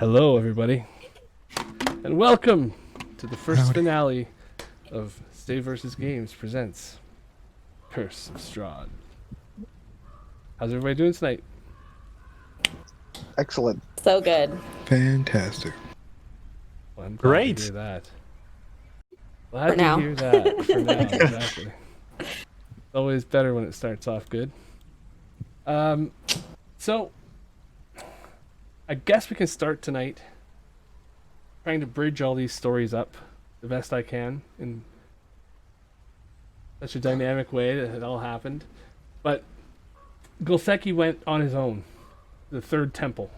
Hello, everybody, and welcome to the first finale of saveVSgames presents Curse of Strahd. How's everybody doing tonight? Excellent. So good. Fantastic. Well, I'm glad Great. to hear that. Glad For to now. hear that. For now, exactly. It's always better when it starts off good. So, I guess we can start tonight trying to bridge all these stories up the best I can in such a dynamic way that it all happened. But Gultheki went on his own, the third temple.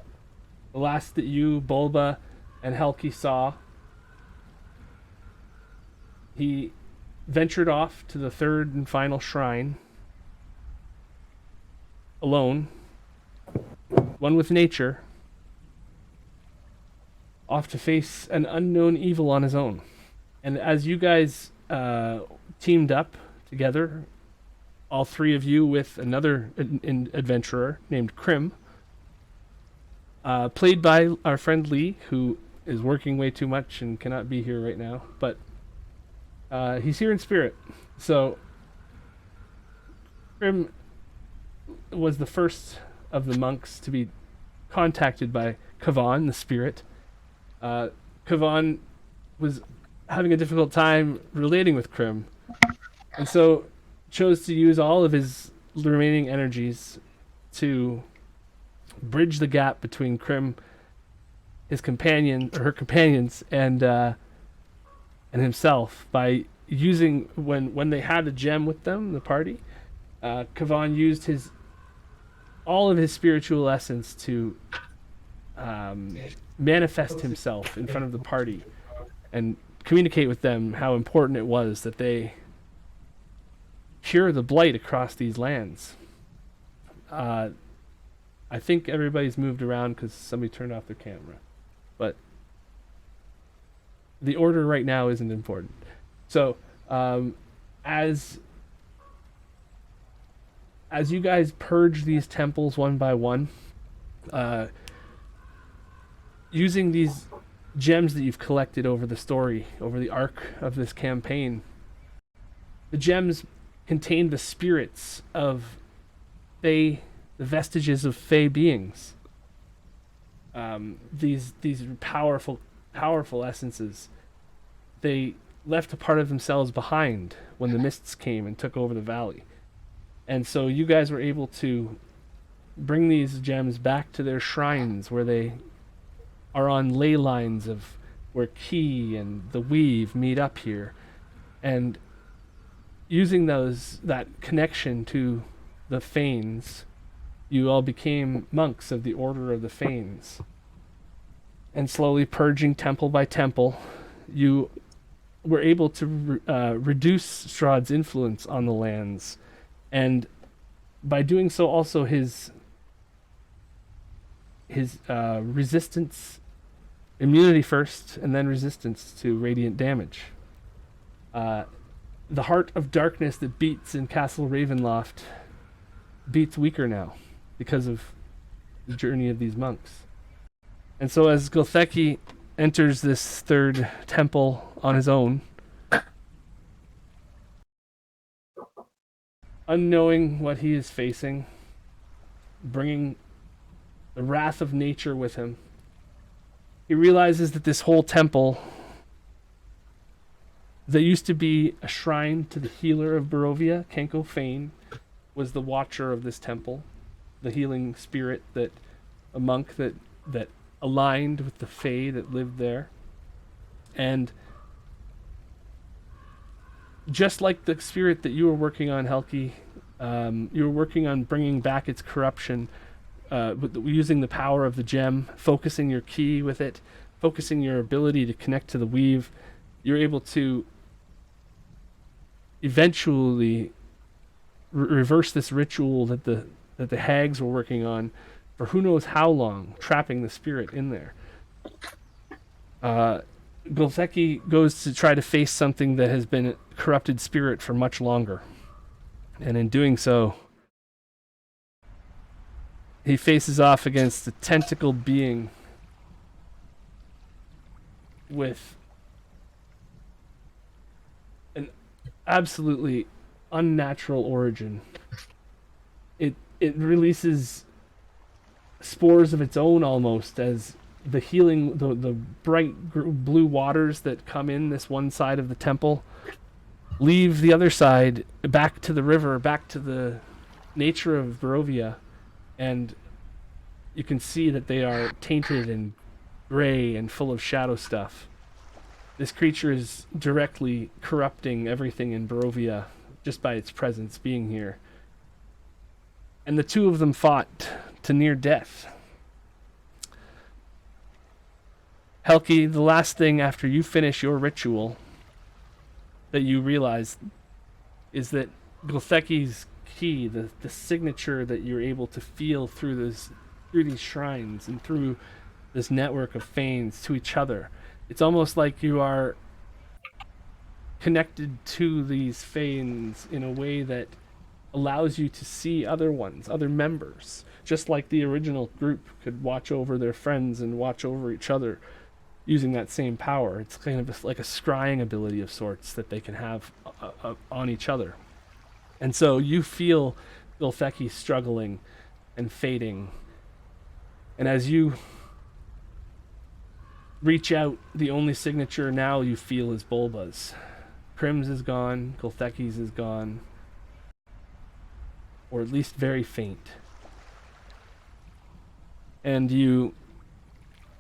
The last that you, Bulba, and Helki saw. He ventured off to the third and final shrine, alone, one with nature, off to face an unknown evil on his own. And as you guys teamed up together, all three of you with another adventurer named Krim, played by our friend Lee, who is working way too much and cannot be here right now, but he's here in spirit. So Krim was the first of the monks to be contacted by Kavan, the spirit. Kavan was having a difficult time relating with Krim, and so chose to use all of his remaining energies to bridge the gap between Krim, his companion, or her companions, and himself by using when they had a gem with them, the party. Kavan used all of his spiritual essence to manifest himself in front of the party and communicate with them how important it was that they cure the blight across these lands. I think everybody's moved around because somebody turned off their camera, but the order right now isn't important. So as you guys purge these temples one by one, using these gems that you've collected over the story, over the arc of this campaign, the gems contain the spirits of the vestiges of Fey beings. These powerful essences, they left a part of themselves behind when the mists came and took over the valley. And so you guys were able to bring these gems back to their shrines where they are on ley lines of where Ki and the Weave meet up here. And using that connection to the Fanes, you all became monks of the Order of the Fanes. And slowly purging temple by temple, you were able to reduce Strahd's influence on the lands. And by doing so, also his resistance, immunity first, and then resistance to radiant damage. The heart of darkness that beats in Castle Ravenloft beats weaker now because of the journey of these monks. And so as Gultheki enters this third temple on his own, unknowing what he is facing, bringing the wrath of nature with him, he realizes that this whole temple that used to be a shrine to the healer of Barovia, Kenko Fane, was the watcher of this temple, the healing spirit, that a monk that aligned with the Fae that lived there. And just like the spirit that you were working on, Helki, you were working on bringing back its corruption, using the power of the gem, focusing your ki with it, focusing your ability to connect to the weave. You're able to eventually reverse this ritual that the hags were working on for who knows how long, trapping the spirit in there. Gultheki goes to try to face something that has been a corrupted spirit for much longer. And in doing so, he faces off against a tentacled being with an absolutely unnatural origin. It releases spores of its own almost, as the healing, the bright blue waters that come in this one side of the temple leave the other side back to the river, back to the nature of Barovia, and you can see that they are tainted and gray and full of shadow stuff. This creature is directly corrupting everything in Barovia just by its presence being here. And the two of them fought to near death. Helki, the last thing after you finish your ritual that you realize is that Gultheki's key, the signature that you're able to feel through these shrines and through this network of fanes to each other. It's almost like you are connected to these fanes in a way that allows you to see other ones, other members, just like the original group could watch over their friends and watch over each other using that same power. It's kind of like a scrying ability of sorts that they can have on each other. And so you feel Gultheki struggling and fading. And as you reach out, the only signature now you feel is Bulba's. Krim's is gone, Gultheki's is gone, or at least very faint. And you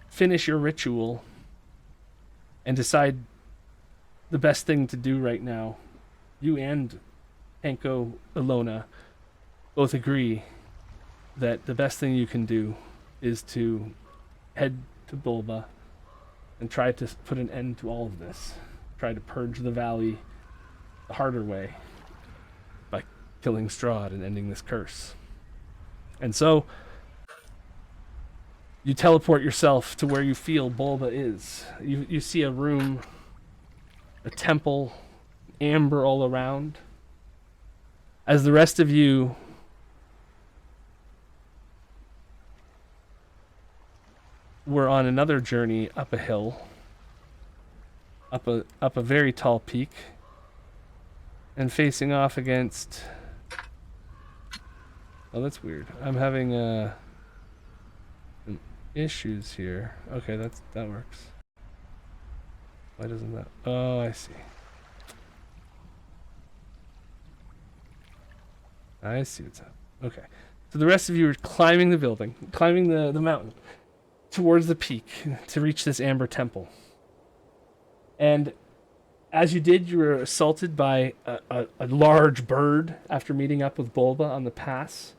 finish your ritual and decide the best thing to do right now. You and Henko Ilona both agree that the best thing you can do is to head to Bulba and try to put an end to all of this. Try to purge the valley the harder way by killing Strahd and ending this curse. And so you teleport yourself to where you feel Bulba is. You see a room, a temple, amber all around. As the rest of you were on another journey up a hill, up a very tall peak, and facing off against... Oh, that's weird. I'm having issues here. Okay, that works. Why doesn't that... Oh, I see. I see what's up. Okay. So the rest of you are climbing the building, climbing the mountain towards the peak to reach this amber temple. And as you did, you were assaulted by a large bird after meeting up with Bulba on the pass.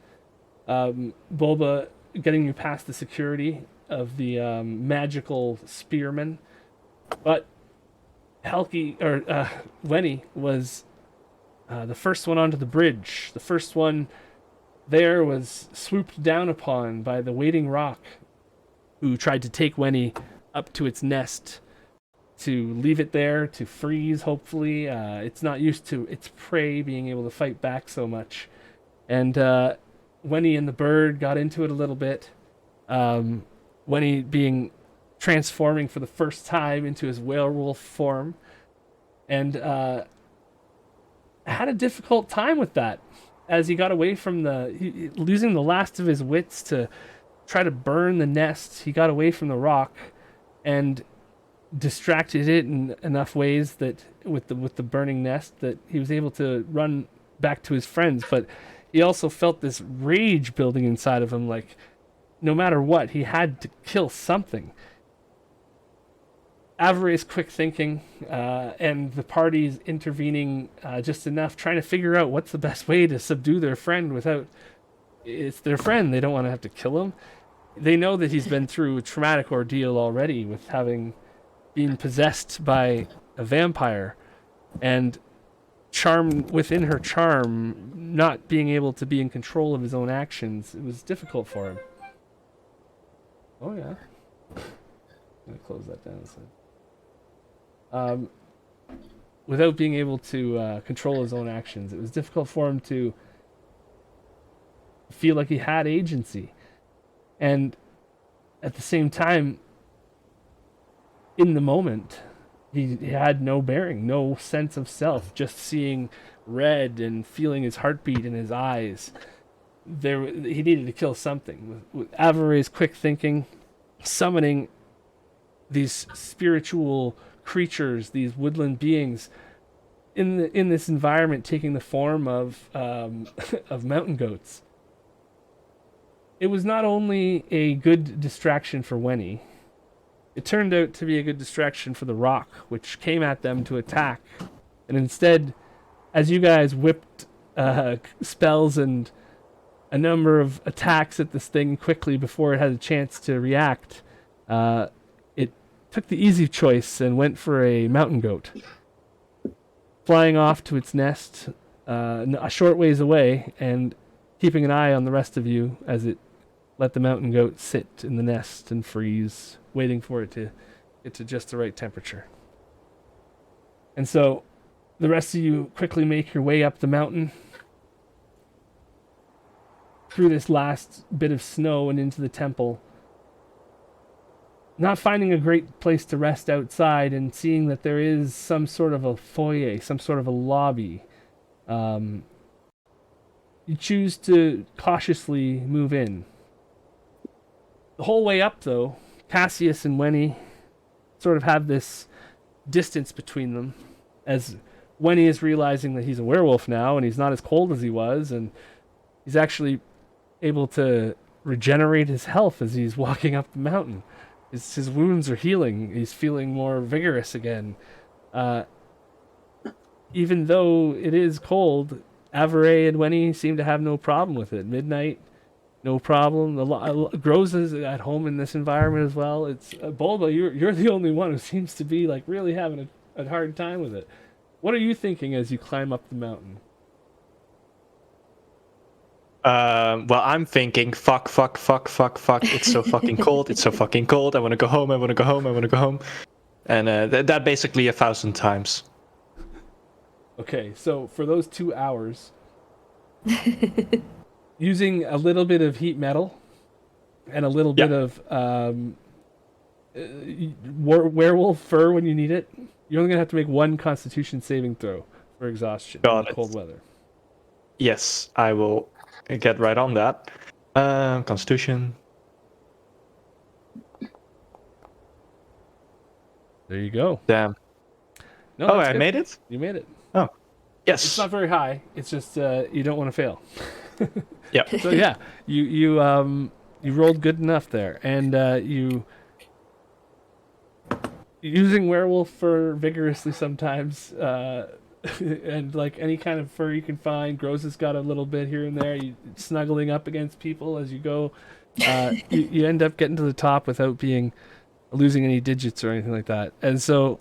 Bulba getting you past the security of the magical spearman. But Helki, or Wenny, was the first one onto the bridge. The first one there was swooped down upon by the waiting rock, who tried to take Wenny up to its nest to leave it there to freeze, hopefully. It's not used to its prey being able to fight back so much. And Wenny and the bird got into it a little bit. Wenny being transforming for the first time into his werewolf form. And had a difficult time with that as he got away from losing the last of his wits to try to burn the nest. He got away from the rock and distracted it in enough ways that with the burning nest that he was able to run back to his friends. But he also felt this rage building inside of him, like no matter what, he had to kill something. Avery's quick thinking and the party's intervening just enough, trying to figure out what's the best way to subdue their friend without... It's their friend. They don't want to have to kill him. They know that he's been through a traumatic ordeal already with having been possessed by a vampire, and charm within her charm, not being able to be in control of his own actions. It was difficult for him. Oh yeah. I'm gonna close that down a second. Without being able to control his own actions, it was difficult for him to feel like he had agency. And at the same time, in the moment, he had no bearing, no sense of self, just seeing red and feeling his heartbeat in his eyes. He needed to kill something. With Avare's quick thinking, summoning these spiritual creatures, these woodland beings, in this environment, taking the form of of mountain goats. It was not only a good distraction for Wenny, it turned out to be a good distraction for the rock, which came at them to attack. And instead, as you guys whipped spells and a number of attacks at this thing quickly before it had a chance to react, it took the easy choice and went for a mountain goat, flying off to its nest a short ways away and keeping an eye on the rest of you as it let the mountain goat sit in the nest and freeze, waiting for it to get to just the right temperature. And so the rest of you quickly make your way up the mountain through this last bit of snow and into the temple, not finding a great place to rest outside and seeing that there is some sort of a foyer, some sort of a lobby. You choose to cautiously move in. The whole way up, though, Cassius and Wenny sort of have this distance between them, as Wenny is realizing that he's a werewolf now and he's not as cold as he was, and he's actually able to regenerate his health as he's walking up the mountain. His wounds are healing. He's feeling more vigorous again. Even though it is cold, Avare and Wenny seem to have no problem with it. Midnight, no problem. Grows is at home in this environment as well. It's Bulba, you're the only one who seems to be like really having a hard time with it. What are you thinking as you climb up the mountain? Well, I'm thinking, fuck. It's so fucking cold. It's so fucking cold. I want to go home. I want to go home. I want to go home. And that basically 1,000 times. Okay, so for those 2 hours, using a little bit of heat metal and a little bit of werewolf fur when you need it, you're only going to have to make one Constitution saving throw for exhaustion in cold weather. Yes, I will get right on that. Constitution. There you go. Damn. No, I made it? You made it. Oh, yes. It's not very high. It's just you don't want to fail. Yep. So yeah, you rolled good enough there, and you using werewolf fur vigorously sometimes, and like any kind of fur you can find. Gross has got a little bit here and there. You snuggling up against people as you go. You end up getting to the top without losing any digits or anything like that. And so,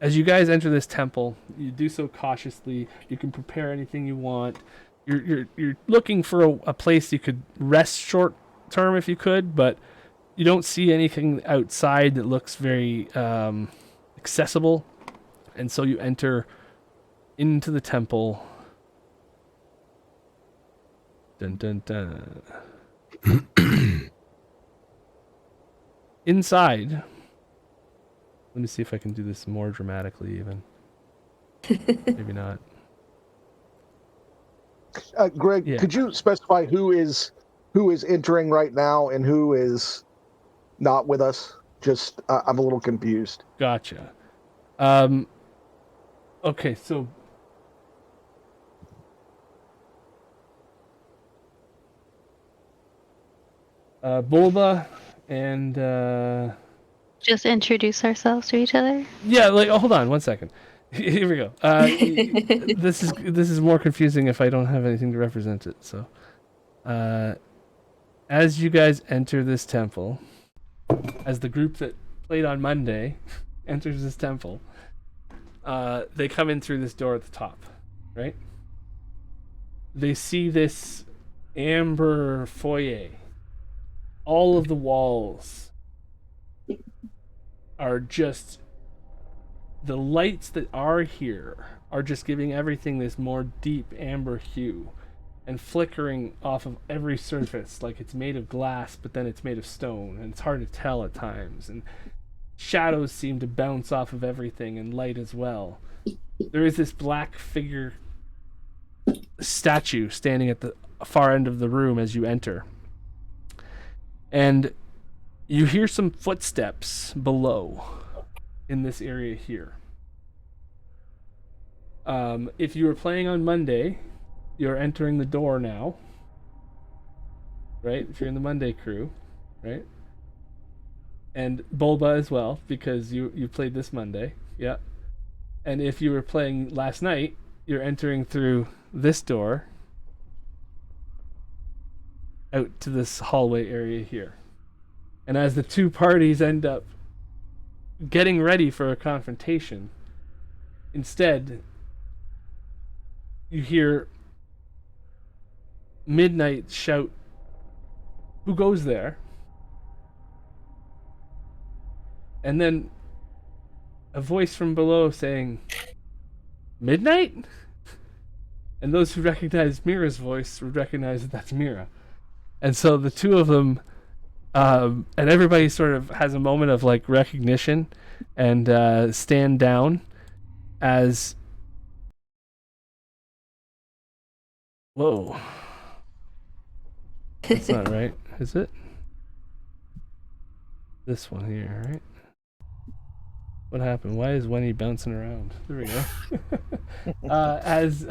as you guys enter this temple, you do so cautiously. You can prepare anything you want. You're looking for a place you could rest short term if you could, but you don't see anything outside that looks very accessible. And so you enter into the temple. Dun dun dun. Inside, let me see if I can do this more dramatically even. Maybe not. Greg, could you specify who is entering right now and who is not with us? Just I'm a little confused. Gotcha. Okay, so Bulba and just introduce ourselves to each other. Yeah, like hold on 1 second. Here we go. This is more confusing if I don't have anything to represent it. So, as you guys enter this temple, as the group that played on Monday enters this temple, they come in through this door at the top, right? They see this amber foyer. All of the walls are just... The lights that are here are just giving everything this more deep amber hue and flickering off of every surface like it's made of glass, but then it's made of stone, and it's hard to tell at times. And shadows seem to bounce off of everything and light as well. There is this black figure statue standing at the far end of the room as you enter. And you hear some footsteps below in this area here. If you were playing on Monday, you're entering the door now. Right? If you're in the Monday crew, right? And Bulba as well, because you played this Monday. Yeah. And if you were playing last night, you're entering through this door out to this hallway area here. And as the two parties end up getting ready for a confrontation, instead, you hear Midnight shout, "Who goes there?" And then a voice from below saying, "Midnight?" And those who recognize Mira's voice would recognize that that's Mira. And so the two of them, and everybody sort of has a moment of like recognition and stand down as... Whoa. That's not right, is it? This one here, right? What happened? Why is Wenny bouncing around? There we go. As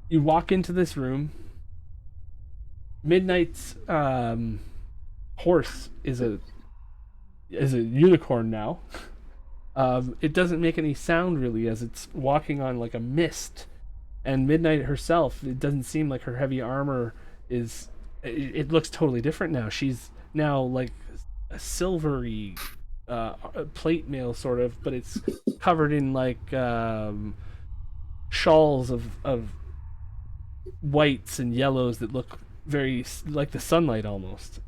you walk into this room, Midnight's horse is a unicorn now. It doesn't make any sound really as it's walking on like a mist. And Midnight herself, it doesn't seem like her heavy armor is... It looks totally different now. She's now like a silvery plate mail sort of, but it's covered in like shawls of whites and yellows that look very like the sunlight almost.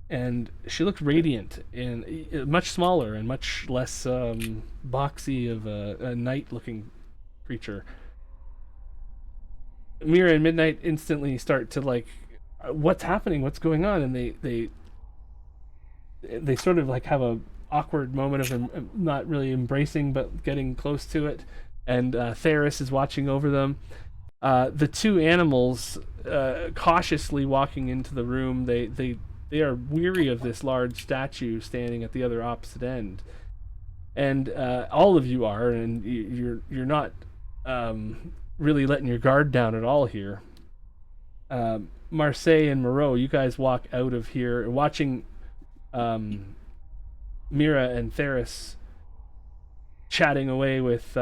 And she looks radiant and much smaller and much less boxy of a knight-looking creature. Mira and Midnight instantly start to like, what's happening? What's going on? And they sort of like have a awkward moment of not really embracing but getting close to it. And Theris is watching over them. The two animals cautiously walking into the room. They are weary of this large statue standing at the other opposite end, and all of you are, and you're not really letting your guard down at all here. Marseille and Moreau, you guys walk out of here, watching Mira and Theris chatting away with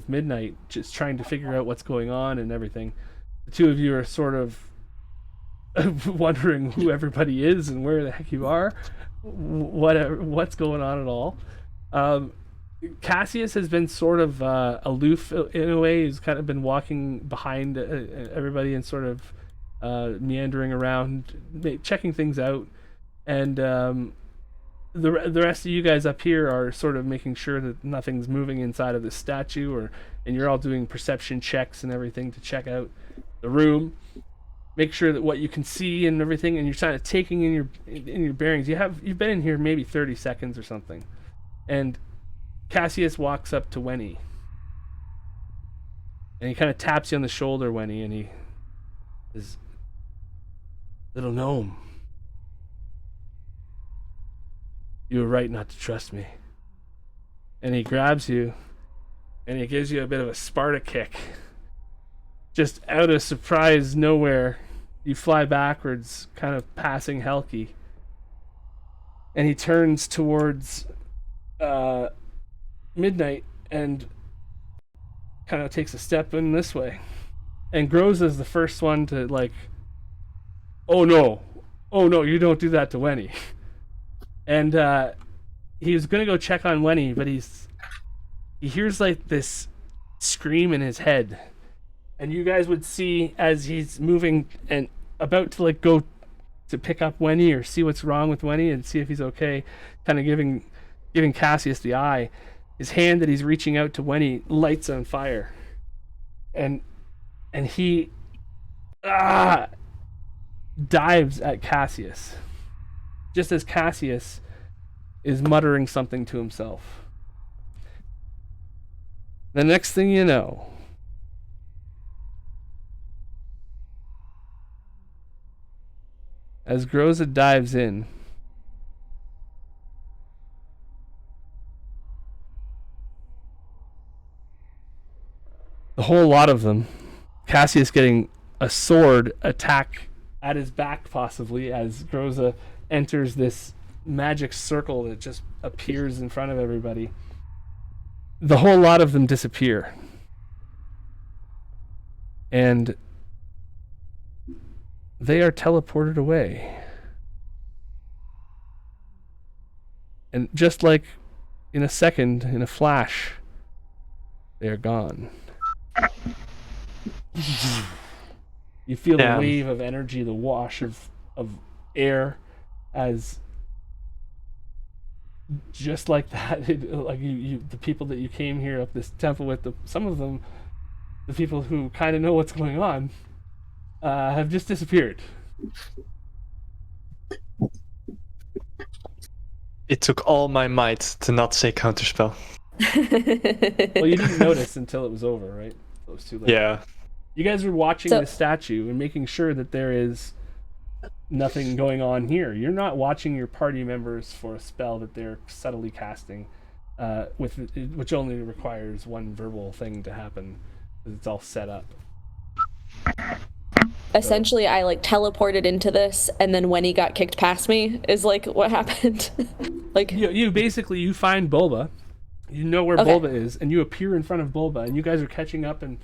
Midnight, just trying to figure out what's going on and everything. The two of you are sort of wondering who everybody is and where the heck you are, what's going on at all. Cassius has been sort of aloof in a way. He's kind of been walking behind everybody and sort of meandering around, checking things out. And the rest of you guys up here are sort of making sure that nothing's moving inside of this statue, and you're all doing perception checks and everything to check out the room. Make sure that what you can see and everything, and you're kind of taking in your bearings. You've been in here maybe 30 seconds or something, and Cassius walks up to Wenny, and he kind of taps you on the shoulder, Wenny, and he says, "Little gnome, you were right not to trust me." And he grabs you, and he gives you a bit of a Sparta kick. Just out of surprise, nowhere, you fly backwards, kind of passing Helki. And he turns towards Midnight and kind of takes a step in this way. And Grows is the first one to like, oh no, you don't do that to Wenny. And he was going to go check on Wenny, but he hears like this scream in his head. And you guys would see as he's moving and about to like go to pick up Wenny or see what's wrong with Wenny and see if he's okay, kind of giving Cassius the eye. His hand that he's reaching out to Wenny lights on fire. And he dives at Cassius. just as Cassius is muttering something to himself. The next thing you know, as Groza dives in, the whole lot of them, Cassius getting a sword attack at his back possibly as Groza enters this magic circle that just appears in front of everybody. The whole lot of them disappear. And they are teleported away. And just like in a second, in a flash, they are gone. You feel the wave of energy, the wash of air, as just like that, like you, the people that you came here up this temple with, some of them, the people who kind of know what's going on, have just disappeared. It took all my might to not say counterspell. Well, you didn't notice until it was over, right? It was too late. Yeah. You guys were watching the statue and making sure that there is nothing going on here. You're not watching your party members for a spell that they're subtly casting, which only requires one verbal thing to happen, because it's all set up. Essentially, I like teleported into this, and then when he got kicked past me, is like what happened. Like you basically you find Bulba, you know where Bulba is, and you appear in front of Bulba, and you guys are catching up, and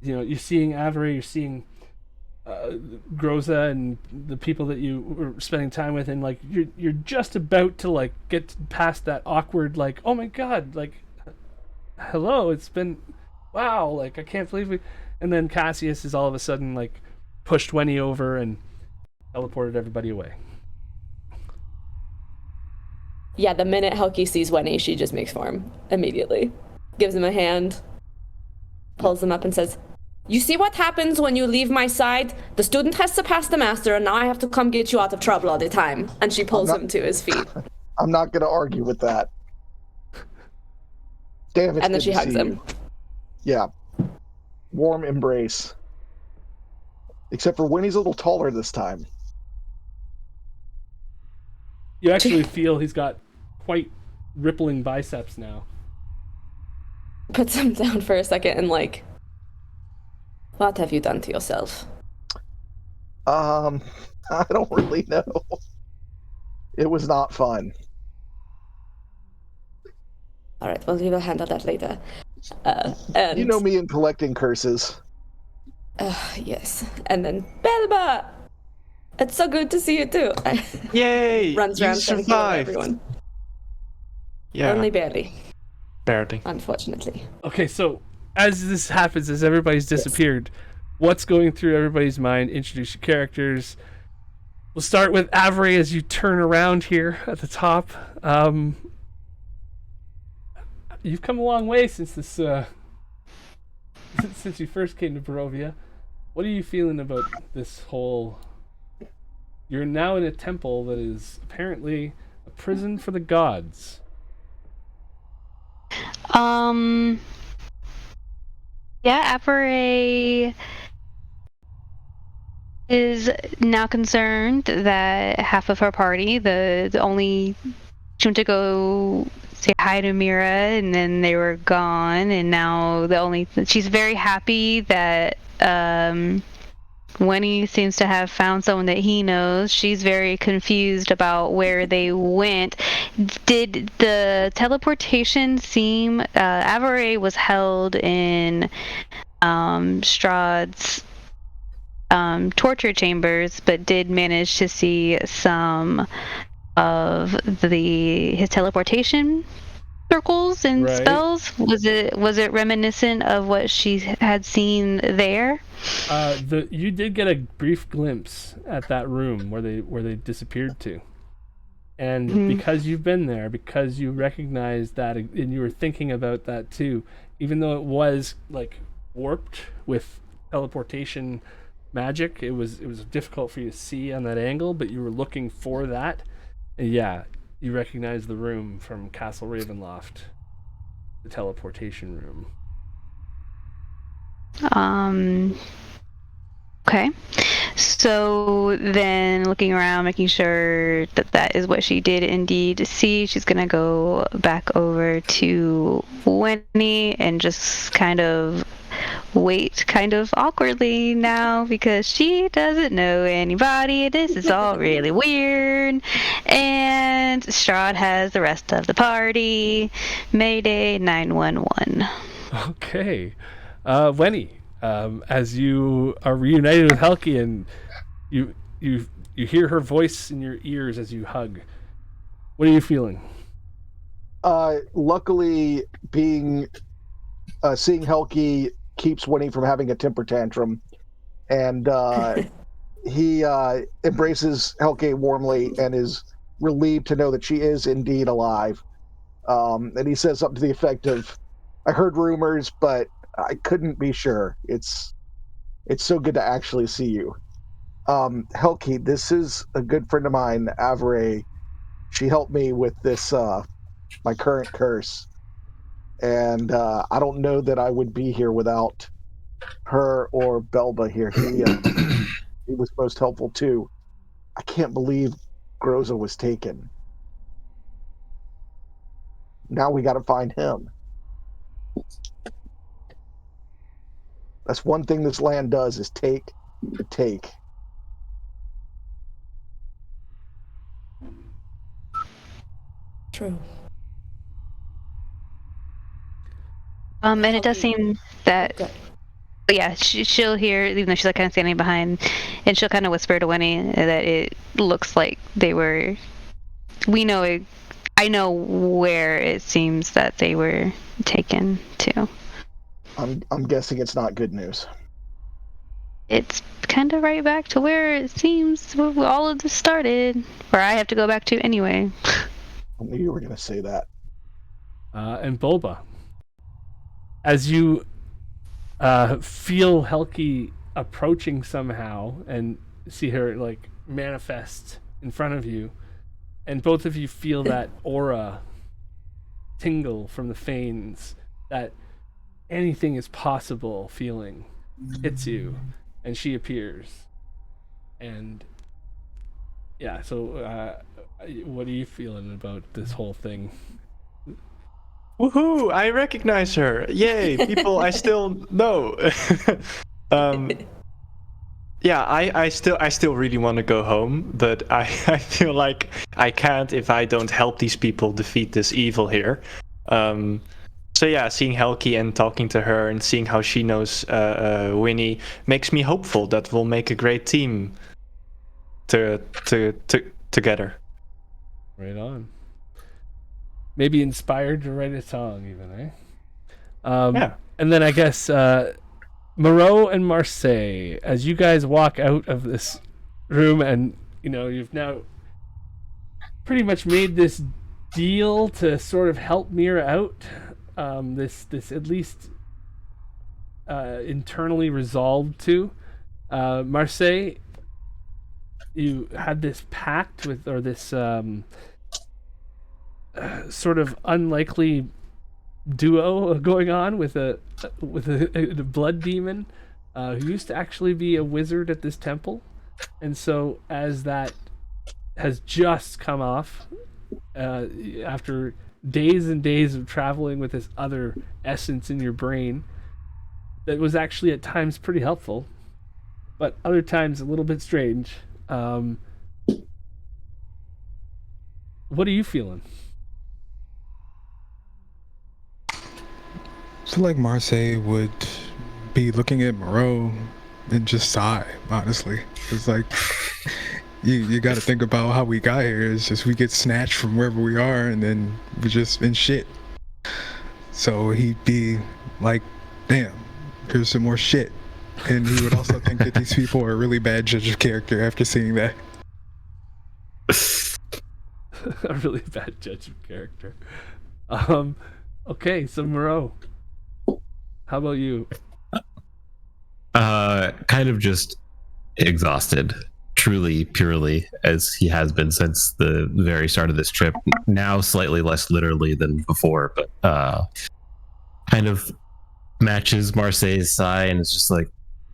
you're seeing Avery, you're seeing Groza and the people that you were spending time with, and like you're just about to like get past that awkward like, oh my god, like hello, it's been wow, like I can't believe we, and then Cassius is all of a sudden like pushed Wenny over and teleported everybody away. Yeah, the minute Helki sees Wenny, she just makes form immediately, gives him a hand, pulls him up and says, "You see what happens when you leave my side? The student has surpassed the master, and now I have to come get you out of trouble all the time." And she pulls him to his feet. I'm not going to argue with that. Damn, it's and then she hugs him. You. Yeah. Warm embrace. Except for Winnie's a little taller this time. You actually feel he's got quite rippling biceps now. Puts him down for a second and like, what have you done to yourself? I don't really know. It was not fun. All right, well, we will handle that later. And you know me in collecting curses. Yes. And then, Belba! It's so good to see you too. Yay! Runs around trying to kill everyone. Yeah. Only barely. Barely. Unfortunately. Okay, so as this happens, as everybody's disappeared, what's going through everybody's mind? Introduce your characters. We'll start with Avery as you turn around here at the top. You've come a long way since this, since you first came to Barovia. What are you feeling about this whole... You're now in a temple that is apparently a prison for the gods. Yeah, Avery is now concerned that half of her party, the only, she went to go say hi to Mira, and then they were gone, and now she's very happy that Winnie seems to have found someone that he knows. She's very confused about where they went. Did the teleportation seem... Avery was held in Strahd's torture chambers, but did manage to see some of his teleportation circles and spells. Was it reminiscent of what she had seen there? You did get a brief glimpse at that room where they disappeared to, and because you've been there, because you recognized that, and you were thinking about that too, even though it was like warped with teleportation magic, it was difficult for you to see on that angle, but you were looking for that, Yeah, you recognize the room from Castle Ravenloft, the teleportation room. Okay. So then looking around, making sure that that is what she did indeed see, she's going to go back over to Winnie and just kind of wait kind of awkwardly now because she doesn't know anybody. This is all really weird. And Strahd has the rest of the party. Mayday 911. Okay. Wenny, as you are reunited with Helki and you hear her voice in your ears as you hug, what are you feeling? Luckily, seeing Helki keeps Winnie from having a temper tantrum, and he embraces Helki warmly and is relieved to know that she is indeed alive. And he says something to the effect of, "I heard rumors, but I couldn't be sure. It's so good to actually see you." Helki, this is a good friend of mine, Avray. She helped me with this, my current curse. And I don't know that I would be here without her or Belba here. He was most helpful too. I can't believe Groza was taken. Now we got to find him. That's one thing this land does, is take to take. True. And it does seem that, Good. but yeah, she'll hear, even though she's like kind of standing behind, and she'll kind of whisper to Winnie that it looks like they were. I know where it seems that they were taken to. I'm guessing it's not good news. It's kind of right back to where it seems all of this started, where I have to go back to anyway. I knew you were going to say that. And Bulba, as you feel Helki approaching somehow and see her like manifest in front of you, and both of you feel that aura tingle from the Fanes, that anything is possible feeling hits you, and she appears. And yeah, so what are you feeling about this whole thing? Woohoo! I recognize her. Yay! People I still know. Yeah, I still really want to go home, but I feel like I can't if I don't help these people defeat this evil here. So yeah, seeing Helki and talking to her and seeing how she knows Winnie makes me hopeful that we'll make a great team together. Right on. Maybe inspired to write a song, even, eh? Yeah. And then I guess Moreau and Marseille, as you guys walk out of this room, and you've now pretty much made this deal to sort of help Mira out. This at least internally resolved to. Marseille, you had this pact with, or this sort of unlikely duo going on with a blood demon who used to actually be a wizard at this temple. And so as that has just come off after days and days of traveling with this other essence in your brain that was actually at times pretty helpful, but other times a little bit strange, what are you feeling? I feel like Marseille would be looking at Moreau and just sigh, honestly. It's like, you got to think about how we got here. It's just we get snatched from wherever we are and then we're just in shit. So he'd be like, damn, here's some more shit. And he would also think that these people are a really bad judge of character after seeing that. A really bad judge of character. Okay, so Moreau, how about you? Kind of just exhausted, truly, purely, as he has been since the very start of this trip. Now slightly less literally than before, but kind of matches Marseille's sigh, and it's just like,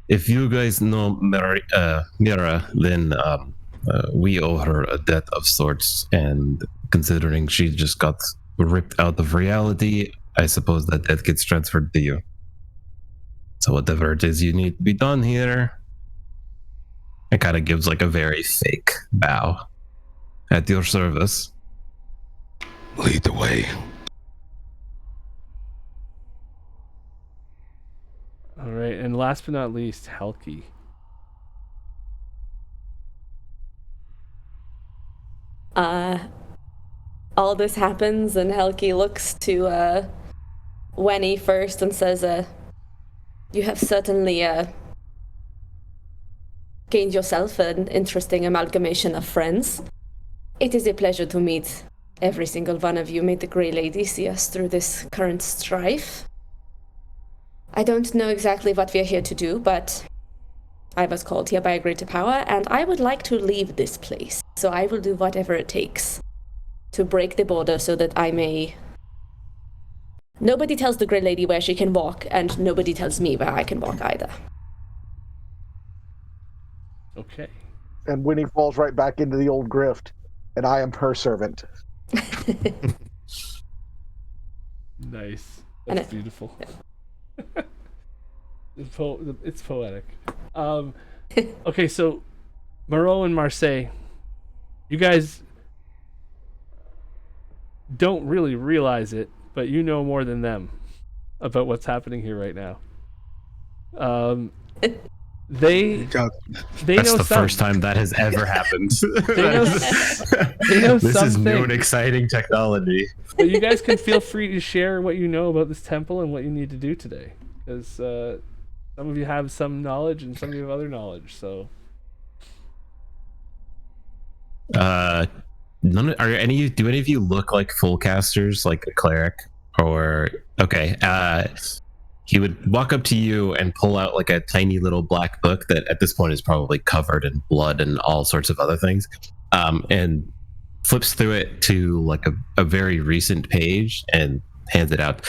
if you guys know Mira, then we owe her a debt of sorts, and considering she just got ripped out of reality, I suppose that debt gets transferred to you. So whatever it is you need to be done here, it kind of gives like a very fake bow. At your service. Lead the way. All right, and last but not least, Helki. All this happens, and Helki looks to Wenny first and says, "You have certainly gained yourself an interesting amalgamation of friends. It is a pleasure to meet every single one of you. May the Grey Lady see us through this current strife. I don't know exactly what we are here to do, but I was called here by a greater power, and I would like to leave this place. So I will do whatever it takes to break the border so that I may... Nobody tells the Grey Lady where she can walk, and nobody tells me where I can walk either." Okay. And Winnie falls right back into the old grift, and I am her servant. Nice. That's beautiful. It's poetic. Okay, so Moreau and Marseille, you guys don't really realize it, but you know more than them about what's happening here right now. They That's know the some. first time that has ever happened. They know This is new and something. exciting technology. But you guys can feel free to share what you know about this temple and what you need to do today, because some of you have some knowledge and some of you have other knowledge. So, Do any of you look like full casters, like a cleric? Or okay, he would walk up to you and pull out like a tiny little black book that at this point is probably covered in blood and all sorts of other things, and flips through it to like a very recent page and hands it out.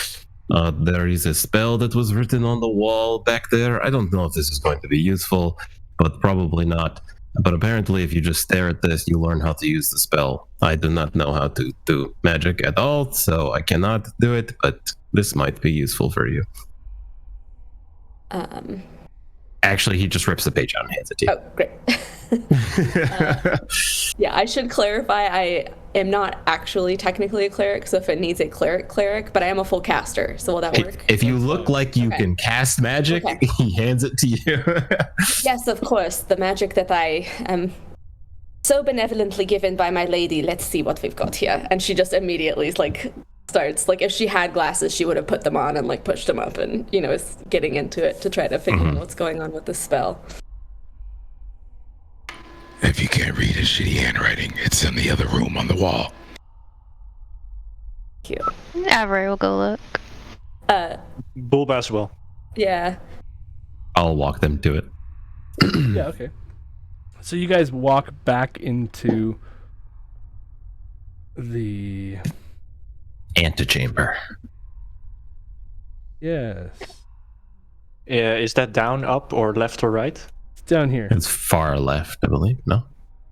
There is a spell that was written on the wall back there. I don't know if this is going to be useful, but probably not. But apparently if you just stare at this, you learn how to use the spell. I do not know how to do magic at all, so I cannot do it, but this might be useful for you. Actually, he just rips the page out and hands it to you. Oh, great. Yeah, I should clarify, I am not actually technically a cleric, so if it needs a cleric, but I am a full caster, so will that work? If you look like you can cast magic, he hands it to you. Yes, of course, the magic that I am so benevolently given by my lady. Let's see what we've got here. And she just immediately starts, if she had glasses, she would have put them on and pushed them up and, is getting into it to try to figure out what's going on with this spell. If you can't read his shitty handwriting, it's in the other room on the wall. Cute. Avery will go look. Bulba as well. Yeah. I'll walk them to it. yeah, okay. So you guys walk back into the antechamber. Yes. Is that down, up, or left or right? It's down here. It's far left, I believe. No?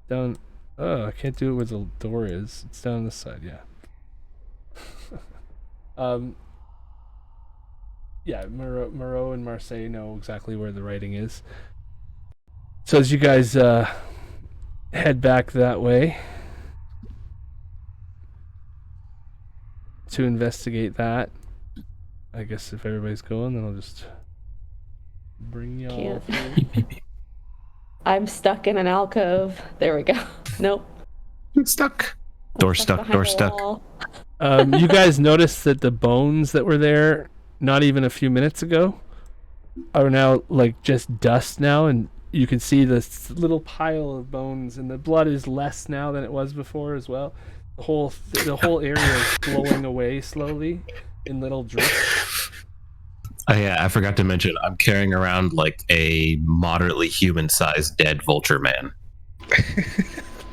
Down. Oh, I can't do it where the door is. It's down this side, yeah. Yeah, Moreau and Marseille know exactly where the writing is. So as you guys head back that way to investigate that, I guess if everybody's going, then I'll just bring y'all through. I'm stuck in an alcove. There we go. Nope. Stuck. Door stuck. Door stuck. You guys notice that the bones that were there not even a few minutes ago are now just dust now, and you can see this little pile of bones, and the blood is less now than it was before as well. The whole area is flowing away slowly in little drips. Oh, yeah, I forgot to mention, I'm carrying around a moderately human-sized dead vulture man.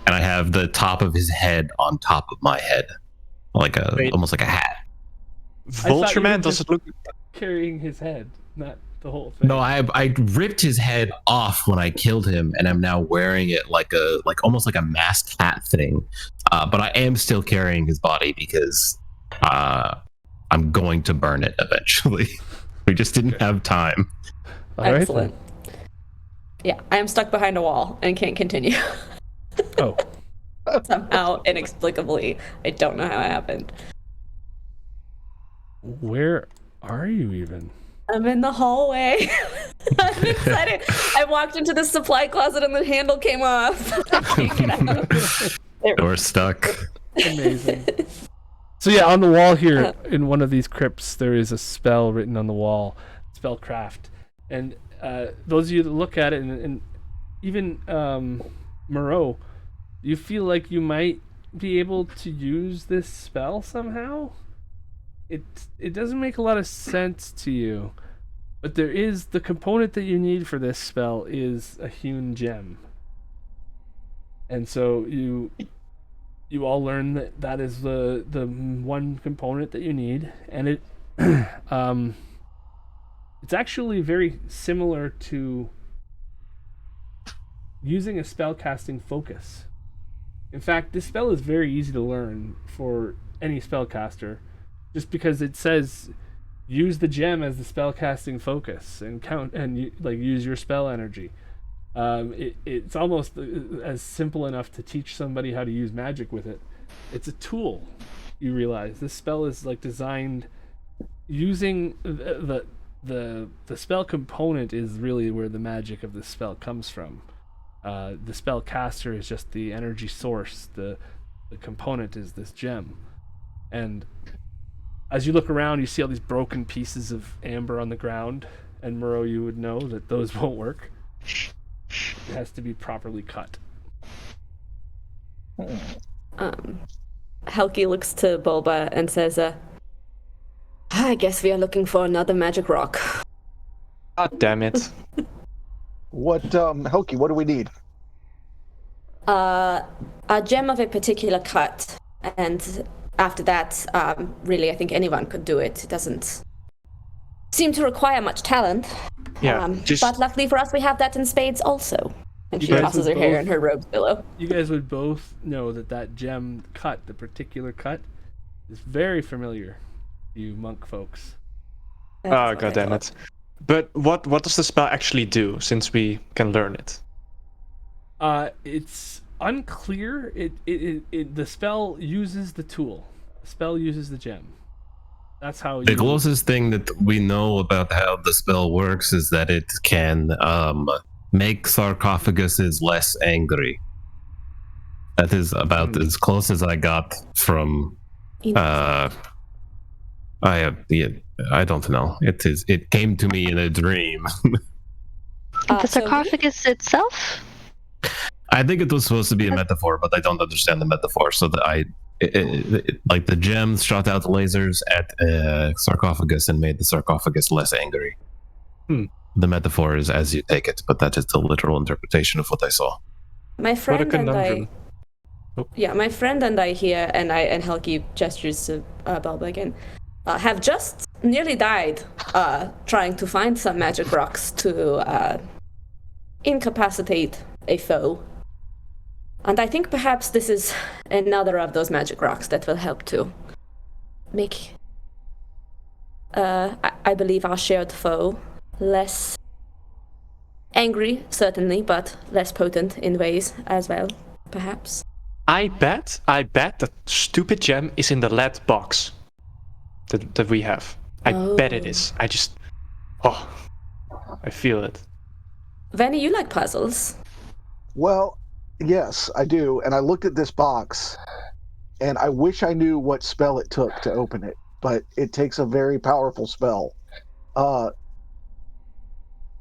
And I have the top of his head on top of my head, like almost like a hat. Vulture Man doesn't look. carrying his head, not the whole thing. No, I ripped his head off when I killed him, and I'm now wearing it like almost like a masked hat thing. But I am still carrying his body because I'm going to burn it eventually. We just didn't have time. All right, Excellent. Yeah, I am stuck behind a wall and can't continue. Oh, Somehow, inexplicably, I don't know how it happened. where are you even? I'm in the hallway. I'm excited. I walked into the supply closet and the handle came off. I can't get out. We're stuck. Amazing. So yeah, on the wall here in one of these crypts, there is a spell written on the wall, spellcraft, and those of you that look at it, and even Moreau, you feel like you might be able to use this spell somehow. It doesn't make a lot of sense to you, but there is the component that you need for this spell is a hewn gem, and so you all learn that is the one component that you need, and it it's actually very similar to using a spellcasting focus. In fact, this spell is very easy to learn for any spellcaster, just because it says use the gem as the spellcasting focus and count and use your spell energy. It's almost as simple enough to teach somebody how to use magic with it. It's a tool. You realize this spell is like designed using the spell component is really where the magic of the spell comes from. The spellcaster is just the energy source. The component is this gem, and as you look around, you see all these broken pieces of amber on the ground, and Moreau, you would know that those won't work. It has to be properly cut. Helki looks to Bulba and says, I guess we are looking for another magic rock. God damn it. What, Helki, what do we need? A gem of a particular cut, and after that, really, I think anyone could do it. It doesn't seem to require much talent. Yeah, but luckily for us, we have that in spades also. And she tosses her hair in her robe pillow. You guys would both know that gem cut, the particular cut, is very familiar to you monk folks. Oh, god damn it. But what does the spell actually do, since we can learn it? It's unclear. The spell uses the tool. The spell uses the gem. That's how The closest thing that we know about how the spell works is that it can make sarcophaguses less angry. That is about as close as I got from I don't know. It came to me in a dream. The sarcophagus itself? I think it was supposed to be a metaphor, but I don't understand the metaphor. So that like the gems shot out lasers at a sarcophagus and made the sarcophagus less angry. The metaphor is as you take it, but that is the literal interpretation of what I saw. My friend What a conundrum. my friend and I here, and Helki gestures to Bulba again, have just nearly died trying to find some magic rocks to incapacitate a foe. And I think perhaps this is another of those magic rocks that will help to make, I believe, our shared foe less angry, certainly, but less potent in ways as well, perhaps. I bet that stupid gem is in the lead box that we have. I bet it is. I feel it. Vanny, you like puzzles. Well, yes, I do. And I looked at this box, and I wish I knew what spell it took to open it, but it takes a very powerful spell.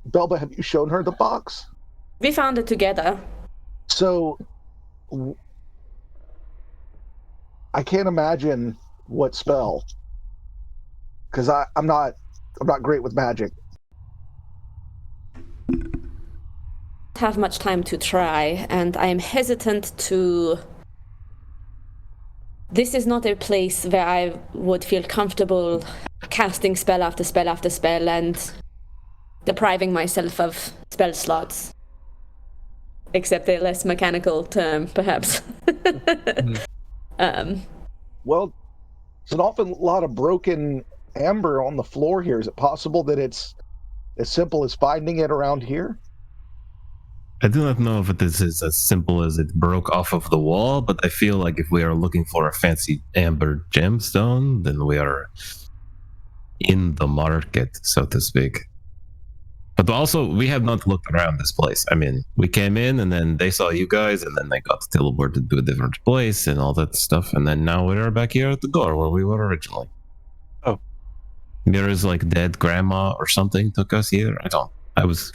Belba, have you shown her the box? We found it together. So, I can't imagine what spell, because I'm not great with magic. have much time to try, and I am hesitant to... This is not a place where I would feel comfortable casting spell after spell after spell and depriving myself of spell slots. Except a less mechanical term, perhaps. Well, there's an awful lot of broken amber on the floor here. Is it possible that it's as simple as finding it around here? I do not know if this is as simple as it broke off of the wall, but I feel like if we are looking for a fancy amber gemstone, then we are in the market, so to speak. But also, we have not looked around this place. I mean, we came in and then they saw you guys and then they got teleported to a different place and all that stuff. And then now we're back here at the door where we were originally. Oh. Mira's like dead grandma or something took us here. I was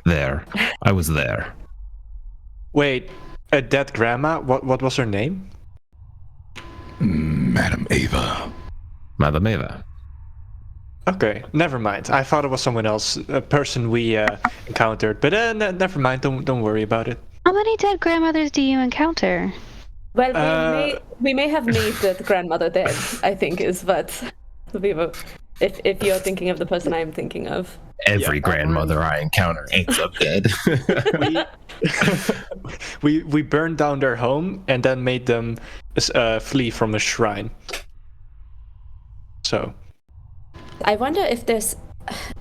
there. I was there. Wait, a dead grandma? What was her name? Madam Ava. Madam Eva. Okay, never mind. I thought it was someone else, a person we encountered. But never mind. Don't worry about it. How many dead grandmothers do you encounter? Well, we may have made the grandmother dead, I think, is what we were... If you're thinking of the person I'm thinking of. Every grandmother I encounter ends up dead. we burned down their home and then made them flee from a shrine. So... I wonder if there's...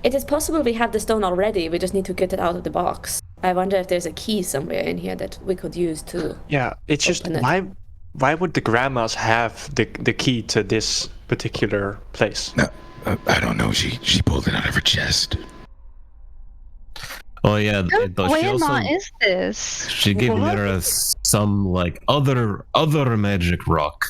It is possible we have the stone already, we just need to get it out of the box. I wonder if there's a key somewhere in here that we could use to... Yeah, it's just, why would the grandmas have the key to this particular place? No, I don't know. She pulled it out of her chest. Oh yeah, What grandma is this? She gave Mira some like other magic rock.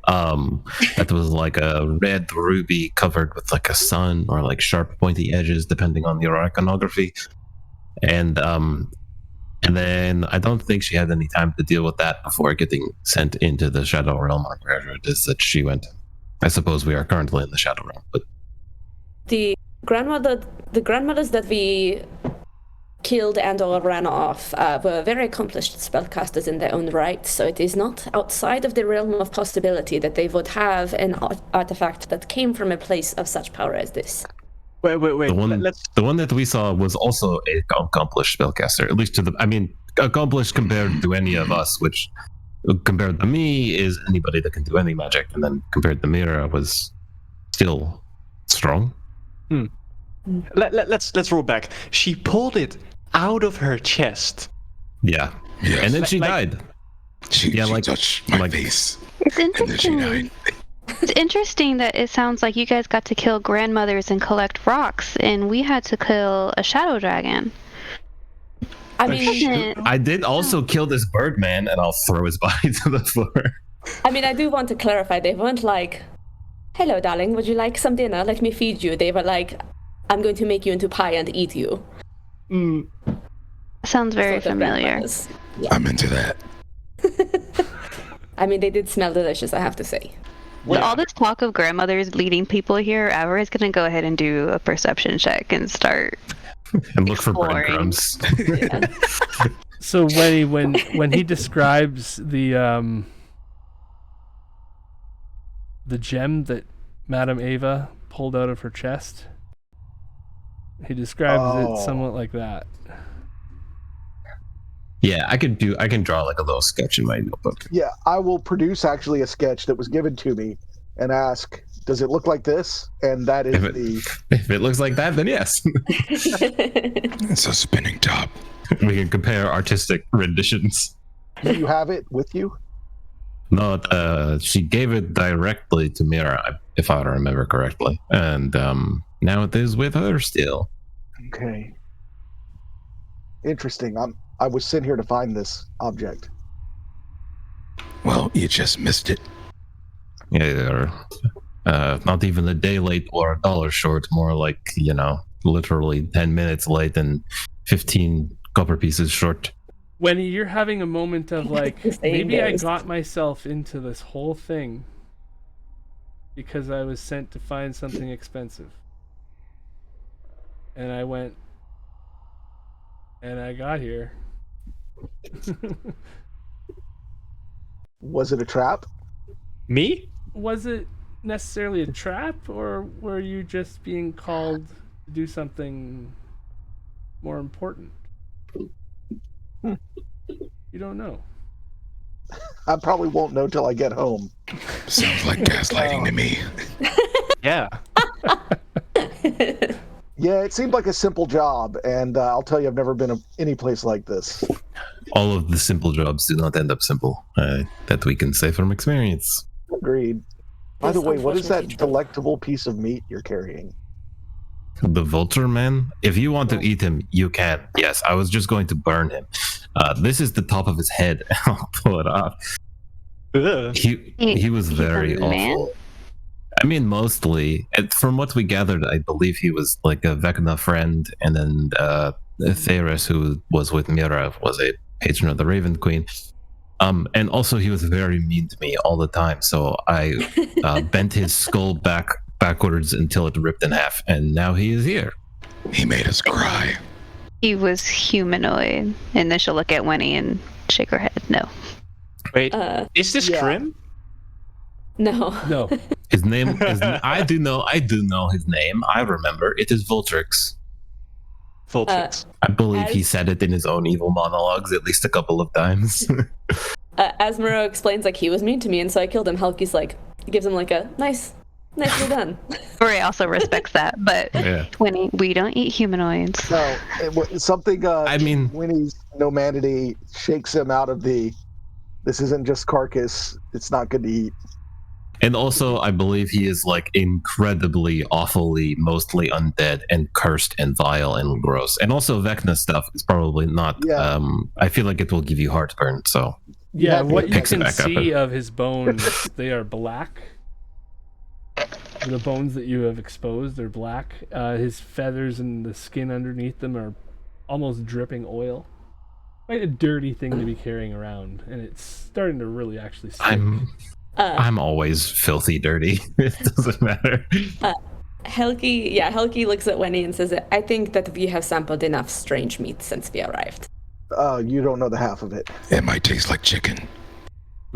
That was like a red ruby covered with like a sun or like sharp pointy edges depending on your iconography. And then I don't think she had any time to deal with that before getting sent into the Shadow Realm or wherever it is that she went. I suppose we are currently in the Shadow Realm, but the grandmothers that we killed and or ran off were very accomplished spellcasters in their own right, so it is not outside of the realm of possibility that they would have an artifact that came from a place of such power as this. Wait. The one that we saw was also an accomplished spellcaster, at least accomplished compared to any of us, which compared to me is anybody that can do any magic, and then compared to Mira was still strong. Let's roll back. She pulled it out of her chest. Yeah. Yes. And then she died. She touched my face. It's And then she interesting. died. It's interesting that it sounds like you guys got to kill grandmothers and collect rocks, and we had to kill a shadow dragon. I mean, I did also kill this Birdman, and I'll throw his body to the floor. I mean, I do want to clarify, they weren't like, hello darling, would you like some dinner? Let me feed you. They were like, I'm going to make you into pie and eat you. Sounds very Sort of familiar. grandmothers. Yeah. I'm into that. I mean, they did smell delicious, I have to say. With all this talk of grandmothers leading people here, Avar is going to go ahead and do a perception check and start And look for exploring. breadcrumbs. Yeah. So when he describes the gem that Madame Ava pulled out of her chest, he describes it somewhat like that. Yeah, I can draw like a little sketch in my notebook. Yeah, I will produce actually a sketch that was given to me and ask, does it look like this? And that is If it looks like that, then yes. It's a spinning top. We can compare artistic renditions. Do you have it with you? No, she gave it directly to Mira, if I remember correctly. And now it is with her still. Okay. Interesting. I was sent here to find this object. Well, you just missed it. Yeah, not even a day late or $1 short, more like, literally 10 minutes late and 15 copper pieces short. When you're having a moment of like, The same maybe I goes. got myself into this whole thing because I was sent to find something expensive. And I went and I got here. Was it a trap? Me? Was it necessarily a trap, or were you just being called to do something more important? You don't know. I probably won't know till I get home. Sounds like gaslighting to me. Yeah. Yeah, it seemed like a simple job, and I'll tell you, I've never been any place like this. All of the simple jobs do not end up simple. That we can say from experience. Agreed. By This the way, what is that unfortunate future. delectable piece of meat you're carrying? The vulture man, if you want to eat him, you can. Yes, I was just going to burn him. This is the top of his head. I'll pull it off. Ugh. He was He's a very man? awful. I mean, mostly. From what we gathered, I believe he was like a Vecna friend, and then Theris, who was with Mira, was a patron of the Raven Queen. And also he was very mean to me all the time. So I bent his skull backwards until it ripped in half, and now he is here. He made us cry. He was humanoid. And then she'll look at Winnie and shake her head. No. Wait, is this Yeah. Krim? No. No. His name is. I do know his name. I remember. It is Vultrix. Vultrix. I believe he As- said it in his own evil monologues at least a couple of times. As Moreau explains, like, he was mean to me, and so I killed him. Helki's like, gives him like a nicely done. Ray also respects that, but Yeah. Winnie, we don't eat humanoids. No, something. I mean, Winnie's nomanity shakes him out of the. This isn't just carcass. It's not good to eat. and also I believe he is like incredibly, awfully, mostly undead and cursed and vile and gross. And also Vecna stuff is probably not. Yeah. I feel like it will give you heartburn. So Yeah, Yeah, what you picks it can back up. see of his bones, they are black. The bones that you have exposed are black. His feathers and the skin underneath them are almost dripping oil. Quite a dirty thing to be carrying around, and it's starting to really actually stink. I'm always filthy dirty. It doesn't matter. Helki looks at Winnie and says, I think that we have sampled enough strange meat since we arrived. You don't know the half of it. It might taste like chicken.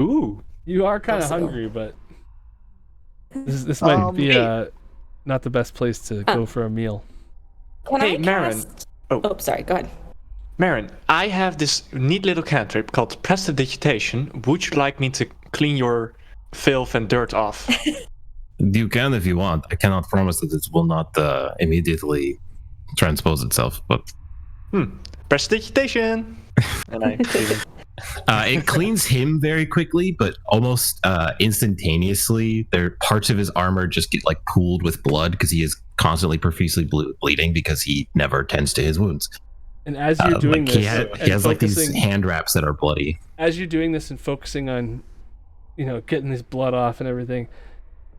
Ooh. You are kind of Possible. hungry, but this might be not the best place to go for a meal. Can Hey, I Marin. cast... Oh. Oh, sorry, go ahead. Marin, I have this neat little cantrip called Prestidigitation. Would you like me to clean your filth and dirt off? You can if you want. I cannot promise that it will not immediately transpose itself, but Prestidigitation! And I clean it. it cleans him very quickly, but almost instantaneously. There parts of his armor just get like pooled with blood because he is constantly profusely bleeding because he never tends to his wounds. And as you're doing like this, he has like these focusing- hand wraps that are bloody. as you're doing this and focusing on, getting this blood off and everything,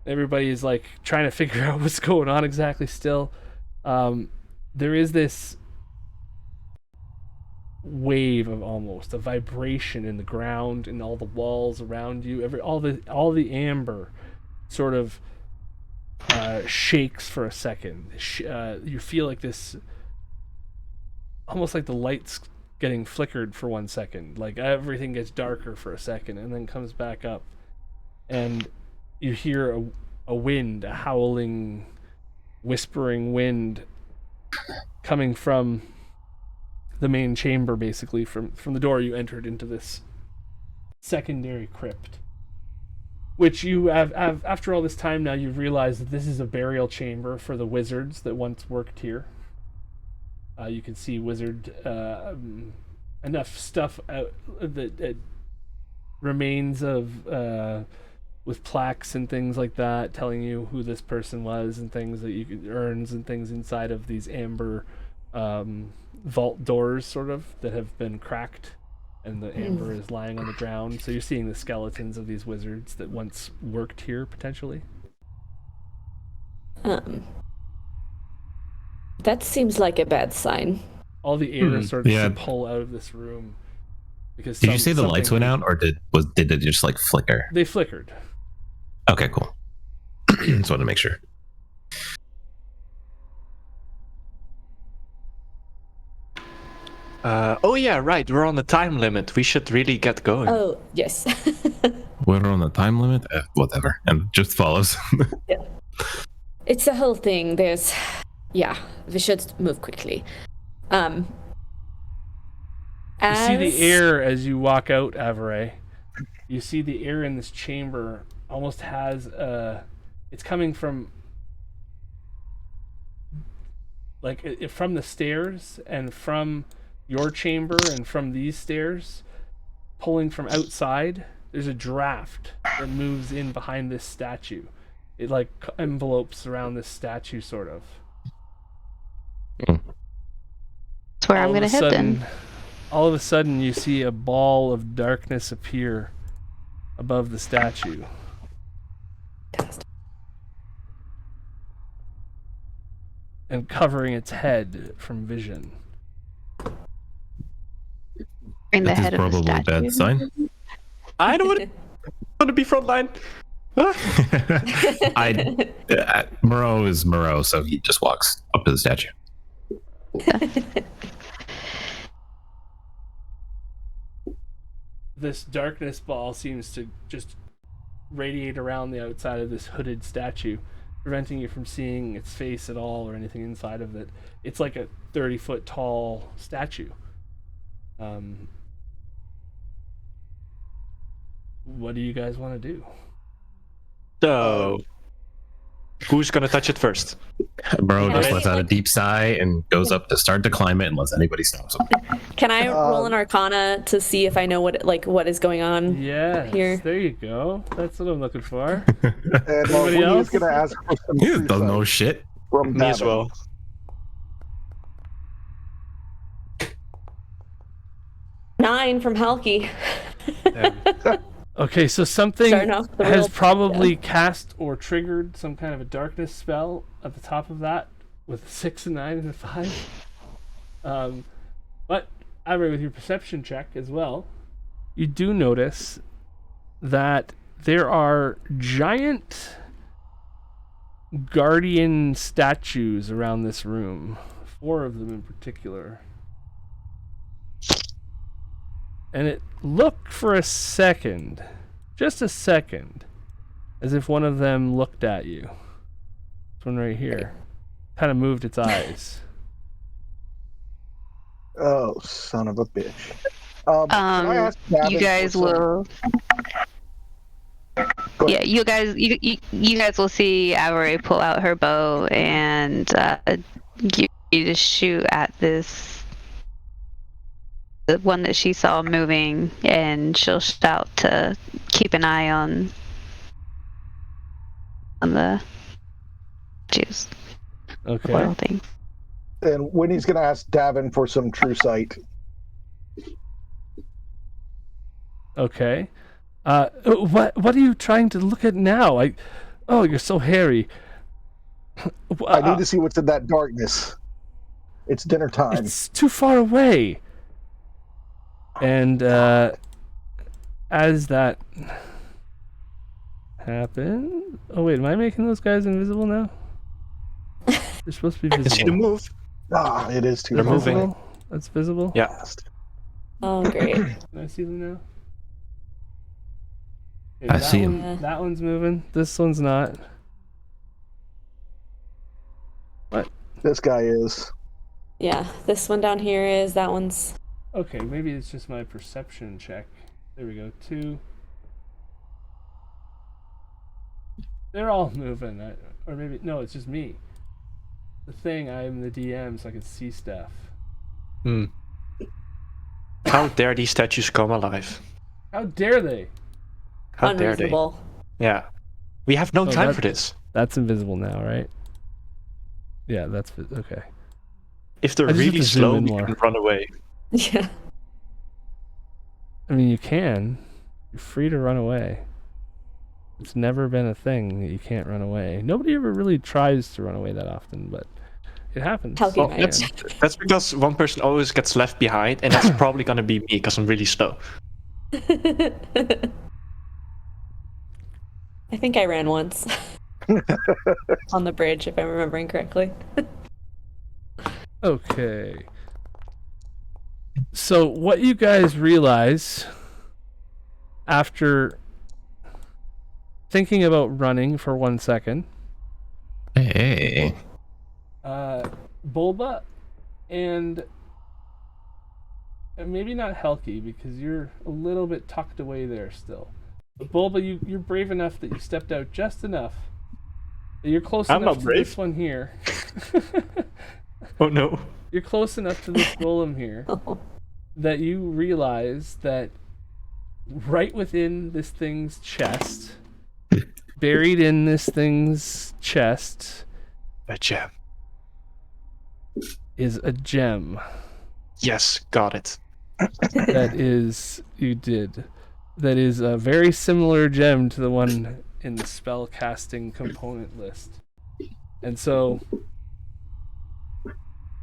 everybody is like trying to figure out what's going on exactly still. There is this wave of almost a vibration in the ground and all the walls around you. All the amber sort of shakes for a second. You feel like this, almost like the lights getting flickered for 1 second. Like everything gets darker for a second and then comes back up, and you hear a wind, a howling, whispering wind coming from the main chamber, basically from the door you entered into this secondary crypt, which you have after all this time now you've realized that this is a burial chamber for the wizards that once worked here. You can see wizard enough stuff out that remains of with plaques and things like that telling you who this person was and things that you could urns and things inside of these amber vault doors sort of that have been cracked, and the amber is lying on the ground. So you're seeing the skeletons of these wizards that once worked here potentially. That seems like a bad sign. All the air starts Yeah. to pull out of this room because Did you say the lights went out, or did it just like flicker? They flickered. Okay, cool. Just wanted to make sure. Oh yeah, right. We're on the time limit. We should really get going. Oh, yes. We're on the time limit? Whatever. And just follows. Yeah. It's the whole thing. Yeah, we should move quickly. You see the air as you walk out, Averay. You see the air in this chamber almost has it's coming from from the stairs and from your chamber and from these stairs, pulling from outside. There's a draft that moves in behind this statue. It like envelopes around this statue, sort of. That's where I'm gonna head then. All of a sudden, you see a ball of darkness appear above the statue. And covering its head from vision. In the That is head of the probably a statue. bad sign. I don't want to be frontline. Moreau is Moreau, so he just walks up to the statue. This darkness ball seems to just radiate around the outside of this hooded statue, preventing you from seeing its face at all or anything inside of it. It's like a 30-foot tall statue. What do you guys want to do? So, who's gonna touch it first? Moreau just lets out a deep sigh and goes up to start to climb it unless anybody stops him. Can I roll an Arcana to see if I know what is going on? Yes, here? There you go. That's what I'm looking for. And Anybody else? he's gonna ask for some He true doesn't know sight shit. from Me as Davin. well. 9 from Halki. Okay, so something Starting off the has real- probably cast or triggered some kind of a darkness spell at the top of that with a 6, a 9, and a 5. But Avery, with your perception check as well, you do notice that there are giant guardian statues around this room. 4 of them in particular. And it looked for a second, just a second, as if one of them looked at you. This one right here. Kind of moved its eyes. Oh, son of a bitch. Can I ask Davin You guys for some- will. Go ahead. Yeah, you guys will see Avery pull out her bow and give you to shoot at the one that she saw moving, and she'll shout to keep an eye on the juice. Okay. Oil thing. And Winnie's gonna ask Davin for some true sight. Okay. What are you trying to look at now? Oh, you're so hairy. I need to see what's in that darkness. It's dinner time. It's too far away. And as that happened, oh wait, am I making those guys invisible now? They're supposed to be I see the visible. move. Ah, it is too They're far moving. away. Visible? That's visible. Yeah. Oh, great. Can I see them now? Okay, I that see one- 'em. That one's moving. This one's not. This guy is. Yeah, this one down here is, that one's... Okay, maybe it's just my perception check. There we go. 2. They're all moving. Or maybe, no, it's just me. The thing, I'm the DM, so I can see stuff. How dare these statues come alive? How dare they? How dare they? unreasonable. Yeah. We have no Oh, time that- for this. That's invisible now, right? Yeah, that's okay. If they're I just have really to zoom slow, in we more. can run away. Yeah. I mean, you can. You're free to run away. It's never been a thing that you can't run away. Nobody ever really tries to run away that often, but it happens. Halki Well, might. that's because one person always gets left behind, and that's probably gonna be me because I'm really slow. I think I ran once. On the bridge, if I'm remembering correctly. Okay. So what you guys realize after thinking about running for 1 second, Hey. Bulba and maybe not Helki because you're a little bit tucked away there still. But Bulba, you're brave enough that you stepped out just enough. That you're close I'm enough not to brave. this one here. Oh no. You're close enough to this golem here that you realize that right within this thing's chest, buried in this thing's chest, A gem. is a gem. Yes, got it. That is a very similar gem to the one in the spell casting component list. And so,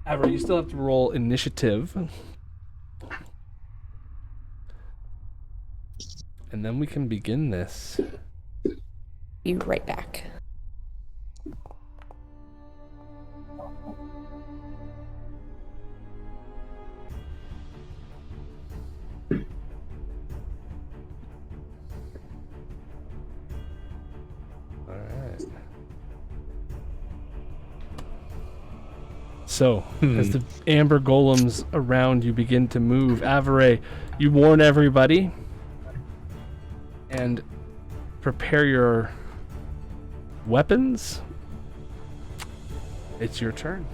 however, you still have to roll initiative. And then we can begin this. Be right back. Alright. So, as the amber golems around you begin to move, Avare, you warn everybody and prepare your weapons. It's your turn.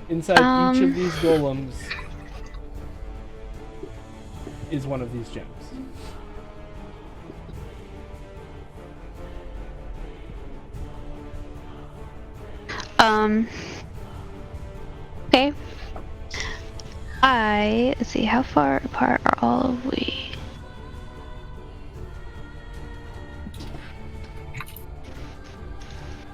Inside each of these golems is one of these gems. Okay. Let's see, how far apart are all of we?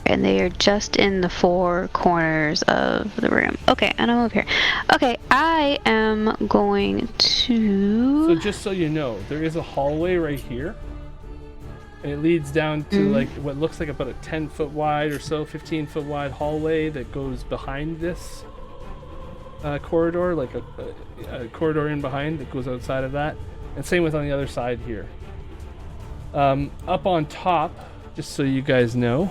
And they are just in the four corners of the room. Okay, and I'm over here. Okay, I am going to... So just so you know, there is a hallway right here. And it leads down to like what looks like about a 10-foot wide or so, 15-foot wide hallway that goes behind this corridor, like a corridor in behind that goes outside of that. And same with on the other side here. Up on top, just so you guys know,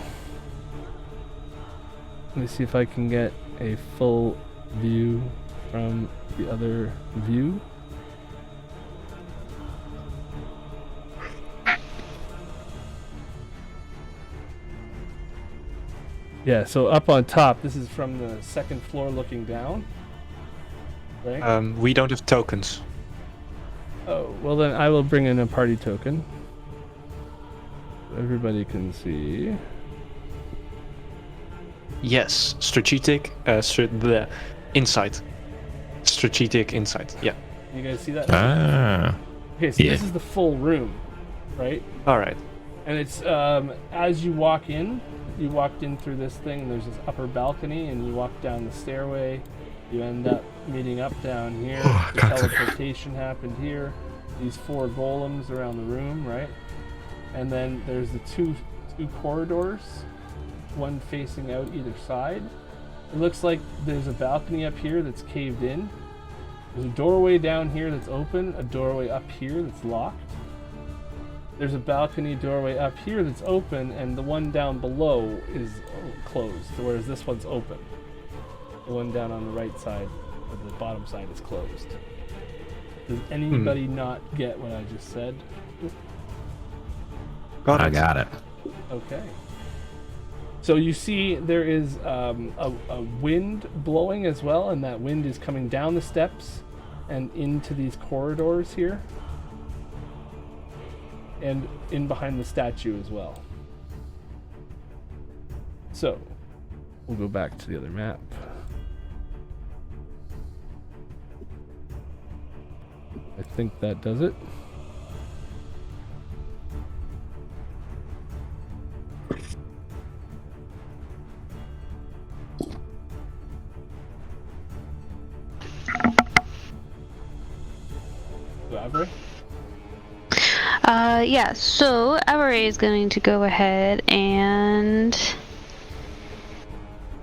let me see if I can get a full view from the other view. Yeah, so up on top, this is from the second floor looking down. Right? We don't have tokens. Oh, well then I will bring in a party token. So everybody can see. Yes, strategic insight. Strategic insight. Yeah. You guys see that? Ah. Okay, so Yeah. this is the full room, right? All right. And it's as you walked in through this thing, and there's this upper balcony, and you walk down the stairway, you end up meeting up down here. The teleportation happened here. These four golems around the room, right? And then there's the two corridors, one facing out either side. It looks like there's a balcony up here that's caved in. There's a doorway down here that's open, a doorway up here that's locked. There's a balcony doorway up here that's open, and the one down below is closed, whereas this one's open. The one down on the right side, or the bottom side, is closed. Does anybody not get what I just said? I got it. Okay. So you see there is a wind blowing as well, and that wind is coming down the steps and into these corridors here. And in behind the statue as well. So, we'll go back to the other map. I think that does it. Avare? Yeah, so Avare is going to go ahead and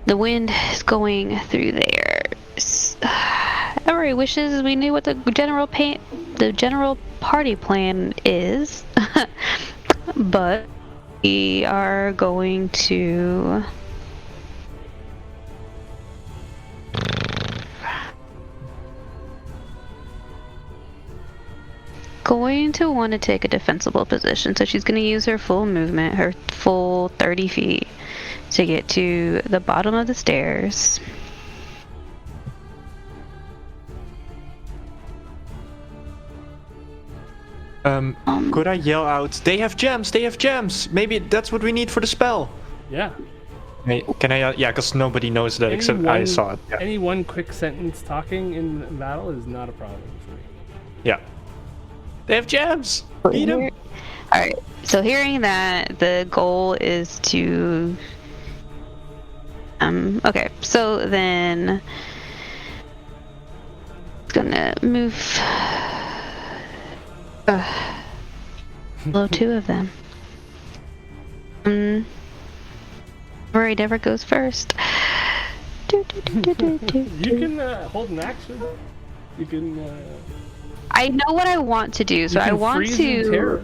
The wind is going through there. Everybody wishes we knew what the general party plan is, but we are going to want to take a defensible position. So she's going to use her full movement, her full 30 feet, to get to the bottom of the stairs. Could I yell out, "They have gems! They have gems! Maybe that's what we need for the spell." Yeah. Can I? Yeah, because nobody knows that except I saw it. Yeah. Any one quick sentence talking in battle is not a problem for me. Yeah. They have gems. Beat them. All right. So hearing that, the goal is to. Okay. So then, it's gonna move. Below 2 of them. Rory never goes first. You can hold an action. You can. I know what I want to do, so I want to.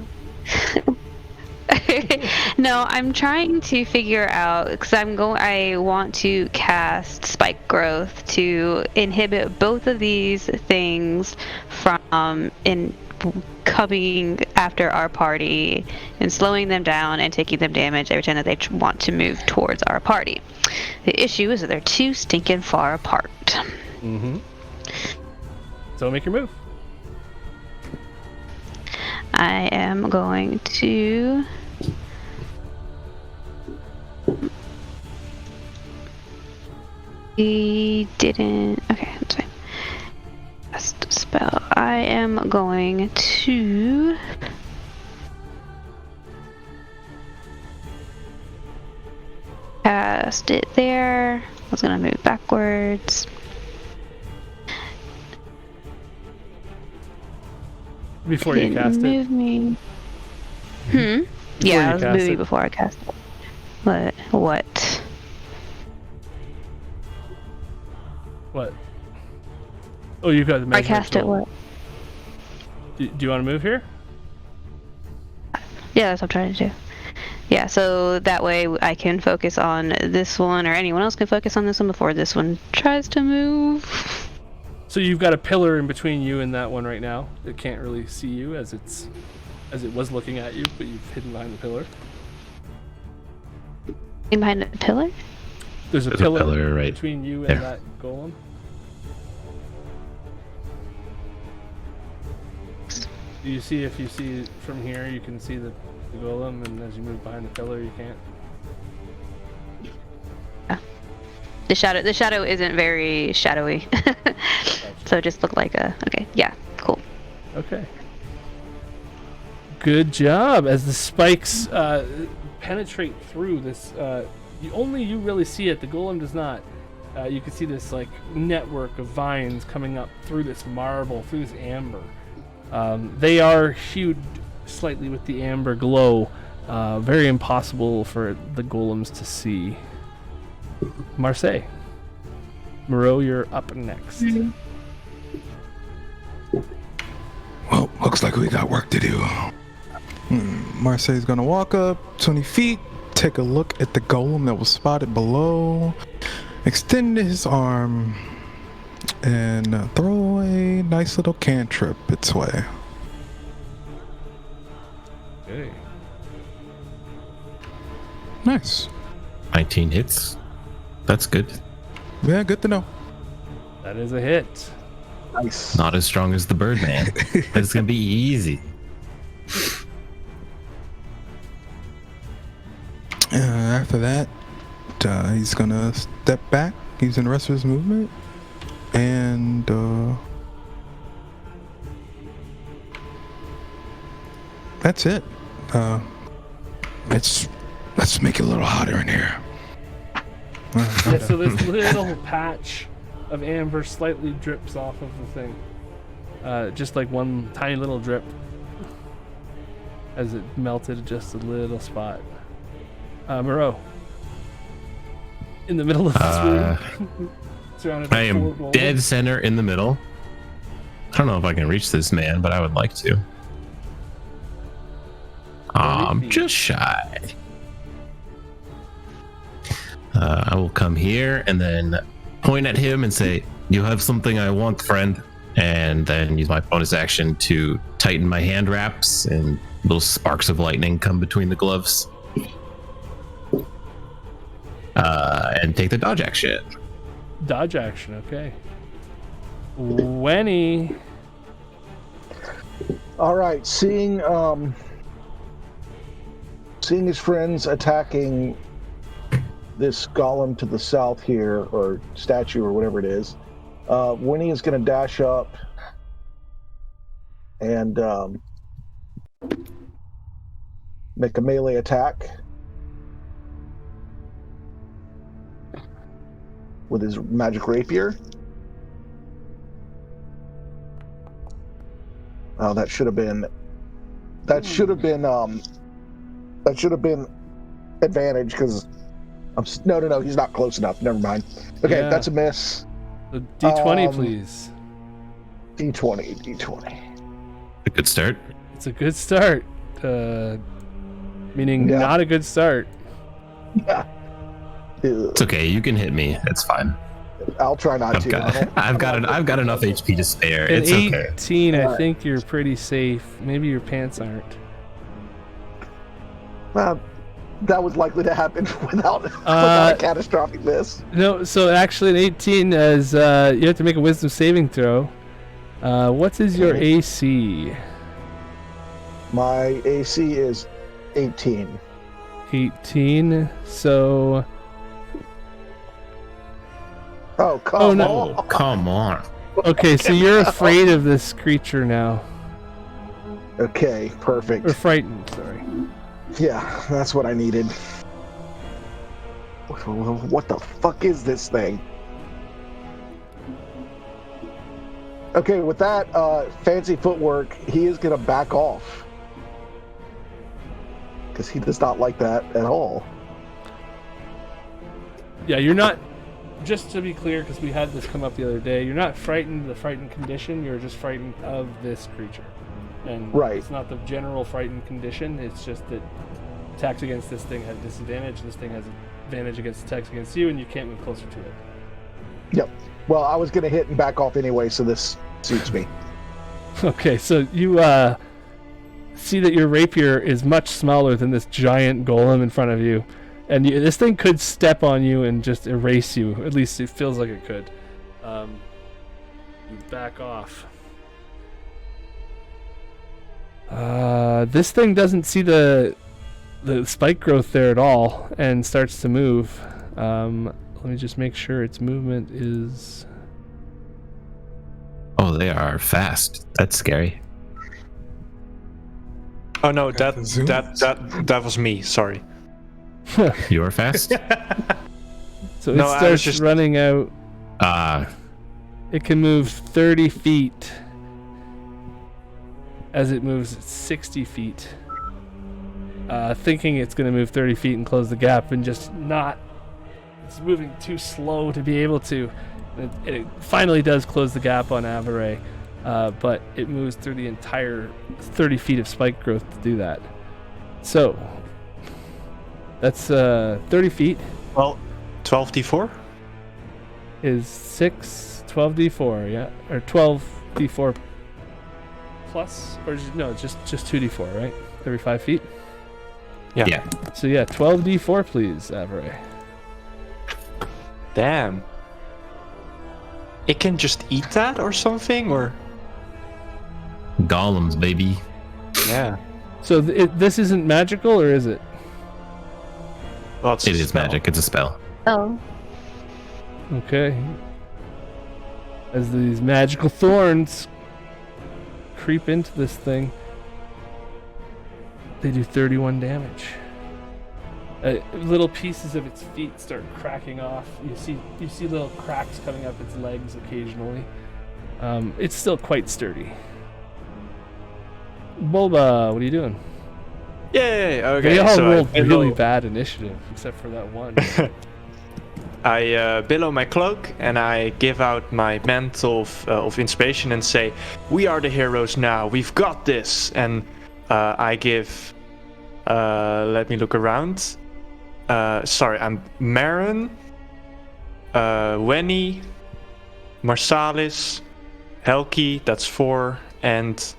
No, I'm trying to figure out because I want to cast Spike Growth to inhibit both of these things from coming after our party and slowing them down and taking them damage every time that they want to move towards our party. The issue is that they're too stinking far apart. Mm-hmm. So make your move. I am going to okay, that's fine. Cast spell. I am going to cast it there. I was gonna move backwards. Before you cast it. Move me. Yeah, I was moving before I cast it. What? What? Oh, you've got the measurement. I cast it. What? Do you want to move here? Yeah, that's what I'm trying to do. Yeah, so that way I can focus on this one, or anyone else can focus on this one before this one tries to move. So you've got a pillar in between you and that one right now. It can't really see you as it was looking at you, but you've hidden behind the pillar. Behind the pillar? There's a pillar right between you there. and that golem. If you see from here, you can see the golem, and as you move behind the pillar, you can't. The shadow isn't very shadowy. So it just looked like okay, yeah, cool. Okay. Good job. As the spikes penetrate through this, you really see it. The golem does not. You can see this like network of vines coming up through this marble, through this amber. They are hued slightly with the amber glow. Very impossible for the golems to see. Marseille. Moreau, you're up next. Well, looks like we got work to do. Marseille's gonna walk up 20 feet, take a look at the golem that was spotted below, extend his arm, and throw a nice little cantrip its way. Okay. Nice. 19 hits. That's good. Yeah, good to know. That is a hit. Nice. Not as strong as the Birdman, but it's gonna be easy. After that, he's gonna step back using the rest of his movement, and that's it. Let's make it a little hotter in here. Yeah, so this little patch of amber slightly drips off of the thing. Just like one tiny little drip as it melted just a little spot. Moreau. in the middle of this room. Surrounded by I 4 am golems. dead center in the middle. I don't know if I can reach this man, but I would like to. I'm just shy. I will come here and then point at him and say, "You have something I want, friend." And then use my bonus action to tighten my hand wraps, and little sparks of lightning come between the gloves. And take the dodge action. Dodge action, okay. Wenny. All right, seeing his friends attacking this golem to the south here, or statue, or whatever it is, Winnie is going to dash up and make a melee attack with his magic rapier. Oh, that should have been advantage because no, he's not close enough. Never mind. Okay, Yeah. that's a miss. So D20, please. D20. A good start. It's a good start. Meaning Yeah. not a good start. Yeah. It's okay. You can hit me. It's fine. I'll try not I've to. got I've got enough HP to spare. At It's okay. 18, I Alright. think you're pretty safe. Maybe your pants aren't. That was likely to happen without a catastrophic miss. No, so actually, at 18, as you have to make a Wisdom saving throw. What is your AC? My AC is 18. 18. So Oh, come Oh, no. on. Oh, come on. okay, so you're afraid of this creature now, Okay, perfect. or frightened. Sorry. Yeah, that's what I needed. What the fuck is this thing? Okay, with that fancy footwork, he is going to back off. Because he does not like that at all. Yeah, you're not. Just to be clear, because we had this come up the other day, you're not frightened of the frightened condition. You're just frightened of this creature, and Right. it's not the general frightened condition. It's just that attacks against this thing have disadvantage. This thing has advantage against attacks against you, and you can't move closer to it. Yep. Well, I was going to hit and back off anyway, so this suits me. Okay, so you see that your rapier is much smaller than this giant golem in front of you, and this thing could step on you and just erase you. At least it feels like it could. You back off. This thing doesn't see the spike growth there at all and starts to move. Let me just make sure its movement is... Oh, they are fast. That's scary. Oh no, Got the zoom. that was me. Sorry. You're fast? So No, it I was starts just- running out. It can move 30 feet. As it moves 60 feet. Thinking it's going to move 30 feet and close the gap, and just not. It's moving too slow to be able to. It finally does close the gap on Avaray, but it moves through the entire 30 feet of spike growth to do that. So, that's 30 feet Well, 12d4. is 12d4, yeah? Or 12d4 plus? Or no, just 2d4, right? Every 5 feet? Yeah. So yeah, 12d4 please, Avaray. Damn. It can just eat that or something, or Golems, baby. yeah. So this isn't magical, or is it? Well, it's It a is spell. magic. It's a spell. Oh. Okay. As these magical thorns creep into this thing, they do 31 damage. Little pieces of its feet start cracking off. You see little cracks coming up its legs occasionally. It's still quite sturdy. Bulba, what are you doing? Yay! Okay. They all so rolled I really know- bad initiative, except for that one. I billow my cloak and I give out my mantle of inspiration and say, "We are the heroes now. We've got this." And I give. Let me look around. Sorry, I'm Marin, Wenny, Marsalis, Helki. That's 4, and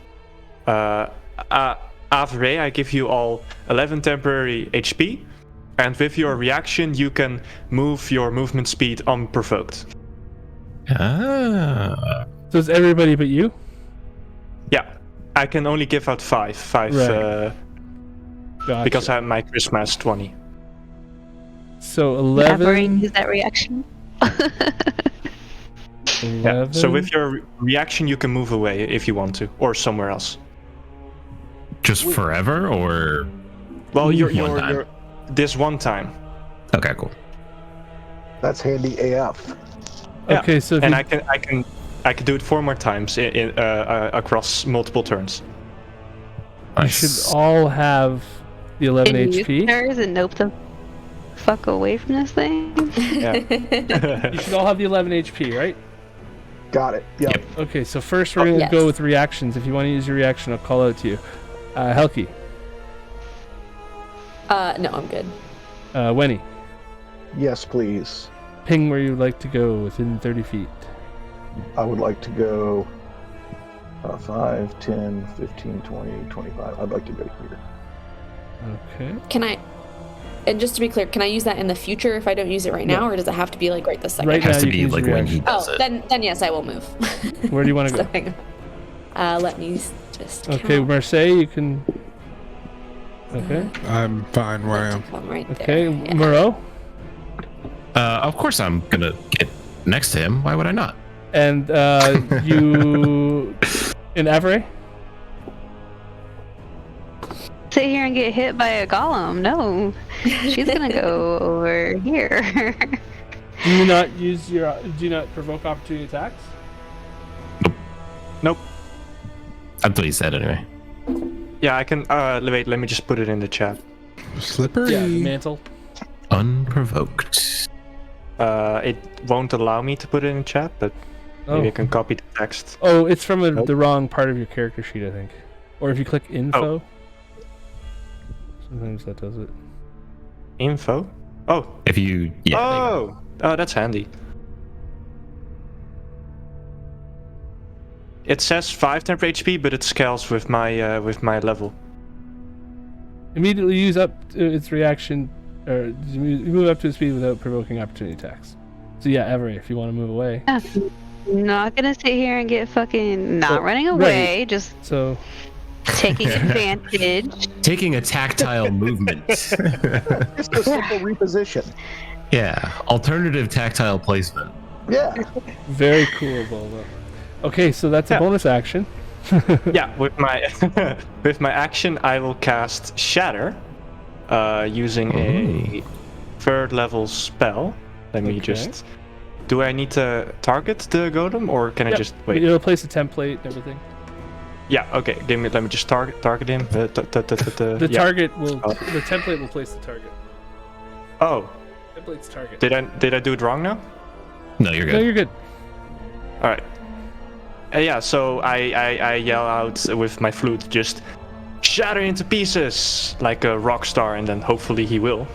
Avre. I give you all 11 temporary HP. And with your reaction, you can move your movement speed unprovoked. Ah. So it's everybody but you? Yeah, I can only give out 5. Right. Gotcha. Because I have my charisma is 20. So Never 11. use that reaction. 11. Yeah. So with your reaction, you can move away if you want to, or somewhere else. Just forever, or? Well, One time. you're this one time. Okay, cool. That's handy AF. Okay, so if and you, I can do it 4 more times across multiple turns. you should all have the 11 Can you HP. use and nope the fuck away from this thing? You should all have the 11 HP, right? Got it. Yep. Okay, so first we're going to yes. go with reactions. If you want to use your reaction, I'll call out to you. Helki. No, I'm good. Wenny. Yes, please. Ping where you would like to go within 30 feet. I would like to go 5, 10, 15, 20, 25. I'd like to go here. Okay. Can I? And just to be clear, can I use that in the future if I don't use it right now, or does it have to be like right this second? Right It has now to you be can use like your when he reaction. does Oh, it. then yes, I will move. Where do you want to So go? hang on. Let me just. Okay, count. Marseille, you can... Okay. I'm fine where I am. Come right Okay, there. Yeah. Moreau. Of course I'm gonna get next to him. Why would I not? And you... in Avery? Sit here and get hit by a golem. No. She's gonna go over here. Do you not use your... do you not provoke opportunity attacks? Nope. That's what he said anyway. Yeah, I can. Wait, let me just put it in the chat. Slippery. Yeah, the mantle. Unprovoked. It won't allow me to put it in chat, but maybe I Oh. can copy the text. Oh, it's from Nope. the wrong part of your character sheet, I think. Or if you click info. Sometimes that does it. Info. Oh. If you, yeah. there you go. Oh, that's handy. It says 5 temp HP, but it scales with my level. Immediately use up its reaction, or you move up to its speed without provoking opportunity attacks. So yeah, Avery, if you want to move away. I'm not gonna sit here and get fucking not running away, just So taking advantage. Taking a tactile movement. Just a simple reposition. Yeah. Alternative tactile placement. Yeah. very cool, Volvo. Okay, so that's a Yeah. bonus action. Yeah, with my with my action, I will cast Shatter, using a 3rd level spell. Let me Okay. just. Do I need to target the golem, or can I Yep. just wait? It'll place a template and everything. Yeah. Okay. Let me just target him. The Yeah. target will, the template will place the target. Oh, Template's target. did I do it wrong now? No, you're No, good. you're good. All right. Yeah, so I yell out with my flute, just shatter into pieces like a rock star, and then hopefully he will.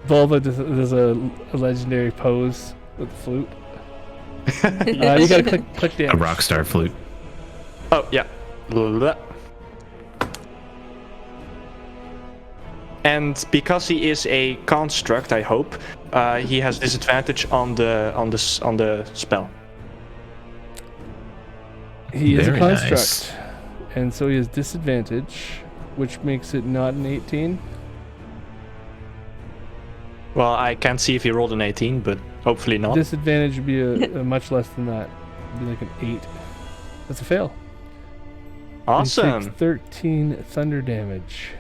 Volva does a legendary pose with the flute. You gotta click A damage. rock star flute. Oh yeah. Blah. And because he is a construct, I hope he has disadvantage on the spell. He is a Very construct, nice. and so he has disadvantage, which makes it not an 18. Well, I can't see if he rolled an 18, but hopefully not. Disadvantage would be a much less than that. It'd be like an 8. That's a fail. He Awesome. takes 13 thunder damage.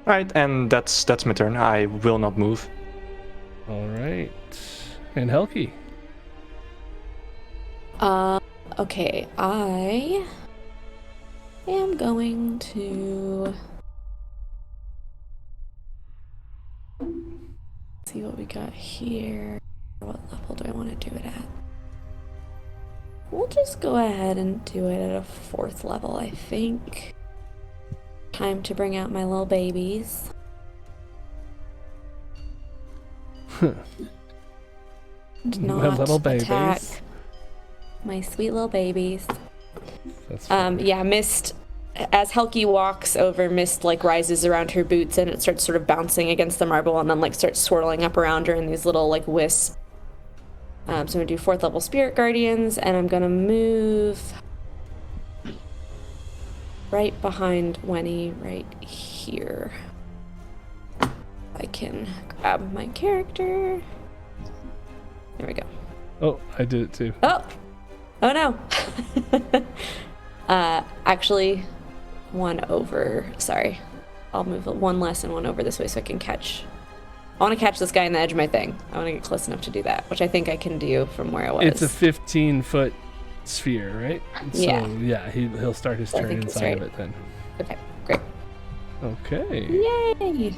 Right, and that's my turn. I will not move. All right, and Helki. Okay, I am going to see what we got here. What level do I want to do it at? We'll just go ahead and do it at a 4th level, I think. Time to bring out my little babies. My little babies. Attack my sweet little babies. That's funny. Yeah, Mist, as Helki walks over, Mist like rises around her boots and it starts sort of bouncing against the marble and then like starts swirling up around her in these little like wisps. So I'm gonna do 4th level Spirit Guardians, and I'm gonna move right behind Wenny, right here. I can grab my character. There we go. Oh, I did it too. Oh no. Actually, one over. Sorry, I'll move one less and one over this way so I can catch. I want to catch this guy in the edge of my thing. I want to get close enough to do that, which I think I can do from where I was. It's a 15-foot sphere, right? Yeah. So, yeah, he'll start his turn inside of it then. Okay, great. Okay. Yay!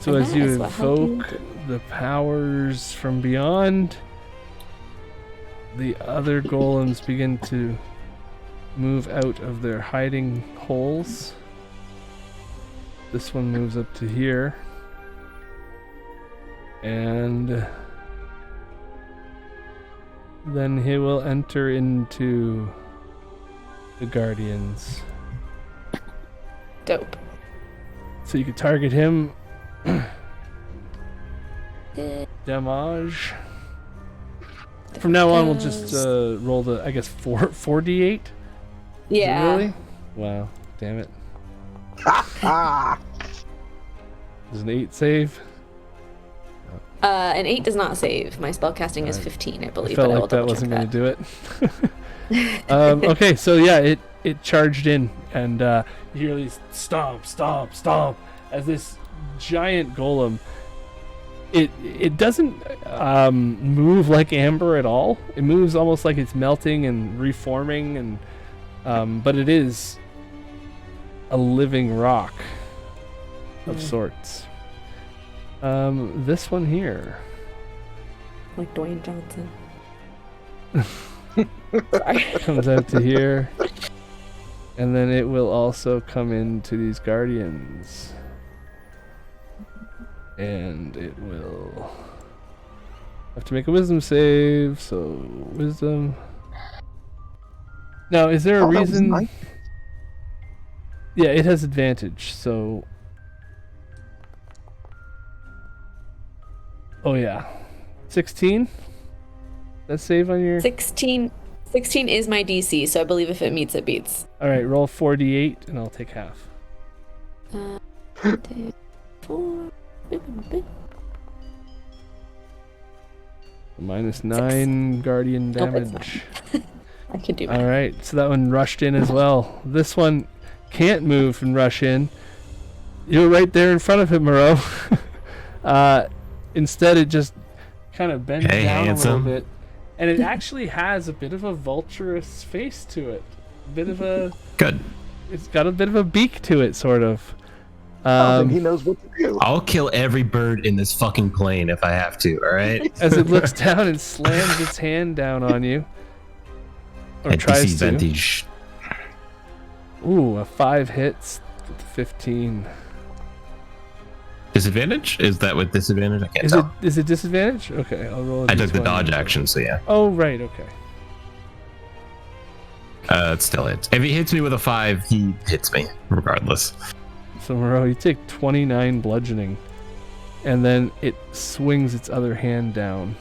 So And as that you is what evoke happened. the powers from beyond, the other golems begin to move out of their hiding holes. This one moves up to here. And then he will enter into the Guardians. Dope. So you can target him. Damage. From now on, we'll just roll the, I guess, 4d8? Yeah. Really? Wow. Damn it. Does an 8 save? An 8 does not save. My spellcasting is 15, I believe. I felt but I will like that double wasn't check going to do it. Okay, so yeah, it charged in, and you hear these stomp, stomp, stomp, as this giant golem. It doesn't move like amber at all. It moves almost like it's melting and reforming, and but it is a living rock of sorts. This one here. Like Dwayne Johnson. Sorry. Comes out to here. And then it will also come into these Guardians. And it will have to make a wisdom save, so wisdom. Now, is there a reason? Nice. Yeah, it has advantage, so. Oh, yeah. 16? That save on your. 16 is my DC, so I believe if it meets, it beats. Alright, roll 4d8, and I'll take half. 4. -9 Guardian Nope, it's damage. I can do that. Alright, so that one rushed in as well. This one can't move and rush in. You're right there in front of him, Moreau. Instead, it just kind of bends down handsome. a little bit. And it actually has a bit of a vulturous face to it. A bit of a... Good. It's got a bit of a beak to it, sort of. Then he knows what to do. I'll kill every bird in this fucking plane if I have to, alright? As it looks down and slams its hand down on you. Or At tries to. disadvantage. Ooh, a 5 hits with 15. Disadvantage? Is that with disadvantage? I can't tell. Is it disadvantage? Okay, I'll roll a I took the D20. dodge action, so yeah. Oh, right, okay. It still hits. If he hits me with a 5, he hits me, regardless. So, Moreau, you take 29 bludgeoning, and then it swings its other hand down.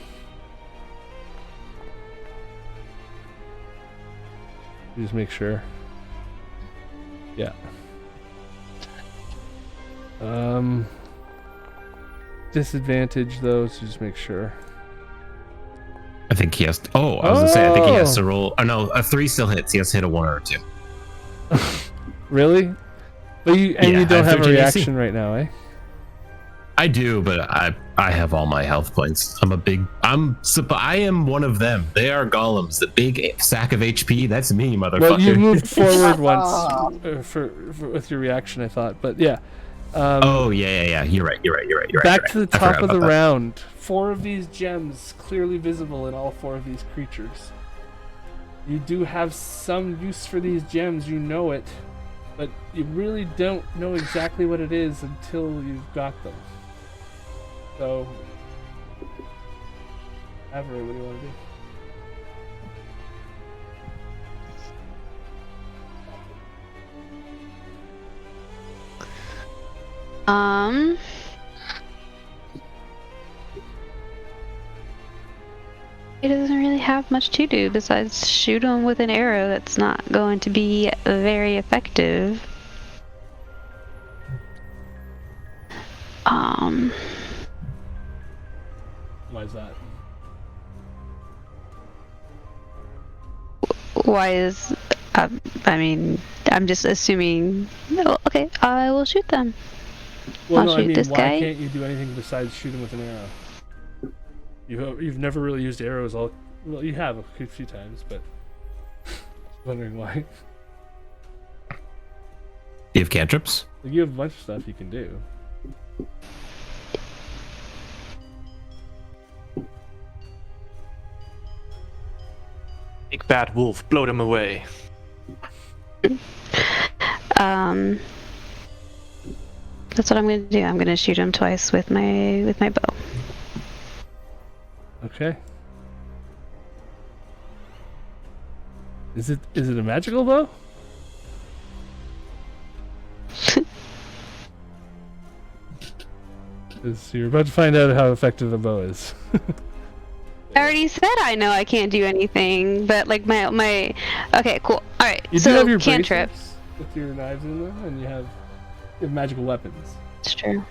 Just make sure. Yeah. Disadvantage, though, so just make sure. I think he has to, I was gonna say, I think he has to roll. Oh no, a 3 still hits. He has to hit a 1 or a 2. Really? But you Yeah, don't I have have a 13 AC. reaction right now, eh? I do, but I have all my health points. I am one of them. They are golems. The big sack of HP. That's me, motherfucker. Well, you moved forward once with your reaction, I thought. But yeah, Oh yeah. You're right. Back to the I forgot top of the about that. round. 4 of these gems clearly visible in all 4 of these creatures. You do have some use for these gems, you know it, but you really don't know exactly what it is until you've got them. So, Avery, what do you want to do? It doesn't really have much to do besides shoot him with an arrow that's not going to be very effective. Why is that? Why is... I mean, I'm just assuming... Oh, okay, I will shoot them. Well, I'll no, I shoot mean, this why guy. can't you do anything besides shoot him with an arrow? You've never really used arrows all... Well, you have a few times, but... wondering why. Do you have cantrips? Like, you have a bunch of stuff you can do. Big bad wolf, blow them away. That's what I'm gonna do. I'm gonna shoot him twice with my bow. Okay. Is it a magical bow? You're about to find out how effective a bow is. I already said I know I can't do anything, but like my okay, cool. All right. You so do have your cantrip. bracelets with your knives in them, and you have magical weapons. It's true.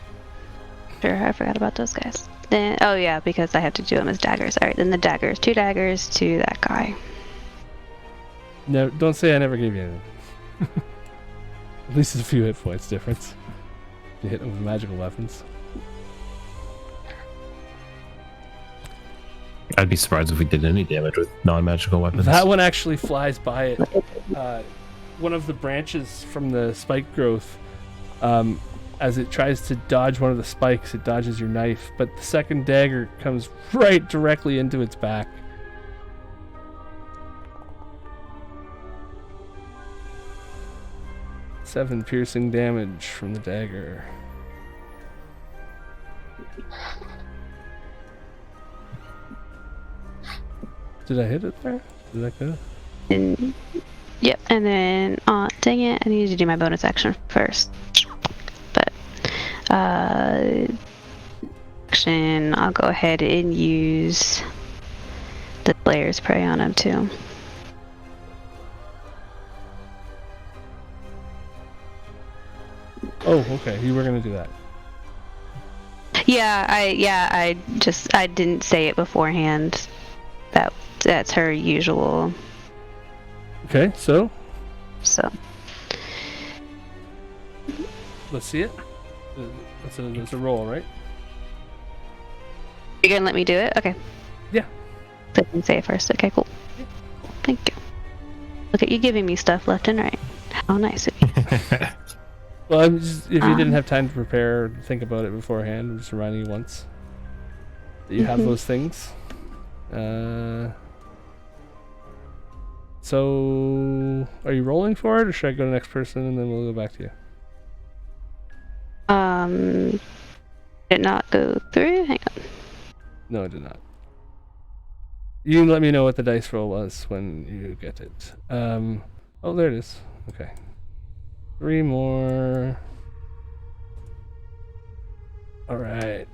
Sure, I forgot about those guys. Then oh yeah, because I have to do them as daggers. All right, then the daggers, 2 daggers to that guy. No, don't say I never gave you anything. At least it's a few hit points difference. You hit them with magical weapons. I'd be surprised if we did any damage with non-magical weapons. That one actually flies by it. One of the branches from the spike growth, as it tries to dodge one of the spikes, it dodges your knife, but the second dagger comes right directly into its back. Seven piercing damage from the dagger. Did I hit it there? Did that go? And yep, and then dang it, I need to do my bonus action first. But action, I'll go ahead and use the Slayer's Prey on him too. Oh, okay. You were gonna do that. Yeah, I didn't say it beforehand. That's her usual. Okay, so So let's see it. It's a roll, right? you're gonna let me do it? Okay. Yeah. I didn't say it first. Okay, cool. Thank you. Look at you giving me stuff left and right. How nice of you. Well, I'm just, if you didn't have time to prepare or think about it beforehand, I'm just reminding you once that you have those things. So, are you rolling for it, or should I go to the next person and then we'll go back to you? Did not go through. Hang on. No, I did not. You can let me know what the dice roll was when you get it. Oh, there it is. Okay. 3 more. Alright.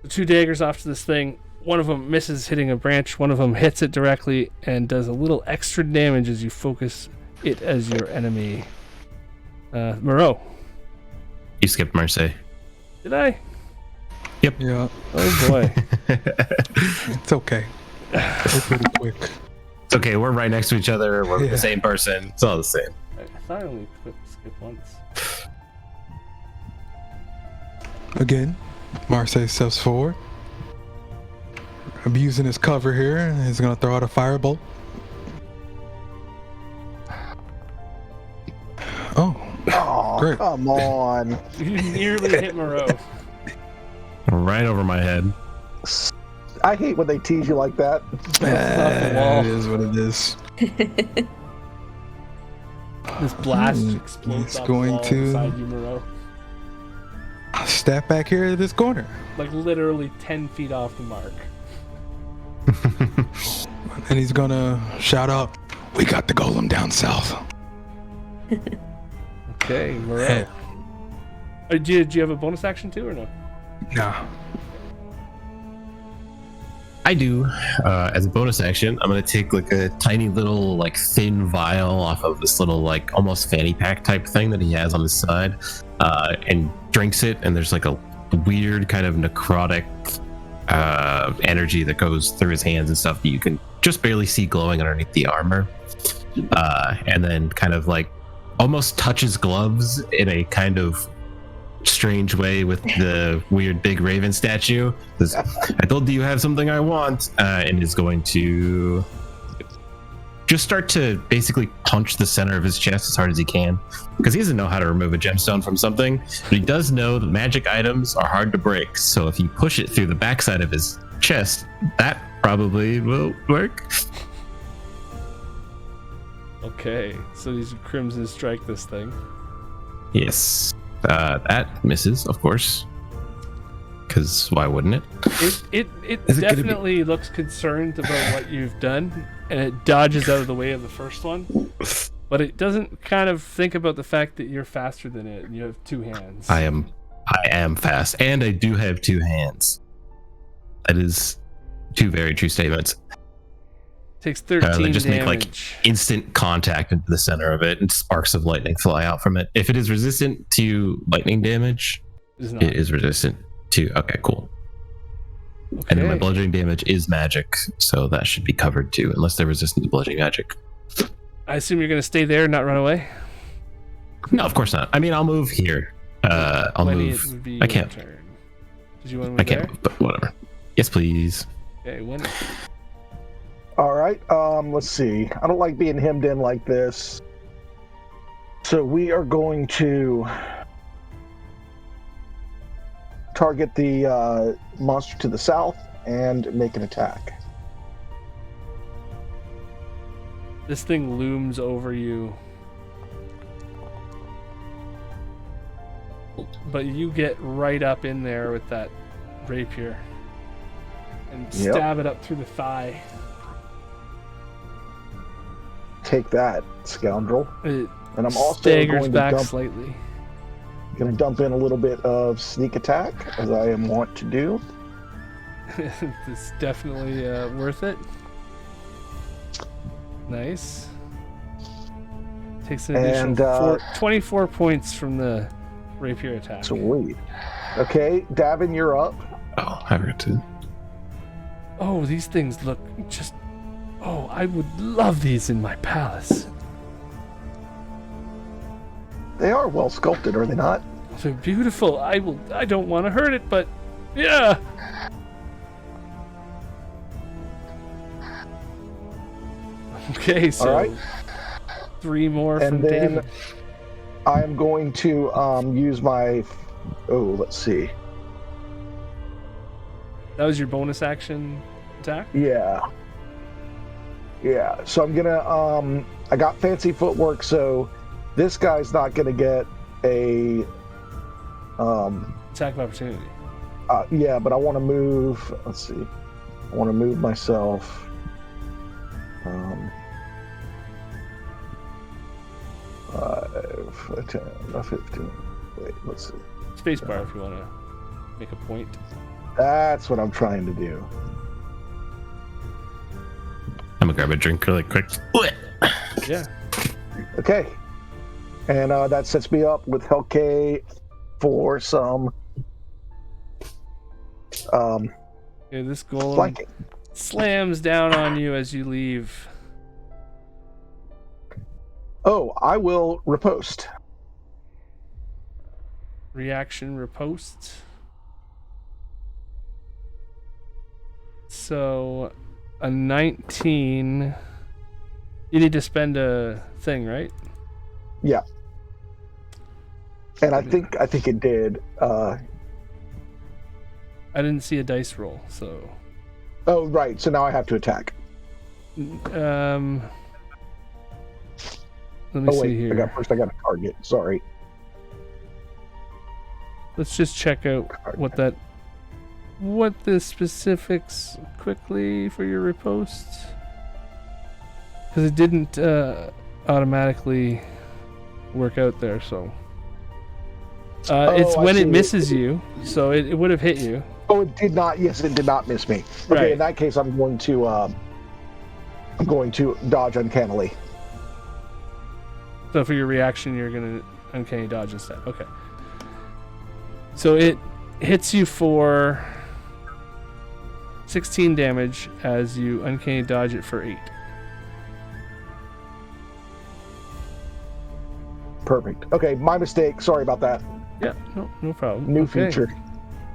The 2 daggers off to this thing. One of them misses hitting a branch, one of them hits it directly and does a little extra damage as you focus it as your enemy. Moreau. You skipped Marseille. Did I? Yeah, Oh boy. it's okay. It's pretty quick. It's okay, we're right next to each other. We're Yeah. the same person. It's all the same. I thought I only skip once. Again, Marseille steps forward. I'm using his cover here, and he's gonna throw out a firebolt. Oh, Great. come on. You nearly hit Moreau. Right over my head. I hate when they tease you like that. It is what it is. This blast explodes It's off going the wall to- inside you, Moreau. I'll step back here to this corner. Like literally 10 feet off the mark. And he's gonna shout out, "We got the golem down south." Okay, Moreau. Hey. Did you have a bonus action too, or no? Nah. I do. As a bonus action, I'm gonna take like a tiny little like thin vial off of this little like almost fanny pack type thing that he has on his side, and drinks it. And there's like a weird kind of necrotic energy that goes through his hands and stuff that you can just barely see glowing underneath the armor. And then kind of like almost touches gloves in a kind of strange way with the weird big raven statue. Says, I told you have something I want, and is going to just start to basically punch the center of his chest as hard as he can, because he doesn't know how to remove a gemstone from something, but he does know that magic items are hard to break. So if you push it through the backside of his chest, that probably will work. Okay, so these Crimson Strike this thing. Yes. That misses, of course. Because why wouldn't it? It Is it gonna be- definitely looks concerned about what you've done, and it dodges out of the way of the first one. But it doesn't kind of think about the fact that you're faster than it and you have two hands. I am fast, and I do have two hands. That is two very true statements. Takes 13 They just damage. make like instant contact into the center of it, and sparks of lightning fly out from it. If it is resistant to lightning damage, Is not. it is resistant to. Okay, cool. And then my Okay. bludgeoning damage is magic, so that should be covered too, unless they're resistant to bludgeoning magic. I assume you're going to stay there and not run away? No, of course not. I mean, I'll move here. I'll Wendy, move. it would be I your can't. turn. Did you want to move I can't, there? move, but whatever. Yes, please. Okay, Wendy. All right. Let's see. I don't like being hemmed in like this. So we are going to target the monster to the south and make an attack. This thing looms over you. But you get right up in there with that rapier and Yep. stab it up through the thigh. Take that, scoundrel. It And I'm also staggers going back to slightly. dump in a little bit of sneak attack, as I am wont to do. It's definitely worth it. Nice. Takes an additional And, 24 points from the rapier attack. Sweet. Okay, Davin, you're up. Oh, I forgot to. Oh, these things look just... Oh, I would love these in my palace. They are well sculpted, are they not? They're beautiful. I don't want to hurt it, but... Yeah! Okay, so... All right. 3 more And from then- David. I'm going to use my... Oh, let's see. That was your bonus action attack? Yeah. Yeah, so I'm gonna, I got fancy footwork, so this guy's not gonna get a, Attack of opportunity. yeah, but I want to move, let's see. I want to move myself, 5, 10, 15, wait, let's see. Spacebar if you want to make a point. That's what I'm trying to do. I'm gonna grab a drink really quick. Yeah. Okay. And that sets me up with Hellk for some Okay, this golem flanking. slams down on you as you leave. Oh, I will riposte. Reaction riposte. So, a 19. You need to spend a thing, right? Yeah. And I think it did. I didn't see a dice roll, so. Oh, right. So now I have to attack. Let me see here. I got a target. Sorry. Let's just check out what the specifics quickly for your reposts. Because it didn't automatically work out there, so. It's when it misses you, so it would have hit you. Oh, it did not. Yes, it did not miss me. Okay, Right. in that case, I'm going to dodge uncannily. So for your reaction, you're gonna uncanny dodge instead. Okay. So it hits you for 16 damage as you uncanny dodge it for 8. Perfect. Okay, my mistake. Sorry about that. Yeah, no problem. New Okay. feature.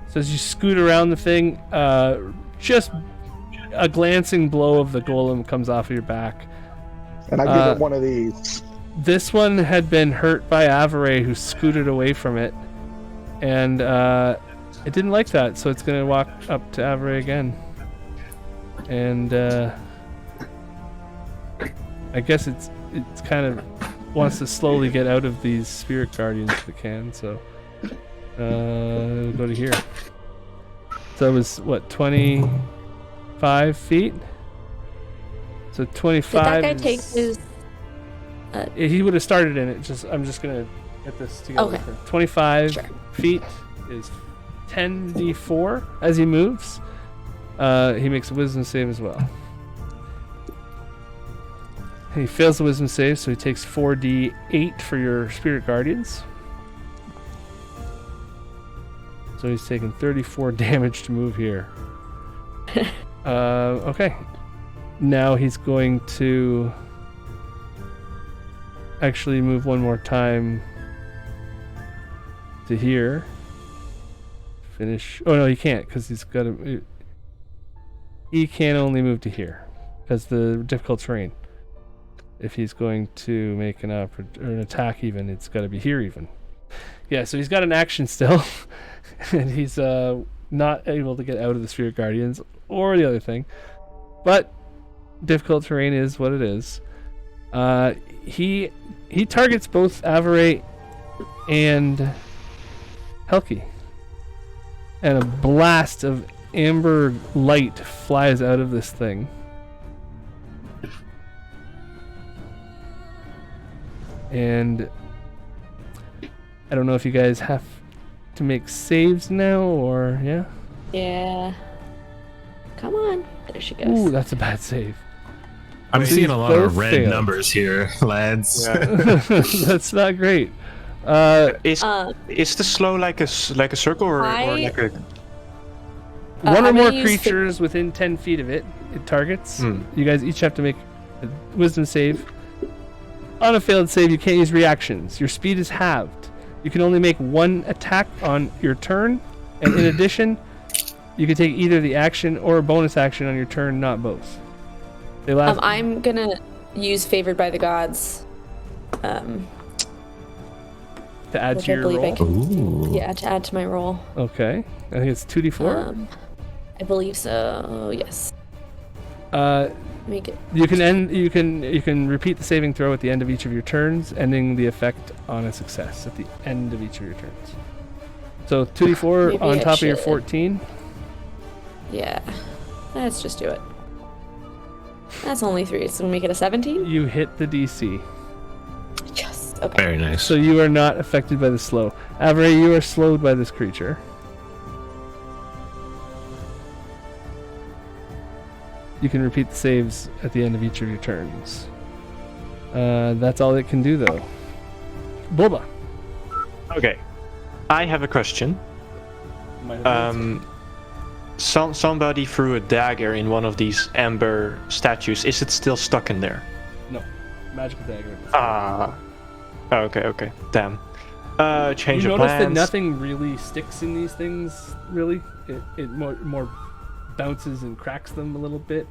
So as you scoot around the thing, just a glancing blow of the golem comes off of your back. And I give it one of these. This one had been hurt by Avare, who scooted away from it, and it didn't like that, so it's going to walk up to Avare again. And I guess it's kind of wants to slowly get out of these spirit guardians if it can, so it'll go to here. So it was, what, 25 feet? So 25 Did that guy is- take his... He would have started in it. I'm just gonna get this together. Okay. 25 Sure. feet is 10d4 as he moves. He makes a wisdom save as well. He fails the wisdom save, so he takes 4d8 for your spirit guardians. So he's taking 34 damage to move here. Okay. Now he's going to actually move one more time to here. Finish. Oh no, he can't because he's got to. He can only move to here because the difficult terrain. If he's going to make an attack, even it's got to be here even. Yeah, so he's got an action still, and he's not able to get out of the Spirit Guardians or the other thing. But difficult terrain is what it is. He targets both Avare and Helki, and a blast of amber light flies out of this thing. And I don't know if you guys have to make saves now or yeah. Yeah. Come on. There she goes. Ooh, that's a bad save. I'm seeing a lot of both red failed. numbers here, lads. Yeah. That's not great. Is the slow like a circle or like a? One I'm or more gonna use creatures within 10 feet of it targets. You guys each have to make a wisdom save. On a failed save, you can't use reactions. Your speed is halved. You can only make one attack on your turn, and in addition, you can take either the action or a bonus action on your turn, not both. They last. I'm gonna use Favored by the Gods. To add Which to I your believe I roll. can. Ooh. Yeah, to add to my roll. Okay, I think it's 2d4. I believe so. Yes. Make it. You can repeat the saving throw at the end of each of your turns, ending the effect on a success at the end of each of your turns. So 2d4 Maybe on I top of your should. 14. Yeah. Let's just do it. That's only 3, so we'll make it a 17. You hit the DC. Yes. Okay. Very nice. So you are not affected by the slow. Avare, you are slowed by this creature. You can repeat the saves at the end of each of your turns. That's all it can do, though. Bulba. Okay, I have a question. Somebody threw a dagger in one of these amber statues. Is it still stuck in there? No. Magical dagger. Ah. Okay. Damn. Change You of notice plans. that nothing really sticks in these things, really? It more bounces and cracks them a little bit.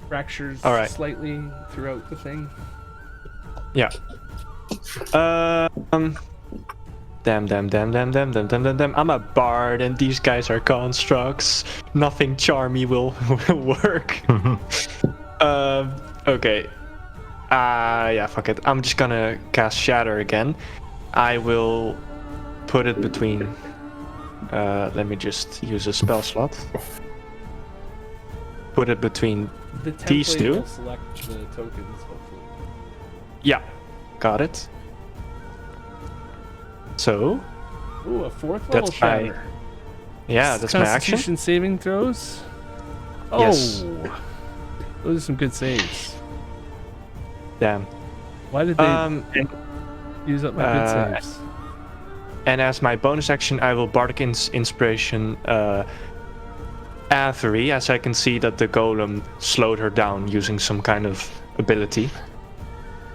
Fractures Alright. slightly throughout the thing. Yeah. Damn. I'm a bard and these guys are constructs. Nothing charmy will work. Okay. Yeah, fuck it. I'm just gonna cast Shatter again. I will put it between... let me just use a spell slot. Put it between The these template two. will select the tokens, hopefully. Yeah, got it. So, Ooh, a 4th level That's my- shatter. yeah, that's my action. Constitution saving throws. Oh, Yes. those are some good saves. Damn. Why did they And, use up my good saves? and as my bonus action, I will Bardic Inspiration Avery, as I can see that the golem slowed her down using some kind of ability.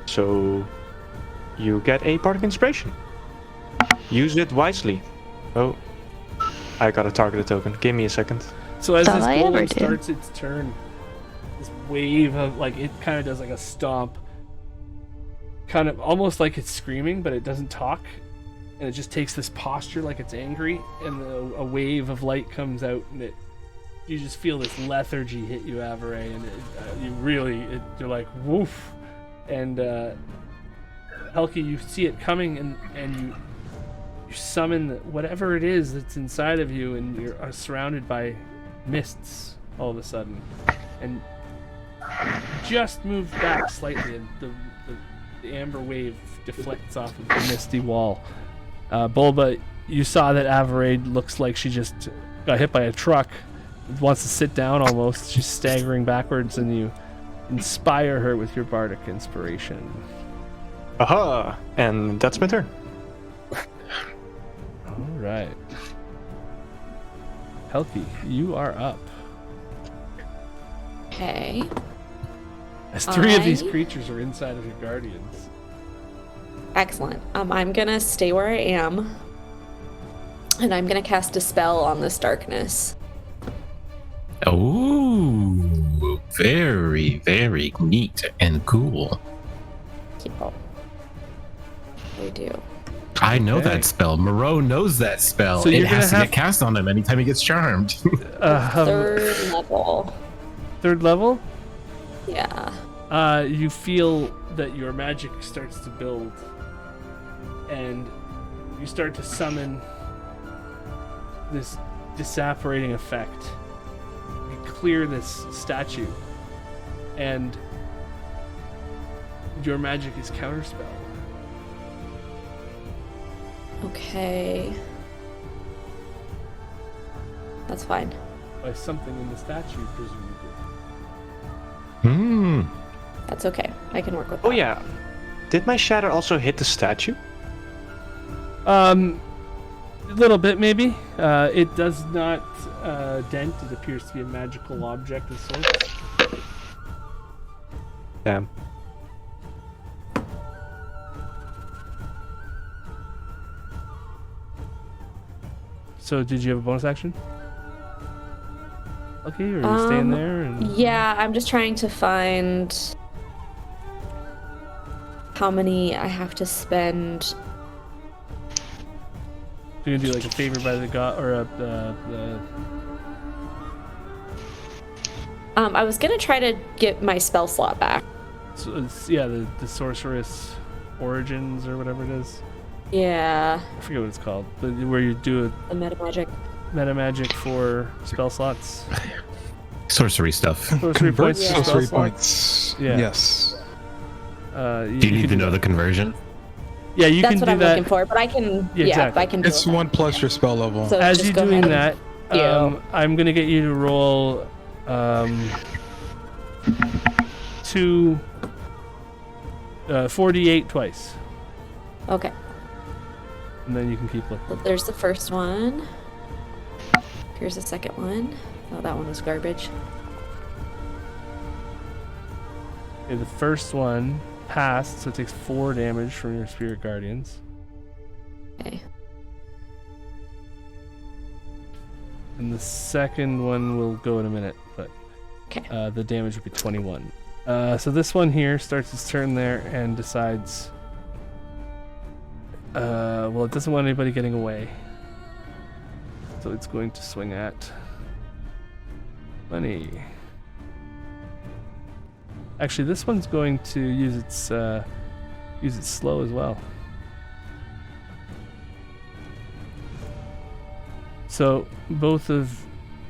So, you get a Bardic Inspiration. Use it wisely. Oh, I got a targeted token. Give me a second. So as That's this all I ever golem do. starts its turn, this wave of like it kind of does like a stomp, kind of almost like it's screaming, but it doesn't talk, and it just takes this posture like it's angry, and a wave of light comes out, and you just feel this lethargy hit you, Avery, and you're like woof, and Helki, you see it coming, and you summon whatever it is that's inside of you, and you're surrounded by mists all of a sudden, and just move back slightly, and the amber wave deflects off of the misty wall. Bulba, you saw that Averade looks like she just got hit by a truck, wants to sit down almost. She's staggering backwards, and you inspire her with your bardic inspiration. Aha! And that's my turn. All right. Helki, you are up. Okay. As 3 of these I- creatures are inside of your guardians. Excellent. I'm gonna stay where I am, and I'm gonna cast a spell on this darkness. Oh, very, very neat and cool. Yeah. We do. I know Okay. that spell. Moreau knows that spell. So it you're has to gonna get cast on him anytime he gets charmed. 3rd level. 3rd level? Yeah. You feel that your magic starts to build, and you start to summon this disapparating effect. You clear this statue, and your magic is counterspell. Okay. That's fine. By something in the statue, presumably. Hmm. That's okay. I can work with that. Oh yeah. Did my shatter also hit the statue? A little bit, maybe. It does not dent. It appears to be a magical object of sorts. Damn. So, did you have a bonus action? Okay, or are you staying there? And... Yeah, I'm just trying to find how many I have to spend. You're gonna do like a favor by the god, or I was gonna try to get my spell slot back. so it's, yeah, the sorceress origins or whatever it is. Yeah, I forget what it's called, but where you do the meta magic. a meta magic for spell slots. Sorcery stuff. Sorcery points. Yeah. for spell Sorcery slots. points. Yeah. Yes. Do you need to know the conversion? Yeah, you That's can what do I'm that. looking for, but I can. Yeah, Yeah, exactly. I can do It's it. 1 plus your spell level. So As just you're go doing ahead that, and do. I'm gonna get you to roll 4d8 twice, Okay. and then you can keep looking. So there's the first one. Here's the second one. Oh, that one was garbage. Okay, the first one passed, so it takes 4 damage from your spirit guardians. Okay. And the second one will go in a minute, but Okay. the damage would be 21. So this one here starts its turn there and decides Well, it doesn't want anybody getting away. So it's going to swing at Money. Actually, this one's going to use its slow as well. So both of...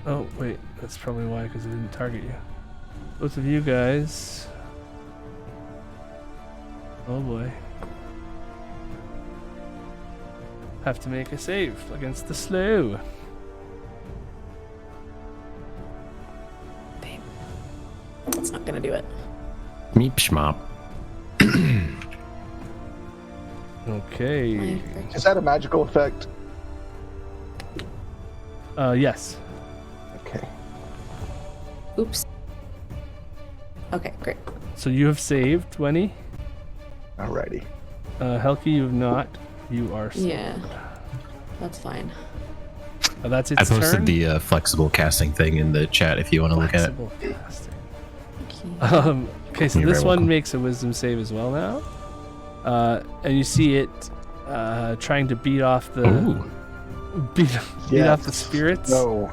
Oh, wait. That's probably why, because it didn't target you. Both of you guys... Oh boy. Have to make a save against the slow. Babe. That's not gonna do it. Meep schmop. Okay. Is that a magical effect? Yes. Okay. Oops. Okay, great. So you have saved, Wenny. Alrighty. Helki, you have not. You are slowed. Yeah. That's fine. That's I its posted turn. the flexible casting thing in the chat if you want to look at it. Flexible casting. Okay. Okay, so You're this very one welcome. makes a wisdom save as well now. And you see it trying to beat off the Ooh. beat off the Yes. spirits. No.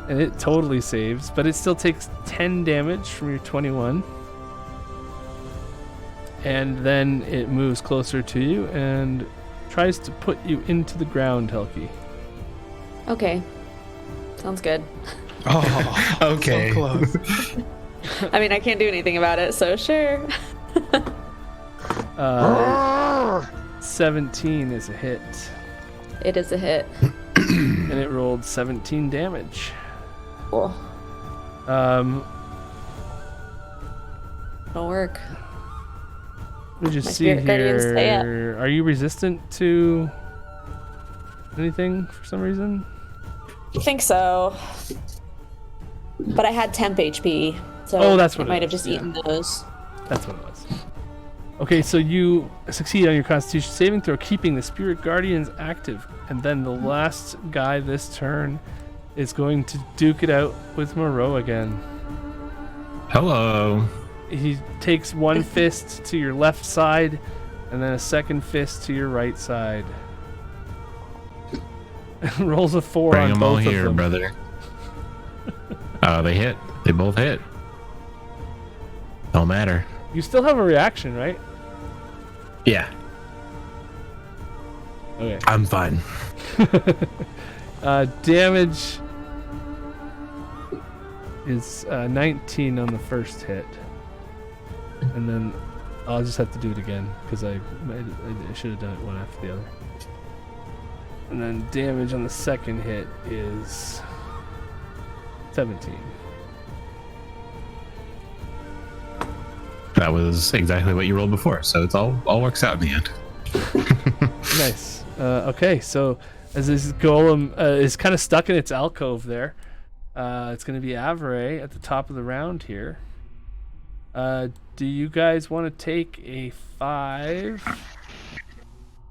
And it totally saves, but it still takes 10 damage from your 21. And then it moves closer to you and tries to put you into the ground, Helki. Okay. Sounds good. Oh, Okay. so close. I mean, I can't do anything about it, so sure. 17 is a hit. It is a hit. And it rolled 17 damage. Cool. Um, It'll work. let me just My see spirit guardians stay up. here. Are you resistant to anything for some reason? I think so. But I had temp HP, so Oh, that's what I it might have was, just yeah. eaten those. That's what it was. Okay, so you succeed on your Constitution saving throw, keeping the Spirit Guardians active. And then the last guy this turn is going to duke it out with Moreau again. Hello. He takes one fist to your left side, and then a second fist to your right side. Rolls a 4 Bring on them both all of here, them. brother. They hit. They both hit. Don't matter. You still have a reaction, right? Yeah, Okay. I'm fine. Damage is 19 on the first hit. And then I'll just have to do it again because I should have done it one after the other. And then damage on the second hit is 17. That was exactly what you rolled before, so it's all works out in the end. Nice. Okay, so as this golem is kind of stuck in its alcove there, it's going to be Avray at the top of the round here. Do you guys want to take a 5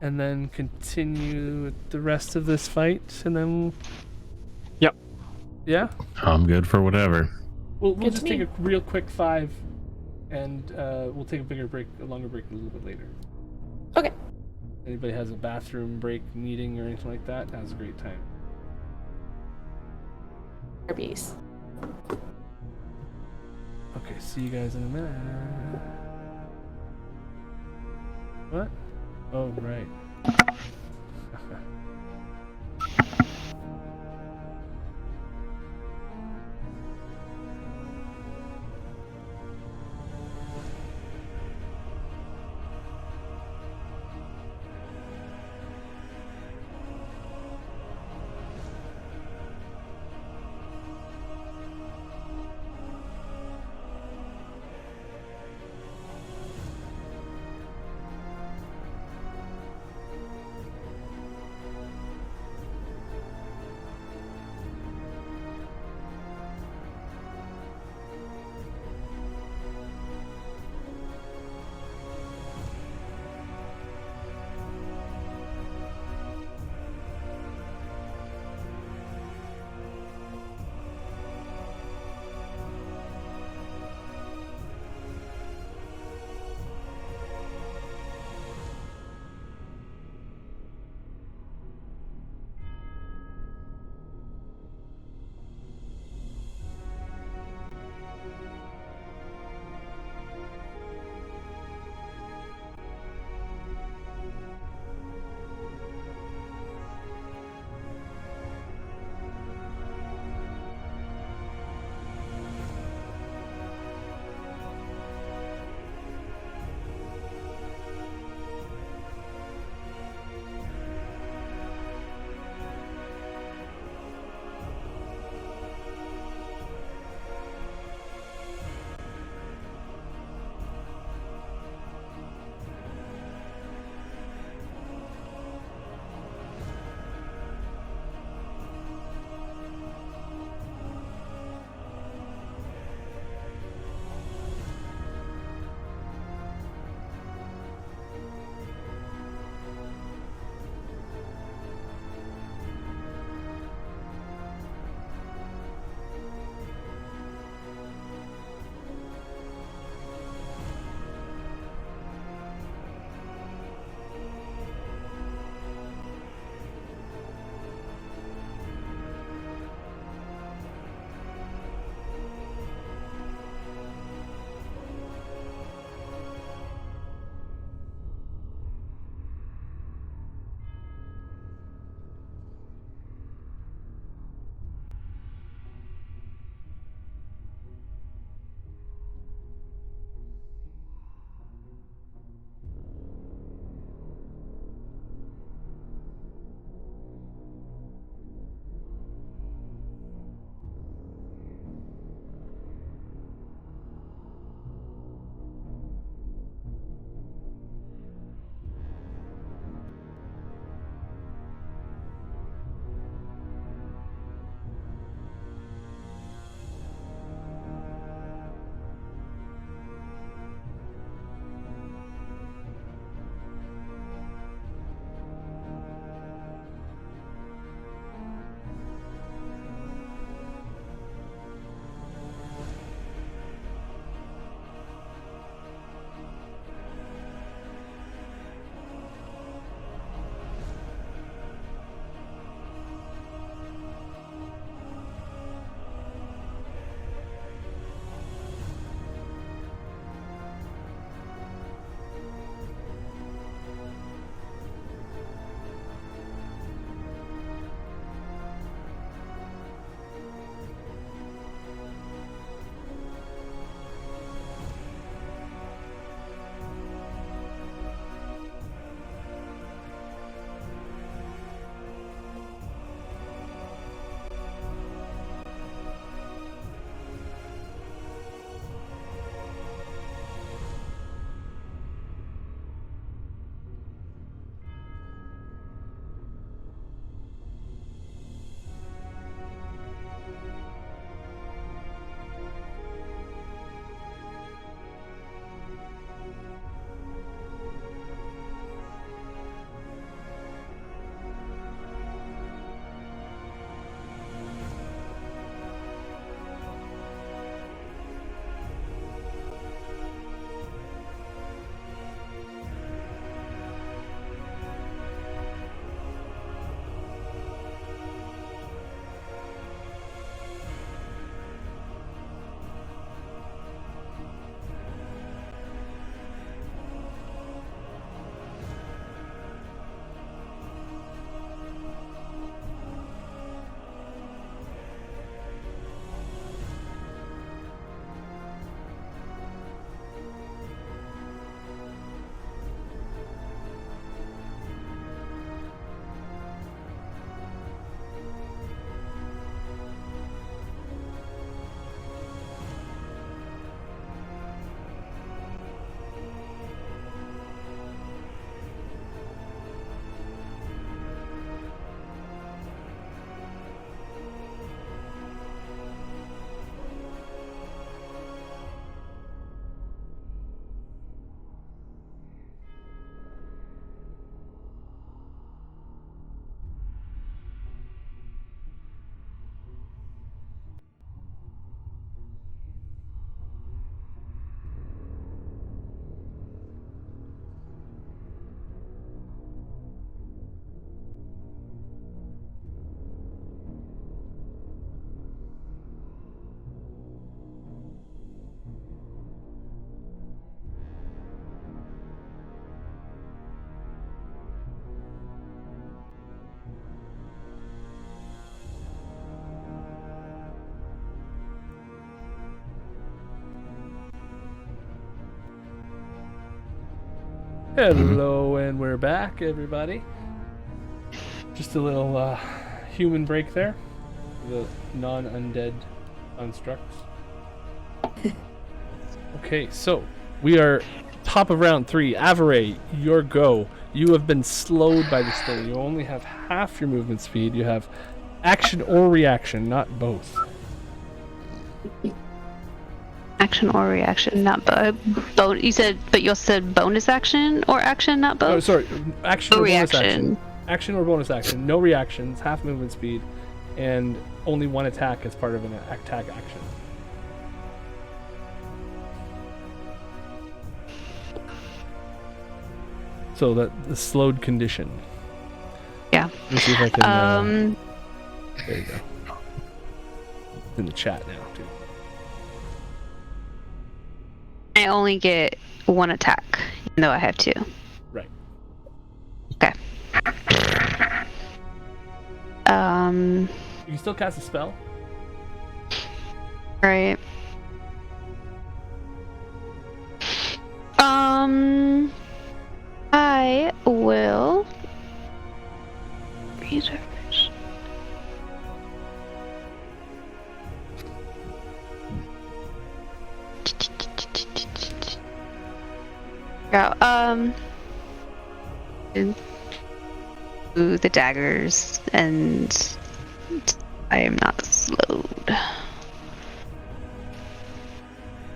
and then continue with the rest of this fight, and then? Yep. Yeah. I'm good for whatever. We'll Good just to take me. a real quick 5, and we'll take a longer break a little bit later. Okay. Anybody has a bathroom break meeting or anything like that, now's a great time. Herbies. Okay, see you guys in a minute. What? Oh, right. Hello, and we're back, everybody. Just a little human break there. The non-undead constructs. Okay, so we are top of round 3. Avaray, your go. You have been slowed by this thing. You only have half your movement speed. You have action or reaction, not both. Action or reaction, not both. You said bonus action or action, not both. Oh, sorry, action or bonus reaction. action. Action or bonus action. No reactions, half movement speed, and only one attack as part of an attack action. So that the slowed condition. Yeah. Let me see if I can. There you go. It's in the chat now too. I only get one attack, even though I have 2. Right. Okay. You can still cast a spell. Right. I will research. Ooh, the daggers, and I am not slowed.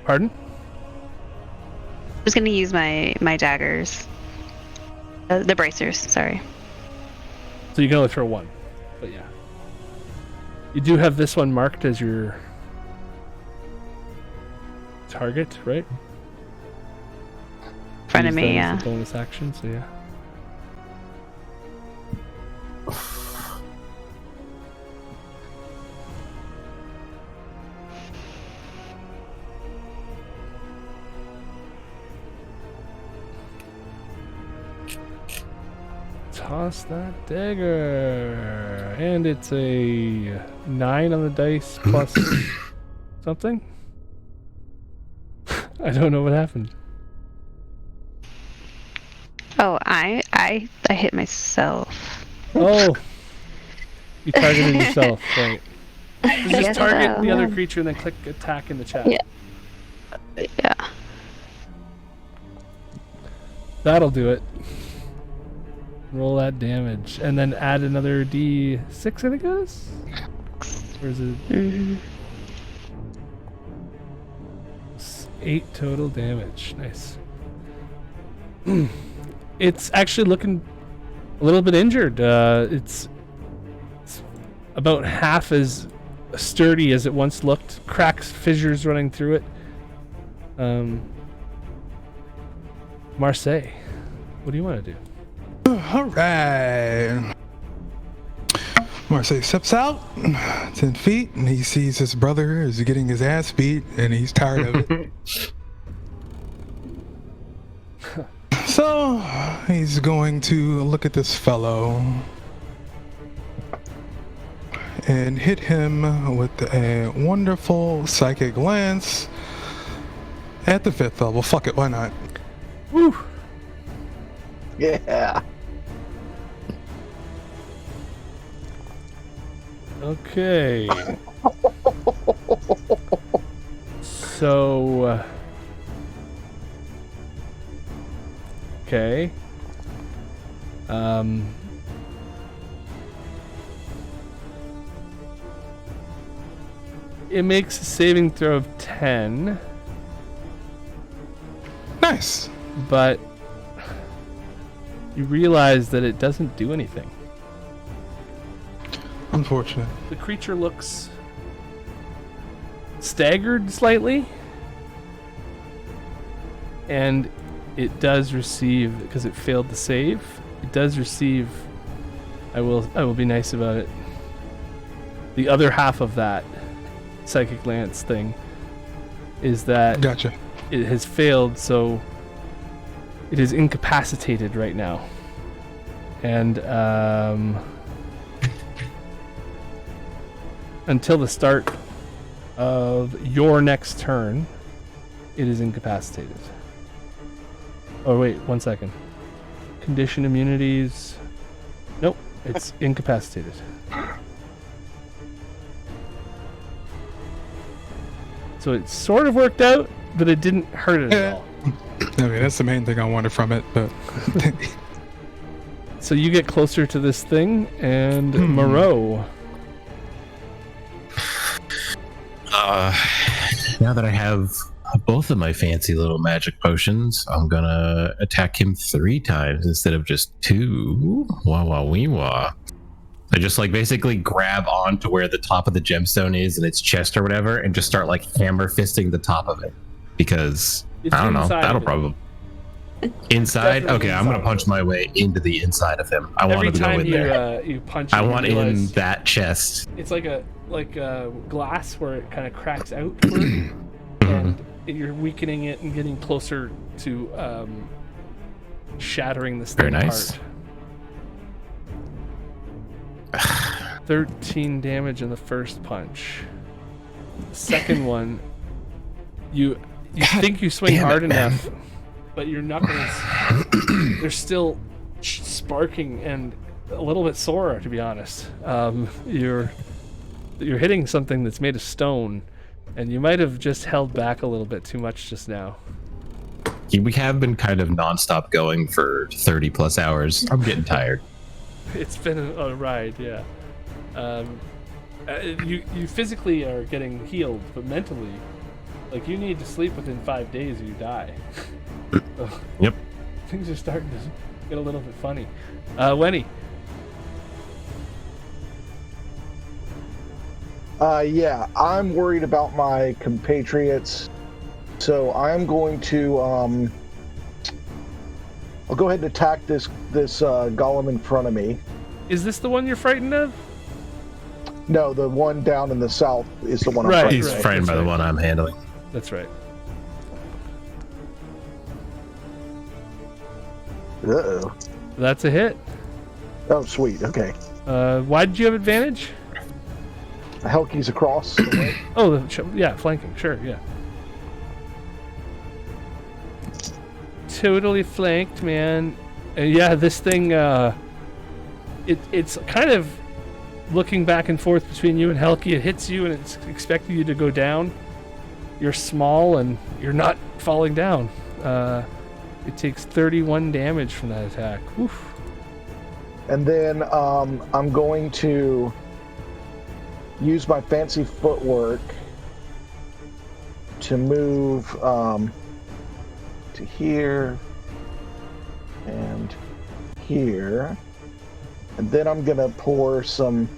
Pardon? I was gonna use my daggers. The bracers, sorry. So you can only throw one, but yeah. You do have this one marked as your target, right? In front of Use me, that yeah. as a bonus action, so yeah. Toss that dagger, and it's a 9 on the dice plus something. I don't know what happened. Oh, I hit myself. Oh, you targeted yourself, right? Just Yes, target the other yeah. creature and then click attack in the chat. Yeah. Yeah. That'll do it. Roll that damage, and then add another D6, I think it is? Or is it? Mm-hmm. 8 total damage. Nice. It's actually looking a little bit injured. It's about half as sturdy as it once looked. Cracks, fissures running through it. Marseille, what do you want to do? Alright. Marseille steps out 10 feet and he sees his brother is getting his ass beat and he's tired of it. So he's going to look at this fellow and hit him with a wonderful psychic lance at the 5th level. Fuck it, why not? Woo! Yeah. Okay. So. Okay. It makes a saving throw of 10, Nice. but you realize that it doesn't do anything. Unfortunate. The creature looks staggered slightly, and it does receive, because it failed to save, it does receive, I will be nice about it, the other half of that psychic lance thing is that Gotcha. it has failed, so it is incapacitated right now. And until the start of your next turn, it is incapacitated. Oh wait, 1 second. Condition immunities. Nope, it's incapacitated. So it sort of worked out, but it didn't hurt it at all. I mean, that's the main thing I wanted from it, but... So you get closer to this thing, and Moreau. Now that I have both of my fancy little magic potions, I'm gonna attack him 3 times instead of just 2. Wah. I just like basically grab on to where the top of the gemstone is in its chest or whatever, and just start like hammer fisting the top of it. Because I don't know, that'll probably inside. Okay, I'm gonna punch my way into the inside of him. I want to go in there. You punch. I want in that chest. It's like a glass where it kind of cracks outward, and you're weakening it and getting closer to shattering this thing Very nice. apart. 13 damage in the first punch. The second one, you think you swing hard enough, but your knuckles, they're still sparking and a little bit sore, to be honest. You're hitting something that's made of stone, and you might have just held back a little bit too much just now. We have been kind of nonstop going for 30 plus hours. I'm getting tired. It's been a ride, yeah. You physically are getting healed, but mentally, like, you need to sleep within 5 days or you die. So, Yep. Things are starting to get a little bit funny. Wenny. Yeah, I'm worried about my compatriots, so I'm going to I'll go ahead and attack this golem in front of me. Is this the one you're frightened of? No, the one down in the south is the one I'm Right, frightened He's of. frightened by the right. one I'm handling. That's right. Uh-oh. That's a hit. Oh, sweet. Okay. Why did you have advantage? Helki's across the way. Oh, yeah, flanking. Sure, yeah. Totally flanked, man. And yeah, this thing, it's kind of looking back and forth between you and Helki. It hits you and it's expecting you to go down. You're small and you're not falling down. It takes 31 damage from that attack. Oof. And then I'm going to use my fancy footwork to move to here and here, and then I'm gonna pour some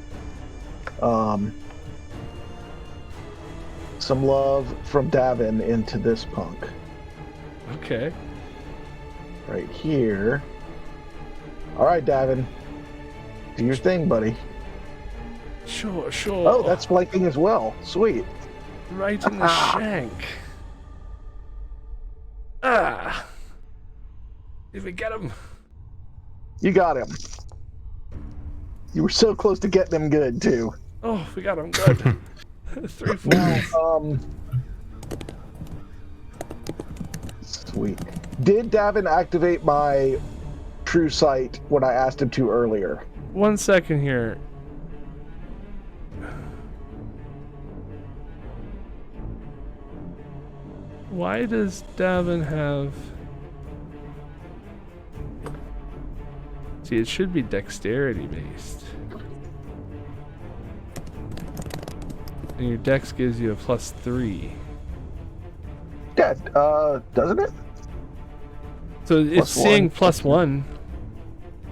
love from Davin into this punk Okay. right here. All right, Davin, do your thing, buddy. Sure. Oh, that's flanking as well. Sweet. right in the shank. Did we get him? You got him. You were so close to getting him good too. Oh, we got him good. 3 4. Sweet. Did Davin activate my true sight when I asked him to earlier? 1 second here. Why does Davin have... See, it should be dexterity based. And your dex gives you a +3. Yeah, doesn't it? So it's +1. seeing +1.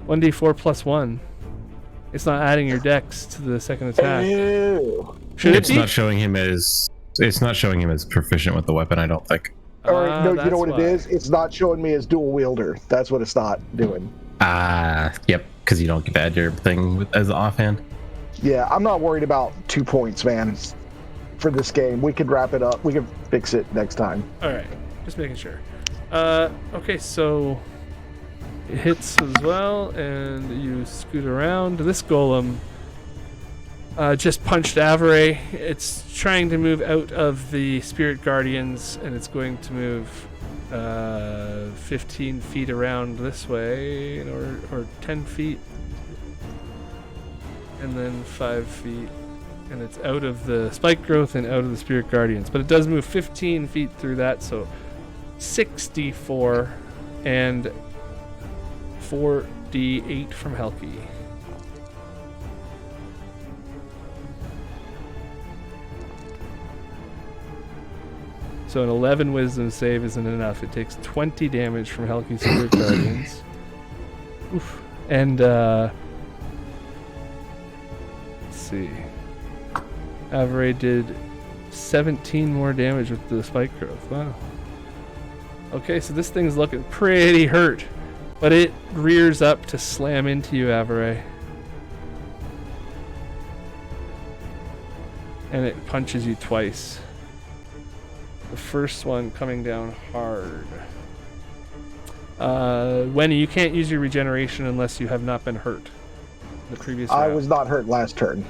1d4 +1. It's not adding your dex to the second attack. Ew. Should It's it be? not showing him as proficient with the weapon, I don't think. Or no, you that's know what why. it is? It's not showing me as dual wielder. That's what it's not doing. Yep, because you don't get to add your thing as offhand. Yeah, I'm not worried about 2 points, man. For this game, we could wrap it up. We can fix it next time. Alright, just making sure. Okay, so it hits as well, and you scoot around. This golem just punched Avery. It's trying to move out of the Spirit Guardians, and it's going to move 15 feet around this way, or 10 feet, and then 5 feet, and it's out of the spike growth and out of the spirit guardians. But it does move 15 feet through that, so 64 and 4d8 from Helki. So an 11 wisdom save isn't enough. It takes 20 damage from Helki's Spirit Guardians. Oof. And, let's see. Avery did 17 more damage with the spike growth. Wow. Okay, so this thing's looking pretty hurt. But it rears up to slam into you, Avery. And it punches you twice. The first one coming down hard. Wenny, you can't use your regeneration unless you have not been hurt. The previous round. I was not hurt last turn.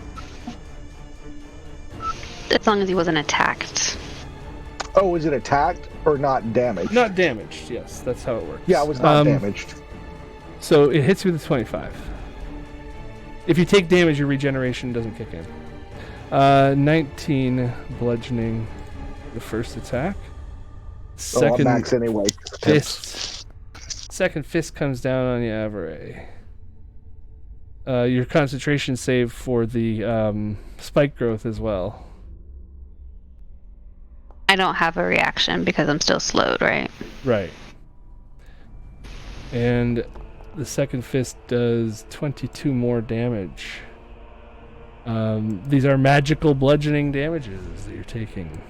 As long as he wasn't attacked. Oh, is it attacked or not damaged? Not damaged, yes. That's how it works. Yeah, it was not damaged. So it hits you with a 25. If you take damage, your regeneration doesn't kick in. 19 bludgeoning. The first attack. Second max anyway. fist. Second fist comes down on you, Avery. Your concentration save for the spike growth as well. I don't have a reaction because I'm still slowed, right? Right. And the second fist does 22 more damage. These are magical bludgeoning damages that you're taking.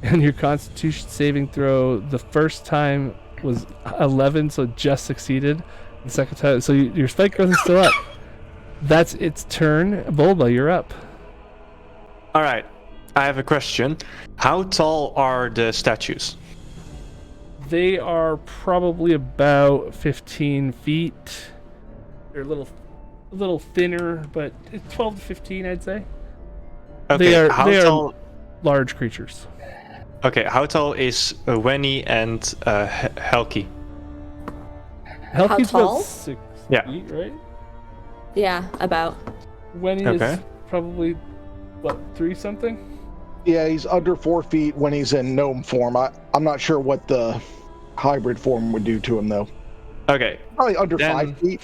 And your Constitution saving throw the first time was 11, so just succeeded. The second time, so your spike growth is still up. That's its turn. Bulba, you're up. All right, I have a question. How tall are the statues? They are probably about 15 feet. They're a little thinner, but 12 to 15, I'd say. Okay, they how are tall? Large creatures. Okay, how tall is Wenny and Helki? Helki's tall? about 6 Yeah. feet, right? Yeah, about. Wenny Okay. is probably, what, 3 something? Yeah, he's under 4 feet when he's in gnome form. I'm not sure what the hybrid form would do to him, though. Okay. Probably under Then- 5 feet.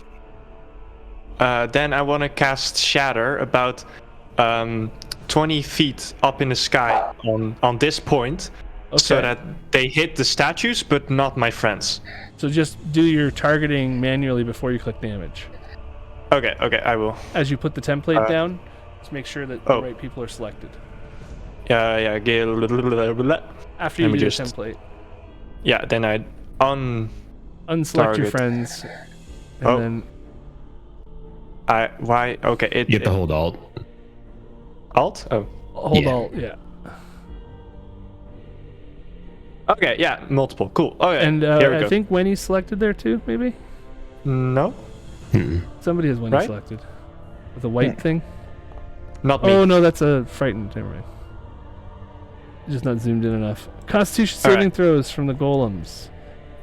Then I want to cast Shatter about 20 feet up in the sky on this point, so Okay. that they hit the statues, but not my friends. So just do your targeting manually before you click damage. Okay, I will. As you put the template down, just make sure that the Oh. right people are selected. Yeah. After you Let me do just- the template, Yeah, then I unselect your Target. friends, and Oh. then why? Okay, You have to hold Alt. Alt? Oh. hold Yeah. Alt. Yeah. Okay, yeah, multiple. Cool. Okay, And here we I go. think Wenny's selected there too, maybe? No, Somebody has Wenny Right? selected. With a white thing? not me. Oh no, that's a frightened. Never mind. Just not zoomed in enough. Constitution All saving right. throws from the golems.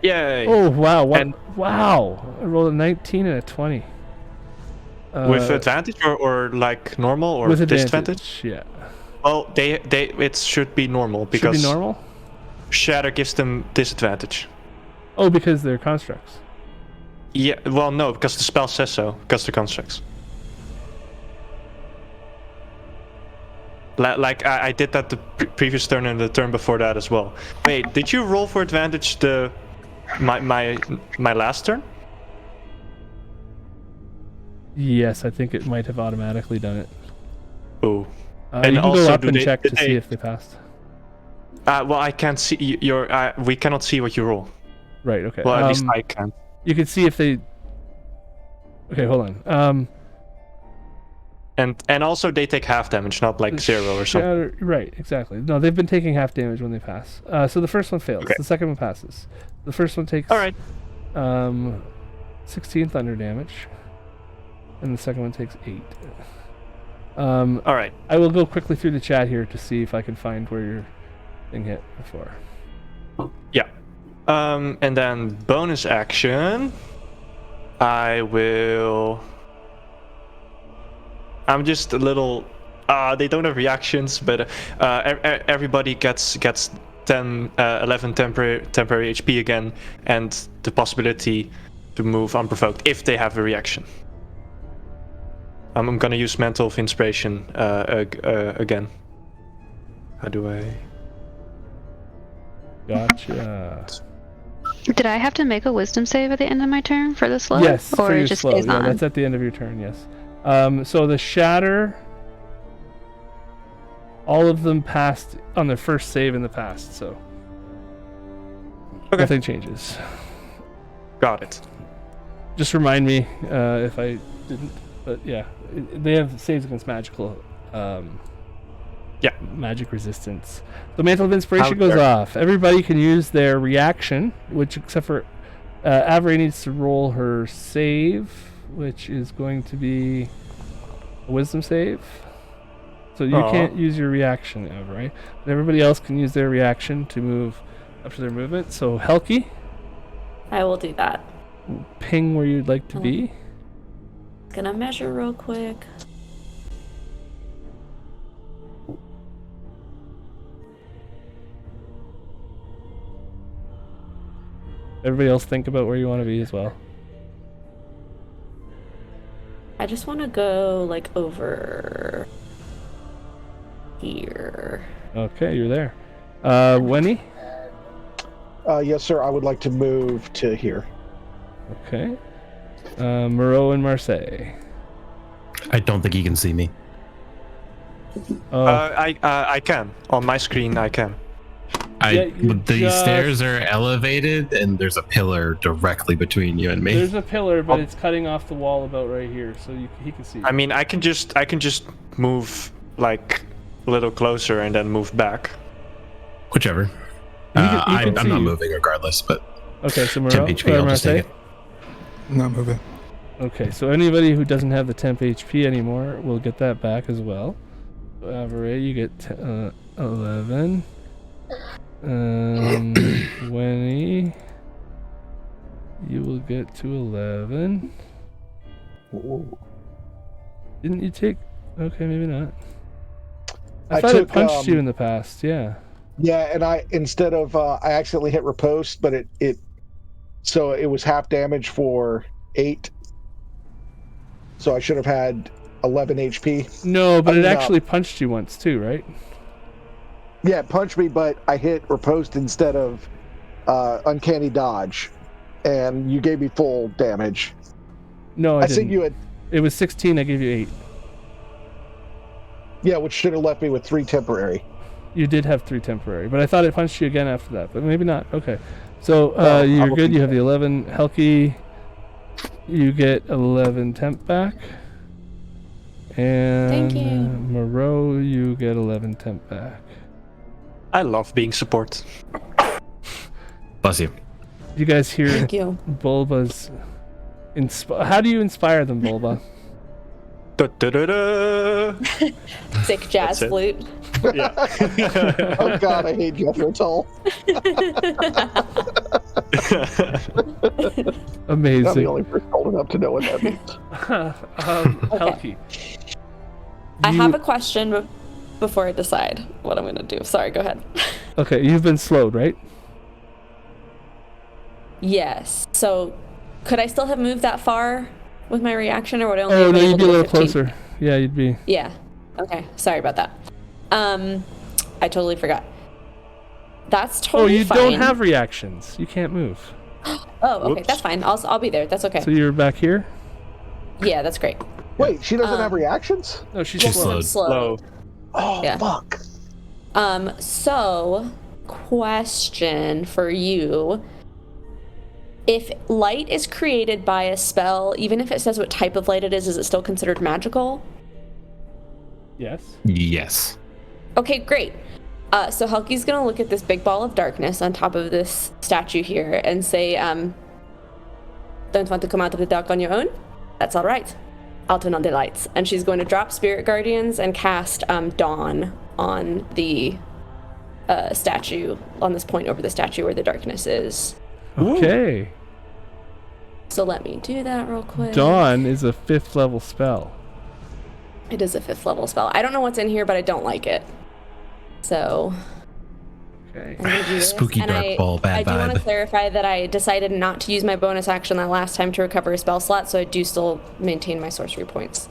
Yay! Oh wow! And- Wow! I rolled a 19 and a 20. With advantage or like normal or with disadvantage? Yeah. Well, it should be normal Should because be normal. Shatter gives them disadvantage. Oh, because they're constructs. Yeah, well, no, because the spell says so, because they're constructs. Like I did that the previous turn and the turn before that as well. Wait, did you roll for advantage my last turn? Yes, I think it might have automatically done it. Ooh. You And can also, go up do and they- check do to they- see if they passed. Well, I can't see your. We cannot see what you roll. Right. Okay. Well, at least I can. You can see if they. Okay, hold on. And also they take half damage, not like 0 or something. Right, exactly. No, they've been taking half damage when they pass. So the first one fails. Okay. The second one passes. The first one takes. All right. 16 thunder damage, and the second one takes 8. All right. I will go quickly through the chat here to see if I can find where your thing hit before. Yeah. And then bonus action. I'm just a little. They don't have reactions, but everybody gets 11 temporary HP again, and the possibility to move unprovoked if they have a reaction. I'm gonna use Mantle of Inspiration again. How do I? Gotcha. Did I have to make a wisdom save at the end of my turn for the slow? Yes, or for it your just slow. stays Yeah, on? that's at the end of your turn. Yes. So the shatter. All of them passed on their first save in the past, so nothing changes. Got it. Just remind me if I didn't, but yeah, they have saves against magical, magic resistance. The Mantle of Inspiration goes off. Everybody can use their reaction, which except for Avery needs to roll her save, which is going to be a Wisdom save. So you can't use your reaction, right? But everybody else can use their reaction to move up to their movement. So Helki, I will do that. Ping where you'd like to be. Gonna measure real quick. Everybody else think about where you want to be as well. I just want to go like over here. Okay, you're there. Winnie? Yes, sir. I would like to move to here. Okay. Moreau and Marseille. I don't think he can see me. I can. On my screen, I can. The stairs are elevated, and there's a pillar directly between you and me. There's a pillar, but it's cutting off the wall about right here, so he can see you. I mean, I can just move like a little closer and then move back. Whichever. I'm not moving regardless, but okay, so Moreau, 10 HP, I'll just take it. Not moving. Okay, so anybody who doesn't have the temp HP anymore will get that back as well. Avery, you get 11. Winnie, you will get to 11. Ooh. Didn't you take? Okay, maybe not. I thought it punched you in the past. Yeah. Yeah, and I instead of I accidentally hit riposte, but so it was half damage for 8. So I should have had 11 HP. No, but it actually punched you once too, right? Yeah, it punched me, but I hit riposte instead of uncanny dodge, and you gave me full damage. No, I didn't. think you had. It was 16. I gave you 8. Yeah, which should have left me with 3 temporary. You did have 3 temporary, but I thought it punched you again after that, but maybe not. Okay. So you're good. You have the 11. Helki, you get 11 temp back. And Thank you. Moreau, you get 11 temp back. I love being support. Bless you. You guys hear Thank you. Bulba's... How do you inspire them, Bulba? Sick jazz flute. Yeah. Oh god, I hate Jethro Tull. Amazing. I'm the only person old enough to know what that means. Helki. I have a question before I decide what I'm going to do. Sorry, go ahead. Okay, you've been slowed, right? Yes. So, could I still have moved that far with my reaction, or would I only Oh, have no, been you'd be a able to little go 15? closer. Yeah, you'd be... Yeah. Okay. Sorry about that. I totally forgot. That's totally fine. Oh, you don't have reactions. You can't move. Oh, okay. Whoops. That's fine. I'll be there. That's okay. So you're back here? Yeah, that's great. Wait, she doesn't have reactions? No, she's She's slowed. I'm slow. Slow. Oh, Yeah. fuck. So, question for you. If light is created by a spell, even if it says what type of light it is it still considered magical? Yes. Yes. Okay, great. So Helki's gonna look at this big ball of darkness on top of this statue here and say, don't want to come out of the dark on your own? That's all right. Alto non delights, and she's going to drop Spirit Guardians and cast Dawn on the statue, on this point over the statue where the darkness is. Okay. So let me do that real quick. Dawn is a 5th level spell. It is a 5th level spell. I don't know what's in here, but I don't like it. So Okay. I'm gonna do this. Spooky And dark ball, bad I do want to vibe. clarify that I decided not to use my bonus action that last time to recover a spell slot, so I do still maintain my sorcery points.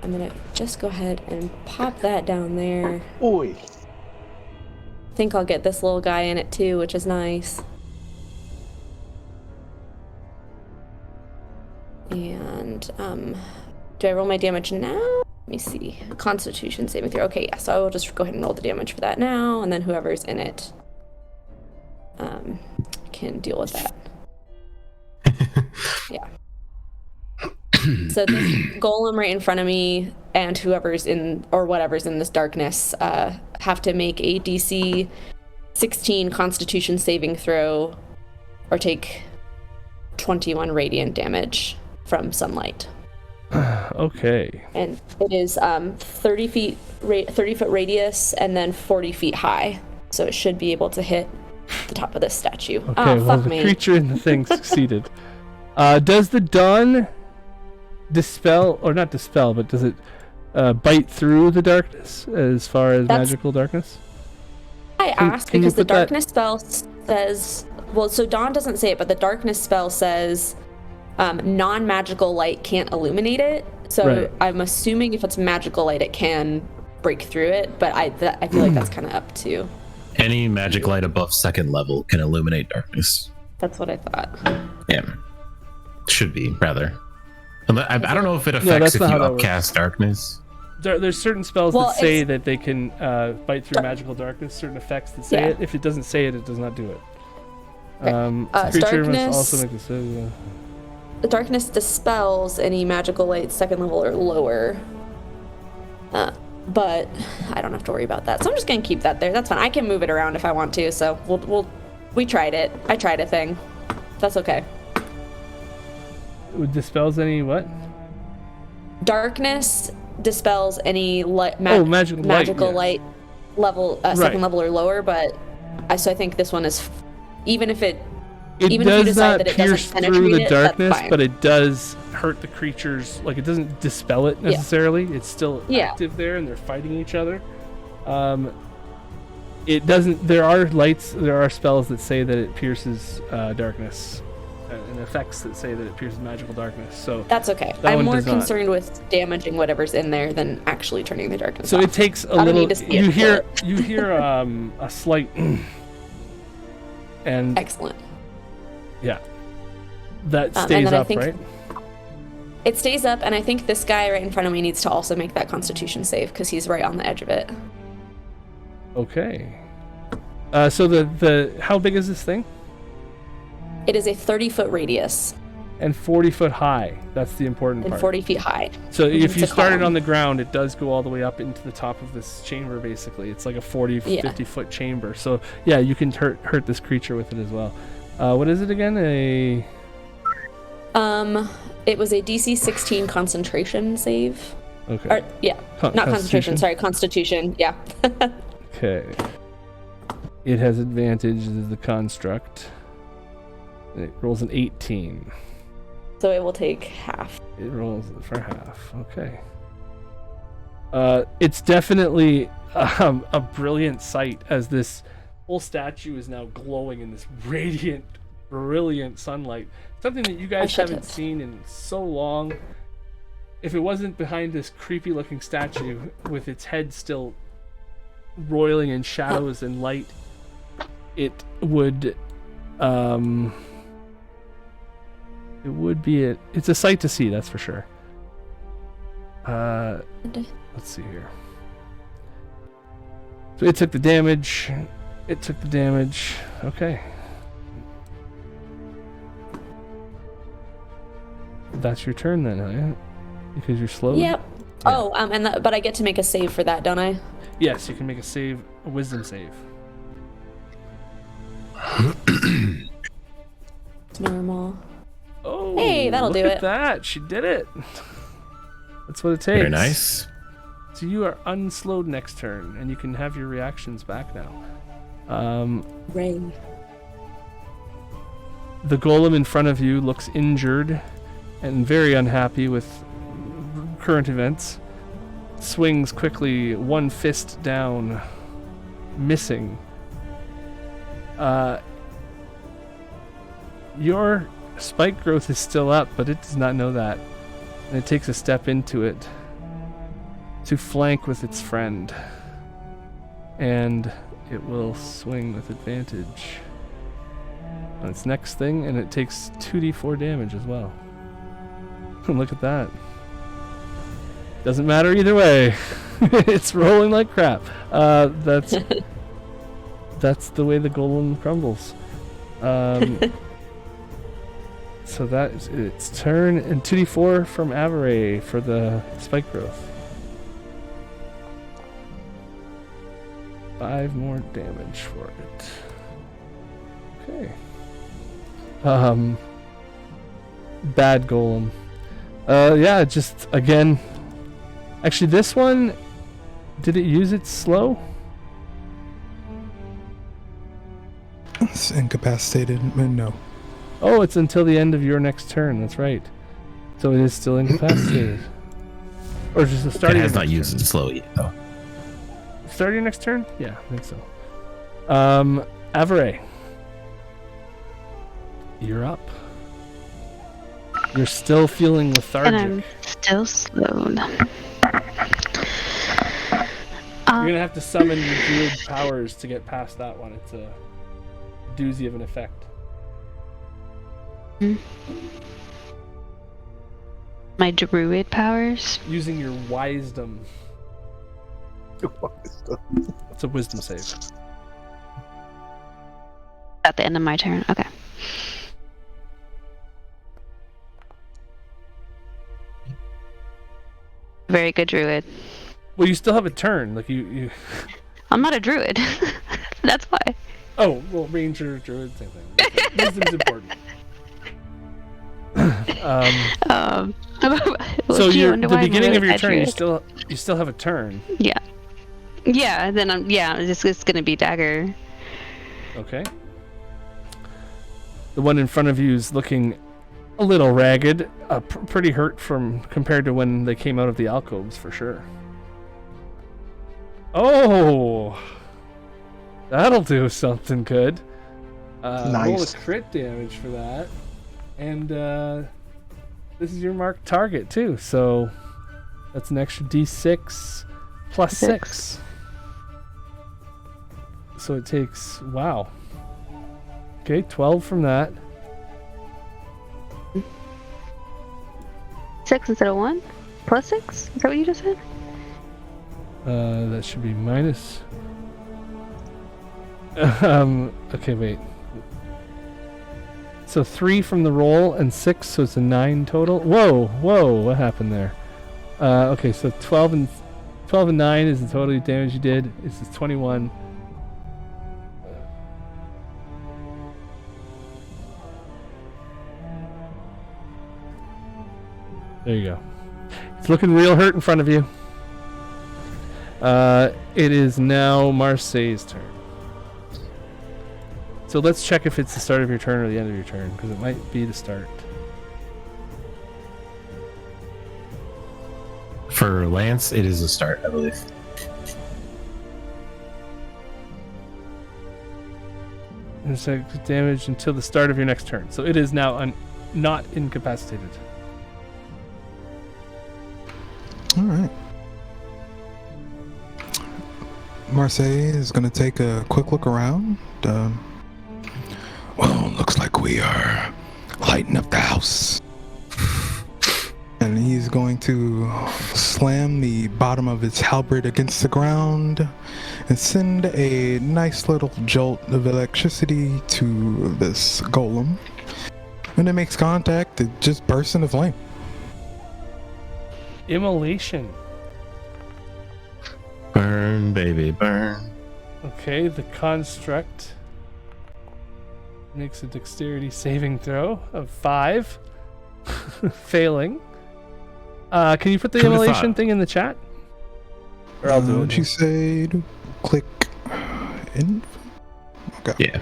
I'm gonna just go ahead and pop that down there. Oi. I think I'll get this little guy in it too, which is nice. And do I roll my damage now? Let me see. Constitution saving throw. Okay, yeah, so I will just go ahead and roll the damage for that now, and then whoever's in it can deal with that. Yeah. So this golem right in front of me and whoever's in, or whatever's in this darkness, have to make a DC 16 Constitution saving throw or take 21 radiant damage from sunlight. Okay. And it is 30 foot radius and then 40 feet high, so it should be able to hit the top of this statue. Okay, Oh, well, fuck the me. creature in the thing succeeded. Does the dawn dispel, or not dispel, but does it bite through the darkness as far as That's- magical darkness? I asked can you because the put that- darkness spell says, well, so Dawn doesn't say it, but the darkness spell says non-magical light can't illuminate it. So Right. I'm assuming if it's magical light, it can break through it, but I feel like that's kind of up to. Any magic light above 2nd level can illuminate darkness. That's what I thought. Yeah. Should be, rather. I don't know if it that's affects if not you how that works. upcast darkness. There's certain spells Well, that say it's- that they can bite through magical darkness, certain effects that say Yeah. it. If it doesn't say it, it does not do it. Okay. Creature darkness- must also make the save. The darkness dispels any magical light 2nd level or lower. But I don't have to worry about that. So I'm just gonna keep that there. That's fine. I can move it around if I want to. So we tried it. I tried a thing. That's okay. It dispels any what? Darkness dispels any magical light, yeah. light level 2nd Right. level or lower. But I think this one is even if it. It Even if you does decide not that it doesn't pierce through penetrate the it, that's darkness, fine. but it does hurt the creatures. Like, it doesn't dispel it necessarily. It's still active there, and they're fighting each other. It doesn't. There are spells that say that it pierces darkness, and effects that say that it pierces magical darkness. So That's okay. That I'm one more does not. concerned with damaging whatever's in there than actually turning the darkness so off. it takes a I don't little. need to see it You hear for you hear a slight, and Excellent. yeah, that and stays then I up, think- right? It stays up, and I think this guy right in front of me needs to also make that Constitution save because he's right on the edge of it. Okay. So the how big is this thing? It is a 30-foot radius And 40 foot high. That's the important and part. 40 feet high. So if It's you a started column. on the ground, it does go all the way up into the top of this chamber, basically. It's like a 40, Yeah. 50 foot chamber. So yeah, you can hurt this creature with it as well. What is it again? It was a DC 16 concentration save. Okay. Or, yeah, not Constitution? concentration, sorry, Constitution, yeah. Okay. It has advantage as the construct. It rolls an 18. So it will take half. It rolls for half. Okay. It's definitely a brilliant sight as this whole statue is now glowing in this radiant, brilliant sunlight. Something that you guys shut haven't it. seen in so long. If it wasn't behind this creepy looking statue with its head still roiling in shadows and light, it would be it's a sight to see, that's for sure. Let's see here. So it took the damage. Okay. That's your turn then, huh? Because you're slowed? Yep. Oh, but I get to make a save for that, don't I? Yes, you can make a wisdom save. It's normal. Oh, Hey, that'll look do at it. that. She did it. That's what it takes. Very nice. So you are unslowed next turn, and you can have your reactions back now. Rain. The golem in front of you looks injured and very unhappy with current events. Swings quickly, one fist down, missing. Your spike growth is still up, but it does not know that. And it takes a step into it to flank with its friend. And it will swing with advantage on its next thing, and it takes 2d4 damage as well. Look at that. Doesn't matter either way. It's rolling like crap. That's the way the golem crumbles. So that is its turn, and 2d4 from Averay for the spike growth. 5 more damage for it. Okay. Bad golem. Yeah, just again. Actually, this one, did it use its slow? It's incapacitated. No. Oh, it's until the end of your next turn. That's right. So it is still incapacitated. Or just the start. It of has your not next used turn. it slow yet, though. Start of your next turn? Yeah, I think so. Averay. You're up. You're still feeling lethargic. And I'm still slowed. You're gonna have to summon your druid powers to get past that one. It's a doozy of an effect. My druid powers. Using your wisdom. It's a wisdom save. At the end of my turn. Okay. Very good druid. Well, you still have a turn. Like you. I'm not a druid. That's why. Oh, well, ranger, druid, same thing. Wisdom's important. So you're the beginning of your turn. You still have a turn. Yeah. Yeah. Then it's gonna be dagger. Okay. The one in front of you is looking a little ragged, pretty hurt from compared to when they came out of the alcoves for sure. Oh, that'll do something good. Nice. Roll a crit damage for that, and this is your marked target too. So that's an extra d6 plus 6. So it takes Okay, 12 from that. 6 instead of 1? Plus 6? Is that what you just said? That should be minus. Okay, wait. So 3 from the roll and 6, so it's a 9 total. Whoa, what happened there? Okay, so 12 and 9 is the total damage you did. This is 21. There you go. It's looking real hurt in front of you. It is now Marseille's turn. So let's check if it's the start of your turn or the end of your turn, because it might be the start. For Lance, it is a start, I believe. And it's damage until the start of your next turn. So it is now not incapacitated. All right. Marseille is going to take a quick look around. Well, looks like we are lighting up the house. And he's going to slam the bottom of his halberd against the ground and send a nice little jolt of electricity to this golem. When it makes contact, it just bursts into flame. Immolation. Burn, baby, burn. Okay, the construct makes a dexterity saving throw of 5, failing. Can you put the Who'da immolation thought? thing in the chat? Or I'll do it. She said, click in. Okay. Yeah.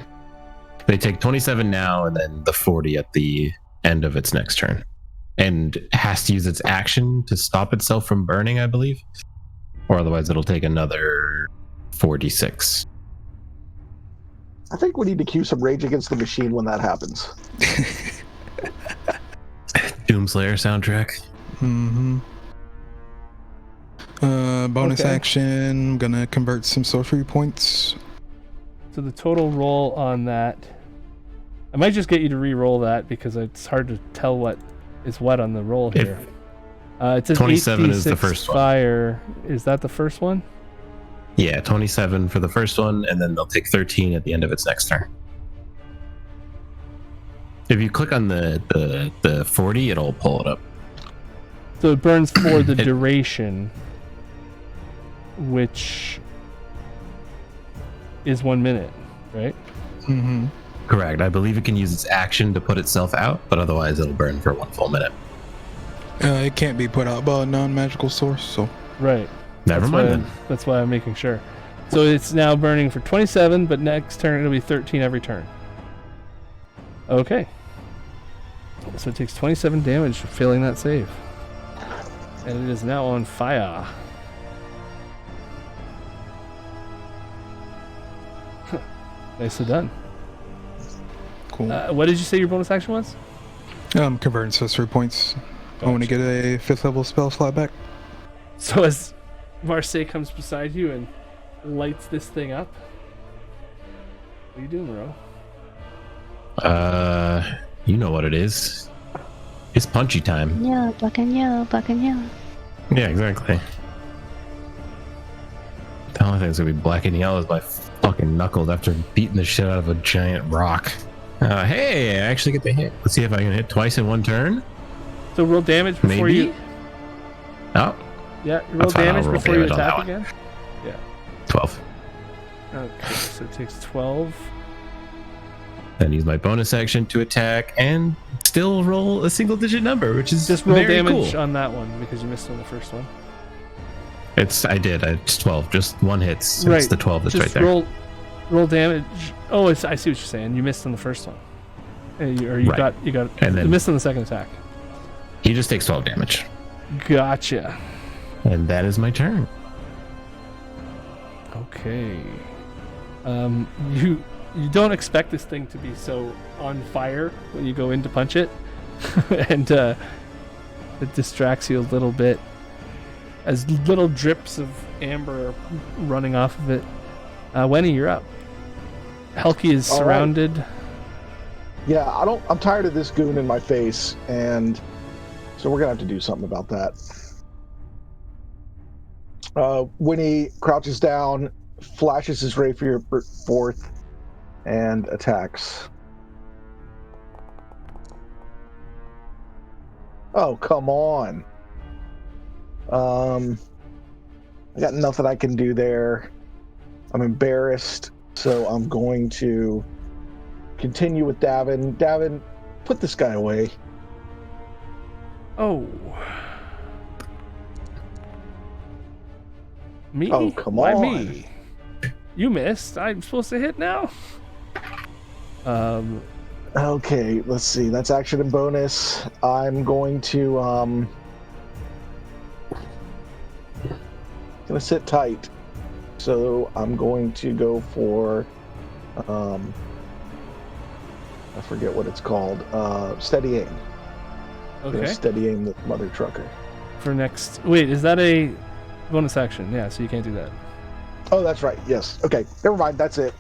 They take 27 now and then the 40 at the end of its next turn. And has to use its action to stop itself from burning, I believe. Or otherwise it'll take another 46. I think we need to cue some Rage Against the Machine when that happens. Doomslayer soundtrack. Mm-hmm. Bonus Okay. action, gonna convert some sorcery points. So the total roll on that, I might just get you to re-roll that because it's hard to tell what is what on the roll here. It says 27 is the 8d6 first one. fire. Is that the first one? Yeah, 27 for the first one, and then they'll take 13 at the end of its next turn. If you click on the 40, it'll pull it up. So it burns for the duration, which is 1 minute, right? Mm-hmm. Correct. I believe it can use its action to put itself out, but otherwise it'll burn for 1 full minute. It can't be put out by a non-magical source, so Right. Never That's mind why- then. That's why I'm making sure. So it's now burning for 27, but next turn it'll be 13 every turn. Okay. So it takes 27 damage for failing that save. And it is now on fire. Nicely done. cool. What did you say your bonus action was? Converting sorcery points. I want to get a 5th level spell slot back. So as Marseille comes beside you and lights this thing up, what are you doing, Ro? You know what it is. It's punchy time. Yellow, black and yellow, black and yellow. Yeah, exactly. The only thing that's gonna be black and yellow is my fucking knuckles after beating the shit out of a giant rock. Hey, I actually get the hit. Let's see if I can hit twice in 1 turn. So roll damage before Maybe. you. Oh, Yeah, roll That's fine, I'll damage roll before you damage on attack that again. 12. Okay, so it takes 12. Then use my bonus action to attack and still roll a single digit number, which is Just roll very damage cool. on that one because you missed on the first one. It's 12. Just one hits. Right. It's the 12 that's Just right there. roll damage. Oh, I see what you're saying. You missed on the first one. You Right. got And then- you missed on the second attack. He just takes 12 damage. Gotcha. And that is my turn. Okay. You don't expect this thing to be so on fire when you go in to punch it, and it distracts you a little bit as little drips of amber are running off of it. Wenny, you're up. Helki is All right. surrounded. Yeah, I'm tired of this goon in my face, and so we're gonna have to do something about that. Winnie crouches down, flashes his rapier forth, and attacks. Oh, come on. I got nothing I can do there. I'm embarrassed, so I'm going to continue with Davin. Davin, put this guy away. Oh. Me? Oh, come Why on. me? You missed. I'm supposed to hit now? Okay, let's see. That's action and bonus. I'm going to gonna sit tight. So I'm going to go for I forget what it's called. Steady aim. Okay. Steady aim the mother trucker. For next. Wait, is that a bonus action? Yeah, so you can't do that. Oh, that's right. Yes. Okay. Never mind. That's it.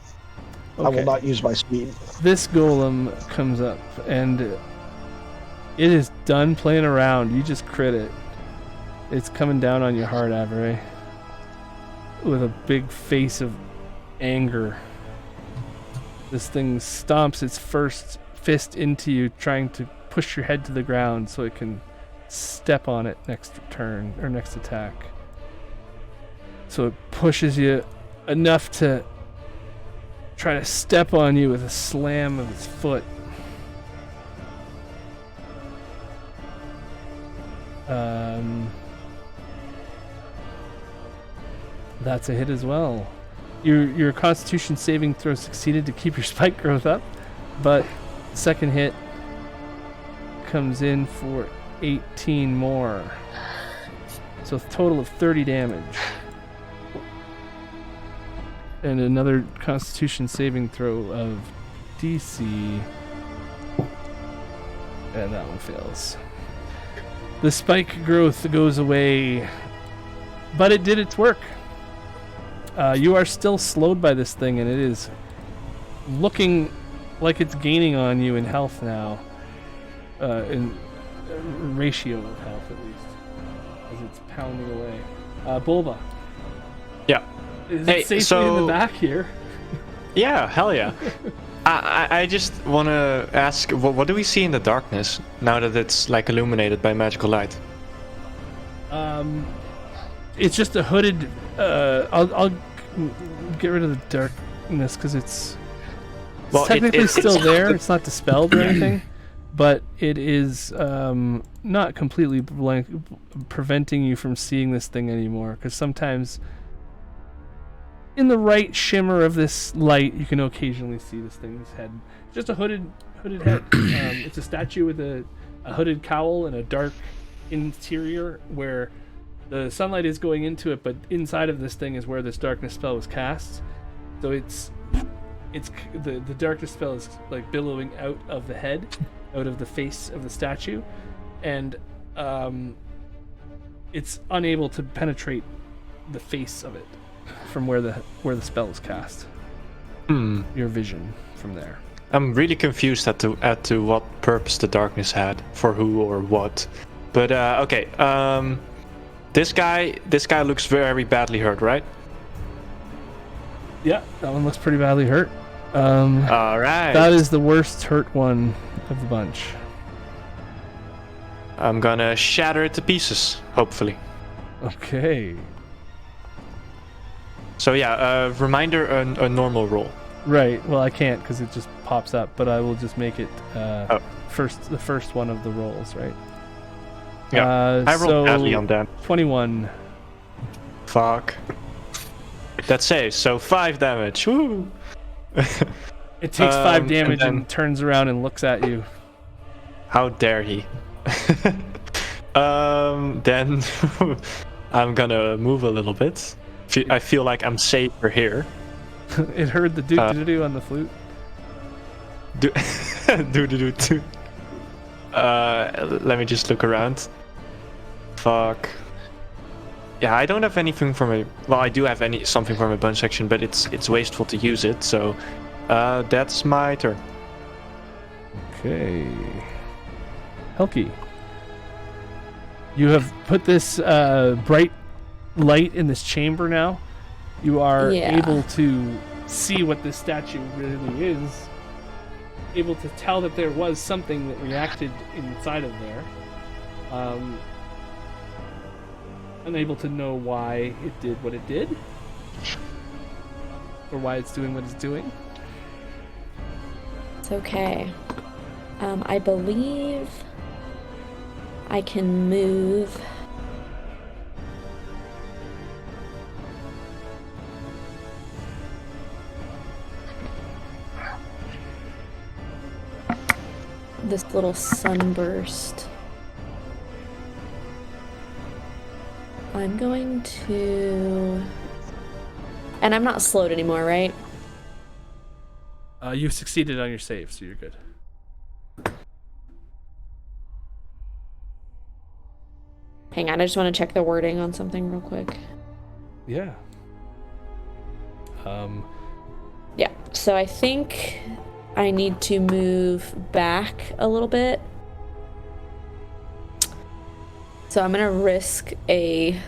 I Okay. will not use my speed. This golem comes up and it is done playing around. You just crit it. It's coming down on you hard, Avery, with a big face of anger. This thing stomps its first fist into you, trying to push your head to the ground so it can step on it next turn or next attack. So it pushes you enough to try to step on you with a slam of its foot. That's a hit as well. Your Constitution saving throw succeeded to keep your spike growth up, but second hit comes in for 18 more. So a total of 30 damage. And another Constitution saving throw of DC. And that one fails. The spike growth goes away, but it did its work. You are still slowed by this thing, and it is looking like it's gaining on you in health now. In ratio of health, at least, as it's pounding away. Bulba. Yeah. Is it safely in the back here? Yeah, hell yeah. I just want to ask, what do we see in the darkness now that it's like illuminated by magical light? It's just a hooded. I'll get rid of the darkness because it's technically still there. It's not dispelled or anything, but it is not completely preventing you from seeing this thing anymore. Because sometimes, in the right shimmer of this light, you can occasionally see this thing's head. Just a hooded head. It's a statue with a hooded cowl and a dark interior where the sunlight is going into it, but inside of this thing is where this darkness spell was cast. So it's the darkness spell is like billowing out of the head, out of the face of the statue, and it's unable to penetrate the face of it from where the spell is cast. Your vision from there. I'm really confused as to what purpose the darkness had, for who or what. But okay, this guy looks very badly hurt, right? Yeah, that one looks pretty badly hurt. All right. That is the worst hurt one of the bunch. I'm gonna shatter it to pieces, hopefully. Okay. So yeah, reminder, a normal roll. Right. Well, I can't because it just pops up, but I will just make it the first one of the rolls, right? Yeah. I rolled badly on that. 21. Fuck. That saves, so 5 damage. Woo! It takes 5 damage and turns around and looks at you. How dare he? Then I'm gonna move a little bit. I feel like I'm safer here. It heard the doo-doo-doo on the flute. Do-do-do-do. Let me just look around. Fuck. Yeah, I don't have anything for my... Well, I do have something for my bunch section, but it's wasteful to use it, so... that's my turn. Okay. Helki. You have put this bright light in this chamber now. You are able to see what this statue really is. Able to tell that there was something that reacted inside of there. Unable to know why it did what it did. Or why it's doing what it's doing. It's okay. I believe I can move. This little sunburst. I'm going to... And I'm not slowed anymore, right? You succeeded on your save, so you're good. Hang on, I just want to check the wording on something real quick. Yeah. Yeah, so I think I need to move back a little bit. So I'm gonna risk an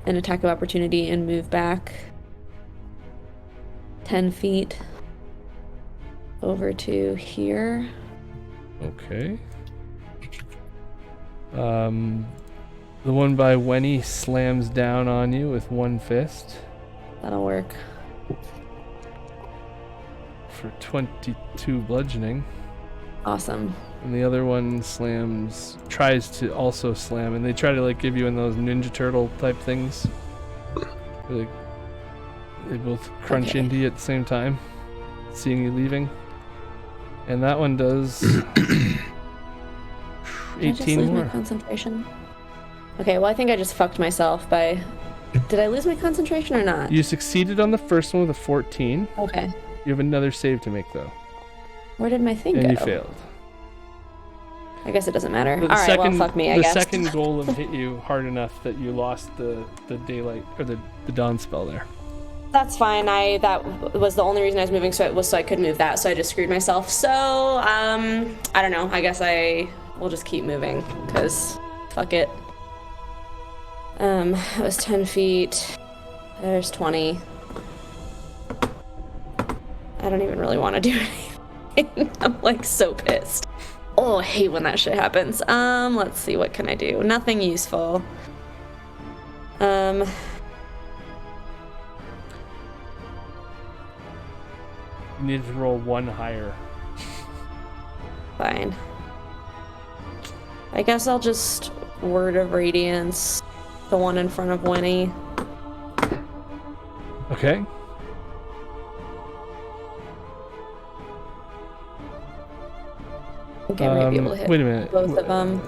attack of opportunity and move back 10 feet over to here. Okay. The one by Wenny slams down on you with one fist. That'll work. For 22 bludgeoning. Awesome. And the other one tries to also slam, and they try to like give you in those Ninja Turtle type things. They both crunch into you at the same time, seeing you leaving. And that one does 18 Did I just lose more. my concentration? Okay, well I think I just fucked myself by... Did I lose my concentration or not? You succeeded on the first one with a 14. Okay. You have another save to make though. Where did my thing And go? you failed. I guess it doesn't matter. The Alright, second, well fuck me, I the guess. second golem hit you hard enough that you lost the daylight, or the dawn spell there. That's fine. That was the only reason I was moving, so I could move that, so I just screwed myself. So, I don't know. I guess I will just keep moving, because fuck it. That was 10 feet. There's 20. I don't even really want to do anything. I'm like so pissed. Oh, I hate when that shit happens. Let's see, what can I do? Nothing useful. You need to roll one higher. Fine. I guess I'll just Word of Radiance the one in front of Winnie. Okay. I think I might be able to hit Wait a minute. both of them.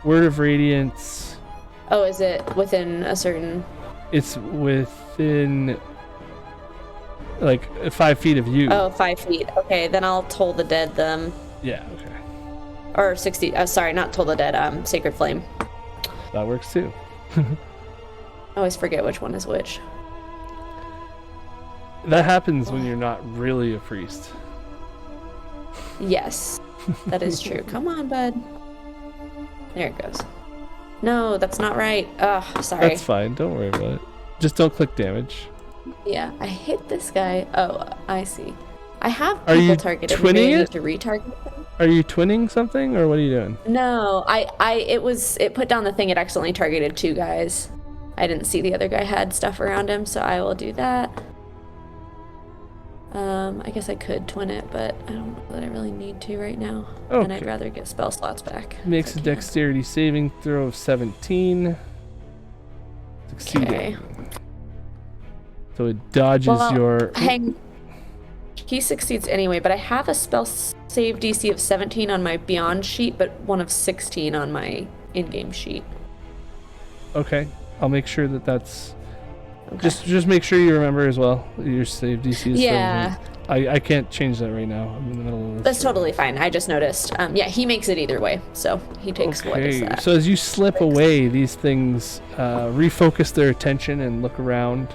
Word of Radiance. Oh, is it within a certain... It's within like 5 feet of you. Oh, 5 feet. Okay, then I'll Toll the Dead them. Yeah, okay. Or 60... sorry, not Toll the Dead, Sacred Flame. That works too. I always forget which one is which. That happens when you're not really a priest. Yes, that is true. Come on, bud. There it goes. No, that's not right. Ugh, sorry. That's fine. Don't worry about it. Just don't click damage. Yeah, I hit this guy. Oh, I see. I have Are you people targeted. twinning Maybe I it? need to retarget them. Are you twinning something, or what are you doing? No, it put down the thing. It accidentally targeted 2 guys. I didn't see the other guy had stuff around him, so I will do that. I guess I could twin it, but I don't know that I really need to right now. Okay. And I'd rather get spell slots back. if Makes I a can. dexterity saving throw of 17. Succeeding. Okay. So it dodges Well, your. He succeeds anyway, but I have a spell save DC of 17 on my Beyond sheet, but one of 16 on my in-game sheet. Okay, I'll make sure that's. Okay. Just make sure you remember as well. Your save DC is. Yeah. I can't change that right now. I'm in the middle of this. That's totally fine. I just noticed. Yeah, he makes it either way, so he takes what is Okay, that? so as you slip away, these things refocus their attention and look around.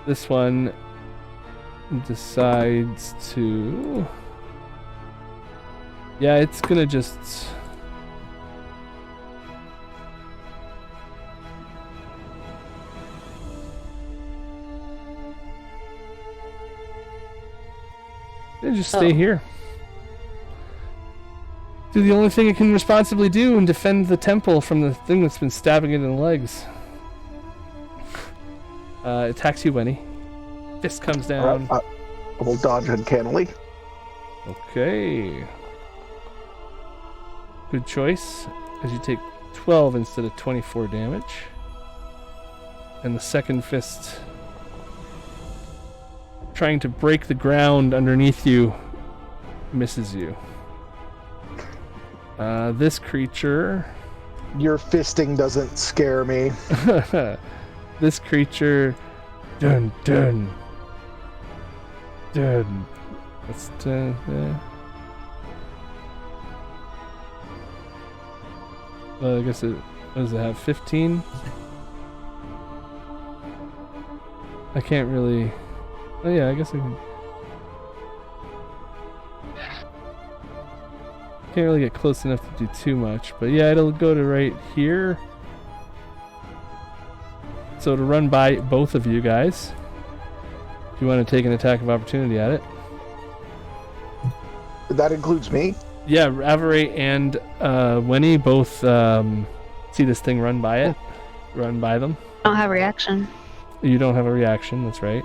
This one decides to... Yeah, it's gonna just... They just stay here. Do the only thing it can responsibly do and defend the temple from the thing that's been stabbing it in the legs. Attacks you, Winnie. Fist comes down. I will dodge uncannily. Okay. Good choice, as you take 12 instead of 24 damage. And the second fist, trying to break the ground underneath you, misses you. This creature... Your fisting doesn't scare me. This creature... Dun dun. Dun. That's I guess it... What does it have? 15? I can't really... Oh yeah, I guess I can... Can't really get close enough to do too much, but yeah, it'll go to right here. So to run by both of you guys, if you want to take an attack of opportunity at it. That includes me. Yeah, Averate and Winnie both see this thing run by it. Run by them. I don't have a reaction. You don't have a reaction, that's right.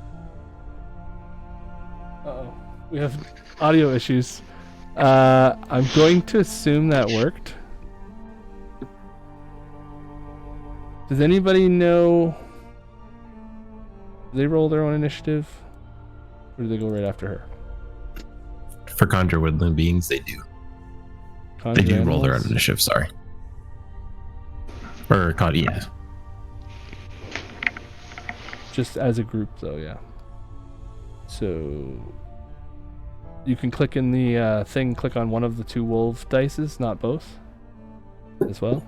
Uh-oh. We have audio issues. I'm going to assume that worked. Does anybody know... Do they roll their own initiative? Or do they go right after her? For Conjure Woodland Beings, they do. Conjure They do roll their own animals? initiative, sorry. Or, yeah. Just as a group, though, yeah. So... You can click in the thing, click on one of the two wolf dices, not both, as well.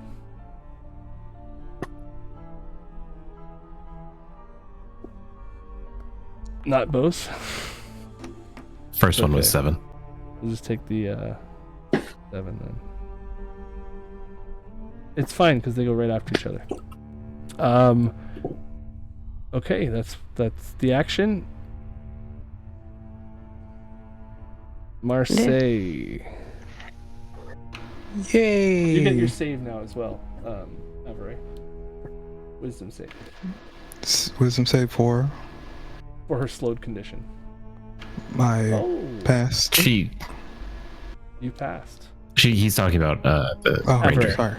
Not both. First one was Okay. 7. We'll just take the 7 then. It's fine because they go right after each other. Okay, that's the action. Marseille. Yay! You get your save now as well, Avery. Wisdom save. Wisdom save for For her slowed condition. my Oh, past. He's talking about the Oh, ranger. sorry.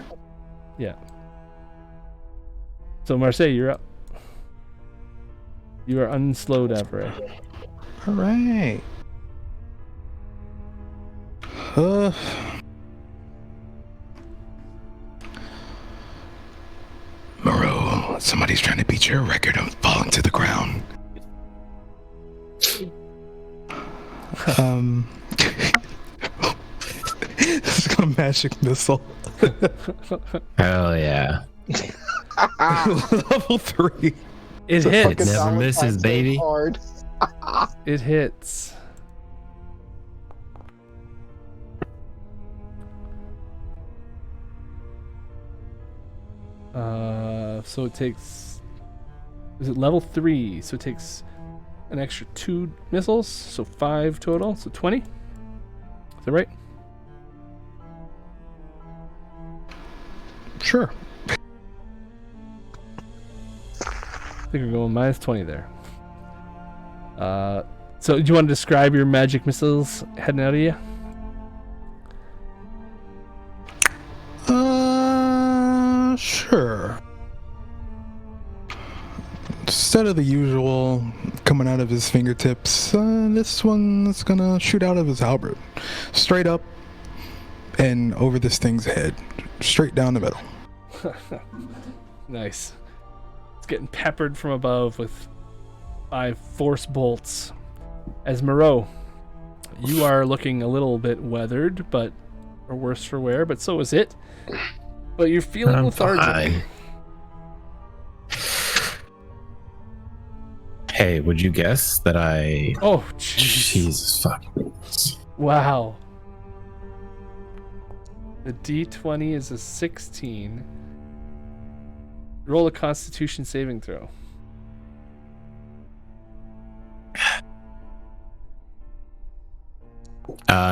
yeah. So Marseille, you're up. You are unslowed, Avery. All right. Moreau, somebody's trying to beat your record of falling to the ground. This is a magic missile. Hell yeah. Level 3. It It's a hits. fucking Never Valentine's misses, Day baby. card. It hits. So it takes... Is it level 3? So it takes an extra 2 missiles, so 5 total, so 20? Is that right? Sure. I think we're going minus 20 there. So do you want to describe your magic missiles heading out of you? Sure. Instead of the usual coming out of his fingertips, this one's gonna shoot out of his halberd. Straight up and over this thing's head. Straight down the middle. Nice. It's getting peppered from above with 5 force bolts. As Moreau, you are looking a little bit weathered, but or worse for wear, but so is it. But you're feeling I'm lethargic. fine. Hey, would you guess that I... Oh, jeez. Jesus fucking... Wow. The D20 is a 16. Roll a Constitution saving throw.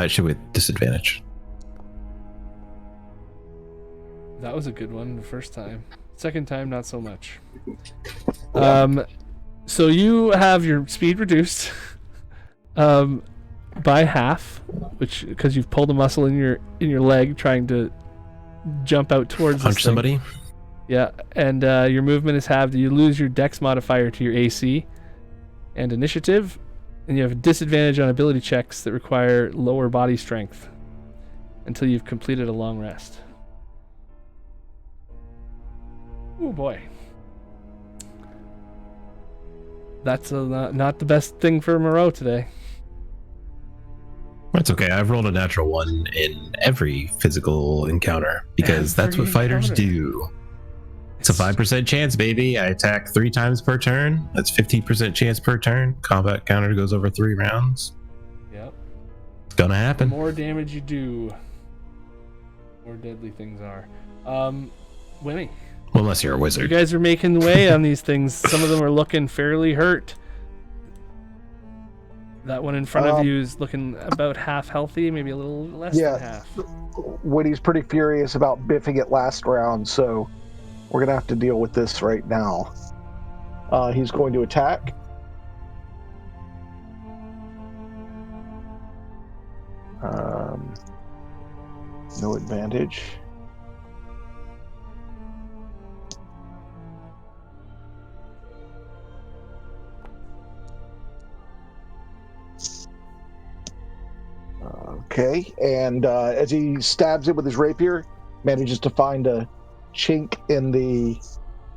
Should with disadvantage. That was a good one the first time. Second time, not so much. So you have your speed reduced by half, which because you've pulled a muscle in your leg trying to jump out towards Punch this thing. somebody? Yeah, and your movement is halved. You lose your dex modifier to your AC and initiative, and you have a disadvantage on ability checks that require lower body strength until you've completed a long rest. Oh boy. That's not the best thing for Moreau today. That's okay. I've rolled a natural 1 in every physical encounter because that's what Every fighters encounter. do. It's a 5% chance, baby. I attack 3 times per turn. That's 15% chance per turn. Combat counter goes over 3 rounds. Yep. It's gonna The happen. more damage you do, more deadly things are. Winnie, Well, unless you're a you wizard. guys are making way on these things. Some of them are looking fairly hurt. That one in front of you is looking about half healthy, maybe a little less Yeah. than half. Woody's pretty furious about biffing it last round, so we're gonna have to deal with this right now. He's going to attack. No advantage. Okay, and as he stabs it with his rapier, manages to find a chink in the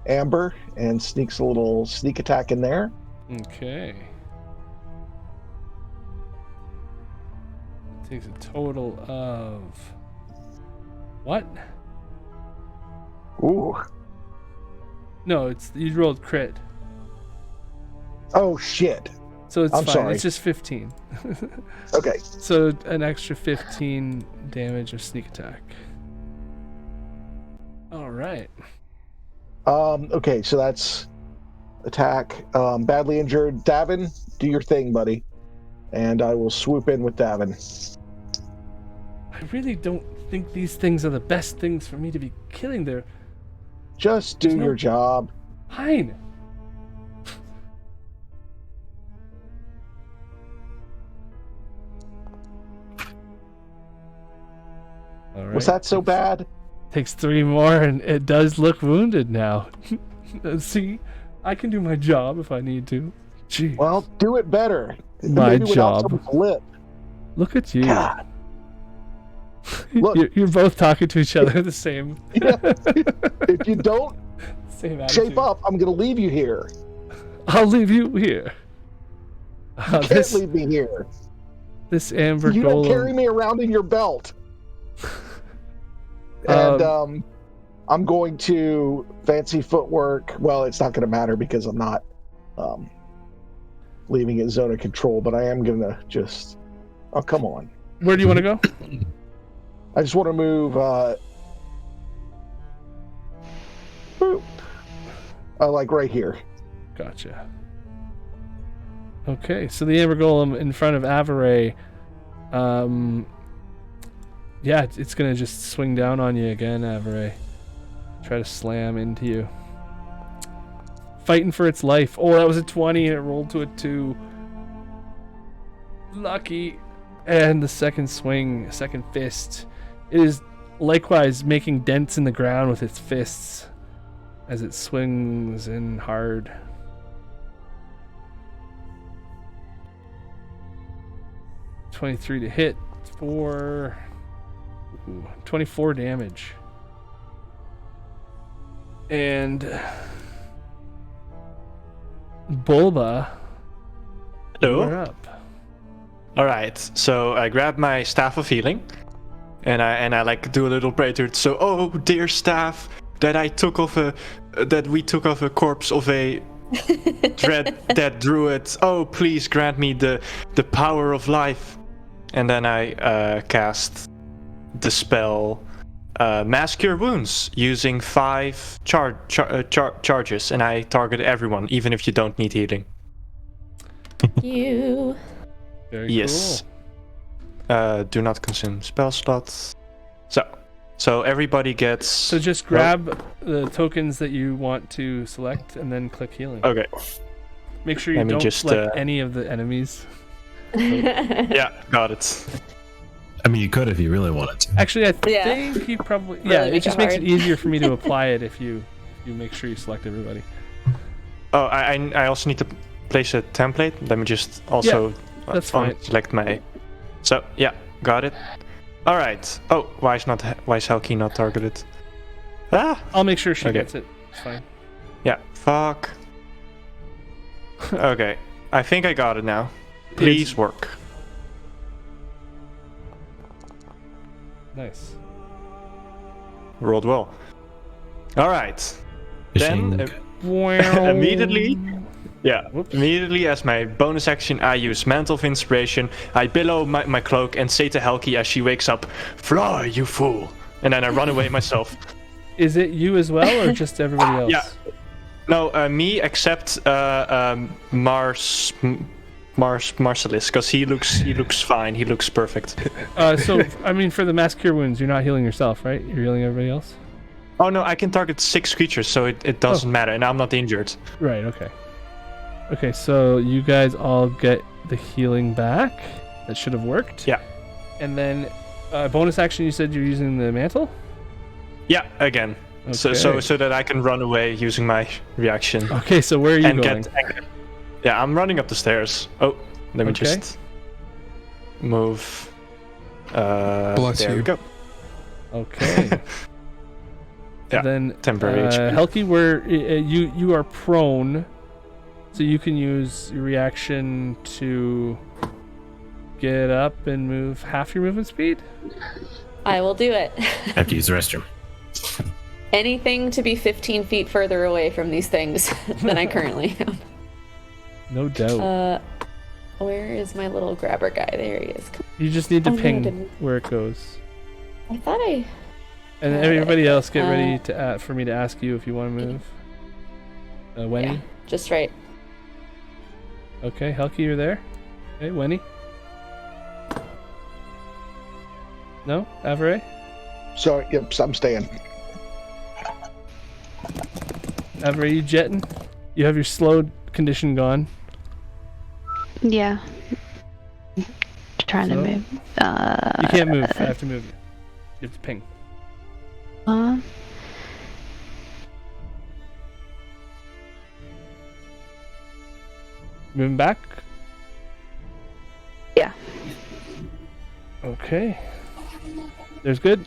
amber and sneaks a little sneak attack in there. Okay. Takes a total of what? Ooh. No, it's you rolled crit, Oh shit. so it's I'm fine. sorry. It's just 15. Okay. So an extra 15 damage of sneak attack. All right. Okay, so that's attack. Badly injured. Davin, do your thing, buddy. And I will swoop in with Davin. I really don't think these things are the best things for me to be killing. They're Just do There's no- your job. fine. All right. Was that so bad? Takes 3 more, and it does look wounded now. See, I can do my job if I need to. Gee, Well, do it better. My Maybe without job. someone's lip. look at you. God. Look. You're both talking to each other the same. Yeah. If you don't Same attitude. shape up, I'm going to leave you here. I'll leave you here. You can't This leave me here. amber You don't golem. carry me around in your belt. And I'm going to fancy footwork. Well, it's not going to matter because I'm not leaving it zone of control, but I am going to just... Oh, come on. Where do you want to go? I just want to move... boop. Like right here. Gotcha. Okay, so the amber golem in front of Avaray, yeah, it's gonna just swing down on you again, Avaray. Try to slam into you. Fighting for its life. Oh, that was a 20 and it rolled to a 2. Lucky. And the second swing, second fist. It is likewise making dents in the ground with its fists as it swings in hard. .23 to hit for 24 damage. And Bulba, Hello. you're up. All right, so I grab my staff of healing, and I like do a little prayer to it. So, oh dear staff, that we took off a corpse of a dead druid. Oh, please grant me the power of life. And then I cast the spell Mass Cure Wounds using 5 charges, and I target everyone, even if you don't need healing. You. Very Yes. cool. Do not consume spell slots. So everybody gets. So just grab the tokens that you want to select and then click healing. Okay. Make sure you Let me don't just, select any of the enemies. Yeah, got it. I mean, you could if you really wanted to. Actually, I Yeah. think you probably... Really Yeah, make it just it makes it hard. easier for me to apply it if you make sure you select everybody. Oh, I also need to place a template. Let me just also that's fine. select my. So yeah, got it. All right. Oh, why is Helki not targeted? Ah. I'll make sure she Okay. gets it. It's fine. Yeah. Fuck. Okay. I think I got it now. Please work. Nice. Rolled well. All right. Fishing. Then immediately. Yeah, Whoops. immediately as my bonus action, I use Mantle of Inspiration. I billow my cloak and say to Helki as she wakes up, "Fly, you fool!" And then I run away myself. Is it you as well, or just everybody else? Yeah. No, me except Marcellus, because he looks fine. He looks perfect. So, I mean, for the mass cure wounds, you're not healing yourself, right? You're healing everybody else? Oh no, I can target 6 creatures, so it doesn't matter, and I'm not injured. Right, okay. Okay, so you guys all get the healing back. That should have worked. Yeah. And then Bonus action, you said you're using the mantle? Yeah, again. So that I can run away using my reaction. Okay, so where are you going? Yeah, I'm running up the stairs. Oh, let me just move. Bless there you. we go. Okay. Yeah, then temporary HP. Helki, where you are prone, so you can use your reaction to get up and move half your movement speed. I will do it. I have to use the restroom. Anything to be 15 feet further away from these things than I currently am. No doubt. Where is my little grabber guy? There he is. You just need to no, I ping didn't. where it goes. I thought I... And everybody else, get ready to for me to ask you if you want to move. Wenny? Yeah, just right. Okay, Helki, you're there? Okay, Wenny? No? Avery? So, yep, I'm staying. Avery, you jetting? You have your slow condition gone? Yeah. Trying to So? move. You can't move. I have to move you. You have to ping. Moving back? Yeah. Okay. There's good.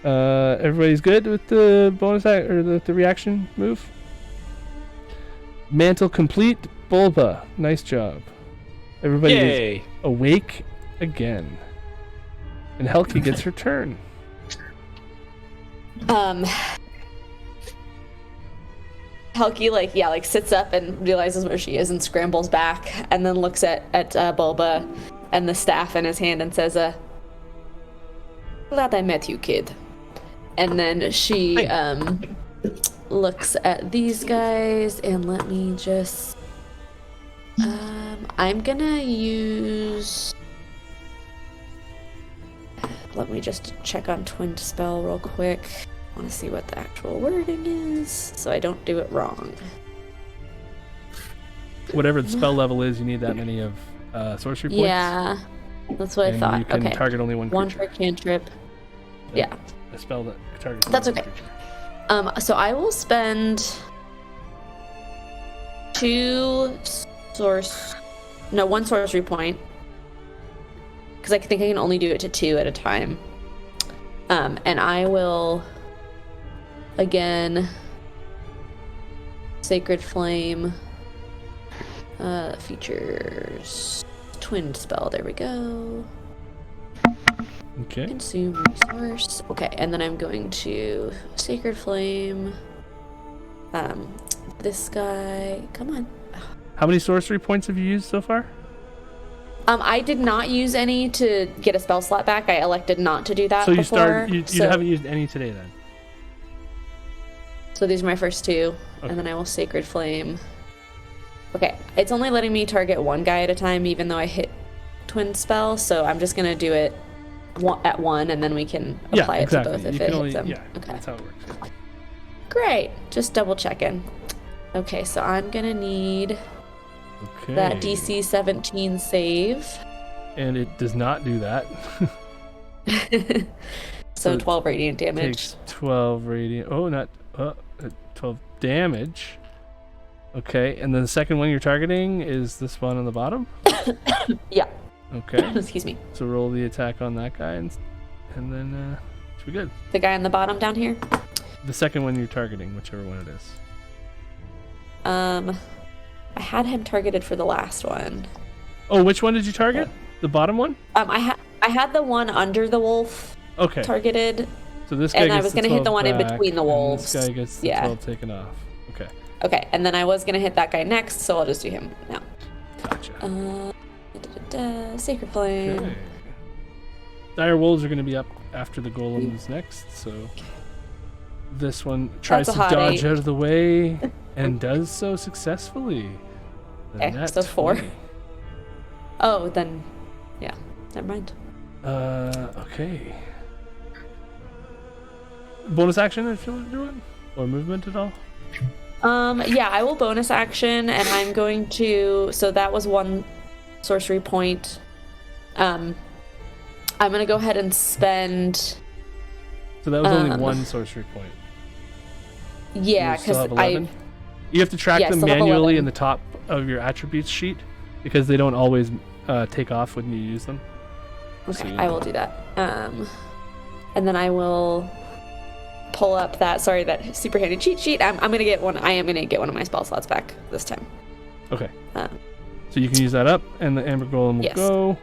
Everybody's good with the bonus act or the reaction move? Mantle complete. Bulba. Nice job. Everybody Yay! is awake again. And Helki gets her turn. Helki sits up and realizes where she is and scrambles back and then looks at Bulba and the staff in his hand and says, glad I met you, kid. And then she looks at these guys and let me just I'm gonna use, let me just check on Twin Spell real quick. I want to see what the actual wording is so I don't do it wrong. Whatever the spell level is, you need that many of sorcery points. Yeah, that's what I thought. You can target only one creature. One per cantrip. Yeah. A spell that targets That's one okay. creature. So I will spend 1 sorcery point, because I think I can only do it to 2 at a time. And I will again Sacred Flame, features Twin Spell. There we go. Okay. Consume resource. Okay, and then I'm going to Sacred Flame. This guy. Come on. How many sorcery points have you used so far? I did not use any to get a spell slot back. I elected not to do that. So you before, you so, haven't used any today then? So these are my first 2, Okay. and then I will Sacred Flame. Okay, it's only letting me target one guy at a time, even though I hit Twin Spell. So I'm just gonna do it at 1, and then we can apply it to both if it hits them. Yeah, okay. that's how it works. Great. Just double checking. Okay, so I'm gonna need that DC 17 save. And it does not do that. So 12 radiant damage. Takes 12 radiant. Oh, not 12 damage. Okay, and then the second one you're targeting is this one on the bottom? Yeah. Okay. Excuse me. So roll the attack on that guy and then should be good. The guy on the bottom down here? The second one you're targeting, whichever one it is. I had him targeted for the last one. Oh, which one did you target? The bottom one? I had the one under the wolf targeted. So this guy and gets I was the gonna hit the 12 one in back, between the and wolves. This guy gets the 12 taken off. Okay. Okay, and then I was gonna hit that guy next, so I'll just do him now. Gotcha. Sacred Flame. Okay. Dire Wolves are going to be up after the golems next, so this one tries to That's a hot dodge 8. out of the way and does so successfully. Okay, so 4. Oh, then, yeah, never mind. Okay. Bonus action if you want to do it? Or movement at all? Yeah, I will bonus action, and I'm going to, so that was 1 sorcery point. I'm gonna go ahead and spend. So that was only one sorcery point. Yeah, You still because have 11? You have to track Yeah, them still have manually 11. in the top of your attributes sheet because they don't always take off when you use them. Okay, So I will do that. And then I will pull up that super handy cheat sheet. I am gonna get one of my spell slots back this time. Okay. So you can use that up, and the Amber Golem will Yes. go.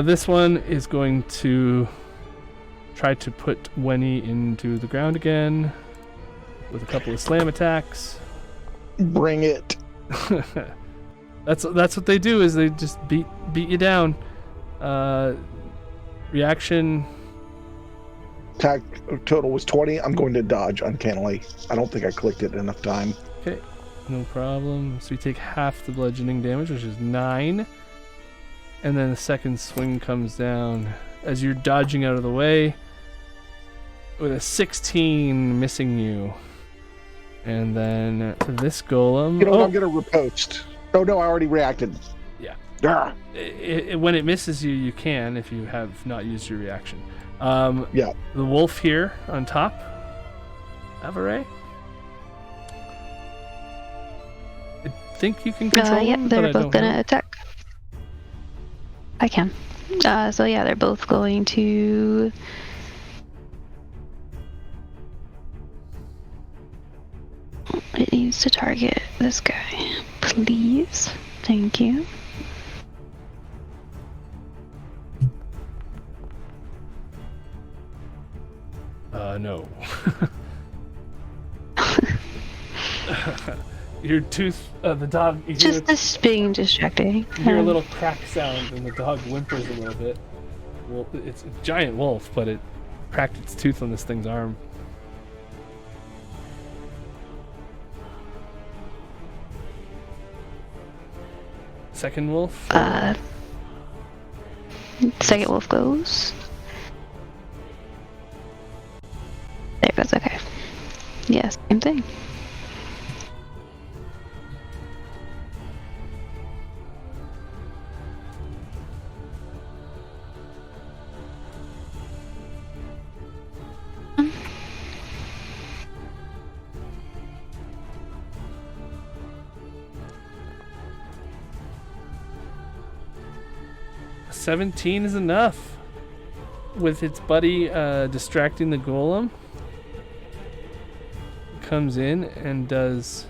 This one is going to try to put Wenny into the ground again with a couple of slam attacks. Bring it. That's what they do, is they just beat you down. Reaction. Attack total was 20. I'm going to dodge uncannily. I don't think I clicked it enough time. Okay, no problem. So you take half the bludgeoning damage, which is 9. And then the second swing comes down as you're dodging out of the way with a 16 missing you. And then this golem. You know what? I'm going to riposte. Oh, no, I already reacted. Yeah. Ah. When it misses you, you can if you have not used your reaction. Yeah. The wolf here on top. Avaray. I think you can control Yeah, them, they're but I both don't gonna know. attack. I can. So yeah, they're both going to. It needs to target this guy, please. Thank you. No. Your tooth, the dog. You hear, Just this being distracting. you hear a little crack sound, and the dog whimpers a little bit. Well, it's a giant wolf, but it cracked its tooth on this thing's arm. Second wolf. Second wolf goes. There it goes. Okay. Yeah, same thing. A 17 is enough. With its buddy distracting the golem. Comes in and does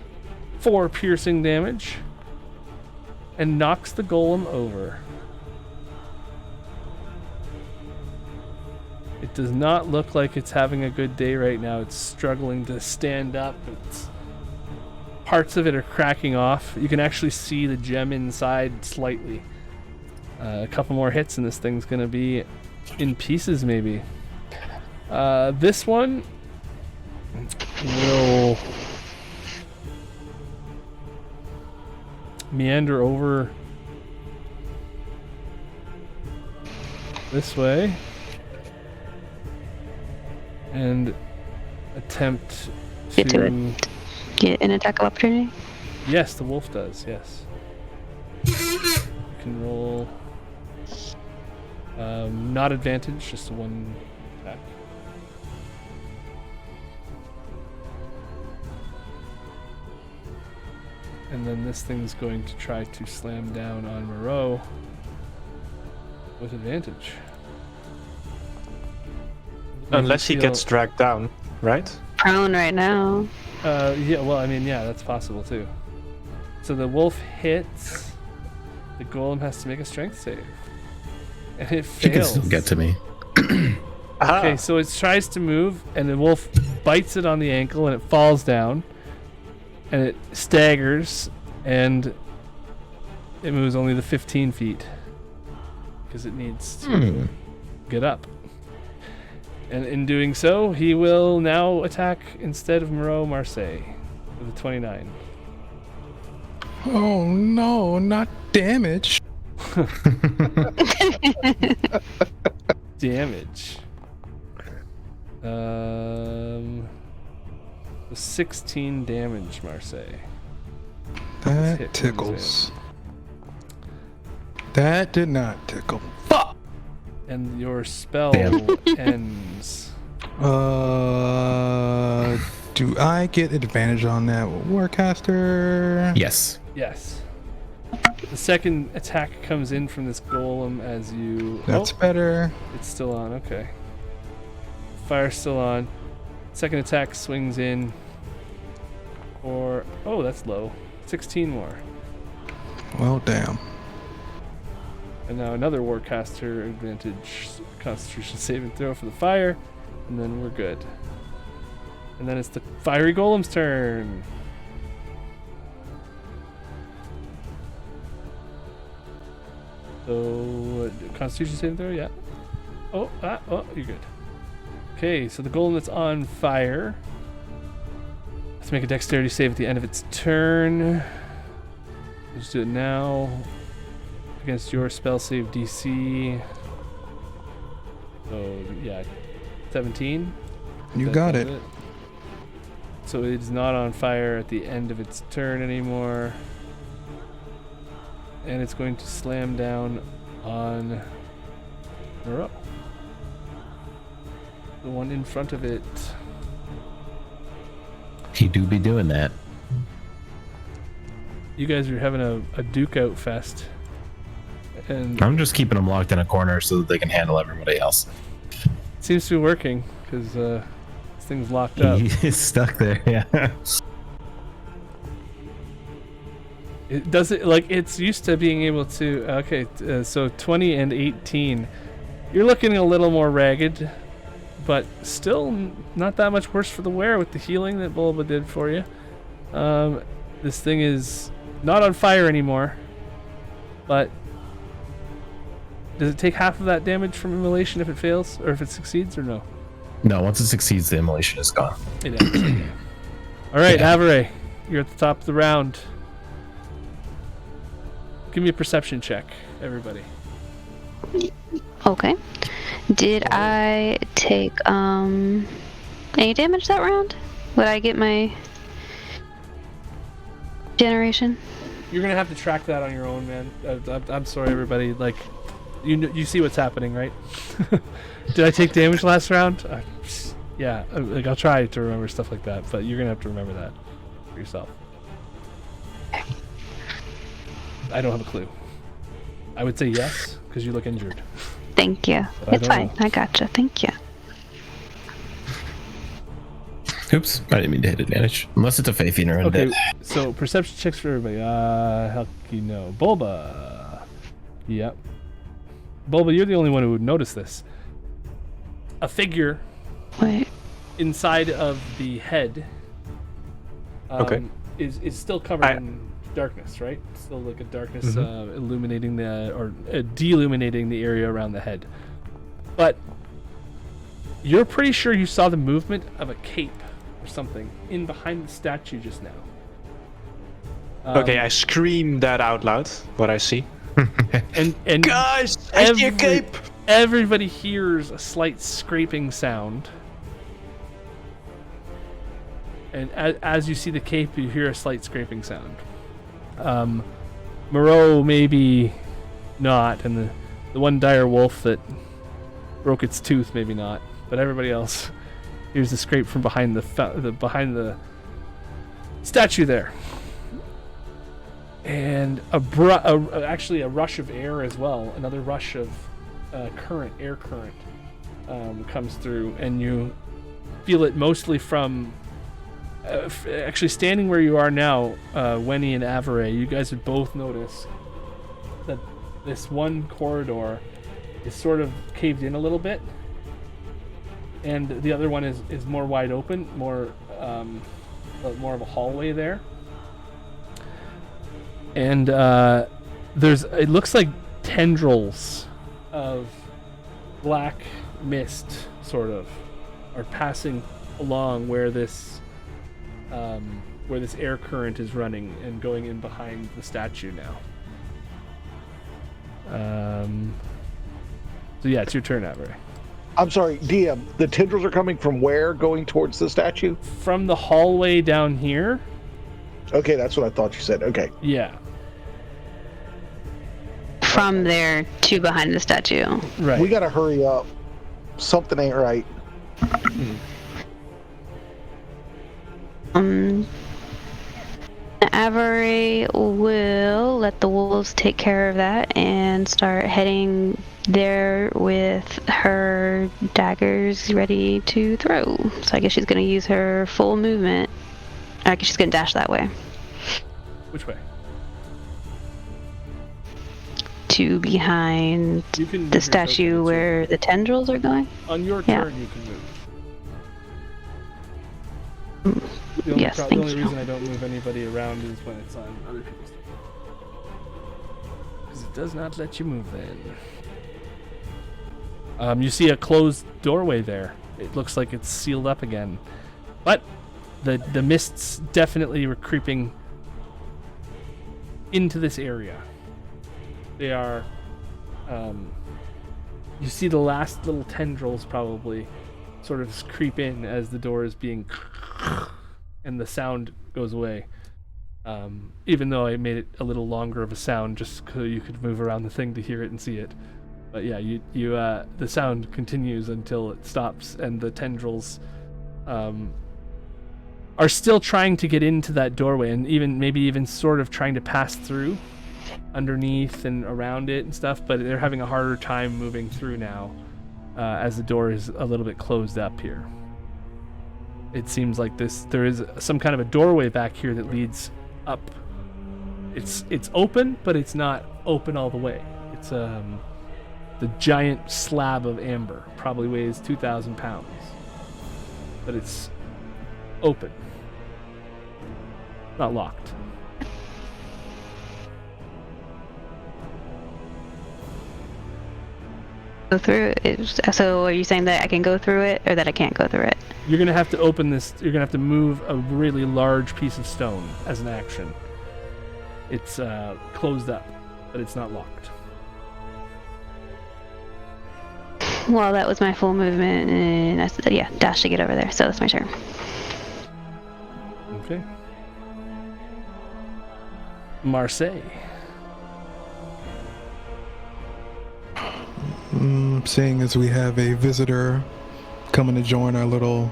4 piercing damage. And knocks the golem over. It does not look like it's having a good day right now. It's struggling to stand up. Parts of it are cracking off. You can actually see the gem inside slightly. A couple more hits and this thing's gonna be in pieces maybe. This one will meander over this way and attempt Get to it. Get an attack of opportunity. Yes, the wolf does, yes. You can roll not advantage, just a 1 attack. And then this thing's going to try to slam down on Moreau with advantage. Unless he gets dragged down, right? Prone right now. Yeah, well, I mean, yeah, that's possible too. So the wolf hits. The golem has to make a strength save. And it You can fails. still get to me. Okay, so it tries to move, and the wolf bites it on the ankle, and it falls down. And it staggers, and it moves only the 15 feet. Because it needs to get up. And in doing so, he will now attack instead of Moreau Marseille with a 29. Oh no, not damage. Damage. 16 damage, Marseille. Hit That comes tickles. That did not tickle. Fuck! And your spell Damn. ends. Do I get advantage on that Warcaster? Yes. Yes. The second attack comes in from this golem as you... That's better. It's still on, okay. Fire's still on. Second attack swings in for... Oh, that's low. 16 more. Well, damn. And now another Warcaster advantage Constitution saving throw for the fire. And then we're good. And then it's the Fiery Golem's turn. So, Constitution saving throw, yeah. Oh, you're good. Okay, so the golem that's on fire. Let's make a dexterity save at the end of its turn. Let's do it now. Against your spell save DC. So, yeah, 17. You got it. So it's not on fire at the end of its turn anymore. And it's going to slam down on Moreau. The one in front of it. He do be doing that. You guys are having a duke out fest. And I'm just keeping them locked in a corner so that they can handle everybody else. it seems to be working because this thing's locked up. He's stuck there, yeah. It does it like it's used to being able to. Okay, so 20 and 18. You're looking a little more ragged, but still not that much worse for the wear with the healing that Bulba did for you. This thing is not on fire anymore, but does it take half of that damage from immolation if it fails, or if it succeeds, or no? No, once it succeeds, the immolation is gone. It ends. Okay. All right, Yeah. Avare, you're at the top of the round. Give me a perception check, everybody. Okay. Did I take any damage that round? Would I get my generation? You're gonna have to track that on your own, man. I'm sorry, everybody. Like, you see what's happening, right? Did I take damage last round? Yeah. Like, I'll try to remember stuff like that, but you're gonna have to remember that for yourself. I don't have a clue. I would say yes because you look injured. Thank you. But It's fine. I gotcha. Thank you. Oops, I didn't mean to hit advantage. Unless it's a Faithian or Okay, undead. so perception checks for everybody. Helki, no. Bulba. Yep. Bulba, you're the only one who would notice this. A figure Wait. inside of the head Okay. is still covered in darkness, right? Still like a darkness illuminating or deluminating the area around the head. But you're pretty sure you saw the movement of a cape or something in behind the statue just now. Okay, I scream that out loud, what I see. And Guys, I see a cape! Everybody hears a slight scraping sound. And as you see the cape, you hear a slight scraping sound. Moreau maybe not, and the one dire wolf that broke its tooth maybe not, but everybody else hears the scrape from behind behind the statue there. And actually a rush of air as well, another rush of air current comes through, and you feel it mostly from actually standing where you are now, Wenny and Avare. You guys would both notice that this one corridor is sort of caved in a little bit, and the other one is more wide open, more of a hallway there. And it looks like tendrils of black mist sort of are passing along where this air current is running and going in behind the statue now. So yeah, it's your turn, Avery. I'm sorry, DM. The tendrils are coming from where? Going towards the statue? From the hallway down here. Okay, that's what I thought you said. Okay. Yeah. from there to behind the statue. Right. We gotta hurry up. Something ain't right. Avery will let the wolves take care of that and start heading there with her daggers ready to throw. So I guess she's going to use her full movement. I guess she's going to dash that way. Which way? To behind You can move the your statue token, where the tendrils are going. On your Yeah. turn, you can move. The Yes, the thank only you. reason I don't move anybody around is when it's on other people's turn. Because it does not let you move then. You see a closed doorway there. It looks like it's sealed up again. But the mists definitely were creeping into this area. They are... you see the last little tendrils probably sort of creep in as the door is being... and the sound goes away. Even though I made it a little longer of a sound just so you could move around the thing to hear it and see it. But yeah, the sound continues until it stops, and the tendrils are still trying to get into that doorway, and maybe even sort of trying to pass through underneath and around it and stuff, but they're having a harder time moving through now as the door is a little bit closed up here. It seems like there is some kind of a doorway back here that leads up. It's open, but it's not open all the way. It's the giant slab of amber probably weighs 2,000 pounds, but it's open, not locked. Go through it. So are you saying that I can go through it or that I can't go through it? You're gonna have to open this. You're gonna have to move a really large piece of stone as an action. It's closed up, but it's not locked. Well, that was my full movement, and I said, yeah, dash to get over there. So that's my turn. Okay. Marseille. Seeing as we have a visitor coming to join our little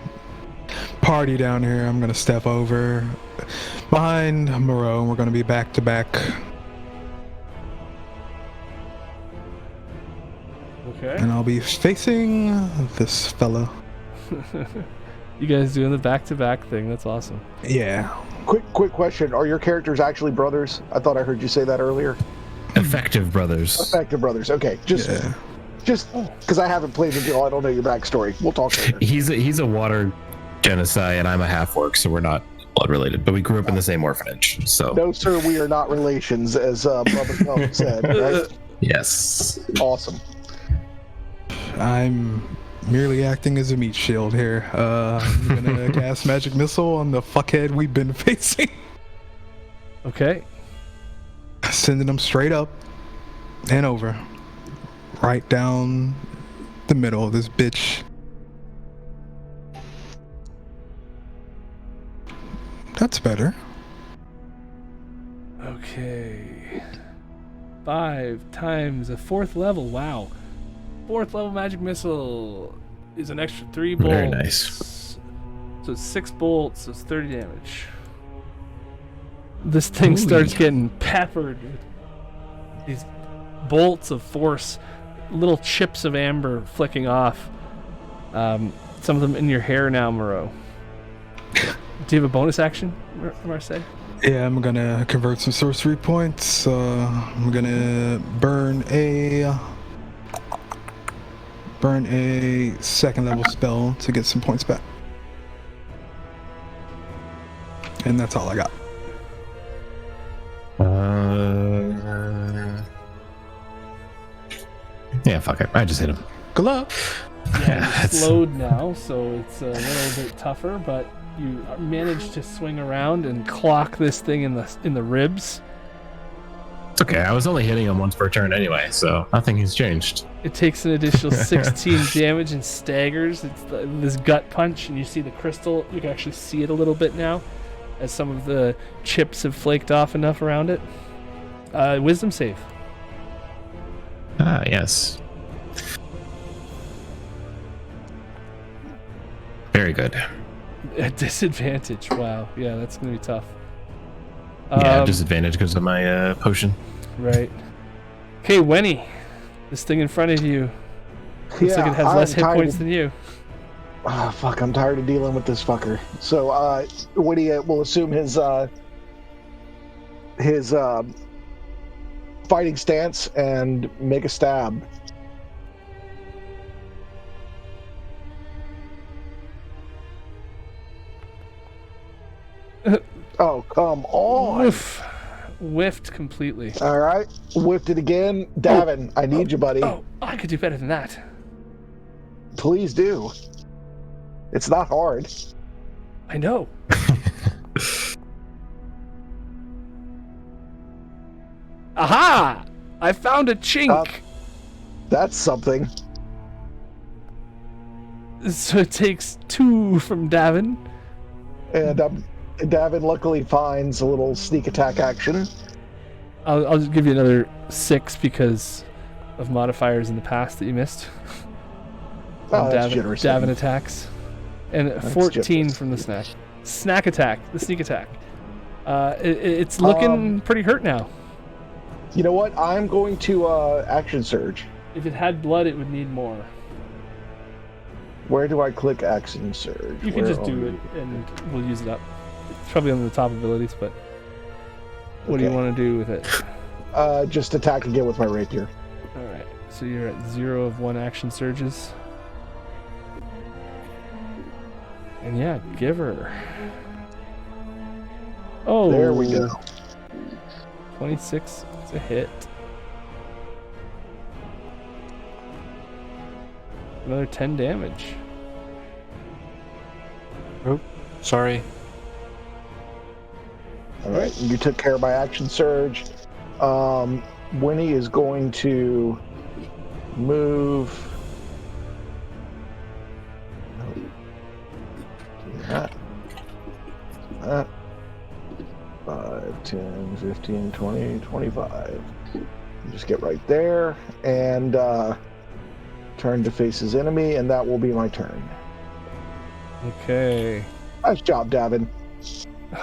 party down here, I'm gonna step over behind Moreau, and we're gonna be back to back. Okay. And I'll be facing this fella. You guys doing the back-to-back thing? That's awesome. Yeah. Quick question. Are your characters actually brothers? I thought I heard you say that earlier. Effective brothers. Effective brothers. Okay. Just because I haven't played with you, I don't know your backstory. We'll talk later. He's a water genocide, and I'm a half-orc, so we're not blood related, but we grew up in the same orphanage. So No, sir, we are not relations, as Brother Gump said. Right? yes. Awesome. I'm merely acting as a meat shield here. I'm gonna cast magic missile on the fuckhead we've been facing. Okay. Sending them straight up and over. Right down the middle of this bitch. That's better. Okay. 5 times a 4th level. Wow. 4th level magic missile is an extra 3 bolts. Very nice. So it's 6 bolts, so it's 30 damage. This thing starts getting peppered with these bolts of force, little chips of amber flicking off. Some of them in your hair now, Moreau. Do you have a bonus action, Marseille? Yeah, I'm gonna convert some sorcery points. I'm gonna burn a 2nd level spell to get some points back. And that's all I got. Yeah, fuck it. I just hit him. Good luck. Yeah, it's slowed now, so it's a little bit tougher, but you managed to swing around and clock this thing in the ribs. It's okay. I was only hitting him once per turn anyway, so nothing has changed. It takes an additional 16 damage and staggers. It's this gut punch, and you see the crystal. You can actually see it a little bit now, as some of the chips have flaked off enough around it. Wisdom save. Ah, yes. Very good. At disadvantage. Wow. Yeah, that's gonna be tough. Yeah, disadvantage because of my potion. Right. Okay, Wenny. This thing in front of you looks like it has less hit points than you. Oh, fuck, I'm tired of dealing with this fucker. So, Woody will assume his fighting stance and make a stab. Oh, come on. Whiffed completely. All right, whiffed it again. Davin, I need you, buddy. Oh, I could do better than that. Please do. It's not hard. I know. Aha! I found a chink. That's something. So it takes 2 from Davin. And Davin luckily finds a little sneak attack action. I'll just give you another 6 because of modifiers in the past that you missed. Oh, that's generous. Davin attacks. And That's 14 generous. from the snack attack, the sneak attack. It's looking pretty hurt now. You know what? I'm going to action surge. If it had blood, it would need more. Where do I click action surge? You can just do it, and we'll use it up. It's probably on the top abilities, but what do you want to do with it? Just attack again with my rapier. All right. So you're at 0 of 1 action surges. And yeah, give her. Oh, There we go. 26 is a hit. Another 10 damage. Oh, sorry. All right, you took care of my action surge. Winnie is going to move. That. 5, 10, 15, 20, 25. Just get right there and turn to face his enemy, and that will be my turn. Okay. Nice job, Davin.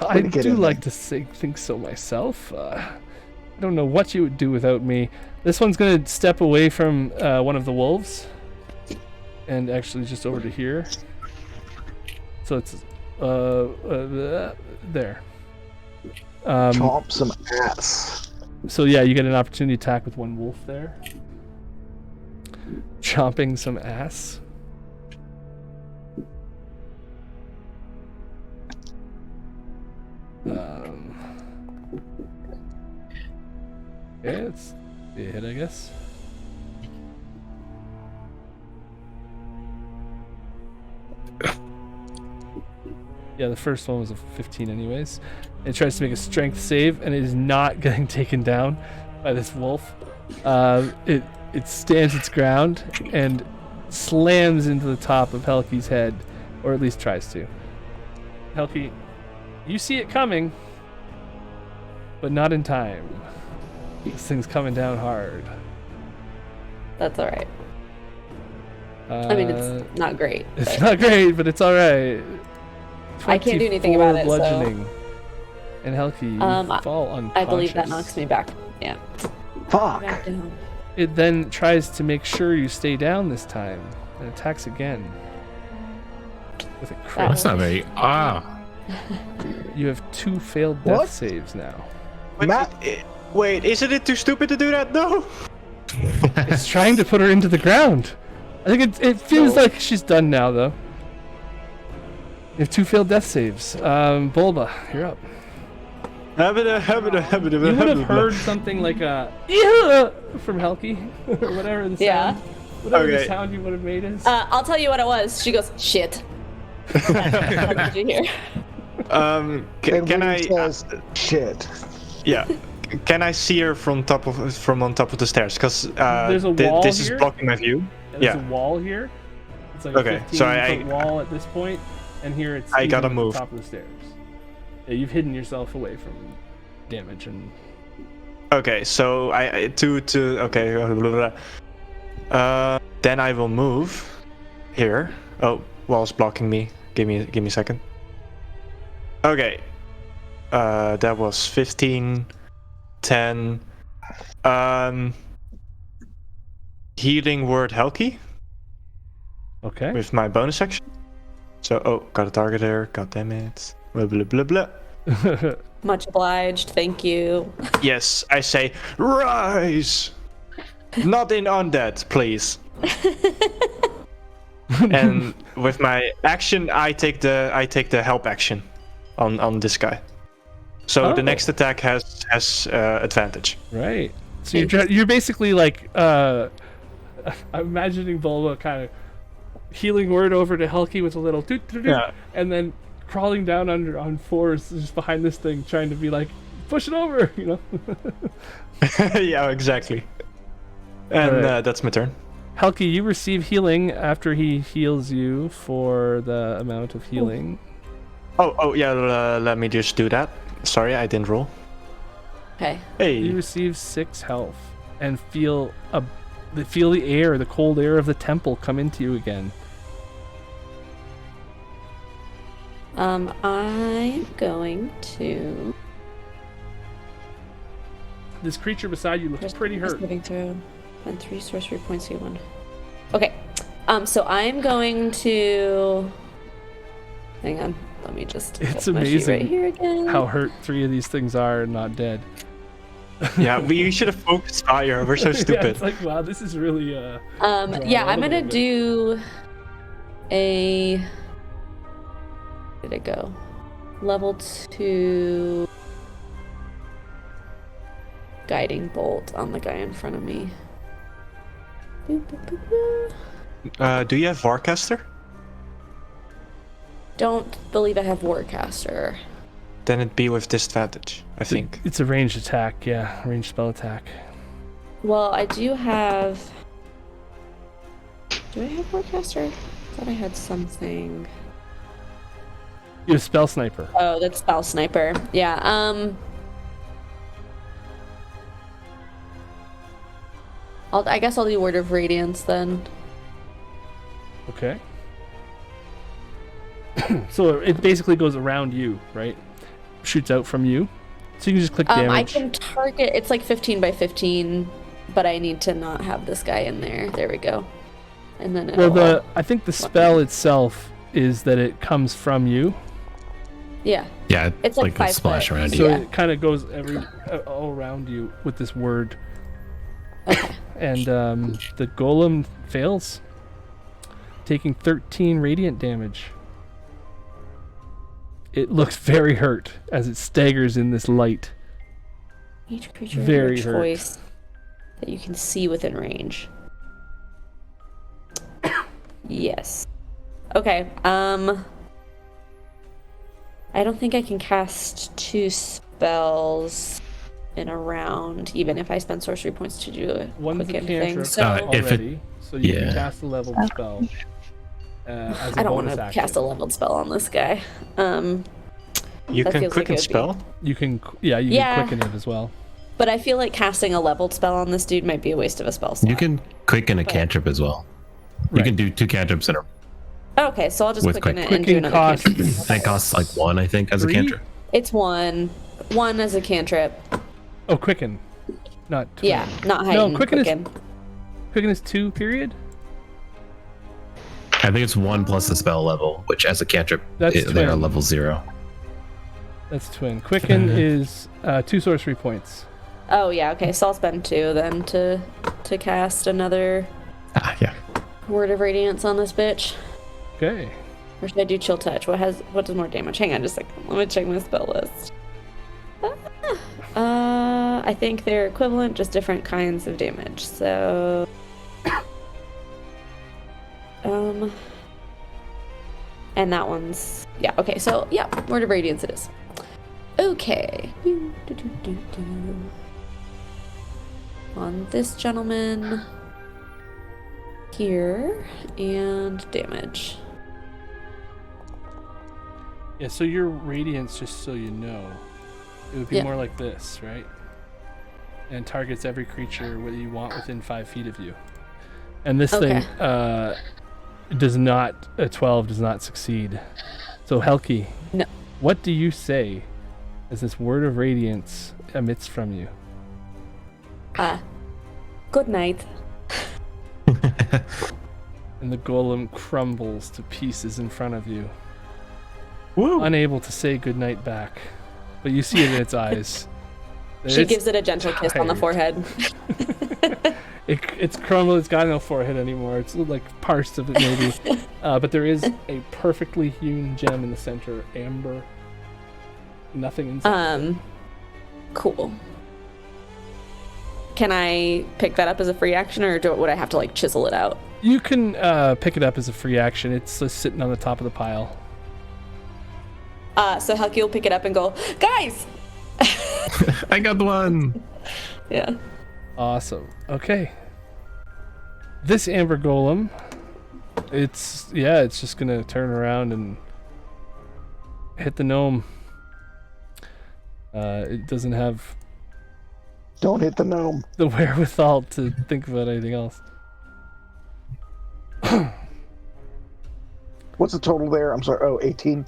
I do like to think so myself. I don't know what you would do without me. This one's going to step away from one of the wolves and actually just over to here. So it's there. Chomp some ass. So yeah, you get an opportunity attack with one wolf there. Chomping some ass. Yeah, it's a hit, I guess. Yeah, the first one was a 15 anyways. It tries to make a strength save, and it is not getting taken down by this wolf. It stands its ground and slams into the top of Helki's head, or at least tries to. Helki, you see it coming, but not in time. This thing's coming down hard. That's all right. I mean, it's not great. It's not great, but it's all right. I can't do anything about it. Bludgeoning. So. And Helki, you fall unconscious. I believe that knocks me back. Yeah. Fuck. Back down. It then tries to make sure you stay down this time and attacks again with a crit. That's not very. You have 2 failed death saves now. Wait, isn't it too stupid to do that? No. It's trying to put her into the ground. I think it feels like she's done now, though. You have 2 failed death saves. Bulba, you're up. You would have heard something like a from Helki, or whatever the sound. Whatever the sound you would have made is. I'll tell you what it was. She goes, shit. What did you hear? Can I? Says, shit. Yeah. Can I see her from on top of the stairs? Because there's a wall this here. is blocking my view. There's a wall here. It's like a 15-foot wall at this point, and here it's I gotta at move. the top of the stairs. Yeah, you've hidden yourself away from damage and Okay, so I okay. Blah, blah. Then I will move here. Oh, wall's blocking me. Give me a second. Okay. That was 15, 10. Healing word Helki Okay. with my bonus action. So, got a target there. God damn it. Blah blah blah blah. Much obliged. Thank you. Yes, I say rise. Not in undead, please. And with my action, I take the help action on this guy. So the next attack has advantage. Right. So you're basically like I'm imagining Bulba kind of healing word over to Helki with a little toot, and then crawling down on fours just behind this thing, trying to be like, push it over, you know. Yeah, exactly. And right. That's my turn. Helki, you receive healing after he heals you for the amount of healing. Oh yeah. Let me just do that. Sorry, I didn't roll. Okay. Hey. You receive 6 health and feel the air, the cold air of the temple come into you again. I'm going to. This creature beside you looks pretty hurt. Moving through. And 3 sorcery points. You 1. Okay. So I'm going to. Hang on. Let me just. It's my sheet right amazing here again. how hurt 3 of these things are and not dead. Yeah, we should have focused higher. We're so stupid. Yeah, it's like, wow, this is really Yeah, I'm gonna do a. Where did it go? Level 2 guiding bolt on the guy in front of me. Do you have Warcaster? Don't believe I have Warcaster. Then it'd be with disadvantage, I think. It's a ranged attack, yeah, ranged spell attack. Well, I do have. Do I have Warcaster? I thought I had something. You have spell sniper. Oh, that's spell sniper. Yeah. I guess I'll do Word of Radiance then. Okay. So it basically goes around you, right? Shoots out from you. So you can just click damage. I can target. It's like 15 by 15, but I need to not have this guy in there. There we go. And then I think the spell itself is that it comes from you. Yeah. Yeah, it's like 5 splash foot. around So you. it kind of goes all around you with this word. Okay. And the golem fails, taking 13 radiant damage. It looks very hurt as it staggers in this light. Each creature Very has a hurt. choice that you can see within range. Yes. Okay. I don't think I can cast 2 spells in a round, even if I spend sorcery points to do a One's quick a end thing. cantrip So already, so you can yeah. cast a leveled spell. As a I don't want bonus to action. cast a leveled spell on this guy. You That can feels like quicken it would be- spell. You can, you Yeah. can quicken it as well. But I feel like casting a leveled spell on this dude might be a waste of a spell slot. You can quicken a cantrip as well. You Right. can do 2 cantrips in a Okay, so I'll just With quicken it quick- and do quicken another costs- cantrip. That costs like 1, I think, as 3? a cantrip. It's 1. 1 as a cantrip. Oh, quicken, not 20. Yeah, not heighten. No, quicken is 2. Period. I think it's 1 plus the spell level, which as a cantrip, That's they are twin. level 0. That's twin. Quicken is 2 sorcery points. Oh yeah, okay, so I'll spend 2 then to cast another Yeah. Word of Radiance on this bitch. Okay. Or should I do Chill Touch? What does more damage? Hang on just a second. Let me check my spell list. I think they're equivalent, just different kinds of damage. So and that one's okay, so Word of Radiance it is. Okay. On this gentleman here, and damage. Yeah, so your radiance, just so you know, it would be more like this, right? and targets every creature that you want within 5 feet of you. And this Okay. thing does not, a 12 does not succeed. So Helki, No. what do you say as this word of radiance emits from you? Good night. And the golem crumbles to pieces in front of you, Woo! unable to say goodnight back. But you see it in its eyes. She It's gives it a gentle kiss on the tired. forehead. It's crumbled. It's got no forehead anymore. It's like parts of it maybe. But there is a perfectly hewn gem in the center, amber. Nothing inside. Cool. Can I pick that up as a free action, or would I have to like chisel it out? You can pick it up as a free action. It's just sitting on the top of the pile. So Helki will pick it up and go, guys! I got one. Yeah. Awesome. Okay. This amber golem, it's just gonna turn around and hit the gnome. It doesn't have Don't hit the gnome. the wherewithal to think about anything else. What's the total there? I'm sorry. Oh, 18.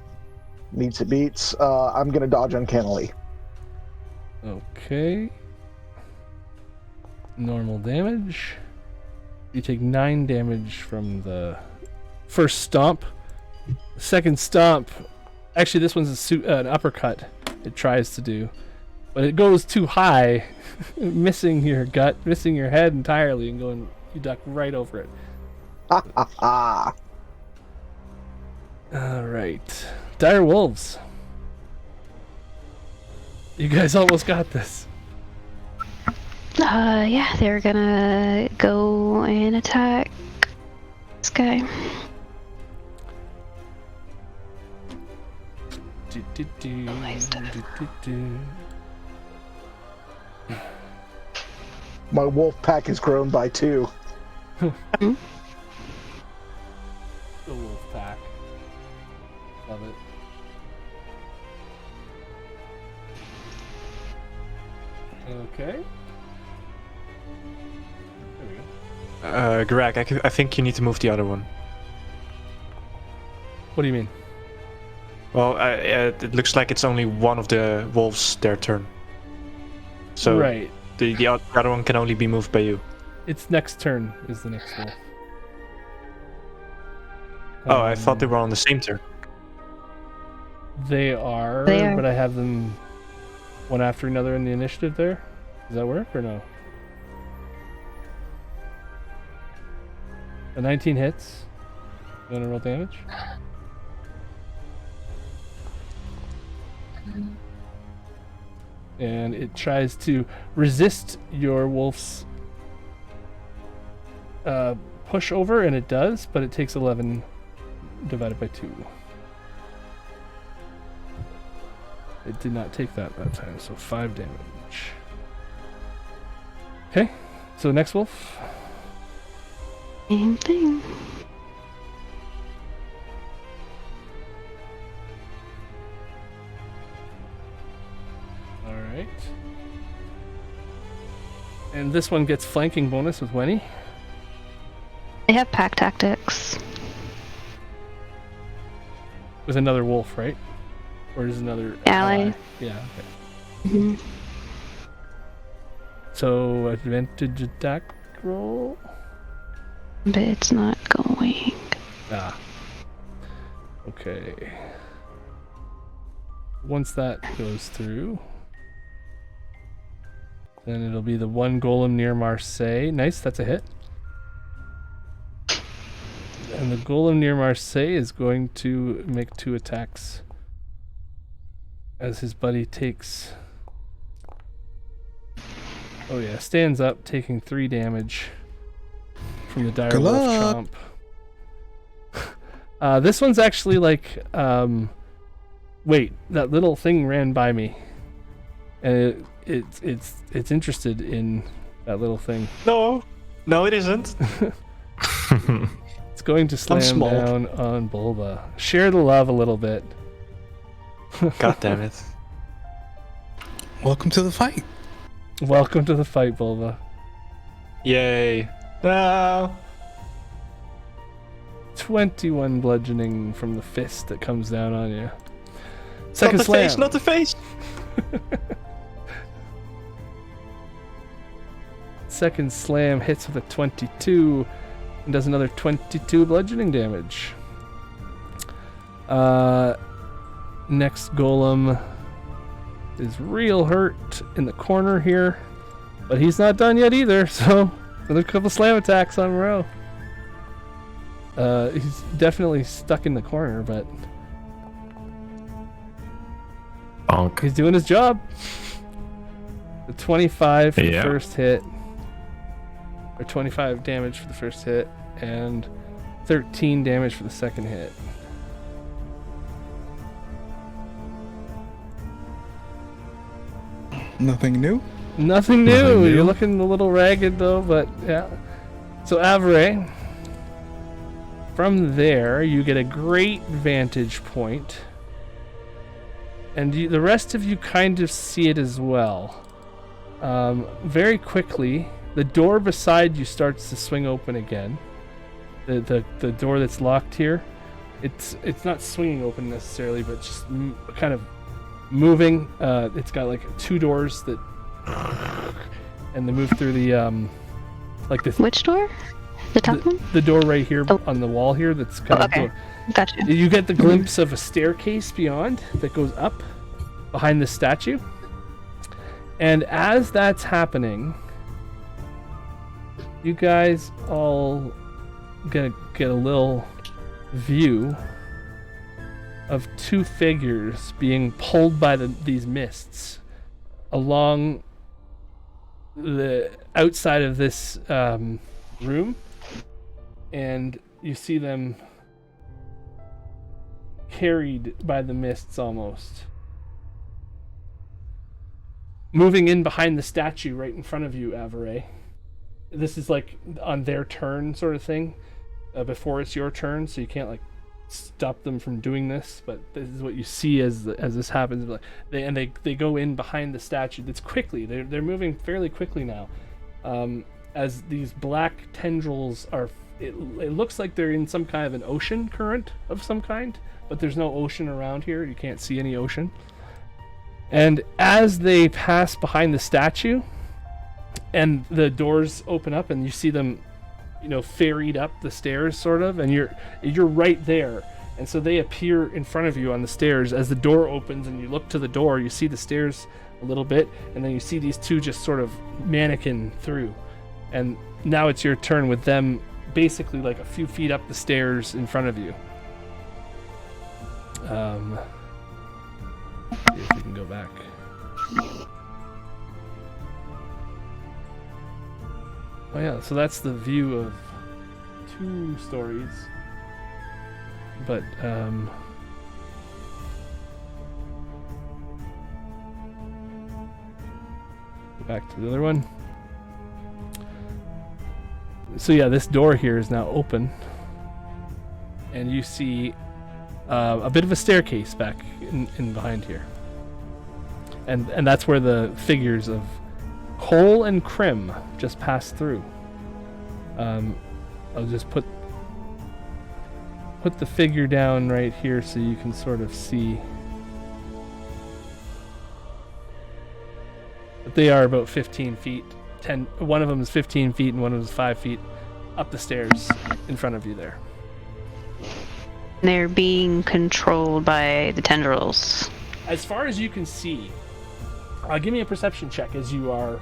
Meets it beats. I'm going to dodge uncannily. Okay. Normal damage. You take 9 damage from the first stomp. Second stomp. Actually, this one's an uppercut. It tries to do, but it goes too high, missing your gut, missing your head entirely, and you duck right over it. Ha ha ha. All right, dire wolves. You guys almost got this. Yeah, they're gonna go and attack this guy. My wolf pack has grown by 2. The wolf pack. Love it. Okay. There we go. Greg, I think you need to move the other one. What do you mean? Well, it looks like it's only one of the wolves their turn. So Right. the other one can only be moved by you. Its next turn is the next wolf. Oh, I thought they were on the same turn. They are, They are. but I have them one after another in the initiative there. Does that work or no? A 19 hits. You want to roll damage? And it tries to resist your wolf's push over, and it does, but it takes 11 divided by 2. It did not take that time, so 5 damage. Okay, so next wolf. Same thing. Alright. And this one gets flanking bonus with Wenny. They have pack tactics. With another wolf, right? Or is another Ally. Yeah, okay. hmm So advantage attack roll. But it's not going. Ah. Okay. Once that goes through, then it'll be the one golem near Marseille. Nice, that's a hit. And the golem near Marseille is going to make 2 attacks as his buddy takes... Oh yeah, stands up, taking 3 damage from the dire Good wolf luck. chomp. This one's actually like... wait, that little thing ran by me. And it's interested in that little thing. No, it isn't. It's going to slam small. down on Bulba. Share the love a little bit. God damn it. Welcome to the fight. Welcome to the fight, Bulba. Yay. No. 21 bludgeoning from the fist that comes down on you. Second Not the slam. face, not the face. Second slam hits with a 22 and does another 22 bludgeoning damage. Next golem is real hurt in the corner here, but he's not done yet either, so another couple slam attacks on Moreau. He's definitely stuck in the corner, but Bonk. he's doing his job. The 25 for the first hit, or 25 damage for the first hit, and 13 damage for the second hit. Nothing new? Nothing new. Nothing new. You're looking a little ragged though, but yeah. So Avare, from there you get a great vantage point, and the rest of you kind of see it as well. Very quickly, the door beside you starts to swing open again. The door that's locked here, it's not swinging open necessarily, but just kind of moving. It's got like two doors that, and they move through the like this. Which door? The top one? The door right here on the wall here. That's kind of. Okay. Gotcha. You get the glimpse of a staircase beyond that goes up behind the statue, and as that's happening, you guys all get a little view of two figures being pulled by these mists along the outside of this room, and you see them carried by the mists almost, moving in behind the statue right in front of you, Avare. This is like on their turn sort of thing, before it's your turn, so you can't like stop them from doing this, but this is what you see as this happens. Like they go in behind the statue. That's quickly. They're moving fairly quickly now, as these black tendrils are. It looks like they're in some kind of an ocean current of some kind, but there's no ocean around here. You can't see any ocean. And as they pass behind the statue, and the doors open up, and you see them, ferried up the stairs, sort of, and you're right there, and so they appear in front of you on the stairs. As the door opens and you look to the door, you see the stairs a little bit, and then you see these two just sort of mannequin through, and now it's your turn with them basically like a few feet up the stairs in front of you. See if we can go back. Oh yeah, so that's the view of two stories. But go back to the other one. So yeah, this door here is now open, and you see a bit of a staircase back in behind here, and that's where the figures of Cole and Krim just passed through. I'll just put the figure down right here so you can sort of see. But they are about 15 feet. One of them is 15 feet and one of them is 5 feet up the stairs in front of you there. They're being controlled by the tendrils. As far as you can see, give me a perception check as you are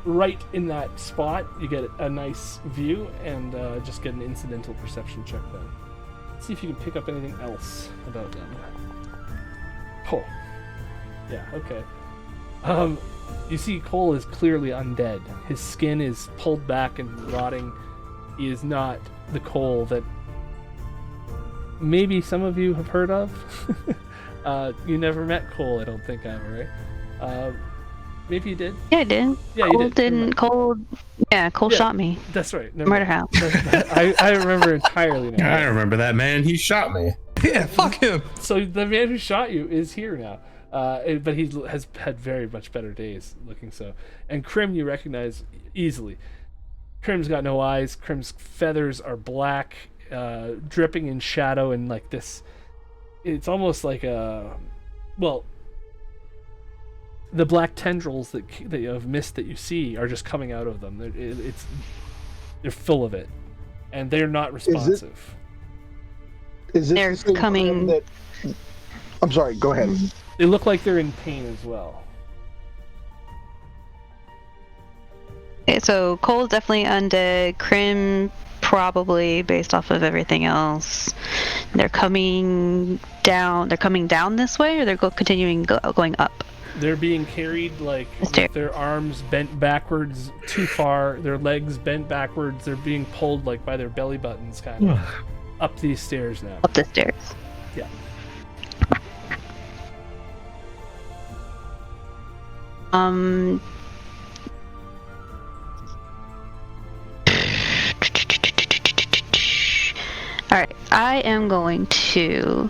right in that spot. You get a nice view, and just get an incidental perception check then. Let's see if you can pick up anything else about them. Oh. Yeah, okay. You see Cole is clearly undead. His skin is pulled back and rotting. He is not the Cole that maybe some of you have heard of. You never met Cole, I don't think, ever, right? Maybe you did? Yeah, I did. Yeah, Cole you did. didn't. Cole shot me. That's right. Murder house. I remember entirely now. I remember that man. He shot me. Yeah, fuck him. So the man who shot you is here now. But he has had very much better days looking so. And Krim you recognize easily. Krim's got no eyes. Krim's feathers are black, dripping in shadow and like this. It's almost like the black tendrils that of mist that you see are just coming out of them. They're full of it, and they're not responsive. Is this They're the same coming- Krim that... I'm sorry, go ahead. They look like they're in pain as well. Okay, so Cole's definitely undead. Krim probably, based off of everything else. They're coming down. They're coming down this way, or they're continuing going up. They're being carried like with their arms bent backwards too far, their legs bent backwards. They're being pulled like by their belly buttons, kind of up these stairs now. Up the stairs. Yeah. Alright, I am going to...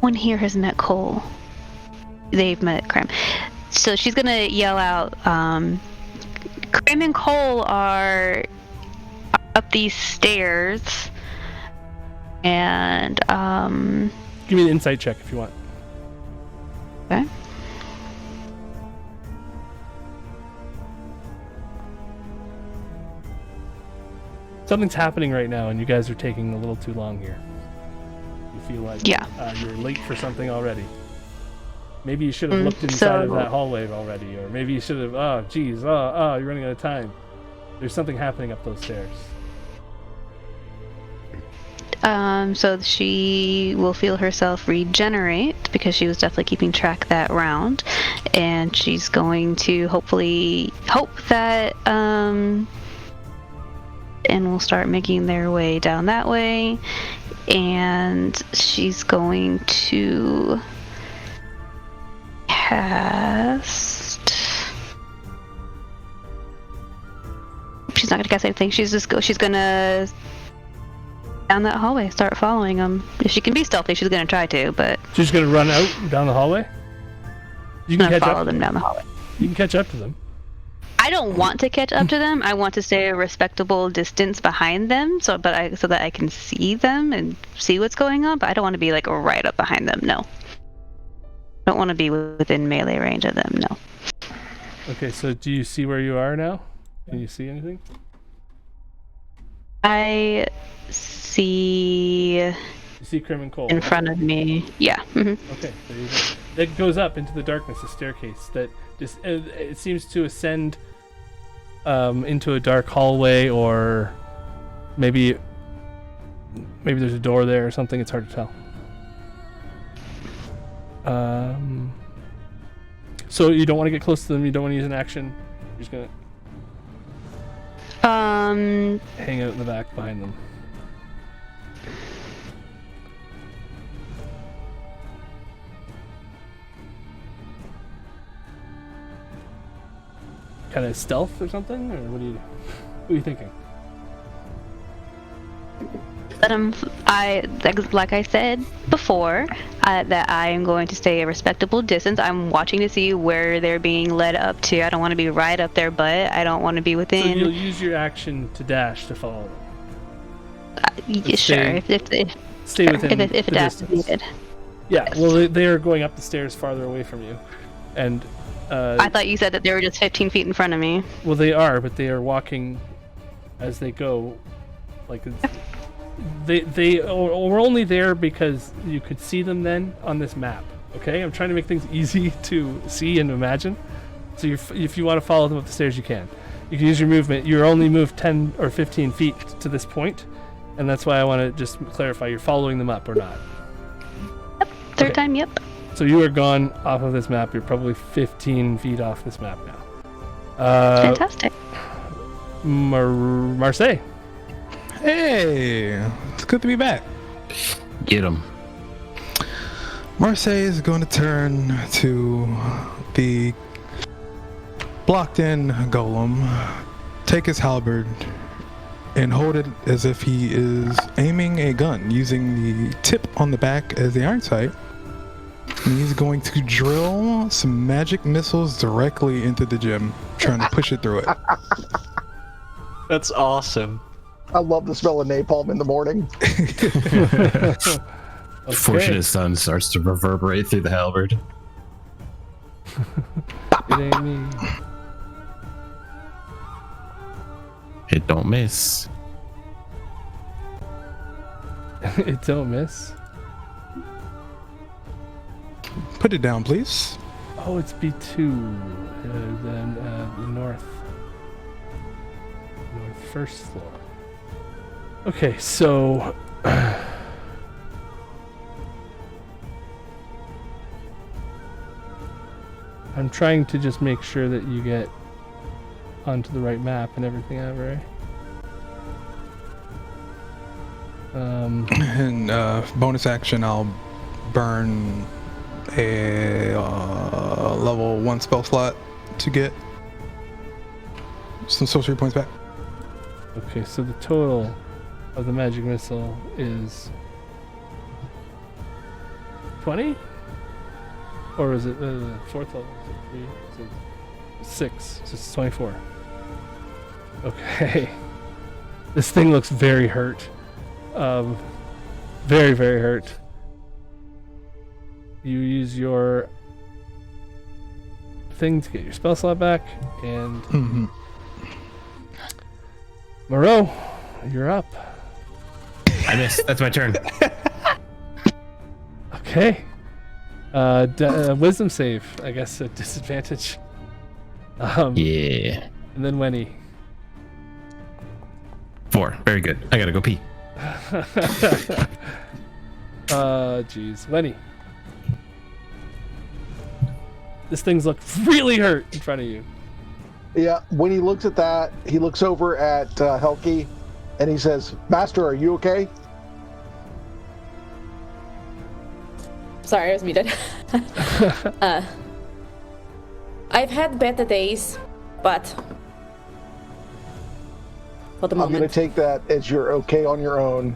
one here has met Cole. They've met Krim. So she's gonna yell out, Krim and Cole are up these stairs. And, Give me an insight check if you want. okay. Something's happening right now, and you guys are taking a little too long here. You feel like you're late for something already. Maybe you should have looked inside of that hallway already, or maybe you should have. Oh, geez, you're running out of time. There's something happening up those stairs. So she will feel herself regenerate because she was definitely keeping track that round, and she's going to hopefully hope that and will start making their way down that way, and she's going to cast. She's not gonna cast anything. She's gonna down that hallway, start following them. If she can be stealthy, she's gonna try to, but She's gonna run out down the hallway. You can gonna catch follow up. them down the hallway. You can catch up to them. I don't want to catch up to them. I want to stay a respectable distance behind them, so that I can see them and see what's going on. But I don't want to be like right up behind them. No, I don't want to be within melee range of them. No. Okay, so do you see where you are now? Can you see anything? I see You see Krim and Cole in front of me. Yeah. Mhm. Okay, there you go. That goes up into the darkness, a staircase that just it seems to ascend into a dark hallway, or maybe there's a door there or something. It's hard to tell. So you don't want to get close to them. You don't want to use an action. You're just gonna hang out in the back behind them. Kind of stealth or something, or what are you thinking? Like I said before, that I am going to stay a respectable distance. I'm watching to see where they're being led up to. I don't want to be right up their butt. I don't want to be within. So you'll use your action to dash to follow them. Sure. Stay within if the dash is distance. needed. Yeah, well, they are going up the stairs farther away from you, and I thought you said that they were just 15 feet in front of me. well, they are, but they are walking as they go, like they were only there because you could see them then on this map. Okay, I'm trying to make things easy to see and imagine. So if you want to follow them up the stairs, you can. You can use your movement. You're only moved 10 or 15 feet to this point, and that's why I want to just clarify: you're following them up or not. Yep. Third Okay. time. Yep. So you are gone off of this map. You're probably 15 feet off this map now. Fantastic. Marseille. Hey, it's good to be back. Get him. Marseille is going to turn to the blocked in golem, take his halberd, and hold it as if he is aiming a gun, using the tip on the back as the iron sight. And he's going to drill some magic missiles directly into the gym, trying to push it through it. That's awesome. I love the smell of napalm in the morning. Okay. Fortunate Son starts to reverberate through the halberd. It ain't me. It don't miss. It don't miss. Put it down, please. Oh, it's B2. Then the north first floor. Okay, so I'm trying to just make sure that you get onto the right map and everything, Avery. And bonus action, I'll burn a level 1 spell slot to get some sorcery points back. Okay, so the total of the magic missile is 20? Or is it the fourth level? Is it 3? Is it 6? So it's 24. Okay. This thing looks very hurt. Very, very hurt. You use your thing to get your spell slot back, and Moreau, you're up. I missed. That's my turn. Okay. Wisdom save, I guess, at disadvantage. Yeah. And then Wenny. 4. Very good. I gotta go pee. Jeez. Wenny. This thing's look really hurt in front of you. Yeah, when he looks at that, he looks over at Helki, and he says, "Master, are you okay?" Sorry, I was muted. I've had better days, but for the I'm moment. going to take that as you're okay on your own.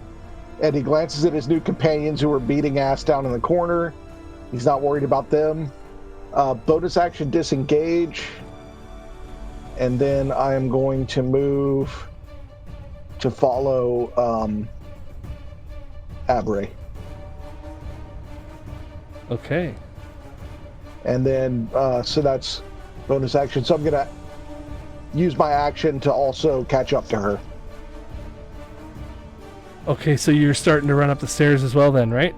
And he glances at his new companions who are beating ass down in the corner. He's not worried about them. Bonus action disengage. And then I am going to move to follow Abre. Okay. And then, so that's bonus action. So I'm going to use my action to also catch up to her. Okay, so you're starting to run up the stairs as well then, right?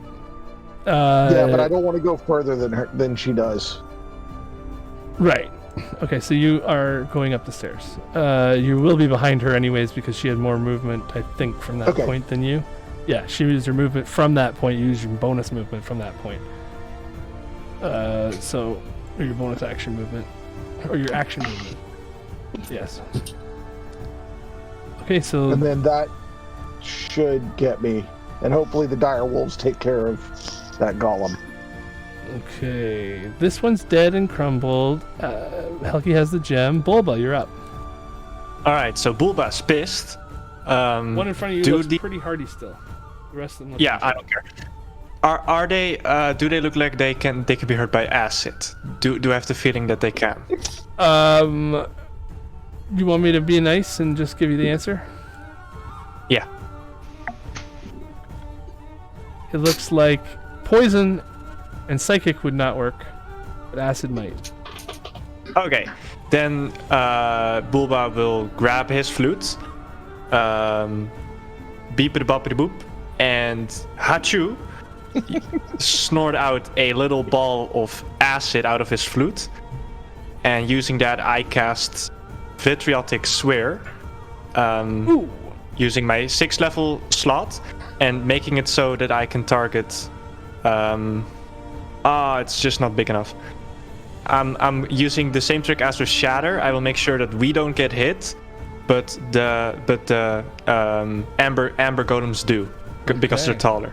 Yeah, but I don't want to go further than she does. Right. Okay, so you are going up the stairs. You will be behind her anyways because she had more movement, I think, from that point than you. Yeah, she used her movement from that point. You used your bonus movement from that point. Or your bonus action movement. Or your action movement. Yes. Okay, so... And then that should get me. And hopefully the dire wolves take care of that golem. Okay, this one's dead and crumbled. Helki has the gem. Bulba, you're up. Alright, so Bulba's pissed. One in front of you looks pretty hardy still. The rest of them look I don't care. Are they? Do they look like they can be hurt by acid? Do I have the feeling that they can? You want me to be nice and just give you the answer? Yeah. It looks like poison and psychic would not work, but acid might. Okay, then Bulba will grab his flute, beep-a-bop-a-boop, and Hachu snort out a little ball of acid out of his flute, and using that I cast Vitriotic Swear, using my 6th level slot, and making it so that I can target... it's just not big enough. I'm using the same trick as with Shatter. I will make sure that we don't get hit, but the Amber Golems do, because they're taller.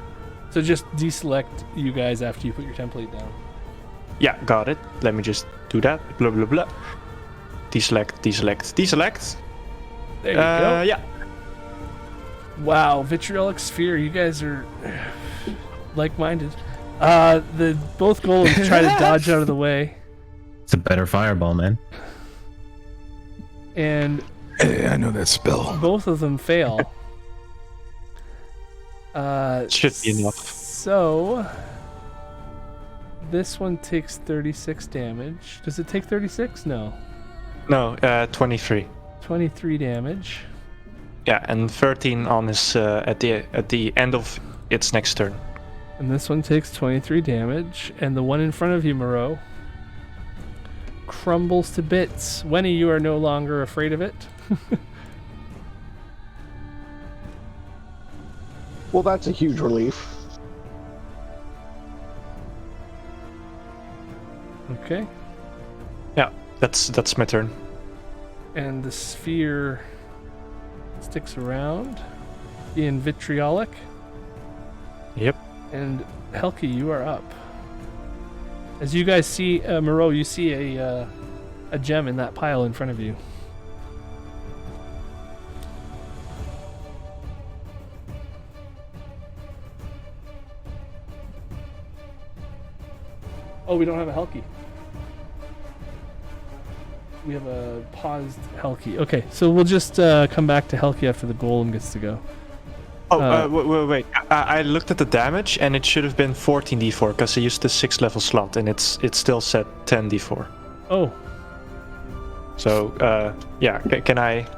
So just deselect you guys after you put your template down. Yeah, got it. Let me just do that. Blah blah blah. Deselect. There you go. Yeah. Wow, vitriolic sphere. You guys are like-minded. Both golems try to dodge out of the way, It's a better fireball, man. and Hey, I know that spell. both of them fail. Should be enough. So this one takes 36 damage. Does it take 36? No. No, 23. 23 damage. Yeah, and 13 on his at the end of its next turn. And this one takes 23 damage. And the one in front of you, Moreau, crumbles to bits. Wenny, you are no longer afraid of it. Well, that's a huge relief. Okay. Yeah, that's my turn. And the sphere sticks around, being vitriolic. Yep. And Helki, you are up. As you guys see, Moreau, you see a gem in that pile in front of you. Oh, we don't have a Helki. We have a paused Helki. Okay, so we'll just come back to Helki after the golem gets to go. Oh, wait. I looked at the damage, and it should have been 14d4 because I used the 6th level slot, and it's still set 10d4. Oh, So yeah, can I? it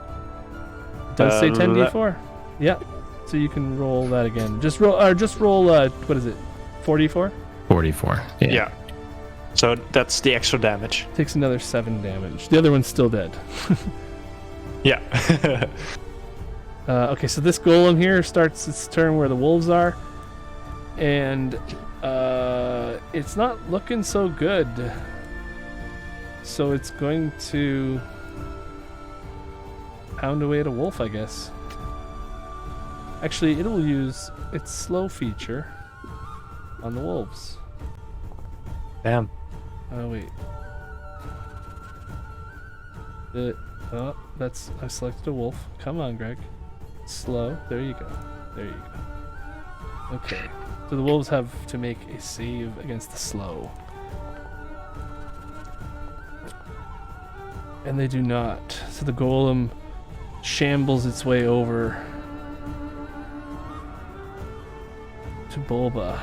does say 10d4. Yeah, so you can roll that again. Just roll. What is it? 4d4. 44. Yeah. So that's the extra damage. Takes another 7 damage. The other one's still dead. Yeah. Okay, so this golem here starts its turn where the wolves are, and it's not looking so good. So it's going to pound away at a wolf, I guess. Actually, it'll use its slow feature on the wolves. Damn. Oh wait. I selected a wolf. Come on, Greg. Slow. There you go. There you go. Okay. So the wolves have to make a save against the slow. And they do not. So the golem shambles its way over to Bulba.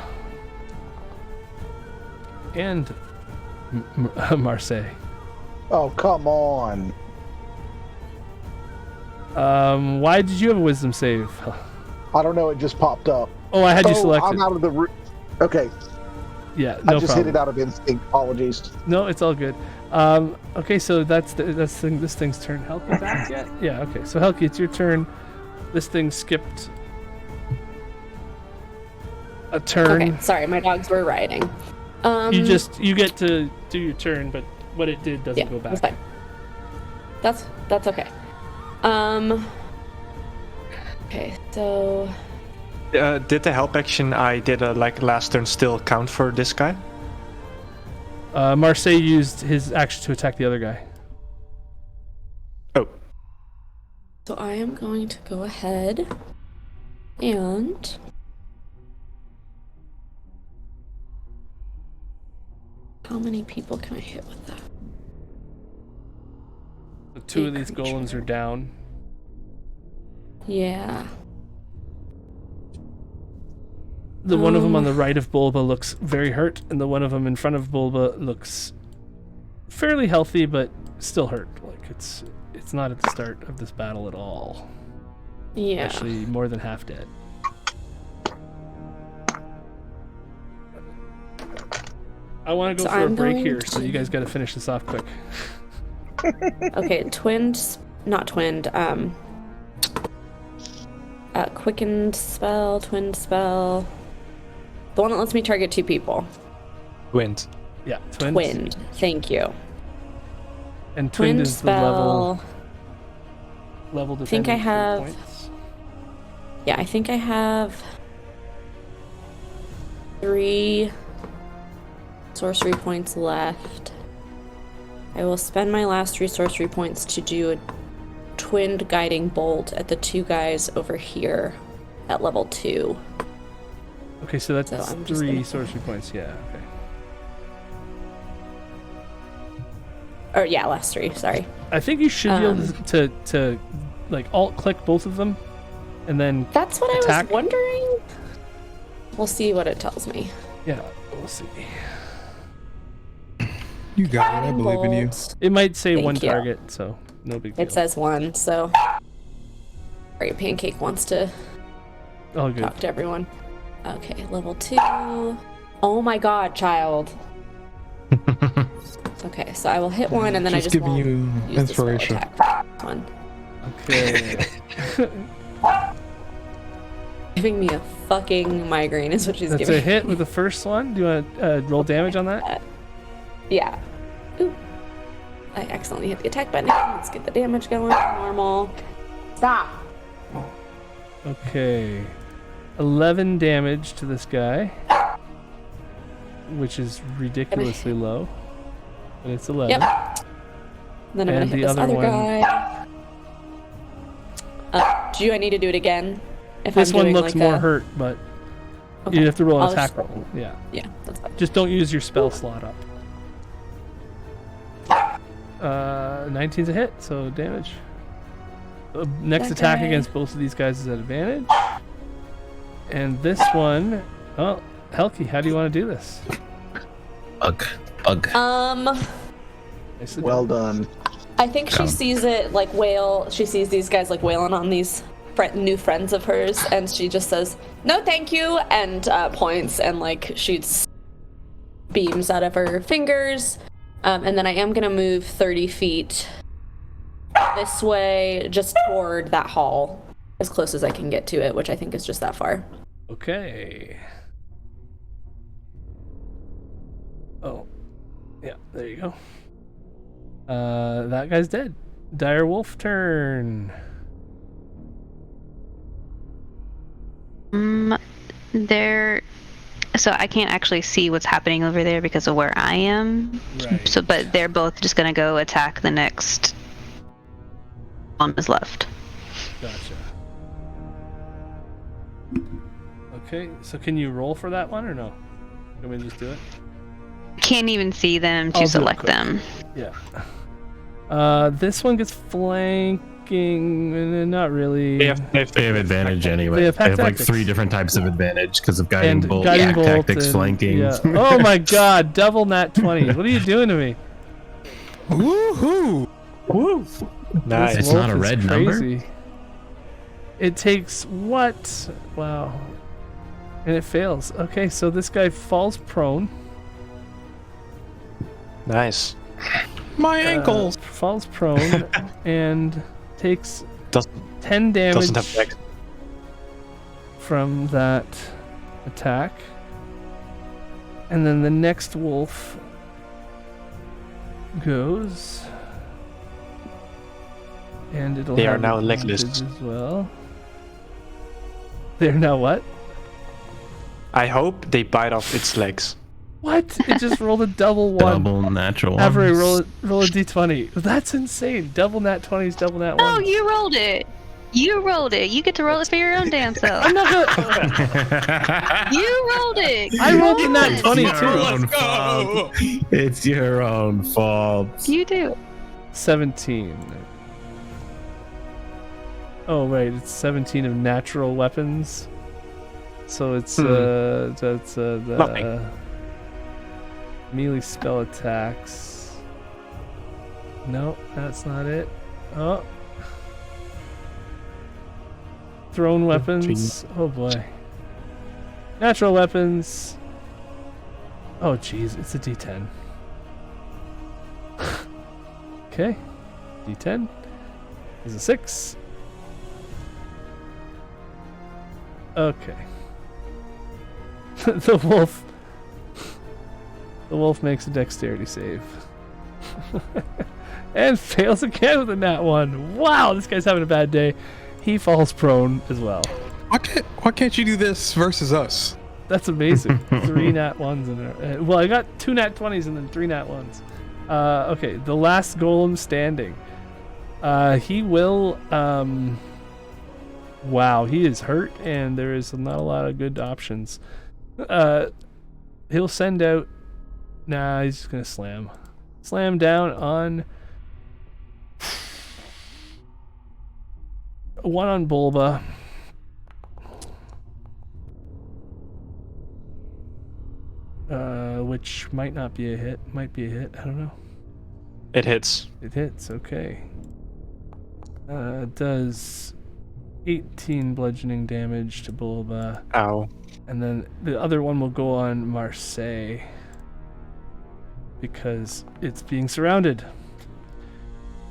And Marseille. Oh, come on. Why did you have a wisdom save? I don't know. It just popped up. Oh, I had you selected. I'm out of the. Okay. Yeah, no I just problem. hit it out of instinct. Apologies. No, it's all good. Okay, so that's this thing's turn. Helki back yet? Yeah. Okay, so Helki, it's your turn. This thing skipped a turn. Okay, sorry, my dogs were rioting. You get to do your turn, but what it did doesn't go back. That's fine. That's okay. Okay, so Did the help action I did last turn still count for this guy? Marseille used his action to attack the other guy. Oh. So I am going to go ahead and how many people can I hit with that? So two of these golems are down. Yeah. The one of them on the right of Bulba looks very hurt, and the one of them in front of Bulba looks fairly healthy, but still hurt. Like it's not at the start of this battle at all. Yeah. Actually, more than half dead. I want to go for a break here, so you guys got to finish this off quick. Okay, quickened spell, twinned spell. The one that lets me target 2 people. Twinned. Yeah, twinned. Twinned. Thank you. And twinned Twinned is spell. the level I think I dependent have. points. Yeah, I think I have 3 sorcery points left. I will spend my last 3 sorcery points to do a twinned guiding bolt at the 2 guys over here at level 2. Okay, so that's So I'm just 3 gonna- sorcery points. Yeah. Okay. Or yeah, last 3. Sorry. I think you should be able to like alt-click both of them, and then That's what I attack. was wondering. We'll see what it tells me. Yeah, we'll see. You got it. I believe in you. Bolt. It might say Thank one you. target, so no big deal. It says 1, so. Alright, Pancake wants to Oh, good. talk to everyone. Okay, level 2. Oh my god, child. Okay, so I will hit 1 and then I just giving won't you use the spell inspiration. attack for this one. Okay. Giving me a fucking migraine is what she's That's giving a hit me. with the first one. Do you want to roll damage on that? Yeah. Ooh. I accidentally hit the attack button. Let's get the damage going. Normal. Stop. Okay. 11 damage to this guy, which is ridiculously low. But it's 11. Yep. Then I'm gonna And hit the this other other one- guy. Do I need to do it again? If This I'm one doing looks like more a... hurt, but Okay. you have to roll an I'll attack just- roll. Yeah. Yeah, that's fine. Just don't use your spell slot up. 19's a hit, so damage. Next That attack guy. against both of these guys is at advantage. And this one, oh, Helki, how do you want to do this? Ugh. Nicely Well done. done. I think she sees it like wail. She sees these guys like wailing on these new friends of hers, and she just says, "No, thank you," and points and like shoots beams out of her fingers. And then I am gonna move 30 feet this way, just toward that hall, as close as I can get to it, which I think is just that far. Okay. Oh. Yeah, there you go. That guy's dead. Dire Wolf turn. So I can't actually see what's happening over there because of where I am. Right. So, but they're both just gonna go attack the next one is left. Gotcha. Okay, so can you roll for that one or no? Can we just do it? Can't even see them I'll to do it select quick. them. Yeah. This one gets flanking. Not really. They have advantage anyway. They have pack like tactics. 3 different types of advantage because of guiding And bolt, guiding pack bolt tactics, and- flanking. Yeah. Oh my god, double nat 20. What are you doing to me? Woohoo! Woo! Nice. This It's not wolf a is red number? crazy. It takes what? Wow. And it fails. Okay, so this guy falls prone. Nice. My ankles. Falls prone and takes Doesn't 10 damage doesn't have dex. from that attack. And then the next wolf goes. And it'll They are have now advantage legless. as well. They're now what? I hope they bite off its legs. What? It just rolled a double one. Double natural Avery, ones. roll a d20. That's insane. Double nat 20s, double nat 1. Oh, you rolled it. You rolled it. You get to roll it for your own damn self. I'm not gonna. You rolled it. I rolled a nat It's 20 your too. own fault. It's your own fault. You do. 17. Oh wait, it's 17 of natural weapons. So it's that's the Nothing. melee spell attacks. No, that's not it. Oh. Thrown weapons. Oh boy. Natural weapons. Oh jeez, it's a D10. Okay. D10 is a 6. Okay. The wolf makes a dexterity save. And fails again with a nat 1. Wow, this guy's having a bad day. He falls prone as well. Why can't you do this versus us? That's amazing. 3 nat 1s in there. Well, I got 2 nat 20s and then 3 nat 1s. Okay, the last golem standing. He will Wow, he is hurt, and there is not a lot of good options. He'll send out. Nah, he's just gonna slam. Slam down on. One on Bulba. Which might not be a hit. Might be a hit. I don't know. It hits. It hits. Okay. Does 18 bludgeoning damage to Bulba. Ow. And then the other one will go on Marseille. Because it's being surrounded.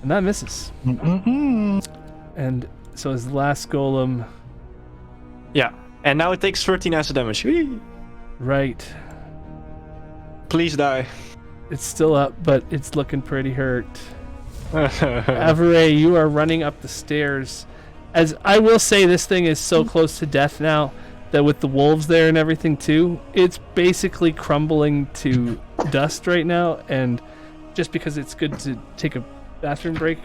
And that misses. And so is the last golem. Yeah. And now it takes 13 acid damage. Whee! Right. Please die. It's still up, but it's looking pretty hurt. Averay, you are running up the stairs. As I will say, this thing is so close to death now that with the wolves there and everything too, it's basically crumbling to dust right now. And just because it's good to take a bathroom break,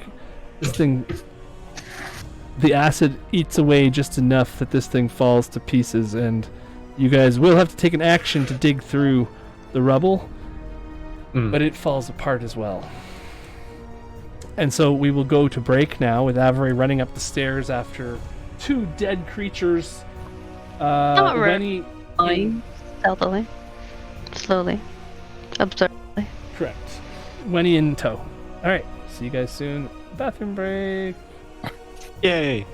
this thing, the acid eats away just enough that this thing falls to pieces, and you guys will have to take an action to dig through the rubble, but it falls apart as well. And so we will go to break now with Avery running up the stairs after two dead creatures. Not Rennie running. Stealthily. Slowly. Absurdly. Correct. Wenny in tow. Alright, see you guys soon. Bathroom break. Yay.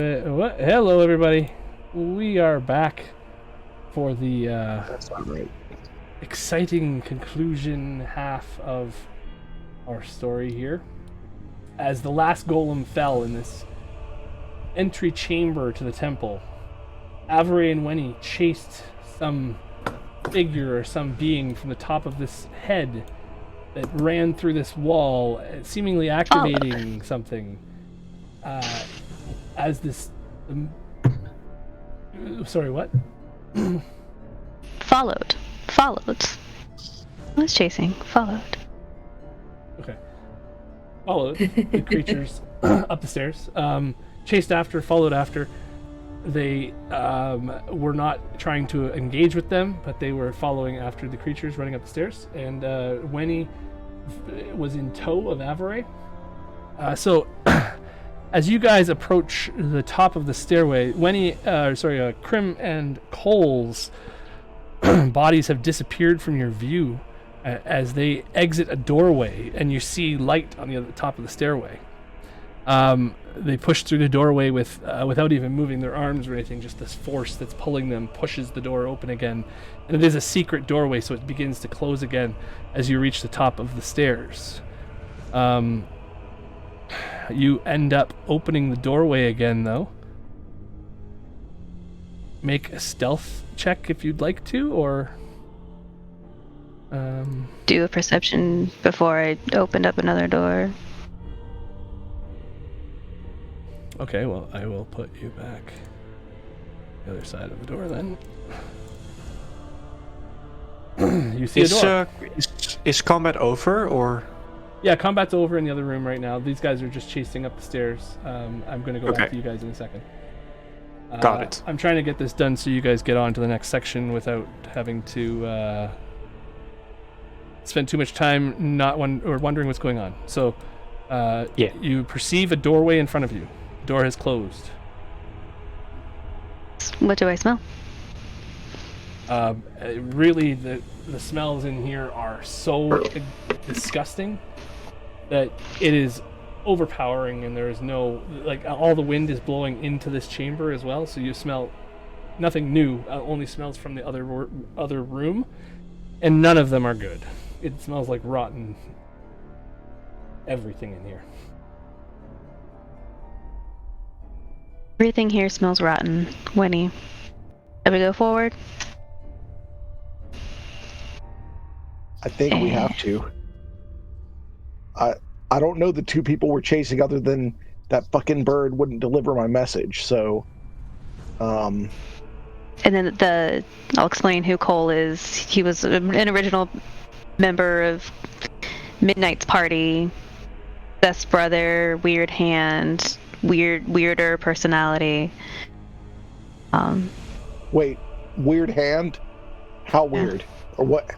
Hello, everybody. We are back for the That's not right. exciting conclusion half of our story here. As the last golem fell in this entry chamber to the temple, Avery and Wenny chased some figure or some being from the top of this head that ran through this wall, seemingly activating something. As this... sorry, what? Followed. I was chasing. Followed. Okay. Followed the creatures up the stairs. Chased after, followed after. They were not trying to engage with them, but they were following after the creatures running up the stairs. And Wenny was in tow of Avery. So, as you guys approach the top of the stairway, Krim and Cole's bodies have disappeared from your view as they exit a doorway, and you see light on the other top of the stairway. They push through the doorway without even moving their arms or anything. Just this force that's pulling them pushes the door open again, and it is a secret doorway, so it begins to close again as you reach the top of the stairs. You end up opening the doorway again, though. Make a stealth check if you'd like to, or... Do a perception before I opened up another door. Okay, well, I will put you back the other side of the door then. You see a door. Is combat over, or...? Yeah, combat's over in the other room right now. These guys are just chasing up the stairs. I'm going to go back to you guys in a second. Got it. I'm trying to get this done so you guys get on to the next section without having to spend too much time wondering what's going on. So, you perceive a doorway in front of you. The door has closed. What do I smell? Really, the smells in here are so disgusting that it is overpowering, and there is no, all the wind is blowing into this chamber as well, so you smell nothing new, only smells from the other room, and none of them are good. It smells like rotten everything in here. Everything here smells rotten. Winnie. Shall we go forward? I think we have to. I don't know the two people we're chasing other than that fucking bird wouldn't deliver my message, so... And then I'll explain who Cole is. He was an original member of Midnight's party. Best brother, weird hand, weirder personality. Wait, weird hand? How weird? Or what?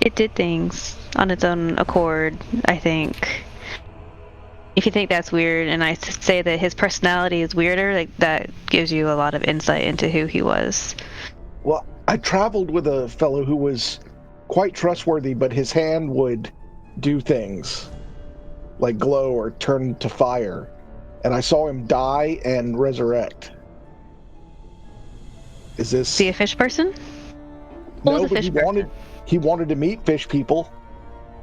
It did things on its own accord, I think. If you think that's weird, and I say that his personality is weirder, that gives you a lot of insight into who he was. Well, I traveled with a fellow who was quite trustworthy, but his hand would do things like glow or turn to fire, and I saw him die and resurrect. Is this... See a fish person? No, but he wanted to meet fish people.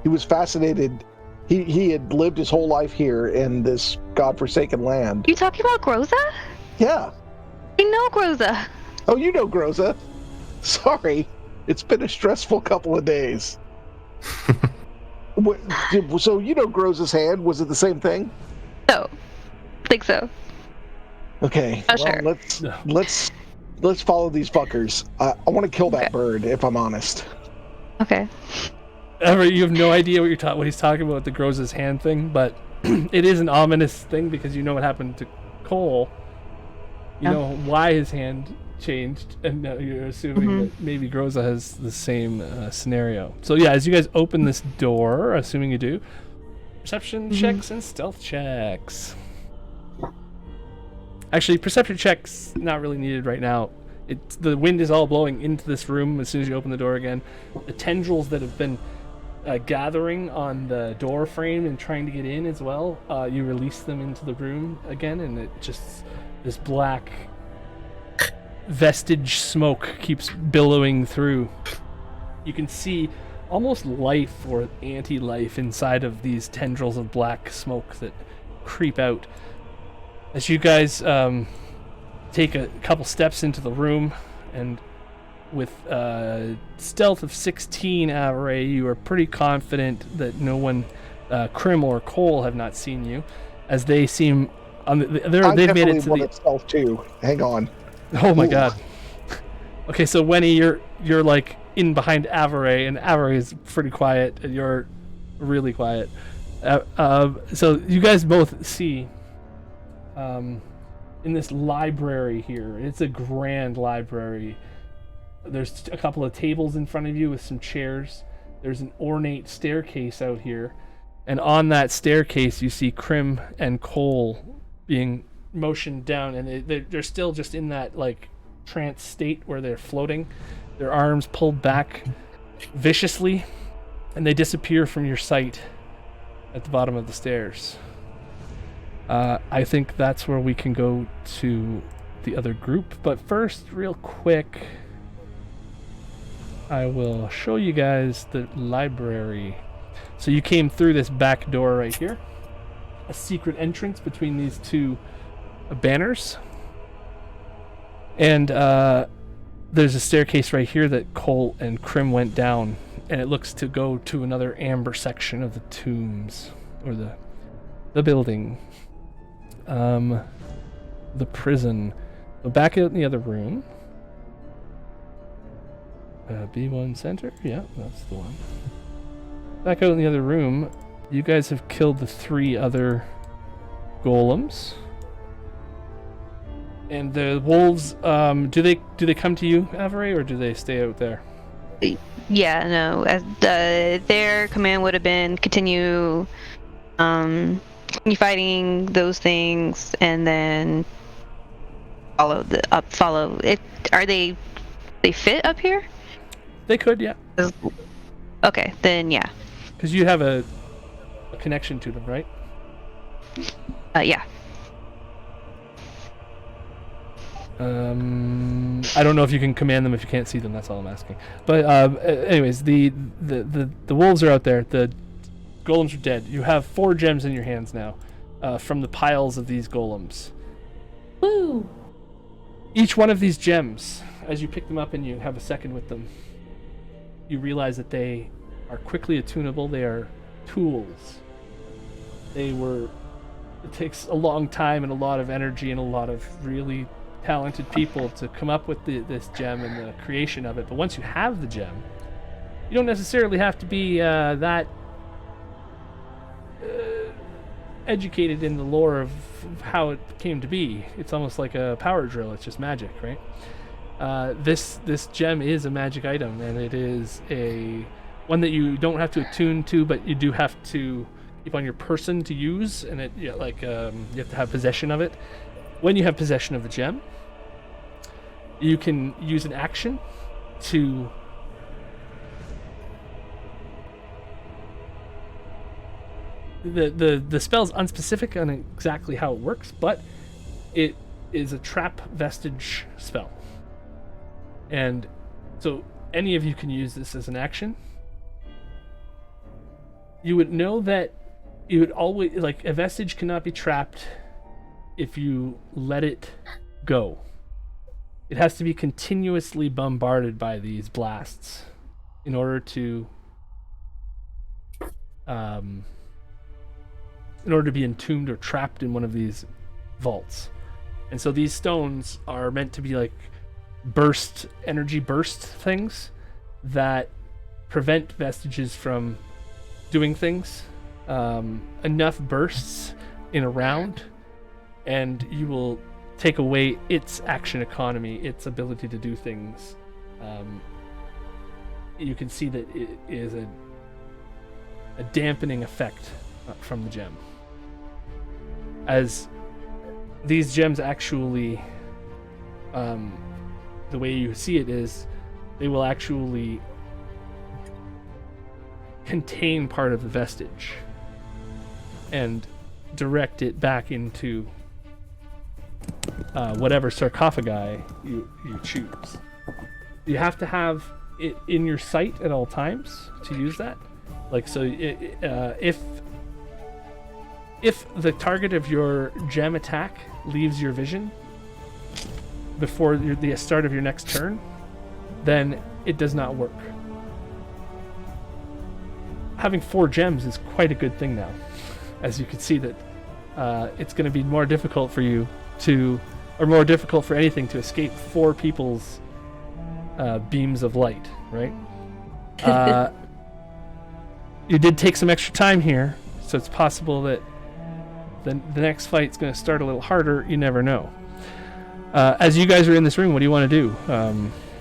He was fascinated. He had lived his whole life here in this godforsaken land. You talking about Groza? Yeah. You know Groza. Oh, you know Groza. Sorry. It's been a stressful couple of days. So you know Groza's hand. Was it the same thing? No. Think so. Okay. Oh, sure. Let's follow these fuckers. I want to kill that bird, if I'm honest. Okay. Ever, you have no idea what he's talking about with the Groza's hand thing, but it is an ominous thing because you know what happened to Cole. You know why his hand changed, and you're assuming that maybe Groza has the same scenario. So yeah, as you guys open this door, assuming you do, perception checks and stealth checks. Actually, perception checks not really needed right now. The wind is all blowing into this room as soon as you open the door again. The tendrils that have been gathering on the door frame and trying to get in as well, you release them into the room again, and it just this black vestige smoke keeps billowing through. You can see almost life or anti-life inside of these tendrils of black smoke that creep out. As you guys take a couple steps into the room, and with stealth of 16, Avery, you are pretty confident that no one, Krim or Cole, have not seen you, as they seem. They've made it to the stealth too. Hang on. Oh my god. Okay, so Wenny, you're like in behind Avery, and Avery is pretty quiet, and you're really quiet. So you guys both see in this library here. It's a grand library. There's a couple of tables in front of you with some chairs. There's an ornate staircase out here, and on that staircase you see Krim and Cole being motioned down, and they're still just in that like trance state where they're floating, their arms pulled back viciously, and they disappear from your sight at the bottom of the stairs. I think that's where we can go to the other group, but first, real quick, I will show you guys the library. So you came through this back door right here, a secret entrance between these two banners, and there's a staircase right here that Cole and Krim went down, and it looks to go to another amber section of the tombs, or the building, the prison. So back out in the other room, B1 center, yeah, that's the one. Back out in the other room, you guys have killed the 3 other golems. And the wolves, do they come to you, Avery, or do they stay out there? Yeah, no. Their command would have been continue fighting those things, and then follow it. Are they fit up here? They could, yeah. Okay, then yeah. Because you have a connection to them, right? Yeah. I don't know if you can command them if you can't see them. That's all I'm asking. But anyways, the wolves are out there. The golems are dead. You have 4 gems in your hands now, from the piles of these golems. Woo! Each one of these gems, as you pick them up and you have a second with them, you realize that they are quickly attunable. They are tools. It takes a long time and a lot of energy and a lot of really talented people to come up with this gem and the creation of it. But once you have the gem, you don't necessarily have to be that educated in the lore of how it came to be. It's almost like a power drill. It's just magic, right? This gem is a magic item, and it is one that you don't have to attune to, but you do have to keep on your person to use, and you have to have possession of it. When you have possession of the gem, you can use an action to the spell's unspecific on exactly how it works, but it is a trap vestige spell. And so any of you can use this as an action. You would know that you would always, like, a vestige cannot be trapped if you let it go. It has to be continuously bombarded by these blasts in order to be entombed or trapped in one of these vaults. And so these stones are meant to be like energy burst things that prevent vestiges from doing things. Enough bursts in a round, and you will take away its action economy, its ability to do things. You can see that it is a dampening effect from the gem. As these gems actually, the way you see it is, they will actually contain part of the vestige and direct it back into whatever sarcophagi you choose. You have to have it in your sight at all times to use that. Like, so if the target of your gem attack leaves your vision before the start of your next turn, then it does not work. Having 4 gems is quite a good thing now, as you can see that it's going to be more difficult for you or more difficult for anything to escape 4 people's beams of light, right? You did take some extra time here, so it's possible that the next fight's going to start a little harder. You never know. As you guys are in this room, what do you want to do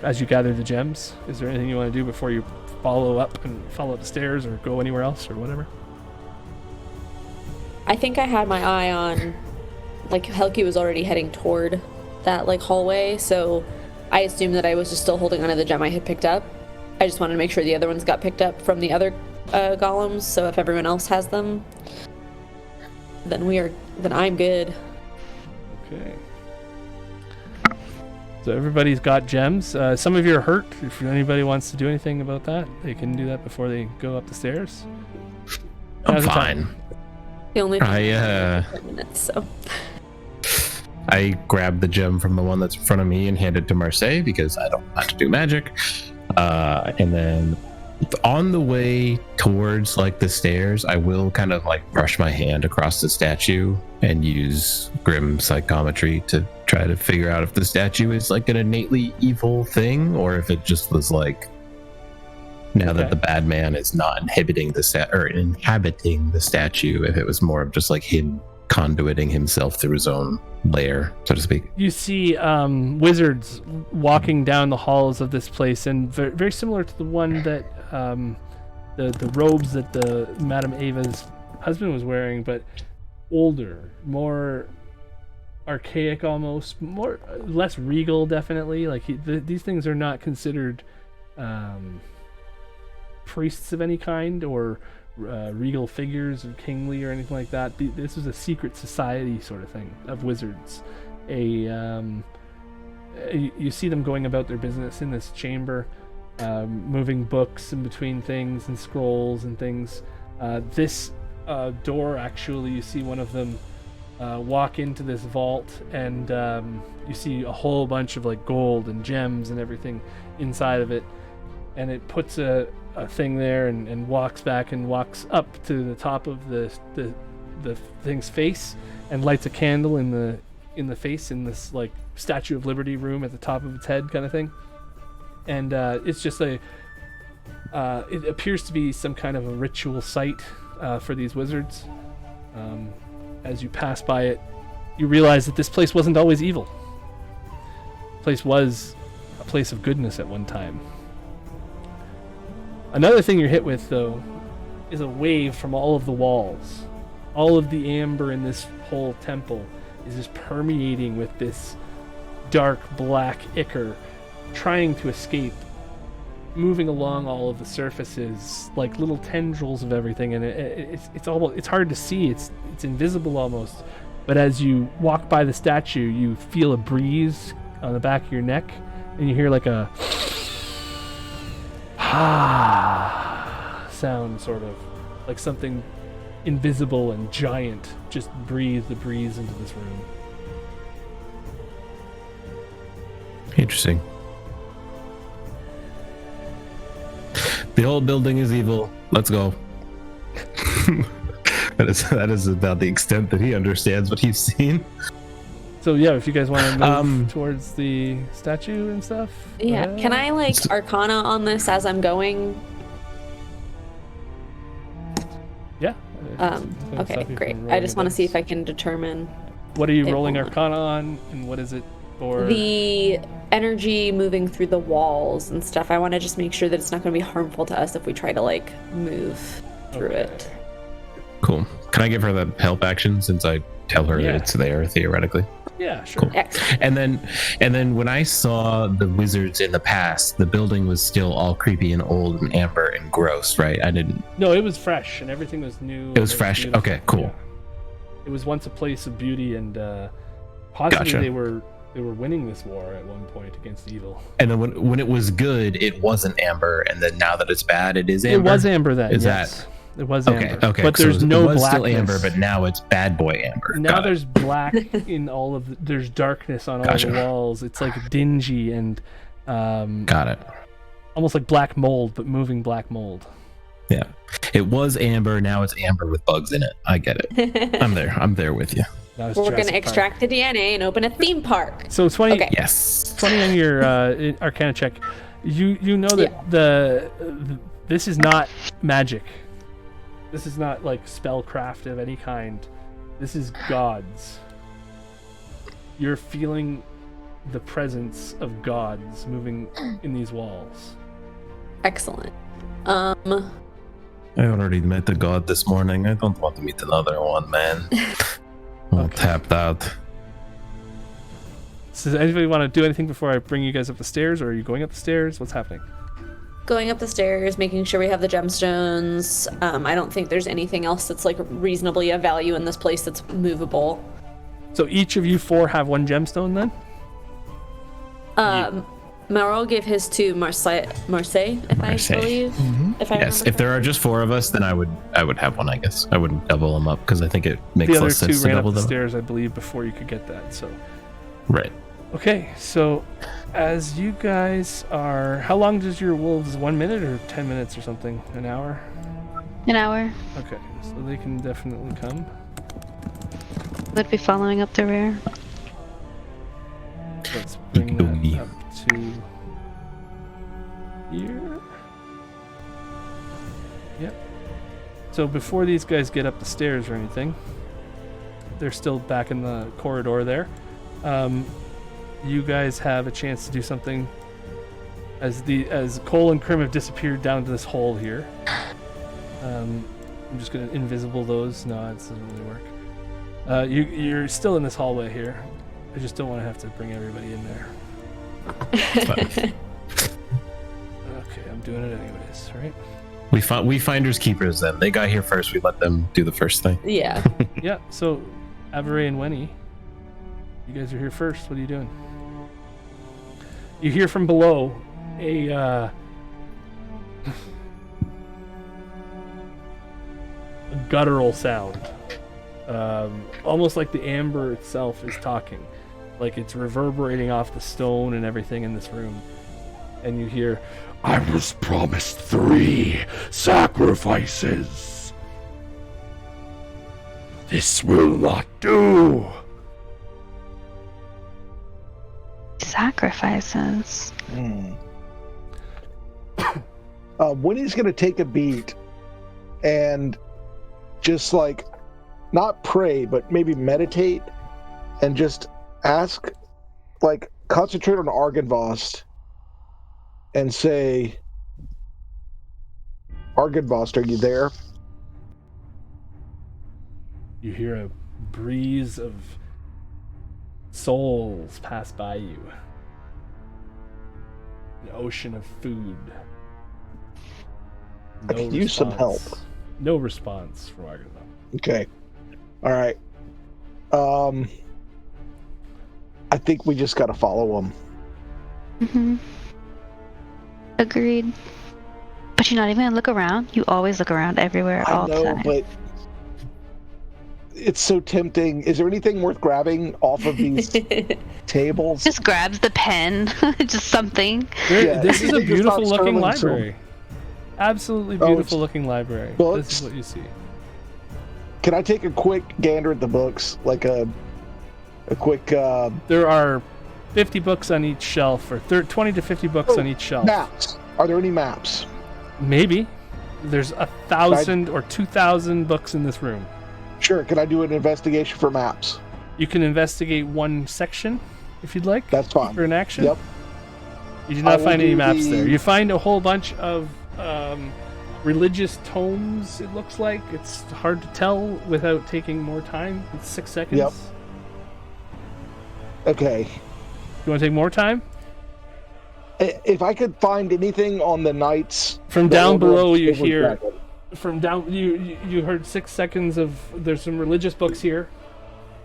as you gather the gems? Is there anything you want to do before you follow up the stairs or go anywhere else or whatever? I think I had my eye on, like, Helki was already heading toward that, like, hallway, so I assumed that I was just still holding onto the gem I had picked up. I just wanted to make sure the other ones got picked up from the other golems, so if everyone else has them, then I'm good. Okay. So everybody's got gems. Some of you are hurt. If anybody wants to do anything about that, they can do that before they go up the stairs. I'm fine. The only thing minutes, so. I grab the gem from the one that's in front of me and hand it to Marseille because I don't have to do magic. And then on the way towards like the stairs, I will kind of like brush my hand across the statue and use grim psychometry to try to figure out if the statue is like an innately evil thing or if it just was like, now that the bad man is not inhabiting the statue, if it was more of just like him conduiting himself through his own lair, so to speak. You see wizards walking down the halls of this place, and very similar to the one that the robes that the Madame Ava's husband was wearing, but older, more archaic almost, less regal definitely. Like these things are not considered priests of any kind or regal figures or kingly or anything like that. This is a secret society sort of thing of wizards. You see them going about their business in this chamber, moving books in between things and scrolls and things. This door, actually, you see one of them walk into this vault, and you see a whole bunch of like gold and gems and everything inside of it, and it puts a thing there and walks back and walks up to the top of the thing's face and lights a candle in the face in this like Statue of Liberty room at the top of its head kind of thing. And it's just it appears to be some kind of a ritual site for these wizards. As you pass by it, you realize that this place wasn't always evil. The place was a place of goodness at one time. Another thing you're hit with, though, is a wave from all of the walls. All of the amber in this whole temple is just permeating with this dark black ichor, trying to escape, moving along all of the surfaces like little tendrils of everything, and it's hard to see. It's invisible almost. But as you walk by the statue, you feel a breeze on the back of your neck, and you hear like a sound, sort of like something invisible and giant just breathe the breeze into this room. Interesting. The whole building is evil. Let's go. That is about the extent that he understands what he's seen. So yeah, if you guys want to move towards the statue and stuff. Yeah, can I like Arcana on this as I'm going? Yeah. Okay, great. I just want to see if I can determine. What are you rolling Arcana on, and what is it for? The energy moving through the walls and stuff. I want to just make sure that it's not going to be harmful to us if we try to like move through it. Cool. Can I give her the help action since I tell her Yeah. it's there theoretically. Yeah, sure. Cool. And then when I saw the wizards in the past, the building was still all creepy and old and amber and gross, right? I didn't. No, it was fresh and everything was new. It was and fresh. beautiful. Okay, cool. Yeah. It was once a place of beauty, and possibly Gotcha. they were winning this war at one point against evil. And then when it was good, it wasn't amber, and then now that it's bad, it is amber. It was amber then. Is yes. It was Okay, amber. okay. But so there's no it was blackness. still amber, but now it's bad boy amber. Now Got it. there's black in all of there's darkness on all Gotcha. the walls. It's like dingy and Got it. almost like black mold, but moving black mold. Yeah. It was amber, now it's amber with bugs in it. I get it. I'm there with you. Now it's We're going Jurassic to Park. extract the DNA and open a theme park. So 20, Okay. Yes. 20 on your Arcana check. You know that this is not magic. This is not like spellcraft of any kind. This is gods. You're feeling the presence of gods moving in these walls. Excellent. I already met the god this morning. I don't want to meet another one, man. I'm tapped out. So does anybody want to do anything before I bring you guys up the stairs, or are you going up the stairs? What's happening? Going up the stairs, making sure we have the gemstones. I don't think there's anything else that's like reasonably of value in this place that's movable. So each of you four have one gemstone then? Marol gave his to Marseille, if Marseille. I believe. If I Yes, remember if there are just four of us, then I would have one, I guess. I wouldn't double them up because I think it makes The other less two sense to ran up double the them. stairs, I believe, before you could get that. So Right. okay, so as you guys are, how long does your wolves? 1 minute or 10 minutes or something? An hour? An hour. Okay, so they can definitely come. Would be following up the rear. Let's bring Okey-dokey. that up to here. Yep. So before these guys get up the stairs or anything, they're still back in the corridor there. You guys have a chance to do something as Cole and Krim have disappeared down to this hole here. I'm just gonna invisible those. No, that doesn't really work. You're still in this hallway here. I just don't want to have to bring everybody in there. Okay, I'm doing it anyways, right? We finders keepers then. They got here first. We let them do the first thing. Yeah. Yeah. So, Avery and Wenny, you guys are here first. What are you doing? You hear from below a guttural sound, almost like the amber itself is talking, like it's reverberating off the stone and everything in this room. And you hear, I was promised 3 sacrifices. This will not do. Sacrifices. Winnie's gonna take a beat and just like not pray, but maybe meditate and just ask, like concentrate on Argynvost and say, Argynvost, are you there? you hear a breeze of souls pass by you. An ocean of food. I could use some help. No response from Argynvost. Okay. All right. I think we just gotta follow him. Mm-hmm. Agreed. But you're not even gonna look around? You always look around everywhere all the I know, time. but it's so tempting. Is there anything worth grabbing off of these tables? Just grabs the pen. Just something. This is a it's not beautiful looking sterling silver. library. Absolutely Oh, beautiful looking library. books? This is what you see. Can I take a quick gander at the books? Like a quick There are 50 books on each shelf, or 20 to 50 books on each shelf. maps. Are there any maps? Maybe. There's 1,000 or 2,000 books in this room. Sure. Can I do an investigation for maps? You can investigate one section if you'd like. That's fine. For an action. Yep. You do I not will find any do maps the- there. You find a whole bunch of religious tomes, it looks like. It's hard to tell without taking more time. It's 6 seconds. Yep. Okay. You want to take more time? If I could find anything on the knights From that down order below, of you silver hear. dragon. From down, you heard 6 seconds of. There's some religious books here.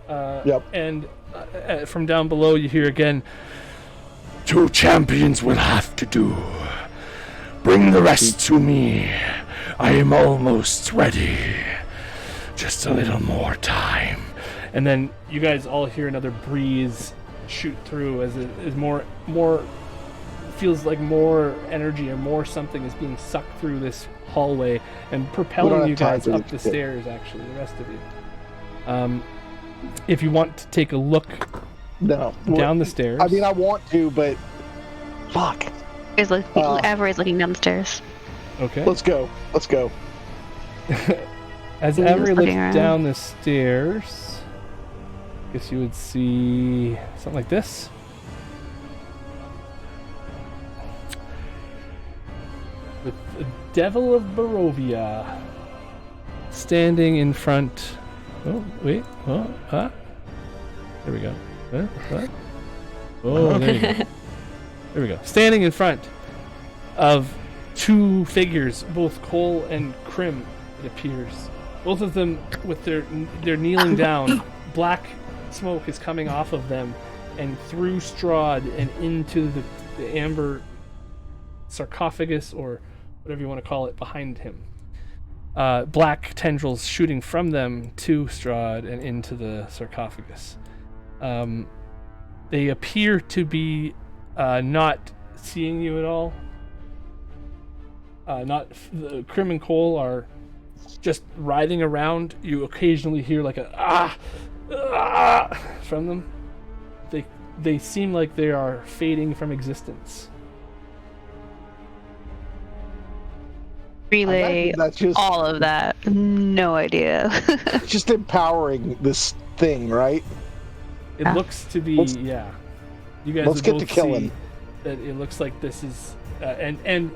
Yep. And from down below, you hear again. 2 champions will have to do. Bring the rest to me. I am almost ready. Just a little more time. And then you guys all hear another breeze shoot through as it is more feels like more energy or more something is being sucked through this hallway and propelling you guys up the stairs. Actually, the rest of you. If you want to take a look down the stairs. I mean, I want to, but fuck. Avery is looking down the stairs. Okay. Let's go. As Avery looks down the stairs, I guess you would see something like this. With the Devil of Barovia standing in front. Oh, wait. Oh, huh? There we go. What? Oh, there you go. There we go. Standing in front of 2 figures, both Cole and Krim, it appears. Both of them with they're kneeling down. Black smoke is coming off of them and through Strahd and into the amber sarcophagus, or whatever you want to call it, behind him. Black tendrils shooting from them to Strahd and into the sarcophagus. They appear to be not seeing you at all. The Krim and Cole are just writhing around. You occasionally hear like a ah from them. They seem like they are fading from existence. Relay all of that. No idea. Just empowering this thing, right? It looks to be, yeah. You guys let's get both to killing. see that it looks like this is, and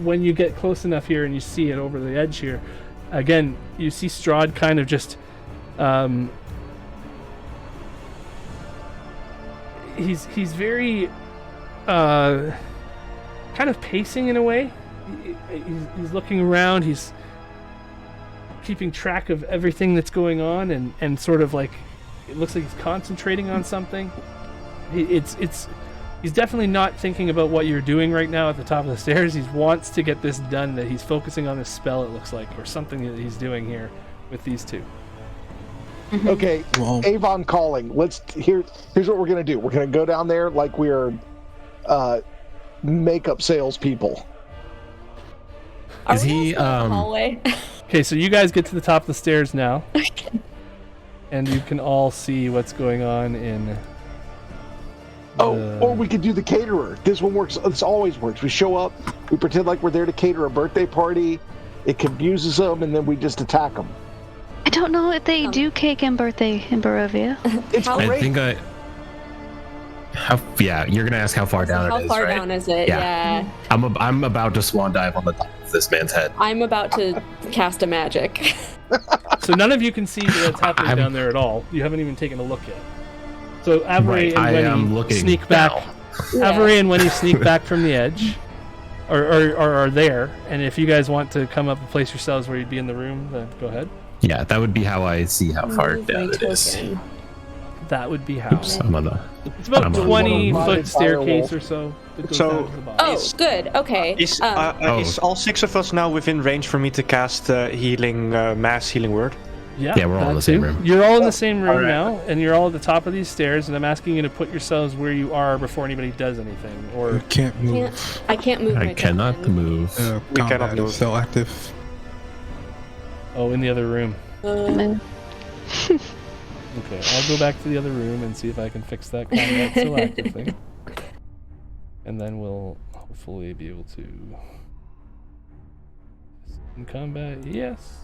when you get close enough here and you see it over the edge here, again, you see Strahd kind of just, he's very, kind of pacing in a way. He's looking around. He's keeping track of everything that's going on, and sort of like it looks like he's concentrating on something. He's definitely not thinking about what you're doing right now at the top of the stairs. He wants to get this done. That he's focusing on a spell, it looks like, or something that he's doing here with these 2. Okay, Avon calling. Here's what we're gonna do. We're gonna go down there like we're makeup salespeople. Is he hallway? Okay, so you guys get to the top of the stairs now, and you can all see what's going on in. Or we could do the caterer. This one works. This always works. We show up, we pretend like we're there to cater a birthday party. It confuses them, and then we just attack them. I don't know if they do cake and birthday in Barovia. It's great. I think you're gonna ask how far down it is, How far right? down is it? Yeah. I'm about to swan dive on the top of this man's head. I'm about to cast a magic. So none of you can see what's happening down there at all. You haven't even taken a look yet. So Avery and Wenny sneak back. Avery and Wenny sneak back from the edge, or are there. And if you guys want to come up and place yourselves where you'd be in the room, then go ahead. Yeah, that would be how I see how far down it is. That would be how. Oops, I'm on the. It's about a 20-foot staircase firewolf. or so. That goes So- down to the bottom. Oh, good. Okay. Is all 6 of us now within range for me to cast mass healing word? Yeah, we're all in that the same too. room. You're all in the same room Alright. now, and you're all at the top of these stairs, and I'm asking you to put yourselves where you are before anybody does anything. We Or can't move. I can't move. I my cannot token. move. We cannot Combat move. is still active. in the other room. Okay, I'll go back to the other room and see if I can fix that combat still active thing. And then we'll hopefully be able to... In combat, yes.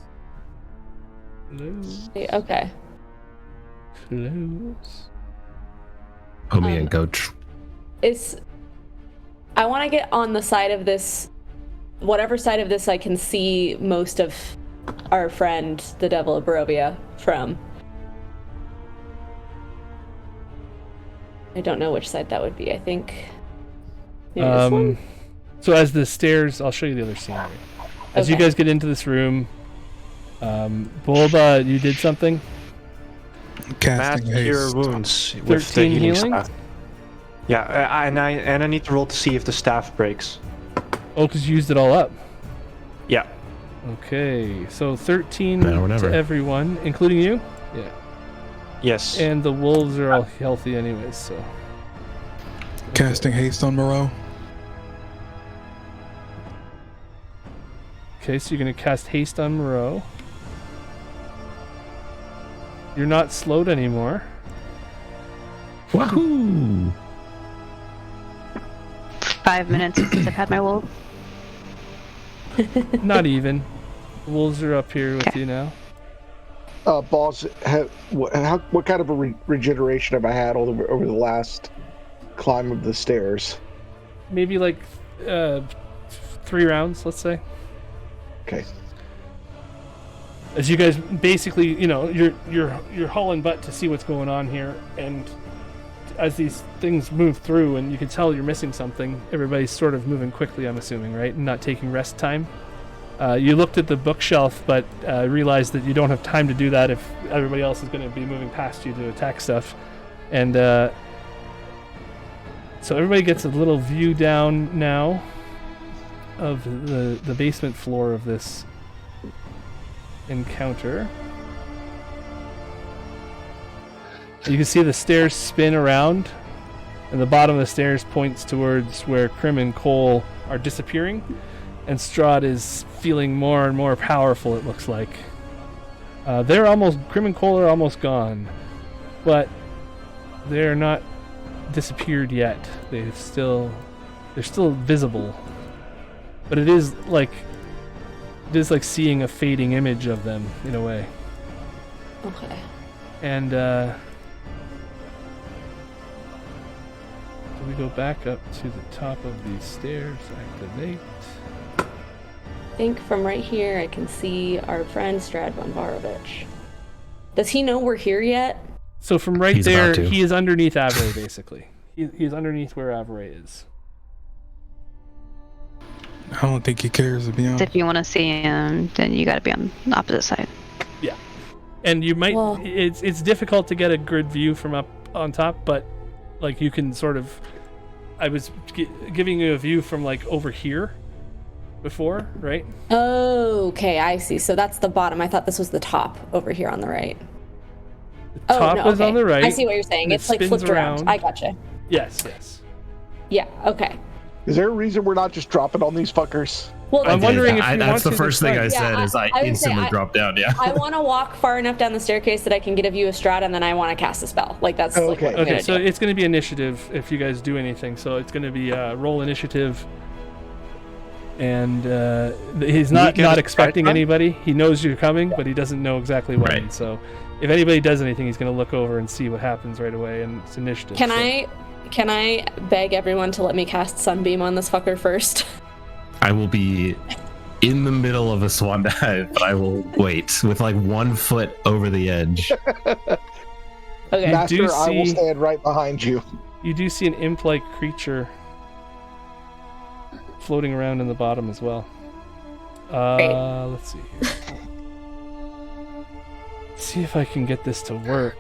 Close. Okay. Close. Put me in, coach. I want to get on the side of this whatever side of this I can see most of our friend, the Devil of Barovia, from. I don't know which side that would be. I think maybe this one? So as the stairs, I'll show you the other scenery. As you guys get into this room, Bulba, you did something? Casting Mass cure haste. wounds with the 13 healing healing? staff. Yeah, and I need to roll to see if the staff breaks. Oh, because you used it all up. Yeah. Okay, so 13 No, whatever. to everyone, including you? Yeah. Yes. And the wolves are all healthy anyways, so. Casting haste on Moreau. Okay, so you're going to cast haste on Moreau. You're not slowed anymore. Wahoo! 5 minutes since I've had my wolf. Not even. The wolves are up here with you now. Boss, what kind of a regeneration have I had over the last climb of the stairs? Maybe like 3 rounds, let's say. Okay. As you guys basically, you're hauling butt to see what's going on here, and as these things move through, and you can tell you're missing something, everybody's sort of moving quickly, I'm assuming, right? And not taking rest time. You looked at the bookshelf, but realized that you don't have time to do that if everybody else is going to be moving past you to attack stuff. And so everybody gets a little view down now of the basement floor of this encounter. You can see the stairs spin around, and the bottom of the stairs points towards where Krim and Cole are disappearing, and Strahd is feeling more and more powerful, it looks like. Krim and Cole are almost gone, but they're not disappeared yet. They're still visible. But it is like seeing a fading image of them in a way. Okay. And we go back up to the top of these stairs, activate. I think from right here I can see our friend Strahd Bonvarovich. Does he know we're here yet? So from right He's there, about to. he is underneath Averay, basically. He's underneath where Averay is. I don't think he cares, to be honest. If you want to see him, then you got to be on the opposite side. Yeah. And you might... Well- It's difficult to get a good view from up on top, but like you can sort of... I was giving you a view from like over here before, right? Oh, okay, I see. So that's the bottom. I thought this was the top over here on the right. The top is on the right. I see what you're saying. and it It's like spins flipped around. I gotcha. Yes. Yeah, okay. Is there a reason we're not just dropping on these fuckers? Well, I'm wondering if you that's want the to first thing I decide. said Yeah, is I I would say instantly dropped down. Yeah. I want to walk far enough down the staircase that I can get a view of Strahd, and then I want to cast a spell. Like that's like, Okay. what I'm Okay, gonna so do. it's going to be initiative if you guys do anything. So it's going to be roll initiative. And he's not expecting anybody. He knows you're coming, but he doesn't know exactly when. Right. So if anybody does anything, he's going to look over and see what happens right away, and it's initiative. Can so. I beg everyone to let me cast Sunbeam on this fucker first? I will be in the middle of a swan dive, but I will wait with like 1 foot over the edge. Okay. Master, I will see- stand right behind you. You do see an imp-like creature floating around in the bottom as well. Let's see here. See if I can get this to work.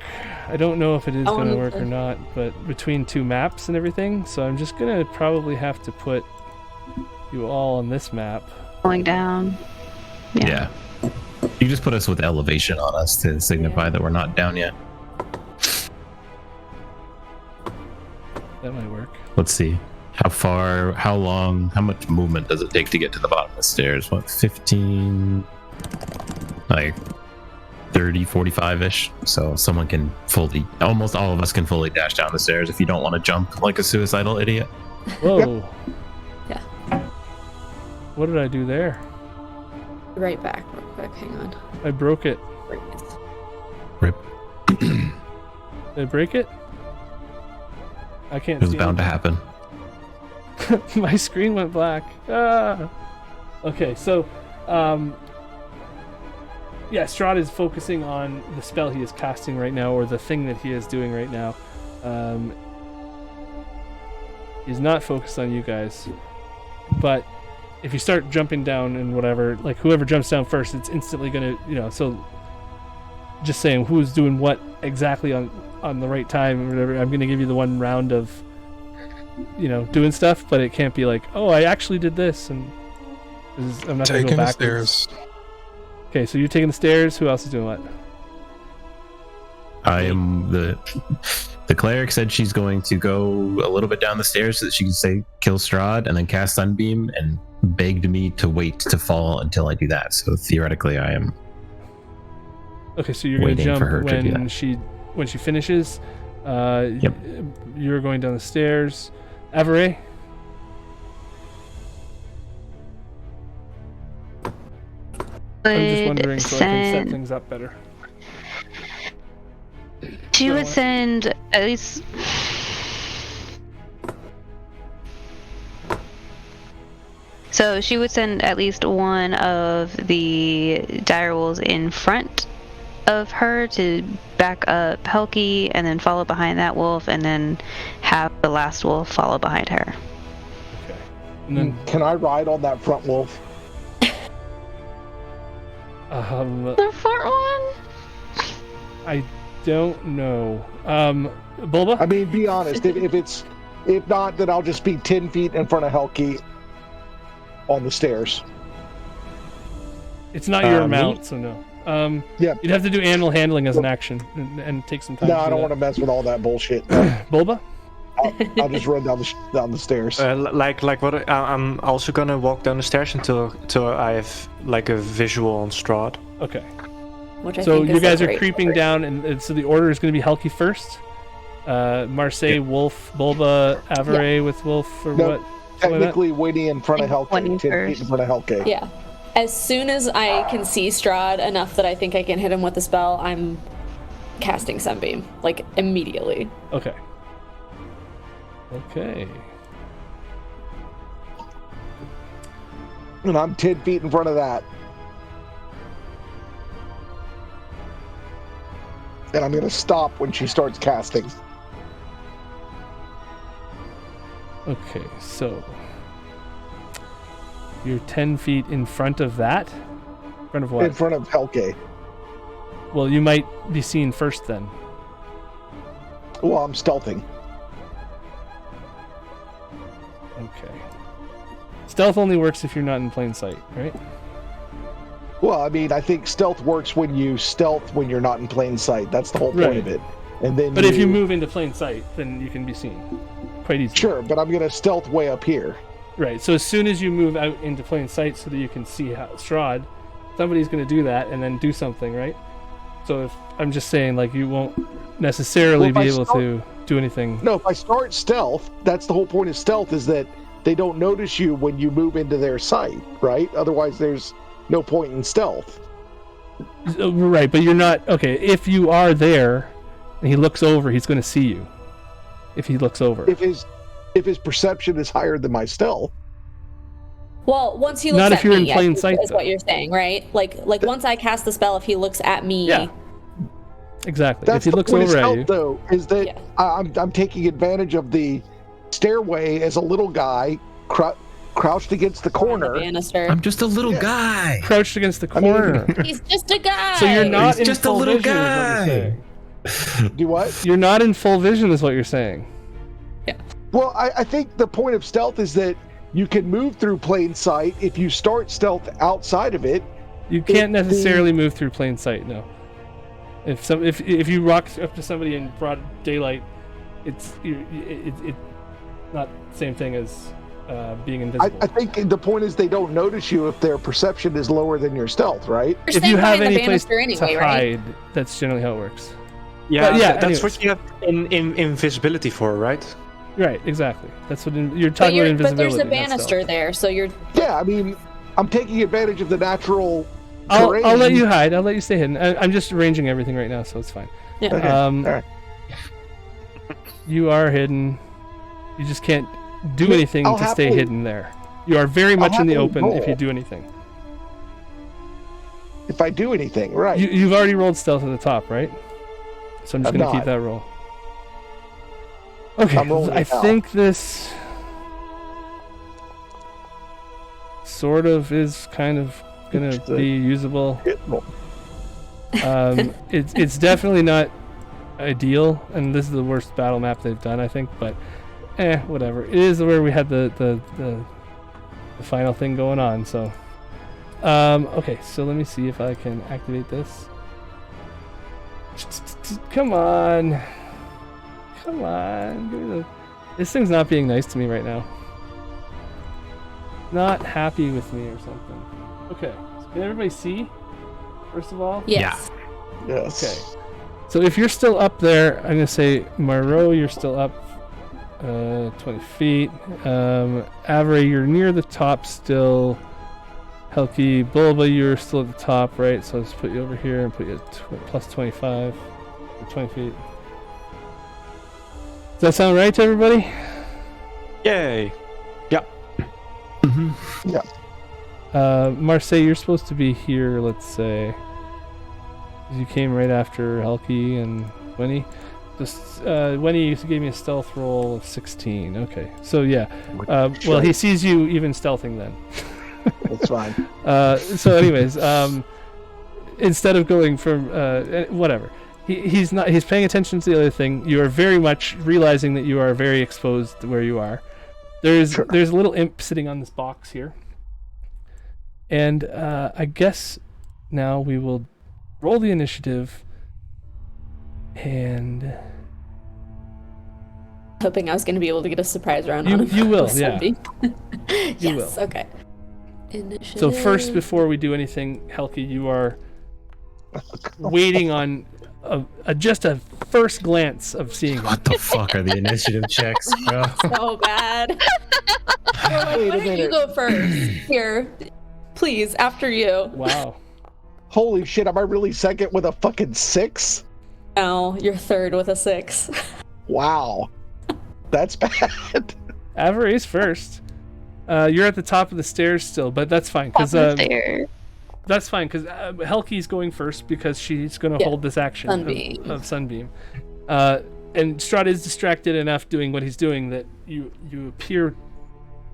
I don't know if it is going to work or not, but between 2 maps and everything, so I'm just going to probably have to put you all on this map. Going down. Yeah. You just put us with elevation on us to signify that we're not down yet. That might work. Let's see. How long, how much movement does it take to get to the bottom of the stairs? What, 15? Like 30, 45-ish. So someone can almost all of us can fully dash down the stairs if you don't want to jump like a suicidal idiot. Whoa. Yeah. What did I do there? Right back, real quick. Hang on. I broke it. Rip. Did I break it? I can't It was see bound to anything. happen. My screen went black. Ah. Okay, so, yeah, Strahd is focusing on the spell he is casting right now, or the thing that he is doing right now. He's not focused on you guys. But if you start jumping down and whatever, like whoever jumps down first, it's instantly gonna, so just saying who's doing what exactly on the right time or whatever. I'm gonna give you the one round of, doing stuff, but it can't be like, oh, I actually did this, and I'm not gonna go Taking the backwards. stairs. Okay, so you're taking the stairs. Who else is doing what? I am the cleric said she's going to go a little bit down the stairs so that she can say kill Strahd and then cast Sunbeam, and begged me to wait to fall until I do that. So theoretically, I am. Okay, so you're going to waiting jump for her to do when she finishes. Yep. You're going down the stairs. Avery. I'm just wondering so I can set things up better. She would send at least. So she would send at least one of the direwolves in front of her to back up Helki, and then follow behind that wolf, and then have the last wolf follow behind her. Okay. And then, Can I ride on that front wolf? The front one? I don't know. Bulba? I mean, be honest. If not, then I'll just be 10 feet in front of Helki on the stairs. It's not your mount, so no. Yeah. You'd have to do animal handling as an action and take some time. No, I don't want to mess with all that bullshit. Bulba? I'll just run down the stairs. Like what? I'm also gonna walk down the stairs until I have like a visual on Strahd. Okay. Which I So think you is guys the are great creeping order. down, and so the order is going to be Helki first. Marseille, Wolf, Bulba, Avery with Wolf, or No, what? Something like that? Technically, waiting in front of Helki, 10 feet in first. front of Helki. Yeah. As soon as I can see Strahd enough that I think I can hit him with the spell, I'm casting Sunbeam. Like, immediately. Okay. Okay. And I'm 10 feet in front of that. And I'm going to stop when she starts casting. Okay, so you're 10 feet in front of that? In front of what? In front of Helki. Well, you might be seen first then. Well, I'm stealthing. Okay. Stealth only works if you're not in plain sight, right? Well, I mean, I think stealth works when you stealth when you're not in plain sight. That's the whole point Right. of it. And then But if you move into plain sight, then you can be seen quite easily. Sure, but I'm going to stealth way up here. Right, so as soon as you move out into plain sight so that you can see how Strahd, somebody's going to do that and then do something, right? So if I'm just saying, like, you won't necessarily Well, be if I able to do anything. No, if I start stealth, that's the whole point of stealth, is that they don't notice you when you move into their sight, right? Otherwise, there's no point in stealth. Right, but you're not... Okay, if you are there and he looks over, he's going to see you. If he looks over. If his perception is higher than my stealth. Well, once he looks Not at if you're me, in plain is sight, what though. you're saying, right? Like once I cast the spell, if he looks at me, Yeah. Exactly. That's if he the looks point of over at stealth, you... though, is that Yeah. I'm taking advantage of the stairway as a little guy crouched against the corner. banister. I'm just a little Yeah. guy. Crouched against the corner. He's just a guy. So you're not He's in just a full little vision, is what guy. you're saying. Do what? You're not in full vision, is what you're saying. Well, I think the point of stealth is that you can move through plain sight if you start stealth outside of it. You can't necessarily move through plain sight, no. If you walk up to somebody in broad daylight, it's not the same thing as being invisible. I think the point is they don't notice you if their perception is lower than your stealth, right? You're If you staying have behind the any place banister anyway, to right? hide, that's generally how it works. Yeah, But yeah, that's anyways. what you have in invisibility for, right? Right, exactly. That's what you're But, talking about but invisibility. there's a not banister stealth. there, so you're. Yeah, I mean, I'm taking advantage of the natural I'll terrain. let you hide. I'll let you stay hidden. I'm just arranging everything right now, so it's fine. Yeah. Okay, Um, all right. You are hidden. You just can't do anything I'll to stay happily- hidden there. You are very much in the happily open if you roll. do anything. If I do anything, right? You've already rolled stealth at the top, right? So I'm just I'm going to keep not. that roll. Okay, I'm rolling I it now. think this sort of is kind of going to be usable. It's definitely not ideal, and this is the worst battle map they've done, I think, but whatever. It is where we had the final thing going on, so okay, so let me see if I can activate this. Come on, give me the... This thing's not being nice to me right now. Not happy with me or something. Okay, so can everybody see, first of all? Yes. Yes. Okay. So if you're still up there, I'm gonna say Moreau, you're still up 20 feet. Avery, you're near the top still. Helki, Bulba, you're still at the top, right? So I'll just put you over here and put you at plus 25 or 20 feet. Does that sound right to everybody? Yay. Marseille, you're supposed to be here, let's say. You came right after Helki and Winnie. Just Winnie, you gave me a stealth roll of 16. Okay, so yeah. Well, he sees you even stealthing then. That's fine. So, anyways, instead of going from whatever, he's paying attention to the other thing. You are very much realizing that you are very exposed where you are. There's a little imp sitting on this box here, and I guess now we will roll the initiative. And Hoping I was going to be able to get a surprise round on him. you will, with yeah. Sunbeam. You Yes, will. okay. Initiative. So first, before we do anything, Helki, you are waiting on just a first glance of seeing him. What the fuck are the initiative checks, bro? So bad. Wait a Why don't you minute. go first? Here. Please, after you. Wow. Holy shit, am I really second with a fucking 6? No, you're third with a 6. Wow. That's bad. Avery's first. You're at the top of the stairs still, but that's fine because that's fine because Helki's going first because she's going to hold this action Sunbeam. of Sunbeam. And Strahd is distracted enough doing what he's doing that you appear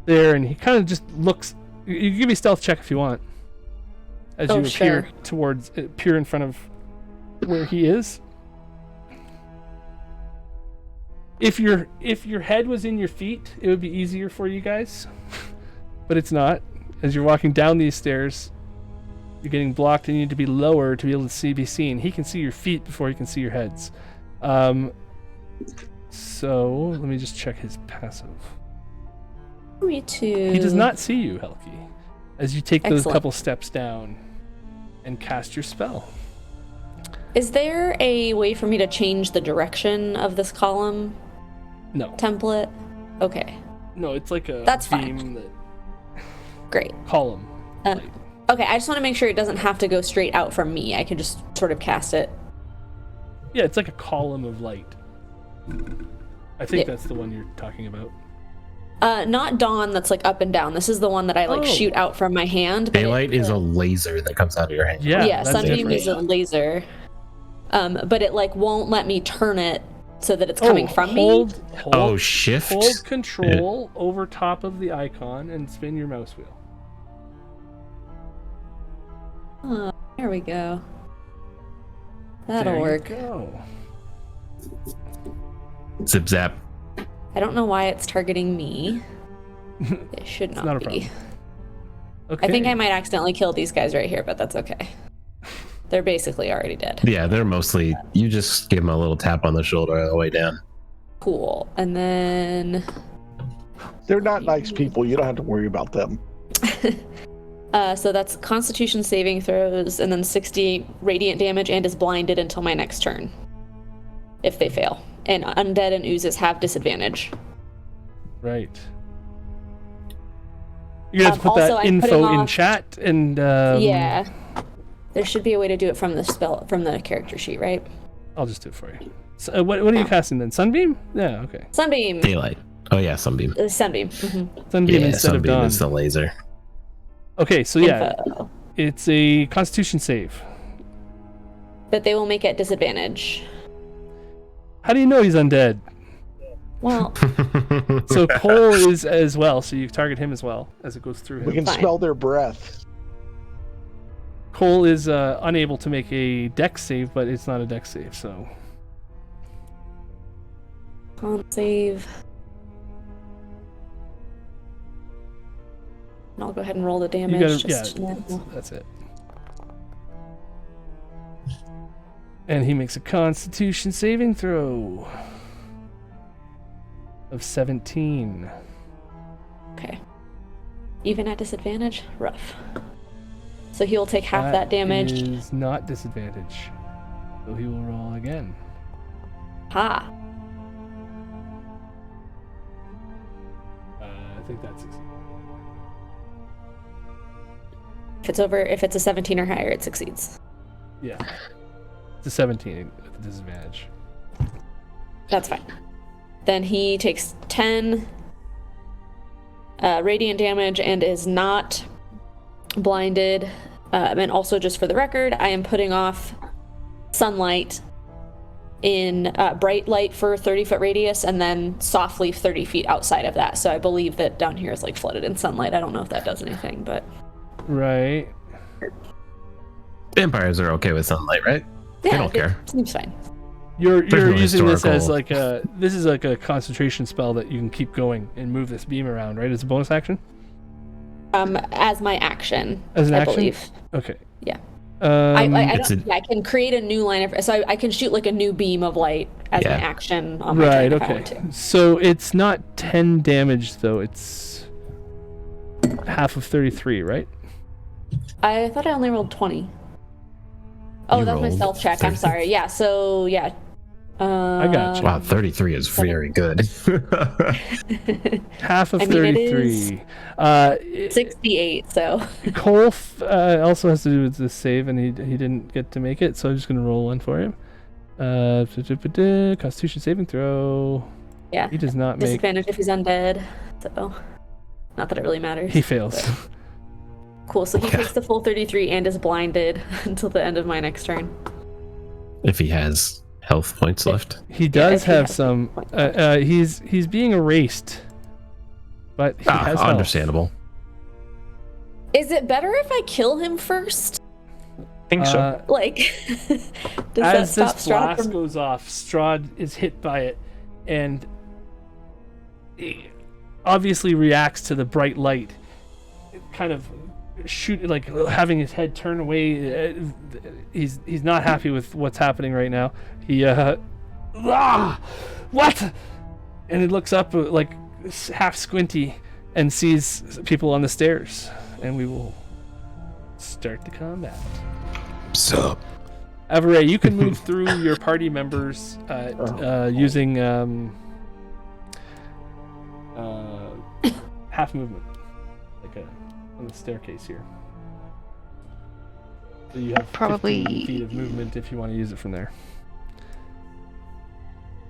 there, and he kind of just looks. You can give me a stealth check if you want, as you appear appear in front of where he is. If your head was in your feet, it would be easier for you guys, but it's not. As you're walking down these stairs, you're getting blocked, and you need to be lower to be able to be seen. He can see your feet before he can see your heads. So let me just check his passive. Me too. He does not see you, Helki, as you take those Excellent. couple steps down and cast your spell. Is there a way for me to change the direction of this column No, template? Okay, no, it's like a That's beam fine. that great. column. Okay, I just want to make sure it doesn't have to go straight out from me. I can just sort of cast it. Yeah, it's like a column of light. I think Yeah. that's the one you're talking about. Not dawn that's like up and down. This is the one that I like Oh. shoot out from my hand. but Daylight is a laser that comes out of your hand. Yeah, yeah, that's Sunbeam different. is a laser. But it like won't let me turn it so that it's coming from me. Oh, shift? Hold control over top of the icon and spin your mouse wheel. There we go. That'll There you work. go. Zip zap. I don't know why it's targeting me. It should not, not a be. problem. Okay. I think I might accidentally kill these guys right here, but that's okay. They're basically already dead. Yeah, they're mostly. You just give them a little tap on the shoulder on the way down. Cool. And then They're not nice people. You don't have to worry about them. so that's Constitution saving throws, and then 60 radiant damage, and is blinded until my next turn if they fail. And undead and oozes have disadvantage. Right. You're gonna have to put Also, that I'm putting info in off- chat and Yeah. There should be a way to do it from the character sheet, right? I'll just do it for you. So, what are you casting then? Sunbeam? Yeah, okay. Sunbeam. Daylight. Oh yeah, sunbeam. Sunbeam. Mm-hmm. Sunbeam Yeah, instead of sunbeam dawn. is the laser. Okay, so yeah, Info. it's a Constitution save. That they will make at disadvantage. How do you know he's undead? Well, So Cole is as well, so you target him as well as it goes through We him. can Fine. smell their breath. Cole is unable to make a dex save, but it's not a dex save, so con save. And I'll go ahead and roll the you damage. gotta, that's it. And he makes a Constitution saving throw of 17. Okay. Even at disadvantage? Rough. So he will take half that damage. Is not disadvantage, so he will roll again. Ha! I think that's If it's a 17 or higher, it succeeds. yeah. It's a 17 with a disadvantage. That's fine. Then he takes 10 radiant damage and is not blinded. And also, just for the record, I am putting off sunlight in bright light for 30-foot radius and then softly 30 feet outside of that. So I believe that down here is like flooded in sunlight. I don't know if that does anything, but Right. Vampires are okay with sunlight, right? yeah, They don't care. it seems fine. You're There's no using this as historical- this is like a concentration spell that you can keep going and move this beam around, right? As a bonus action? As my action, As an I action? believe. Okay. Yeah. I I can create a new line of, so I can shoot like a new beam of light as Yeah. my action on my right, turn if I okay. want to. So it's not 10 damage though, it's half of 33, right? I thought I only rolled 20. Oh, You that's my rolled stealth check. I'm 30. sorry. Yeah, so yeah. I got you. Wow, 33 is very good. Half of I mean, it 33. 68, so. Cole also has to do with this save, and he didn't get to make it, so I'm just gonna roll one for him. Constitution saving throw. Yeah. He does not make. Disadvantage if he's undead. So, not that it really matters. He fails. but- Cool. So he takes the full 33 and is blinded until the end of my next turn. If he has health points left. He does if he have has some. He's being erased, but he has health. Understandable. Is it better if I kill him first? I think so. Like, does As that stop this Strahd blast from? goes off, Strahd is hit by it, and he obviously reacts to the bright light. It kind of like having his head turn away. He's not happy with what's happening right now. He what? And he looks up like half squinty and sees people on the stairs, and we will start the combat. Sup? Averay, you can move through your party members using half movement, like on the staircase here. So you have Probably- 15 feet of movement if you want to use it from there.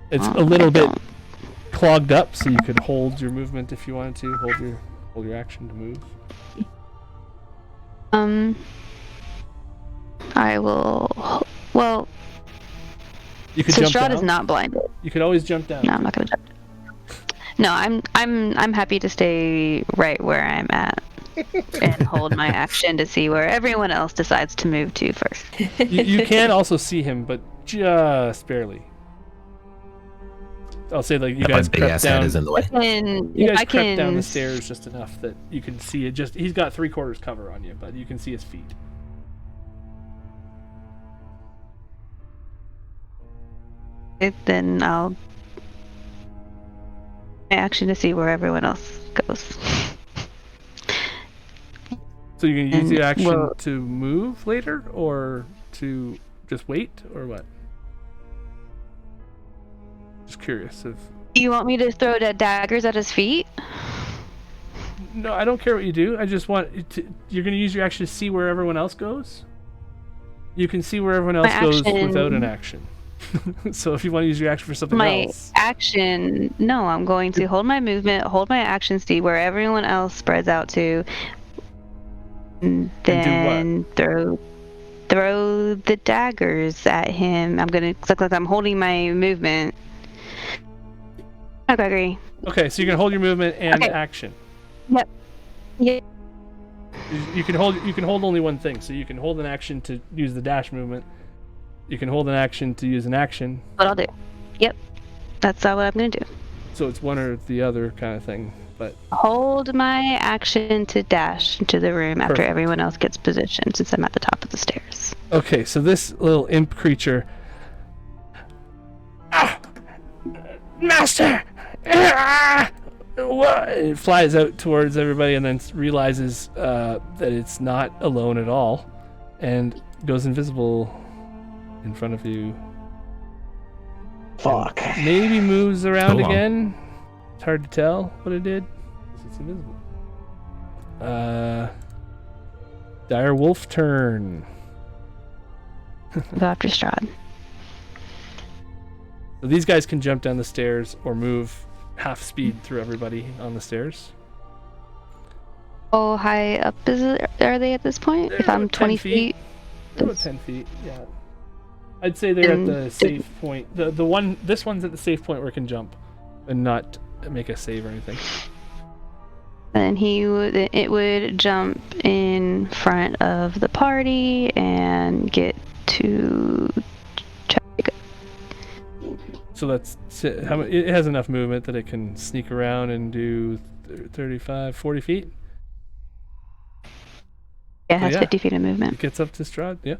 It's Oh, a little I bit don't. clogged up, so you could hold your movement if you wanted to. Hold your action to move. I will. Well, You could so jump Strahd down. is not blinded. You could always jump down. No, I'm not gonna jump. No, I'm happy to stay right where I'm at and hold my action to see where everyone else decides to move to first. You can also see him, but just barely. I'll say like you My guys big crept ass head down. is in the way. And You guys I crept down the can. stairs just enough that you can see it. Just he's got 3/4 cover on you, but you can see his feet. Then I'll my action to see where everyone else goes. So you can use the And, action well- to move later, or to just wait, or what? Just curious if. Do you want me to throw daggers at his feet? No, I don't care what you do. I just want you're going to use your action to see where everyone else goes. You can see where everyone else My goes action- without an action. So if you want to use your action for something My else. action, no, I'm going to hold my movement, hold my action, see where everyone else spreads out to, and then throw the daggers at him. I'm gonna look like I'm holding my movement. Okay, agree. Okay, so you can hold your movement and action. Yep. Yeah. You can hold only one thing. So you can hold an action to use the dash movement. You can hold an action to use an action. What I'll do. Yep. That's what I'm gonna do. So it's one or the other kind of thing. But hold my action to dash into the room after everyone else gets positioned, since I'm at the top of the stairs. Okay, so this little imp creature. Master! It flies out towards everybody and then realizes that it's not alone at all and goes invisible in front of you. Fuck. And maybe moves around again. It's hard to tell what it did. It's invisible. Dire Wolf turn. Go after Strahd. So these guys can jump down the stairs or move half speed through everybody on the stairs. Oh, high up are they at this point? They're if I'm about 20 10 feet. They're about 10 feet, yeah. I'd say they're at the safe point. This one's at the safe point where it can jump and not make a save or anything. And it would jump in front of the party and get to check. So that's it has enough movement that it can sneak around and do 35, 40 feet. Yeah, it has 50 feet of movement. It gets up to Strahd, yeah.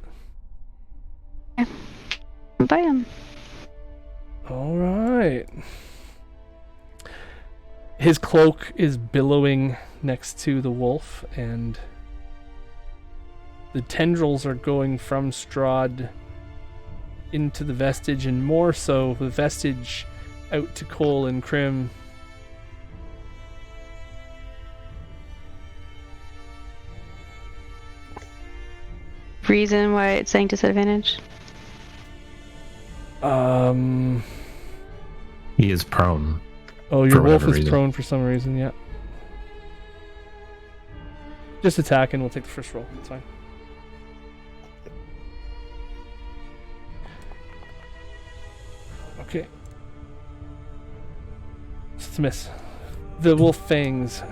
Bye him. All right. His cloak is billowing next to the wolf, and the tendrils are going from Strahd into the vestige, and more so the vestige out to Cole and Krim. Reason why it's saying disadvantage? He is prone. Oh, your wolf is prone for some reason, yeah. Just attack and we'll take the first roll. It's fine. Okay. It's a miss. The wolf fangs.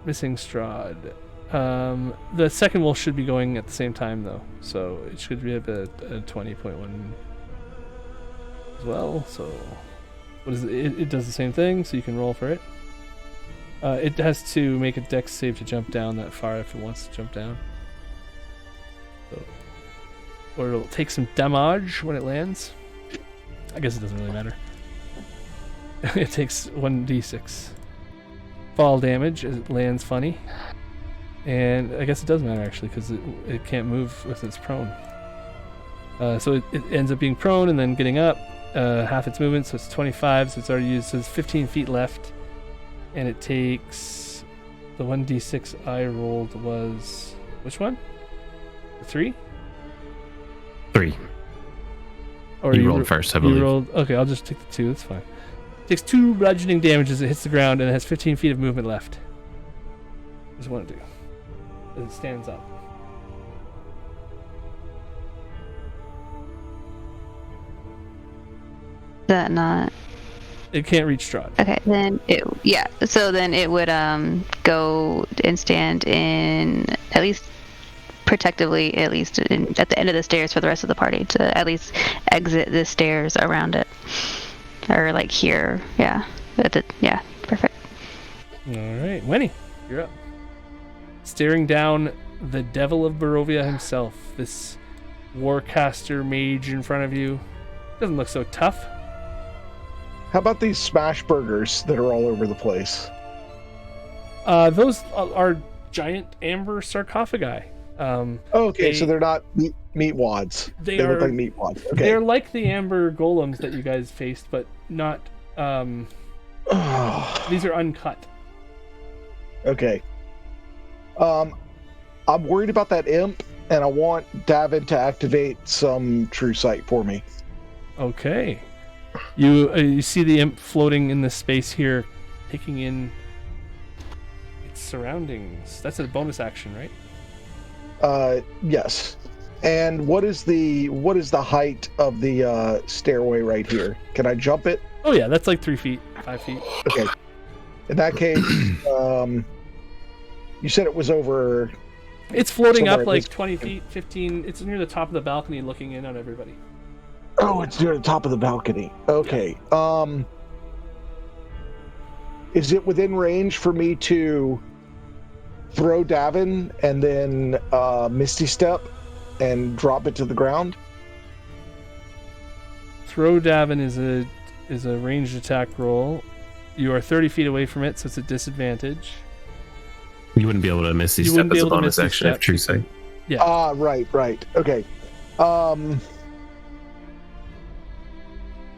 Missing Strahd. The second wolf should be going at the same time though, so it should be a 20.1 as well. So what is it? It does the same thing, so you can roll for it. It has to make a dex save to jump down that far if it wants to jump down. So, or it'll take some damage when it lands. I guess it doesn't really matter. It takes 1d6 fall damage as it lands funny. And I guess it does matter actually, because it can't move with its prone. So it ends up being prone and then getting up half its movement, so it's 25, so it's already used, so it's 15 feet left. And it takes, the 1d6 I rolled was, which one? 3? 3. Or you rolled first, I believe. You rolled, okay, I'll just take the 2, that's fine. It takes 2 bludgeoning damage as it hits the ground, and it has 15 feet of movement left. Just want to do. As it stands up. That not... It can't reach Strahd. Okay, then so then it would go and stand in, at least protectively, at least at the end of the stairs for the rest of the party, to at least exit the stairs around it, or like here. Perfect. All right, Winnie, you're up. Staring down the Devil of Barovia himself, this warcaster mage in front of you. Doesn't look so tough. How about these smash burgers that are all over the place? Those are giant amber sarcophagi. Okay, so they're not meat wads. They look like meat wads. Okay. They're like the amber golems that you guys faced, but not. These are uncut. Okay. I'm worried about that imp, and I want Davin to activate some true sight for me. Okay. You see the imp floating in the space here, taking in its surroundings. That's a bonus action, right? Yes. And what is the height of the stairway right here? Can I jump it? Oh yeah, that's like 3 feet, 5 feet. Okay. In that case, you said it was over. It's floating somewhere up at like this- 20 feet, 15. It's near the top of the balcony, looking in on everybody. Oh, it's near the top of the balcony. Okay. Is it within range for me to throw Davin and then Misty Step and drop it to the ground? Throw Davin is a ranged attack roll. You are 30 feet away from it, so it's a disadvantage. You wouldn't be able to miss these You step wouldn't be as a able to bonus miss action these if True Sight. Yeah. Right. Okay.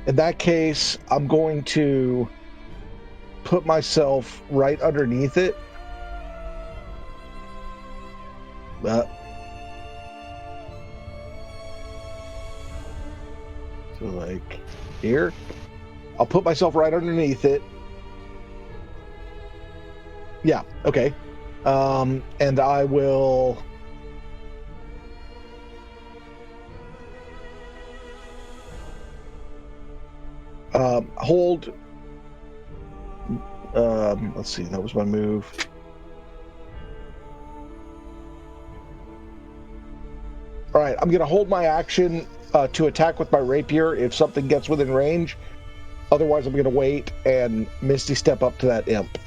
In that case, I'm going to put myself right underneath it. So like here, I'll put myself right underneath it. Yeah, okay. And I will hold. Let's see, that was my move. All right, I'm gonna hold my action to attack with my rapier if something gets within range. Otherwise, I'm gonna wait and Misty Step up to that imp.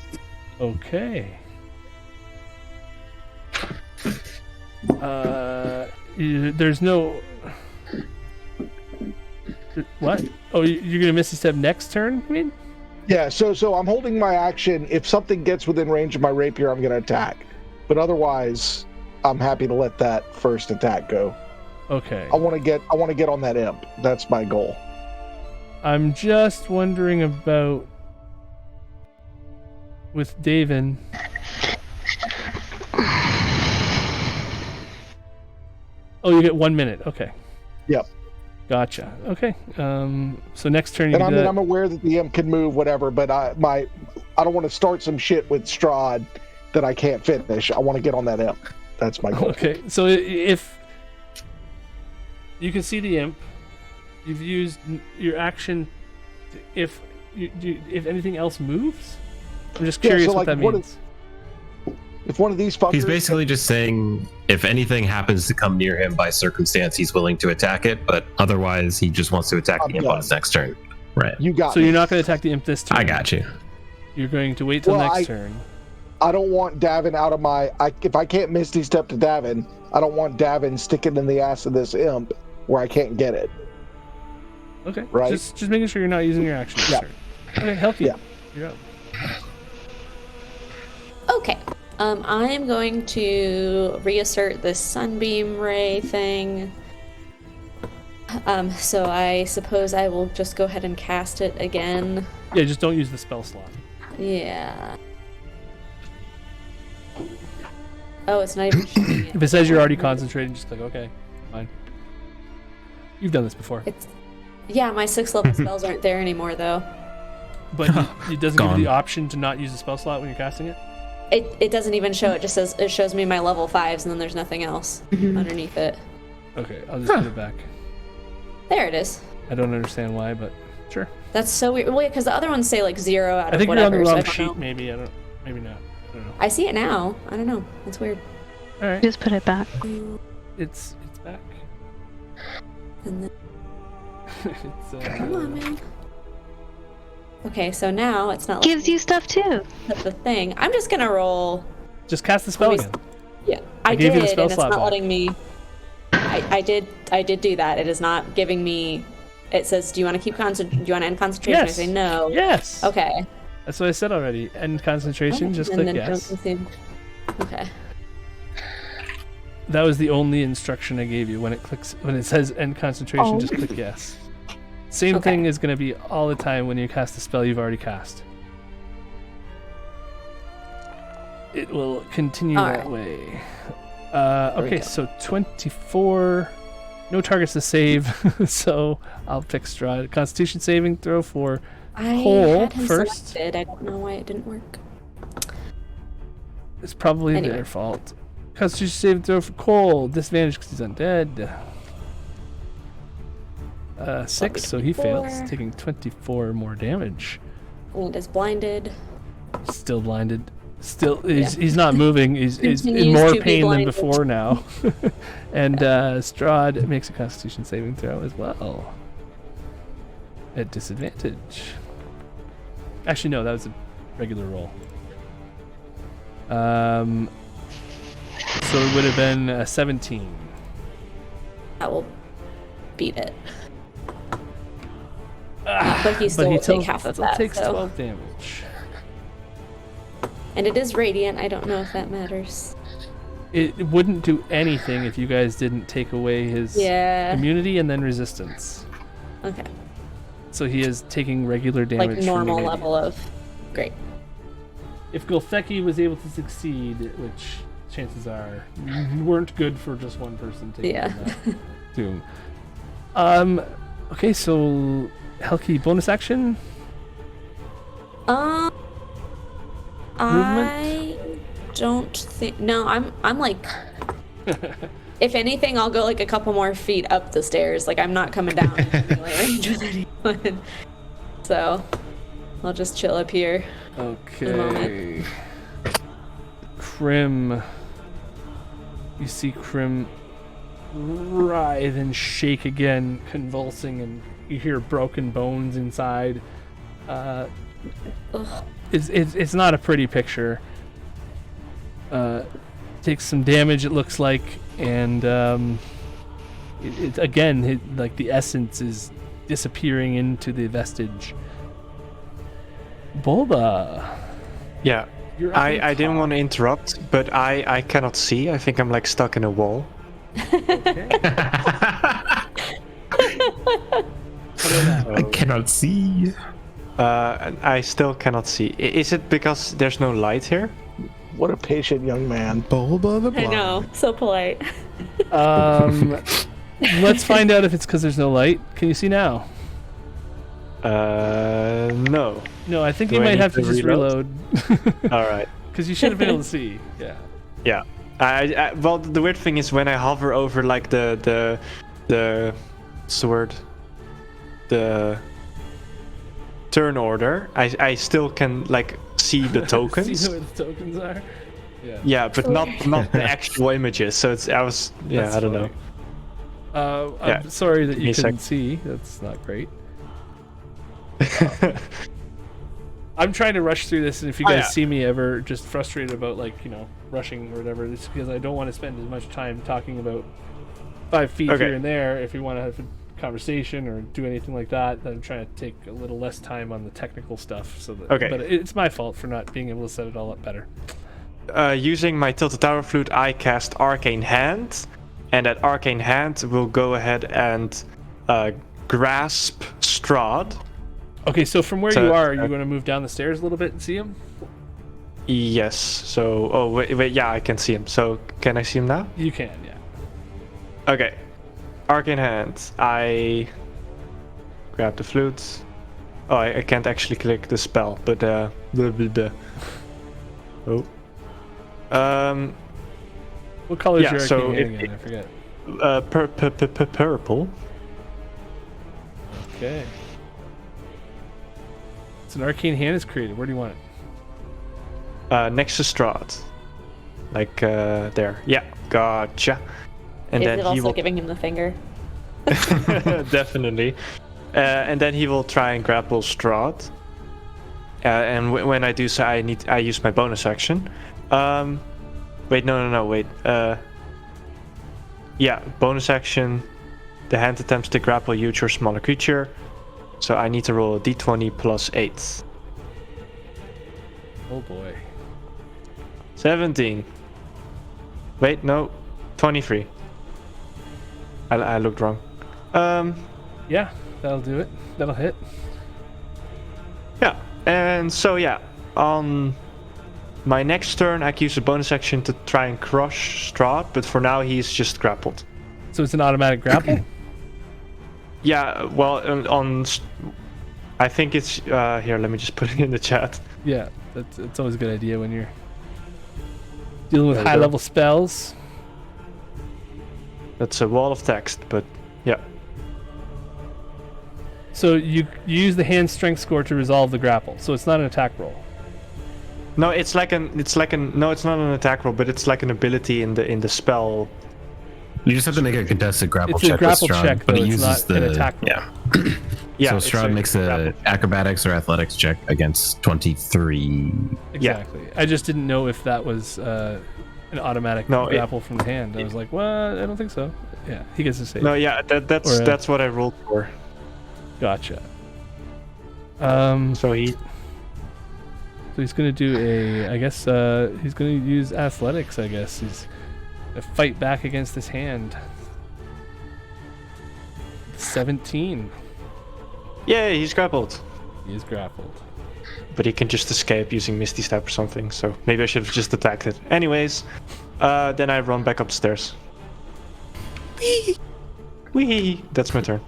Okay. There's no. What? Oh, you're gonna Misty Step next turn? I mean. Yeah, so I'm holding my action. If something gets within range of my rapier, I'm gonna attack. But otherwise, I'm happy to let that first attack go. Okay. I want to get on that imp. That's my goal. I'm just wondering about with Davin. Oh, you get 1 minute. Okay. Yep. Gotcha. Okay. So next turn you And can I do mean, that. I'm aware that the imp can move, whatever. But I don't want to start some shit with Strahd that I can't finish. I want to get on that imp. That's my goal. Okay. So if you can see the imp, you've used your action. If anything else moves, I'm just curious what that means. If one of these fuckers... He's basically just saying if anything happens to come near him by circumstance, he's willing to attack it, but otherwise he just wants to attack the imp on his next turn. Right. You got So me. you're not going to attack the imp this turn. I got you. You're going to wait till next turn. I don't want Davin out of my... if I can't Misty Step to Davin, I don't want Davin sticking in the ass of this imp where I can't get it. Okay. Right? Just making sure you're not using your action this Yeah. turn. Okay, Helki. Yeah. You're up. Okay. I am going to reassert this sunbeam ray thing. So I suppose I will just go ahead and cast it again. Yeah, just don't use the spell slot. Yeah. Oh, it's not even showing it. If it says you're already concentrating, just click OK. Fine. You've done this before. Yeah, my 6th level spells aren't there anymore, though. But it doesn't give Gone. you the option to not use the spell slot when you're casting it? It doesn't even show. It just says it shows me my level 5s, and then there's nothing else underneath it. Okay, I'll just put it back. There it is. I don't understand why, but sure. That's so weird. Well, yeah, because the other ones say like 0 out of I think whatever. you're on the so I wrong don't sheet, know. maybe. Maybe not. I don't know. I see it now. I don't know. It's weird. All right, Just put it back. it's back. And then, It's come on, man. Okay, so now it's not Gives you stuff too. the thing. I'm just gonna roll. just cast the spell Let me- again. Yeah, I I gave you did, the spell and it's slot not back. letting me. I did do that. It is not giving me. It says, "Do you want to keep do you want to end concentration?" Yes. I say no. Yes. Okay. That's what I said already. End concentration. Just And click then yes. don't consume. Okay. That was the only instruction I gave you. When it says end concentration, Oh. just click yes. Same Okay. thing is going to be all the time when you cast a spell you've already cast. It will continue All that right. way. we Okay, go. so 24 No targets to save, so I'll pick Strahd. Constitution saving throw for Cole had him first. selected. I don't know why it didn't work. It's probably Anyway. their fault. Constitution saving throw for Cole. Disadvantage because he's undead. 6, so he fails, 24. taking 24 more damage. And is blinded. Still blinded. Still, he's not moving. He's in Continues more to be pain than blinded. before now. And Strahd makes a Constitution saving throw as well. At disadvantage. Actually, no, that was a regular roll. So it would have been 17. That will beat it. But he still will take half of that. Takes so. 12 damage. And it is radiant. I don't know if that matters. It wouldn't do anything if you guys didn't take away his immunity and then resistance. Okay. So he is taking regular damage. Like normal from level of. Great. If Gulfeki was able to succeed, which chances are weren't good for just one person taking that doom. Okay, so Helki, bonus action. I don't think. No, I'm like. If anything, I'll go like a couple more feet up the stairs. Like I'm not coming down in melee range with anyone. So, I'll just chill up here. Okay. Krim. You see Krim writhe and shake again, convulsing, and you hear broken bones inside. It's not a pretty picture. Takes some damage, it looks like, and it again, like the essence is disappearing into the vestige. Bulba. Yeah. You're up on I didn't top. want to interrupt, but I cannot see. I think I'm like stuck in a wall. I cannot see. I still cannot see. Is it because there's no light here? What a patient young man. Bulba the I Blind. know, so polite. Let's find out if it's because there's no light. Can you see now? No. No, I think Do you I might need have to to just reload. All right. Because you should have been able to see. Yeah. Yeah. Well, the weird thing is when I hover over like the what's the word? The turn order, I still can like see the tokens. See where the tokens are? Yeah. Yeah, but not the actual images. So it's That's I don't funny. know. I'm sorry that Give me you a sec. couldn't see. That's not great. I'm trying to rush through this, and if you guys see me ever just frustrated about rushing or whatever, it's because I don't want to spend as much time talking about 5 feet Okay. here and there. If we want to have a conversation or do anything like that, then I'm trying to take a little less time on the technical stuff. So that, Okay. But it's my fault for not being able to set it all up better. Using my Tilted Tower Flute, I cast Arcane Hand, and that Arcane Hand will go ahead and grasp Strahd. Okay, so from where So, you are you going to move down the stairs a little bit and see him? Yes. So, wait, yeah, I can see him. So, can I see him now? You can, yeah. Okay. Arcane Hand. I grab the flute. Oh, I can't actually click the spell, but blah, blah, blah. Oh. What color is Yeah, your so arcane hand it- again? I forget. Purple. Okay. It's an arcane hand is created. Where do you want it? Next to Strahd. Like there. Yeah, gotcha. And Is then it he also will giving him the finger? definitely. And then he will try and grapple Strahd. And when I do so, I use my bonus action. Wait, no, wait. Yeah, bonus action. The hand attempts to grapple huge or smaller creature. So I need to roll a d20 plus 8. Oh boy. 17. Wait, no. 23. I looked wrong. Yeah, that'll do it. That'll hit. Yeah, and so yeah, on my next turn I can use a bonus action to try and crush Strahd, but for now he's just grappled. So it's an automatic grapple? Yeah, well, I think it's here. Let me just put it in the chat. Yeah, it's always a good idea when you're dealing with There we high go. level spells. That's a wall of text, but yeah. So you use the hand strength score to resolve the grapple. So it's not an attack roll. No, it's not an attack roll, but it's like an ability in the spell. You just have to make a contested grapple It's a check grapple with Strahd, check, but though, it it's uses not an the attack roll. yeah. Yeah, So it's Strahd makes a grapple. acrobatics or athletics check against 23. Exactly. I just didn't know if that was an automatic No, grapple from the hand. I was like, well, I don't think so. Yeah, he gets to save. No, yeah, that's what I rolled for. Gotcha. So So he's gonna do I guess he's gonna use athletics. I guess he's gonna fight back against this hand. 17. yeah, he's grappled, He is grappled. but he can just escape using Misty Step or something. So maybe I should have just attacked it. Anyways, then I run back upstairs. Wee! That's my turn.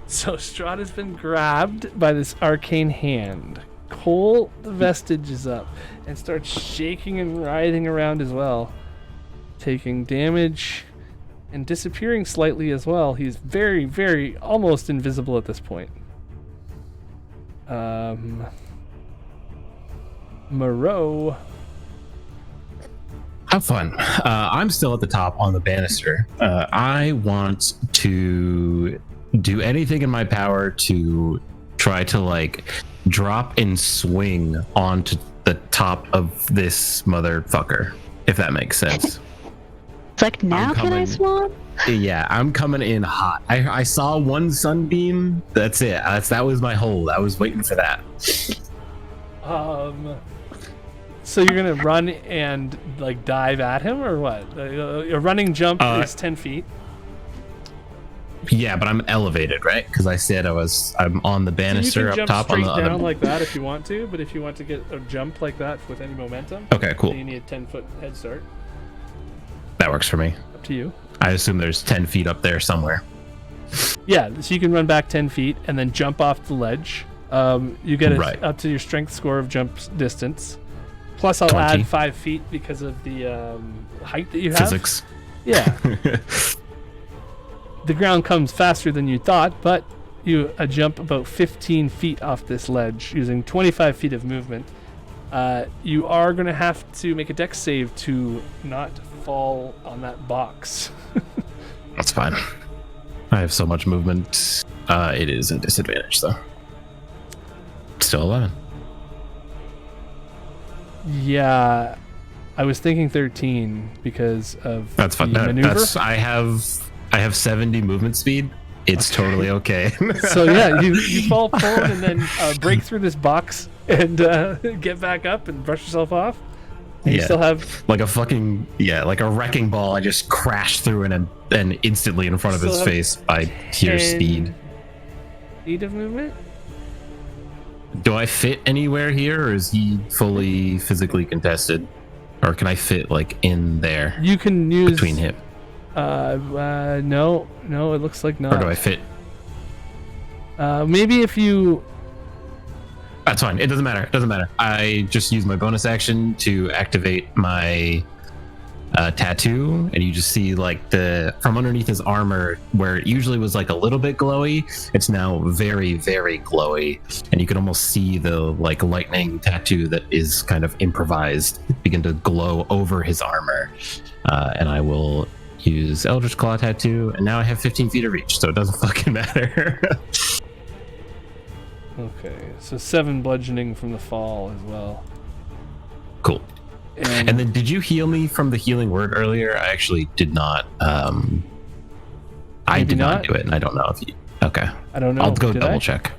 So Strahd has been grabbed by this arcane hand. Cole the vestige is up and starts shaking and writhing around as well, taking damage and disappearing slightly as well. He's very, very almost invisible at this point. Moreau. Have fun. I'm still at the top on the banister. I want to do anything in my power to try to like drop and swing onto the top of this motherfucker, if that makes sense. It's like, now can I swan? Yeah, I'm coming in hot. I saw one sunbeam. That's it. That was my hold. I was waiting for that. So you're gonna run and like dive at him, or what? A running jump is 10 feet. Yeah, but I'm elevated, right? Because I said I'm on the So you banister can up jump top on straight the down other. like that if you want to, but if you want to get a jump like that with any momentum, Okay, cool. then you need a 10-foot head start. That works for me. Up to you. I assume there's 10 feet up there somewhere. Yeah, so you can run back 10 feet and then jump off the ledge. You get Right. up to your strength score of jump distance. Plus, I'll 20. add 5 feet because of the height that you have. Physics. Yeah. The ground comes faster than you thought, but you jump about 15 feet off this ledge using 25 feet of movement. You are going to have to make a dex save to not fall on that box. That's fine. I have so much movement. It is a disadvantage, though. Still 11. Yeah, I was thinking 13 because of That's fine. the maneuver. I have 70 movement speed. It's totally okay. So yeah, you fall forward and then break through this box and get back up and brush yourself off. And you still have like a fucking like a wrecking ball. I just crashed through and instantly in front of Still his have face by pure 10 speed. feet of movement. Do I fit anywhere here, or is he fully physically contested, or can I fit like in there You can use between him? No, it looks like not. Or do I fit? Maybe if you. That's fine. It doesn't matter. I just use my bonus action to activate my tattoo, and you just see like from underneath his armor, where it usually was like a little bit glowy, it's now very, very glowy, and you can almost see the like lightning tattoo that is kind of improvised begin to glow over his armor. And I will use Eldritch Claw tattoo, and now I have 15 feet of reach, so it doesn't fucking matter. Okay, so 7 bludgeoning from the fall as well. Cool. And then did you heal me from the healing word earlier? I actually did not. I did not do it, and I don't know if you. Okay. I don't know. I'll go Did double I? check.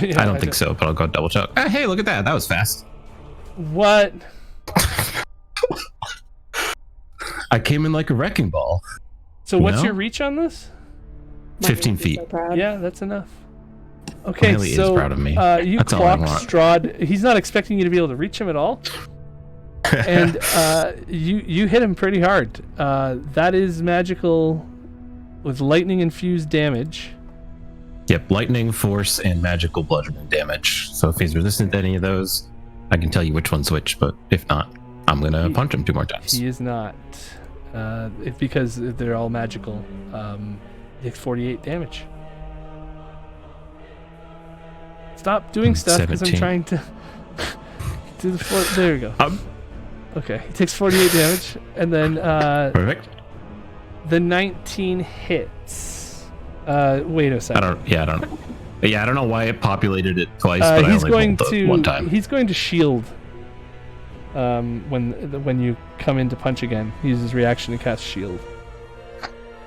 Yeah, I don't think so, but I'll go double check. Hey, look at that. That was fast. What? I came in like a wrecking ball. So what's No? your reach on this? 15 feet. So proud. Yeah, that's enough. Okay, Haley is so proud of me. you That's all I clock want. Strahd. He's not expecting you to be able to reach him at all. And you hit him pretty hard. That is magical with lightning infused damage. Yep, lightning, force, and magical bludgeoning damage. So if he's resistant to any of those, I can tell you which one's which, but if not, I'm gonna punch him 2 more times. He is not. Because they're all magical. He takes 48 damage. Stop doing stuff because I'm 17. trying to do the floor. There we go. Okay, he takes 48 damage, and then Perfect. the 19 hits. Wait a second. I don't know why it populated it twice, but he's I only going rolled to. one time. He's going to shield. When you come in to punch again, he uses reaction to cast shield.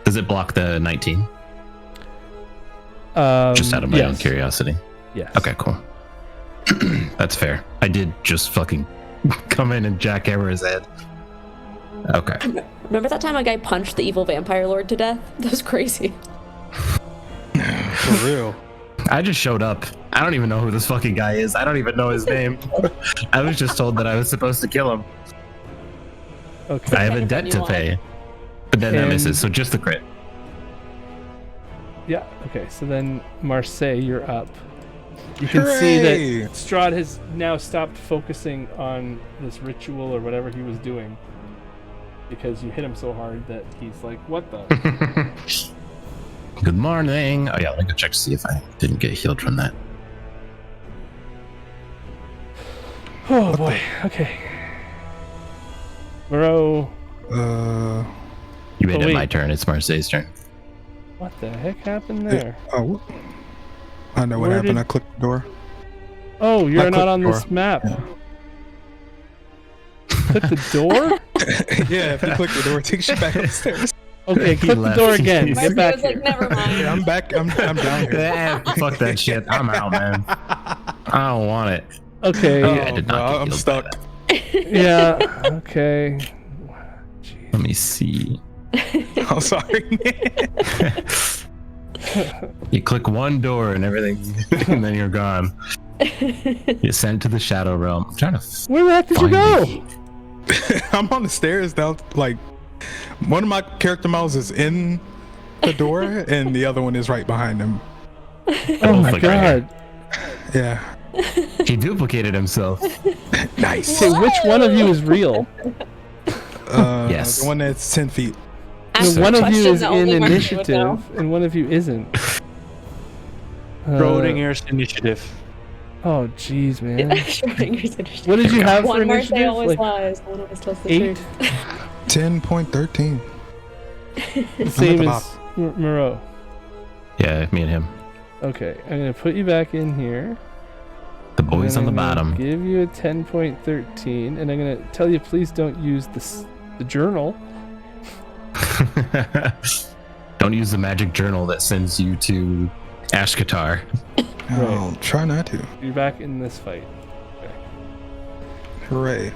Does it block the 19? Just out of my own yes. curiosity. Yes. Okay, cool. That's fair. I did just fucking come in and jackhammer his head. Okay. Remember that time a guy punched the evil vampire lord to death? That was crazy. For real. I just showed up. I don't even know who this fucking guy is. I don't even know his name. I was just told that I was supposed to kill him. Okay. I have a debt to pay. But then that And- misses, so just the crit. Yeah. Okay. So then, Marseille, you're up. You can see Hooray! that Strahd has now stopped focusing on this ritual or whatever he was doing because you hit him so hard that he's like, "What the?" Good morning. Oh yeah, let me go check to see if I didn't get healed from that. Oh boy. Okay. Moreau. You made it wait. my turn. It's Marseille's turn. What the heck happened there? Oh, I know what Where happened. did- I clicked the door. Oh, you're I not clicked on door. this map. Yeah. Click the door? Yeah, if you click the door, it takes you back upstairs. Okay, He click the left. door again. Marseille Get back was like, here. never mind. Yeah, I'm back. I'm down here. Fuck that shit. I'm out, man. I don't want it. Okay. Oh, I did not bro, get I'm healed stuck. by Yeah. Okay. Jeez. Let me see. I'm sorry. You click one door and everything, and then you're gone. You sent to the Shadow Realm. I'm trying to Where the heck did you find go? the- I'm on the stairs now. Like, one of my character models is in the door, and the other one is right behind him. Oh my like right god. Yeah. He duplicated himself. Nice. Okay, which one of you is real? Yes. The one that's 10 feet. Ask The a one of you question is that in only Marseille would know. initiative, and one of you isn't. Schrodinger's initiative. Oh, jeez, man. Schrodinger's initiative. What did you have for One Marseille initiative? always Like lies. One always tells the 8? truth. 10.13. The same the as Moreau. Yeah, me and him. Okay, I'm gonna put you back in here. The boys and on the I'm gonna bottom. Give you a 10.13, and I'm gonna tell you please don't use the journal. Don't use the magic journal that sends you to Ashkatar. I'll try not to. You're back in this fight. Hooray.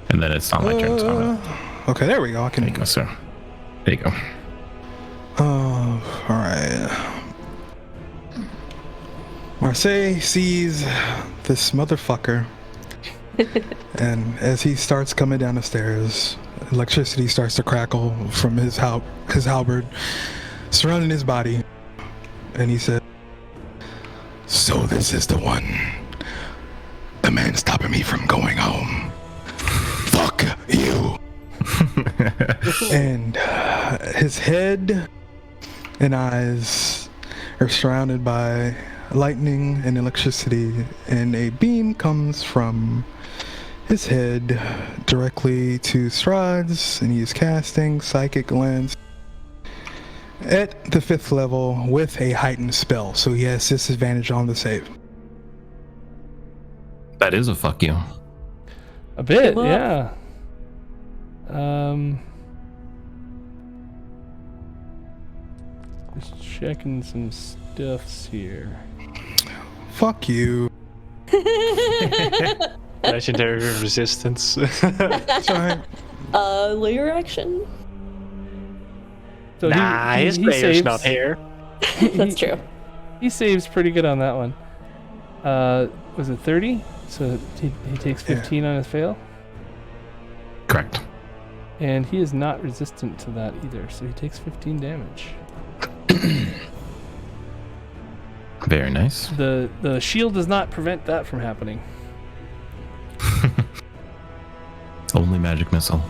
And then it's not my turn. So Okay, there we go. I there you can. go, sir. There you go. Oh, alright. Marseille sees this motherfucker, and as he starts coming down the stairs, electricity starts to crackle from his halberd, surrounding his body, and he said, "So this is the one. The man stopping me from going home. Fuck you." And his head and eyes are surrounded by lightning and electricity, and a beam comes from his head directly to Strahd's, and he is casting Psychic Lens at the 5th level with a heightened spell, so he has disadvantage on the save. That is a fuck you. A bit, Come yeah. Just checking some stuffs here. Fuck you. Legendary resistance. That's alright. Layer action? So nah, his he player's saves. not here. That's true. He saves pretty good on that one. Was it 30? So he takes 15 on his fail. Correct. And he is not resistant to that either, so he takes 15 damage. Very nice. The shield does not prevent that from happening. Only magic missile.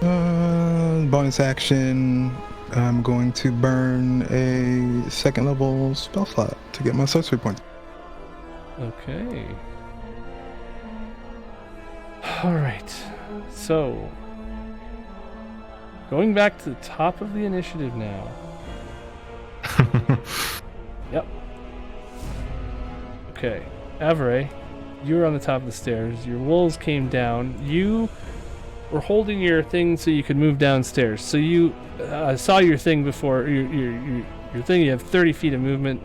Bonus action. I'm going to burn a second level spell slot to get my sorcery points. Okay. Alright. So, going back to the top of the initiative now. Yep. Okay. Avery, you were on the top of the stairs. Your wolves came down. You were holding your thing so you could move downstairs. So you saw your thing before. Your thing, you have 30 feet of movement.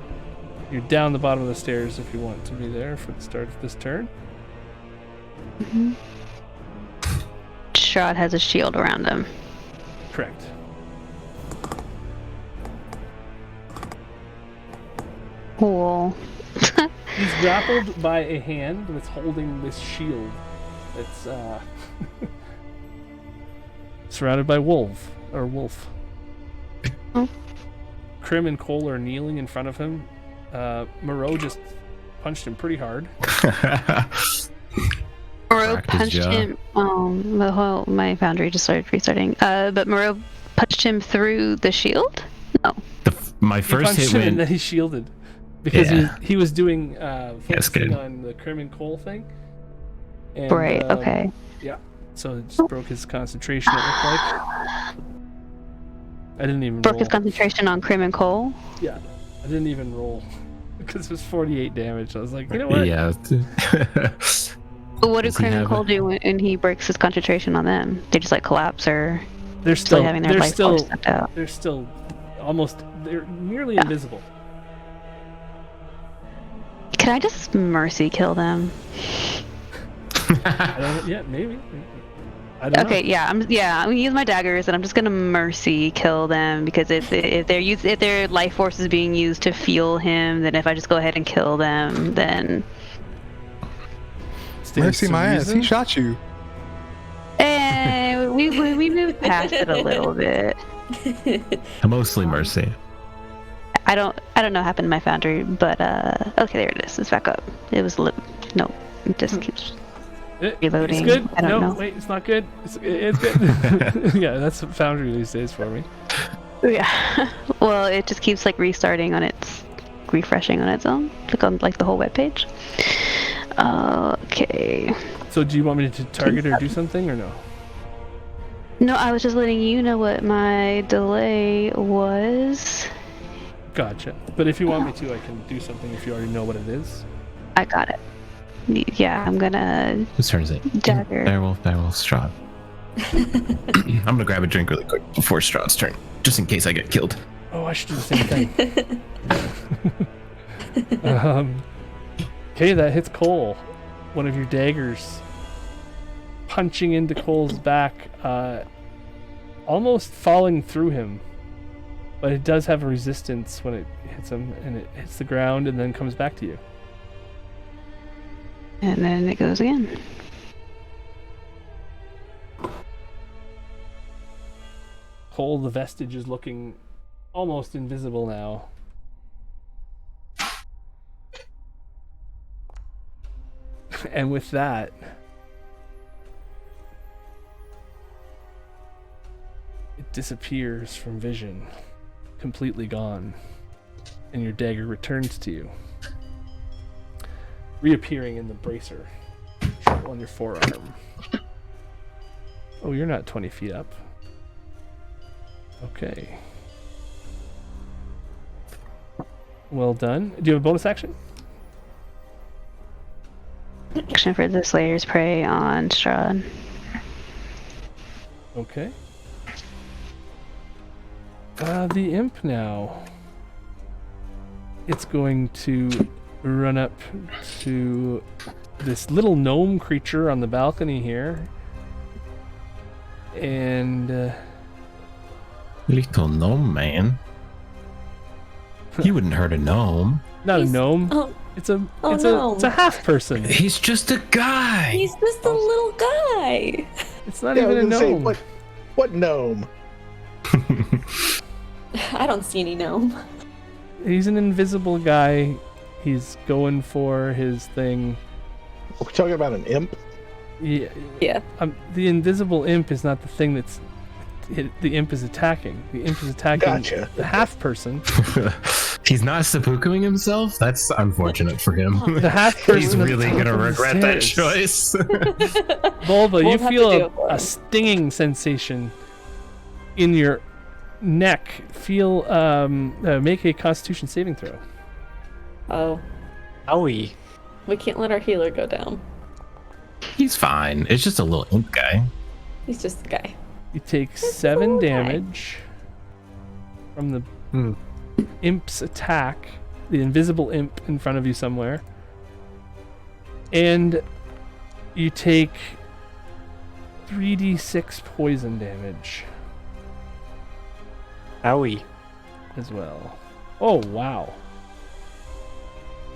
You're down the bottom of the stairs if you want to be there for the start of this turn. Mm-hmm. Strahd has a shield around him. Correct. Cool. He's grappled by a hand that's holding this shield. It's surrounded by wolf. Oh. Krim and Cole are kneeling in front of him. Moreau just punched him pretty hard. Moreau punched him. My foundry just started restarting. But Moreau punched him through the shield? No. My first hit went. And then he shielded. Because he was doing focusing good. on the Krim and Cole thing. And, Right, okay. Yeah. So it just broke his concentration, it looked like. I didn't even Broke roll. his concentration on Krim and Cole? Yeah. I didn't even roll. Because it was 48 damage. I was like, you know what? Yeah. But what did Does he Krim and have Cole do when he breaks his concentration on them? They just like collapse or They're still having their life force sucked out? They're still they're nearly invisible. Can I just mercy kill them? Maybe. I don't know. Okay, I'm gonna use my daggers and I'm just gonna mercy kill them because if their life force is being used to fuel him, then if I just go ahead and kill them, then Mercy my ass, he shot you. and we moved past it a little bit. Mostly mercy. I don't know what happened to my foundry, but okay, there it is. It's back up. It was no, it just keeps reloading. It's good. I don't know. Wait, it's not good. It's good. Yeah, that's what Foundry these days for me. Yeah. Well, it just keeps like refreshing on its own, like on the whole web page. Okay. So do you want me to target or do something or no? No, I was just letting you know what my delay was. Gotcha. But if you want me to, I can do something if you already know what it is. I got it. Yeah, I'm gonna. Whose turn is it? Dagger. Direwolf, Strahd. I'm gonna grab a drink really quick before Strahd's turn, just in case I get killed. Oh, I should do the same thing. Okay, that hits Cole. One of your daggers punching into Cole's back, almost falling through him. But it does have a resistance when it hits him, and it hits the ground and then comes back to you. And then it goes again. Cole, the vestige, is looking almost invisible now. And with that, it disappears from vision, completely gone, and your dagger returns to you, reappearing in the bracer on your forearm. Oh, you're not 20 feet up. Okay. Well done. Do you have a bonus action? Action for the Slayer's Prey on Strahd. Okay. The imp now. It's going to run up to this little gnome creature on the balcony here. And Little gnome man. You wouldn't hurt a gnome. not a gnome. Oh, It's a no. half person. He's just a guy. he's just a little guy. It's not Yeah, I even a was gonna say, gnome. what gnome? I don't see any gnome. He's an invisible guy. He's going for his thing. Are we talking about an imp? Yeah. The invisible imp is not the thing that's... The imp is attacking. The imp is attacking Gotcha. the half person. He's not seppukuing himself? That's unfortunate for him. The half person. He's really gonna regret that choice. choice. Bulba, you We'll have to feel do it for a him. stinging sensation in your neck. Feel make a Constitution saving throw. Oh, Owie. we can't let our healer go down. He's fine. It's just a little imp guy. He's just a guy. You take It's 7 okay. damage from the imp's attack. The invisible imp in front of you somewhere, and you take 3d6 poison damage Owie. as well. Oh wow!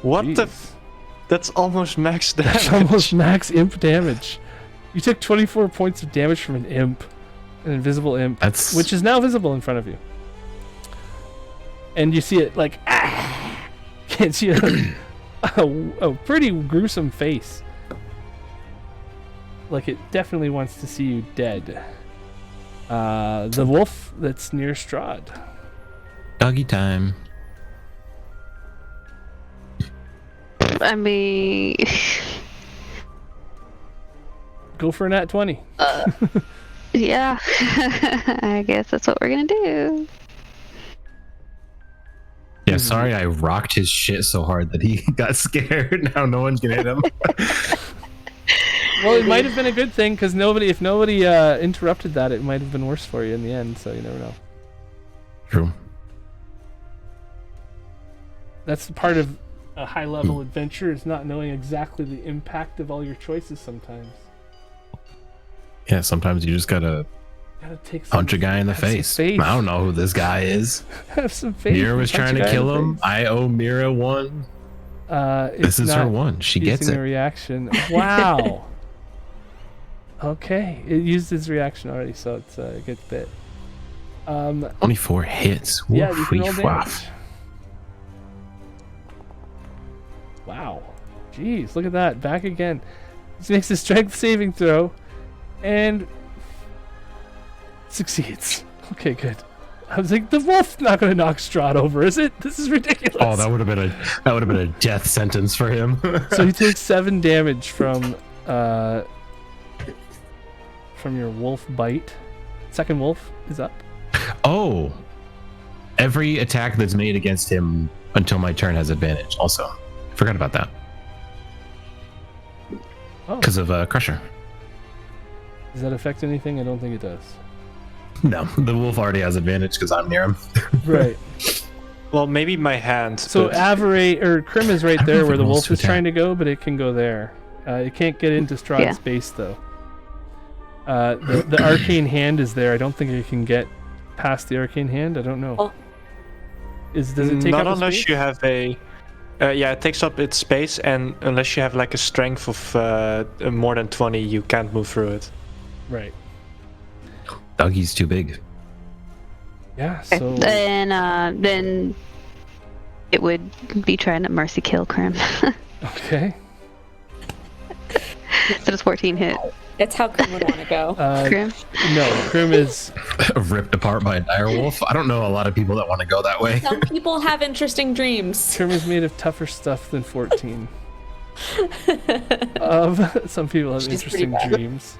What the? Jeez. That's almost max damage. That's almost max imp damage. You took 24 points of damage from an imp, an invisible imp, That's which is now visible in front of you. And you see it like, can't see a pretty gruesome face. Like it definitely wants to see you dead. The wolf that's near Strahd. doggy time. I mean, Go for a nat 20. yeah. I guess that's what we're gonna do. Yeah, sorry I rocked his shit so hard that he got scared. Now no one can hit him. Well, it might have been a good thing because if nobody interrupted that, it might have been worse for you in the end. So you never know. True. That's part of a high-level adventure, is not knowing exactly the impact of all your choices sometimes. Yeah, sometimes you just gotta Gotta take some, punch a guy in the have some face. faith. I don't know who this guy is. Have some faith. Mira and was punch a trying to guy in kill the him. face. I owe Mira one. This is her one. She gets using it. a reaction. Wow. Okay, it used its reaction already, so it's a good bit. 24 hits. Yeah, Woof, you can roll weef, damage. waff. Wow. Jeez, look at that. Back again. This makes a strength saving throw and succeeds. Okay, good. I was like, the wolf's not going to knock Strahd over, is it? This is ridiculous. Oh, that would have been a death sentence for him. So he takes 7 damage from your wolf bite. Second wolf is up. Oh, every attack that's made against him until my turn has advantage. Also, forgot about that Oh, because of Crusher. does that affect anything? I don't think it does. No, the wolf already has advantage because I'm near him. Right. Well, maybe my hand. So but- Krim is right I don't know there if where it the rolls wolf to is attack. trying to go, but it can go there. It can't get into Strahd's Yeah. base though. The arcane hand is there. I don't think it can get past the arcane hand. I don't know. Oh. Does it take not up a unless space? you have a. Yeah, it takes up its space, and unless you have like a strength of more than 20, you can't move through it. Right. Dougie's too big. Yeah. So Then it would be trying to mercy kill Krim. okay. So does 14 hit It's how Krim would want to go. Krim? No, Krim is Ripped apart by a direwolf. I don't know a lot of people that want to go that way. Some people have interesting dreams. Krim is made of tougher stuff than 14. Some people have She's pretty interesting bad. dreams.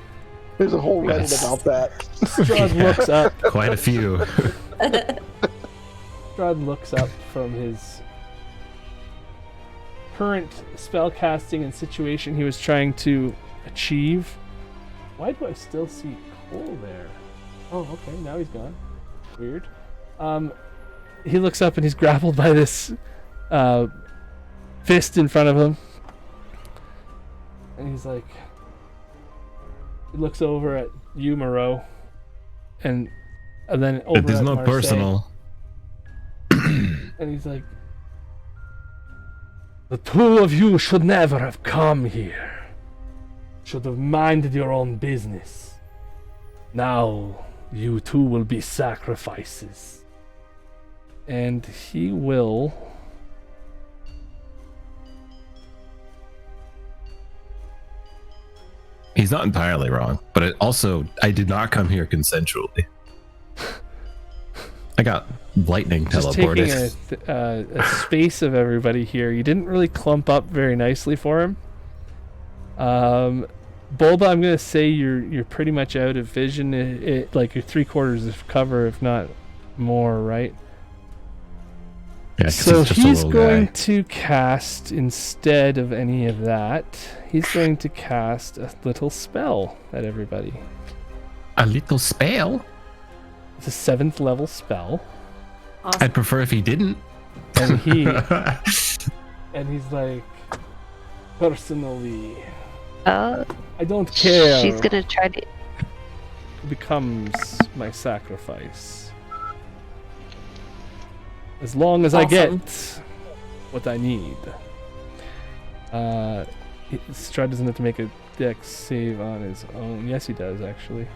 There's a whole Reddit Yes. about that. Strahd looks up. Quite a few. Strahd looks up from his current spellcasting and situation he was trying to achieve. Why do I still see Cole there? Oh, okay, now he's gone. Weird. He looks up and he's grappled by this fist in front of him. And he's like, he looks over at you, Moreau, and then over It is at not Marseille. personal. And he's like, the two of you should never have come here. Should have minded your own business. Now you two will be sacrifices. And he will... He's not entirely wrong, but I did not come here consensually. I got lightning just teleported. taking a space of everybody here. You didn't really clump up very nicely for him. Bulba, I'm gonna say you're pretty much out of vision. Like you're 3/4 of cover, if not more, right? Yeah, 'cause so he's just a he's little going guy. to cast, instead of any of that, he's going to cast a little spell at everybody. A little spell? It's a 7th level spell. Awesome. I'd prefer if he didn't. And he's like, personally, I don't care. She's gonna try to. Becomes my sacrifice. As long as I get what I need. Strahd doesn't have to make a dex save on his own. Yes, he does, actually.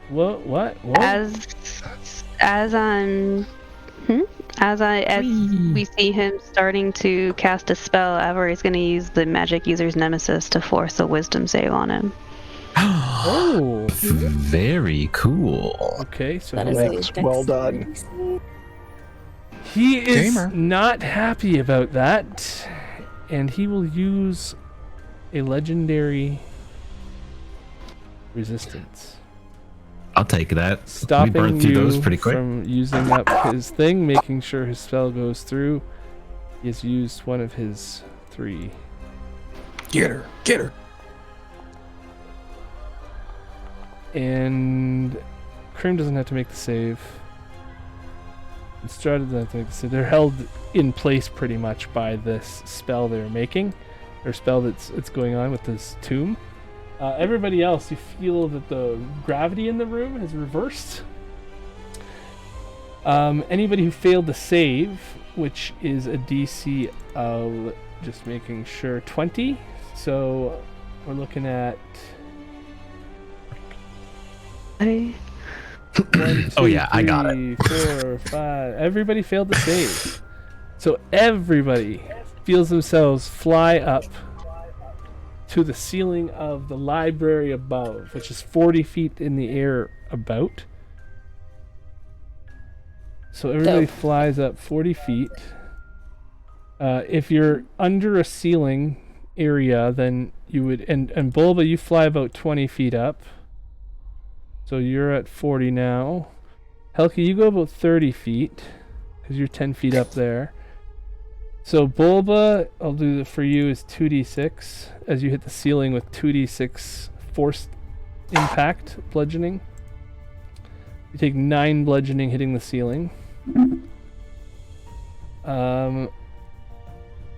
What? As we see him starting to cast a spell, Avery's going to use the magic user's nemesis to force a wisdom save on him. Oh, very cool. okay. So That is Thanks. Well done. he is Gamer. not happy about that, and he will use a legendary resistance. I'll take that. We Stopping burned through you those pretty quick. from using up his thing, making sure his spell goes through. He has used one of his 3. Get her. Get her. And Krim doesn't have to make the save. And Strahd doesn't have to make the save. They're held in place pretty much by this spell they're making, or spell that's going on with this tomb. Everybody else, you feel that the gravity in the room has reversed. Anybody who failed to save, which is a DC of, just making sure, 20. So we're looking at... 1, 2, Oh, yeah, I got it. 3, 4, 5. Everybody failed to save. So everybody feels themselves fly up to the ceiling of the library above, which is 40 feet in the air about. So everybody flies up 40 feet. If you're under a ceiling area, then you would... And Bulba, you fly about 20 feet up. So you're at 40 now. Helki, you go about 30 feet, because you're 10 feet up there. So Bulba, I'll do it for you, is 2d6 as you hit the ceiling with 2d6 force impact bludgeoning. You take 9 bludgeoning hitting the ceiling. And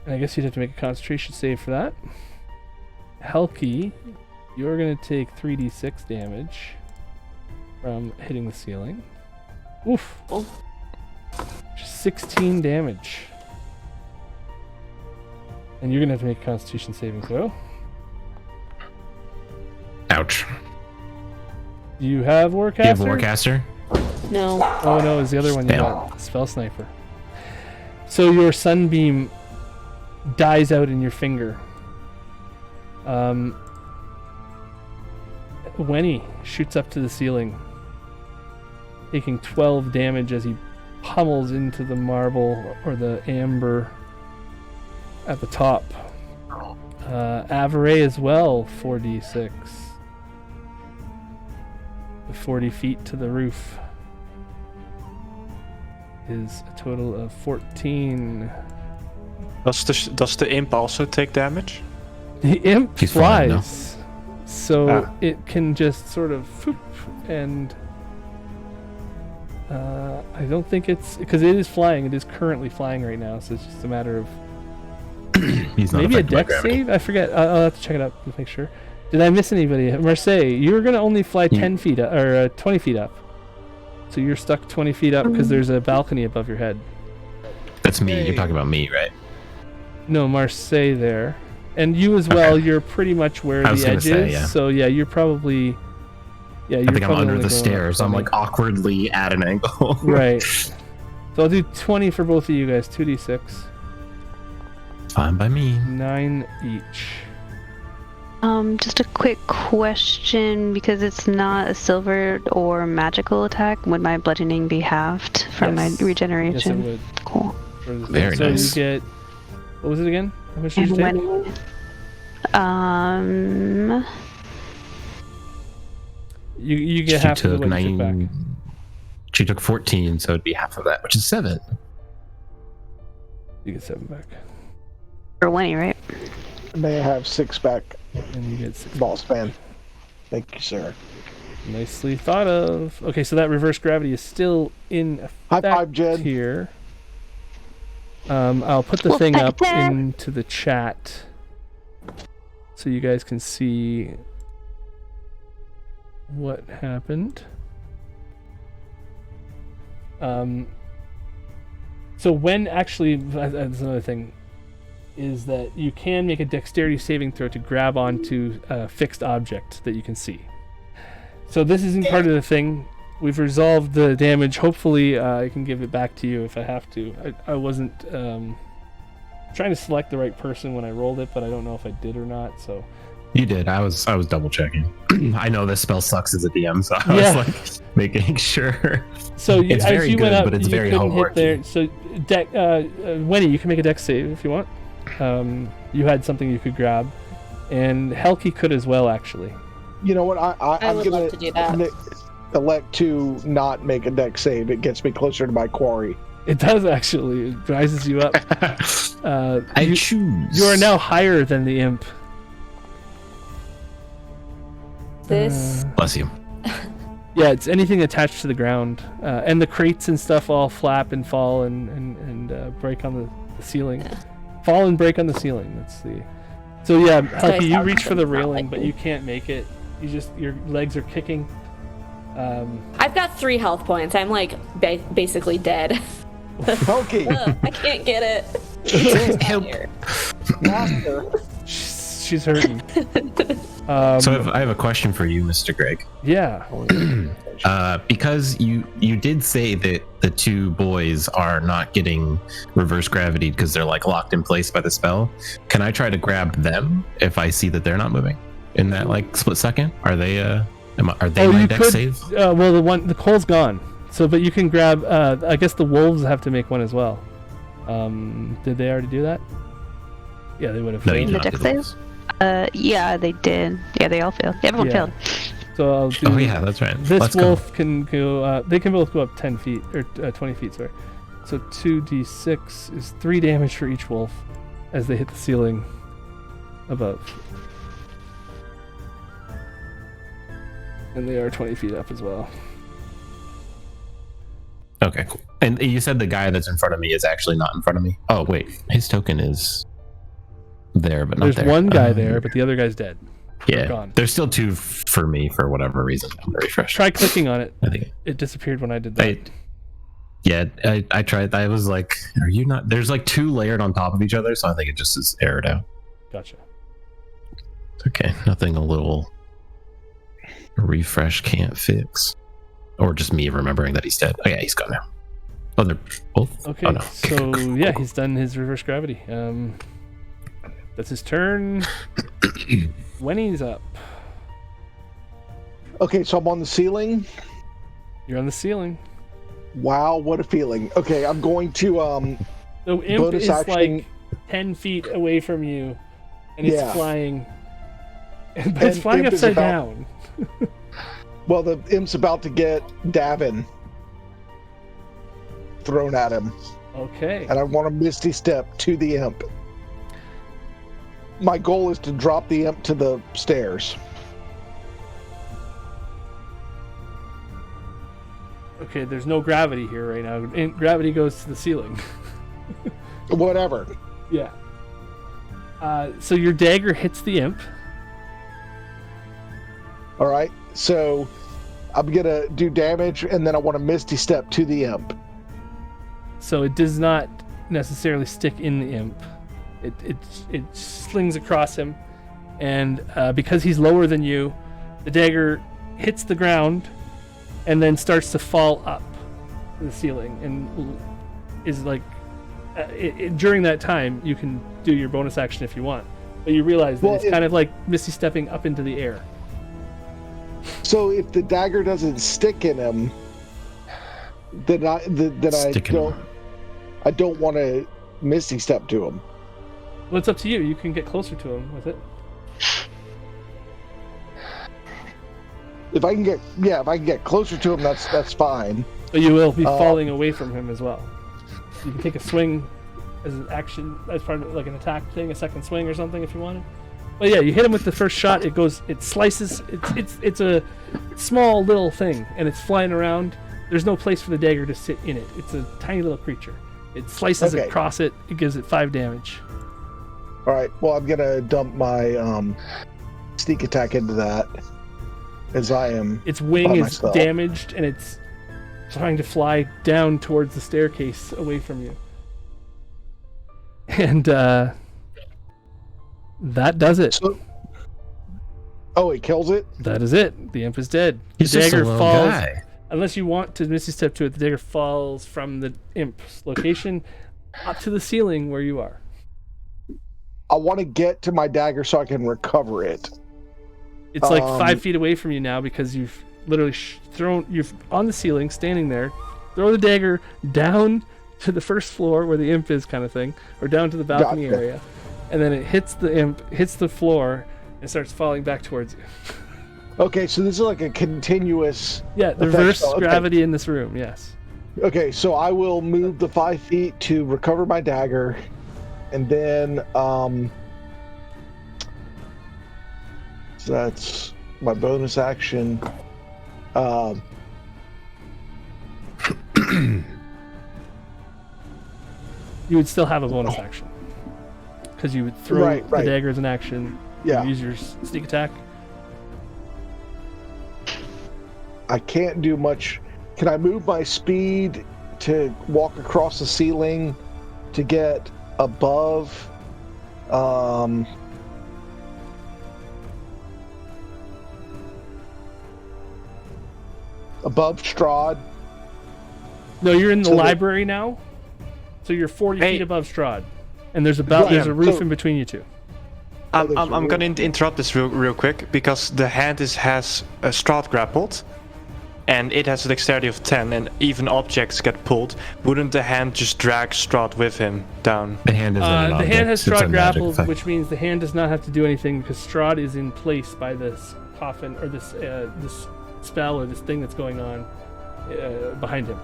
I guess you'd have to make a concentration save for that. Helki, you're going to take 3d6 damage from hitting the ceiling. Oof. 16 damage. And you're going to have to make a constitution saving throw. Ouch. Do you have Warcaster? You have Warcaster? No. Oh no, it's the other one you Damn. got. Spell Sniper. So your sunbeam dies out in your finger. Wenny shoots up to the ceiling, taking 12 damage as he pummels into the marble or the amber at the top. Avaray as well, 4d6. 40 feet to the roof is a total of 14. Does the imp also take damage? The imp He's flying now. flies, so it can just sort of whoop, and I don't think it's because it is flying. It is currently flying right now, so it's just a matter of He's not maybe a affected by dex gravity. save. I forget. I'll have to check it out to make sure. Did I miss anybody? Marseille, you're gonna only fly 10 feet up, or 20 feet up, so you're stuck 20 feet up because there's a balcony above your head. That's me. You're talking about me, right? No, Marseille there. And you as well. You're pretty much where I was the gonna edge say, is. yeah. So yeah, you're probably. Yeah, you're I think I'm probably under only the going up stairs. I'm 20. like awkwardly at an angle. Right. So I'll do 20 for both of you guys. 2d6. Fine by me. 9 each. Just a quick question, because it's not a silver or magical attack, would my bludgeoning be halved from my Yes. regeneration? Yes, it would. Cool. Very so nice. you get. What was it again? How much did you And take? You get half of what you took back. She took 14, so it'd be half of that, which is 7. You get 7 back. For Winnie, right? May I have 6 back, And you get 6. boss man? Thank you, sir. Nicely thought of. Okay, so that reverse gravity is still in High effect five, Jed. here. I'll put the Well, thing thank up you, Jed. into the chat so you guys can see what happened. So when actually, that's another thing, is that you can make a dexterity saving throw to grab onto a fixed object that you can see. So this isn't part of the thing. We've resolved the damage. Hopefully I can give it back to you if I have to. I wasn't trying to select the right person when I rolled it, but I don't know if I did or not, so... You did. I was double checking. I know this spell sucks as a DM, so I Yeah. was like making sure. So It's as very you went good, up, but it's you very couldn't hit hard there. So, Winnie, you can make a dex save if you want. You had something you could grab, and Helki could as well, actually. You know what? I I'm would gonna love to do that. elect to not make a deck save. It gets me closer to my quarry. It does actually. It rises you up. I choose. You are now higher than the imp. This Bless you. Yeah, it's anything attached to the ground, and the crates and stuff all flap and fall and break on the ceiling. Fall and break on the ceiling. That's the. So yeah, Helki, you reach for the railing, but you can't make it. Your legs are kicking. I've got 3 health points. I'm like basically dead. Helki, I can't get it. Help. master. She's hurting. So I have a question for you, Mr. Greg. Yeah. Because you did say that the 2 boys are not getting reverse gravity because they're like locked in place by the spell. Can I try to grab them if I see that they're not moving in that like split second? Are they my deck save? Well, the coal's gone. So, but you can grab. I guess the wolves have to make one as well. Did they already do that? Yeah, they would have. No, you failed. did not. deck save? Yeah, they did. Yeah, they all failed. Everyone Yeah. failed. So I'll do. Oh yeah, that's right. This Let's wolf can go. They can both go up 10 feet or 20 feet. Sorry. So 2d6 is 3 damage for each wolf as they hit the ceiling above. And they are 20 feet up as well. go. Okay, cool. And you said the guy that's in front of me is actually not in front of me. Oh wait, his token is there, but not There's there. one guy there, but the other guy's dead. Yeah, gone. there's still 2 for me for whatever reason. I'm gonna refresh. Try clicking on it. I think. It disappeared when I did that. I tried. I was like, "Are you not?" There's like 2 layered on top of each other, so I think it just is errored out. Gotcha. Okay, nothing a little refresh can't fix, or just me remembering that he's dead. Oh yeah, he's gone now. Oh, they're both. Okay, Oh, no. so yeah, he's done his reverse gravity. That's his turn. When he's up, Okay, so I'm on the ceiling. you're on the ceiling. Wow, what a feeling. Okay, I'm going to The imp bonus is action. like 10 feet away from you, and it's Yeah. flying. But it's And flying imp is upside about- down. Well, the imp's about to get Davin thrown at him, Okay. and I want to Misty Step to the imp. My goal is to drop the imp to the stairs. Okay, there's no gravity here right now. Gravity goes to the ceiling. Whatever. Yeah. So your dagger hits the imp. All right. So I'm gonna do damage, and then I want to Misty Step to the imp. So it does not necessarily stick in the imp. It slings across him, and because he's lower than you, the dagger hits the ground and then starts to fall up the ceiling, and is like during that time you can do your bonus action if you want, but you realize that it's kind of like Misty stepping up into the air. So if the dagger doesn't stick in him, then I don't want to Misty step to him. Well, it's up to you. You can get closer to him with it. If I can get closer to him, that's fine. But you will be falling away from him as well. You can take a swing as an action, as part of like an attack thing, a second swing or something if you wanted. But yeah, you hit him with the first shot. It slices. It's a small little thing, and it's flying around. There's no place for the dagger to sit in it. It's a tiny little creature. It slices across it. It gives it 5 damage. All right. Well, I'm gonna dump my sneak attack into that, as I am. Its wing is damaged, and it's trying to fly down towards the staircase away from you. And that does it. It kills it? That is it. The imp is dead. He's the dagger just a little falls. guy. Unless you want to Misty Step to it, the dagger falls from the imp's location up to the ceiling where you are. I want to get to my dagger so I can recover it. It's like 5 feet away from you now because you've literally you're on the ceiling, standing there. Throw the dagger down to the first floor where the imp is, kind of thing, or down to the balcony area, and then it hits the imp, hits the floor, and starts falling back towards you. Okay, so this is like a continuous. Yeah, the reverse gravity in this room. Yes. Okay, so I will move the 5 feet to recover my dagger, and then so that's my bonus action. You would still have a bonus action because you would throw the dagger as an action. Yeah. Use your sneak attack. I can't do much. Can I move my speed to walk across the ceiling to get above? Above Strahd? No, you're in the library now. So you're 40 feet above Strahd, and there's a roof in between you two. I'm going to interrupt this real quick because the hand has Strahd grappled, and it has a dexterity of 10, and even objects get pulled. Wouldn't the hand just drag Strahd with him down? The hand is an object. The hand has It's a Strahd magic grappled, effect. which means the hand does not have to do anything because Strahd is in place by this coffin or this spell or this thing that's going on behind him.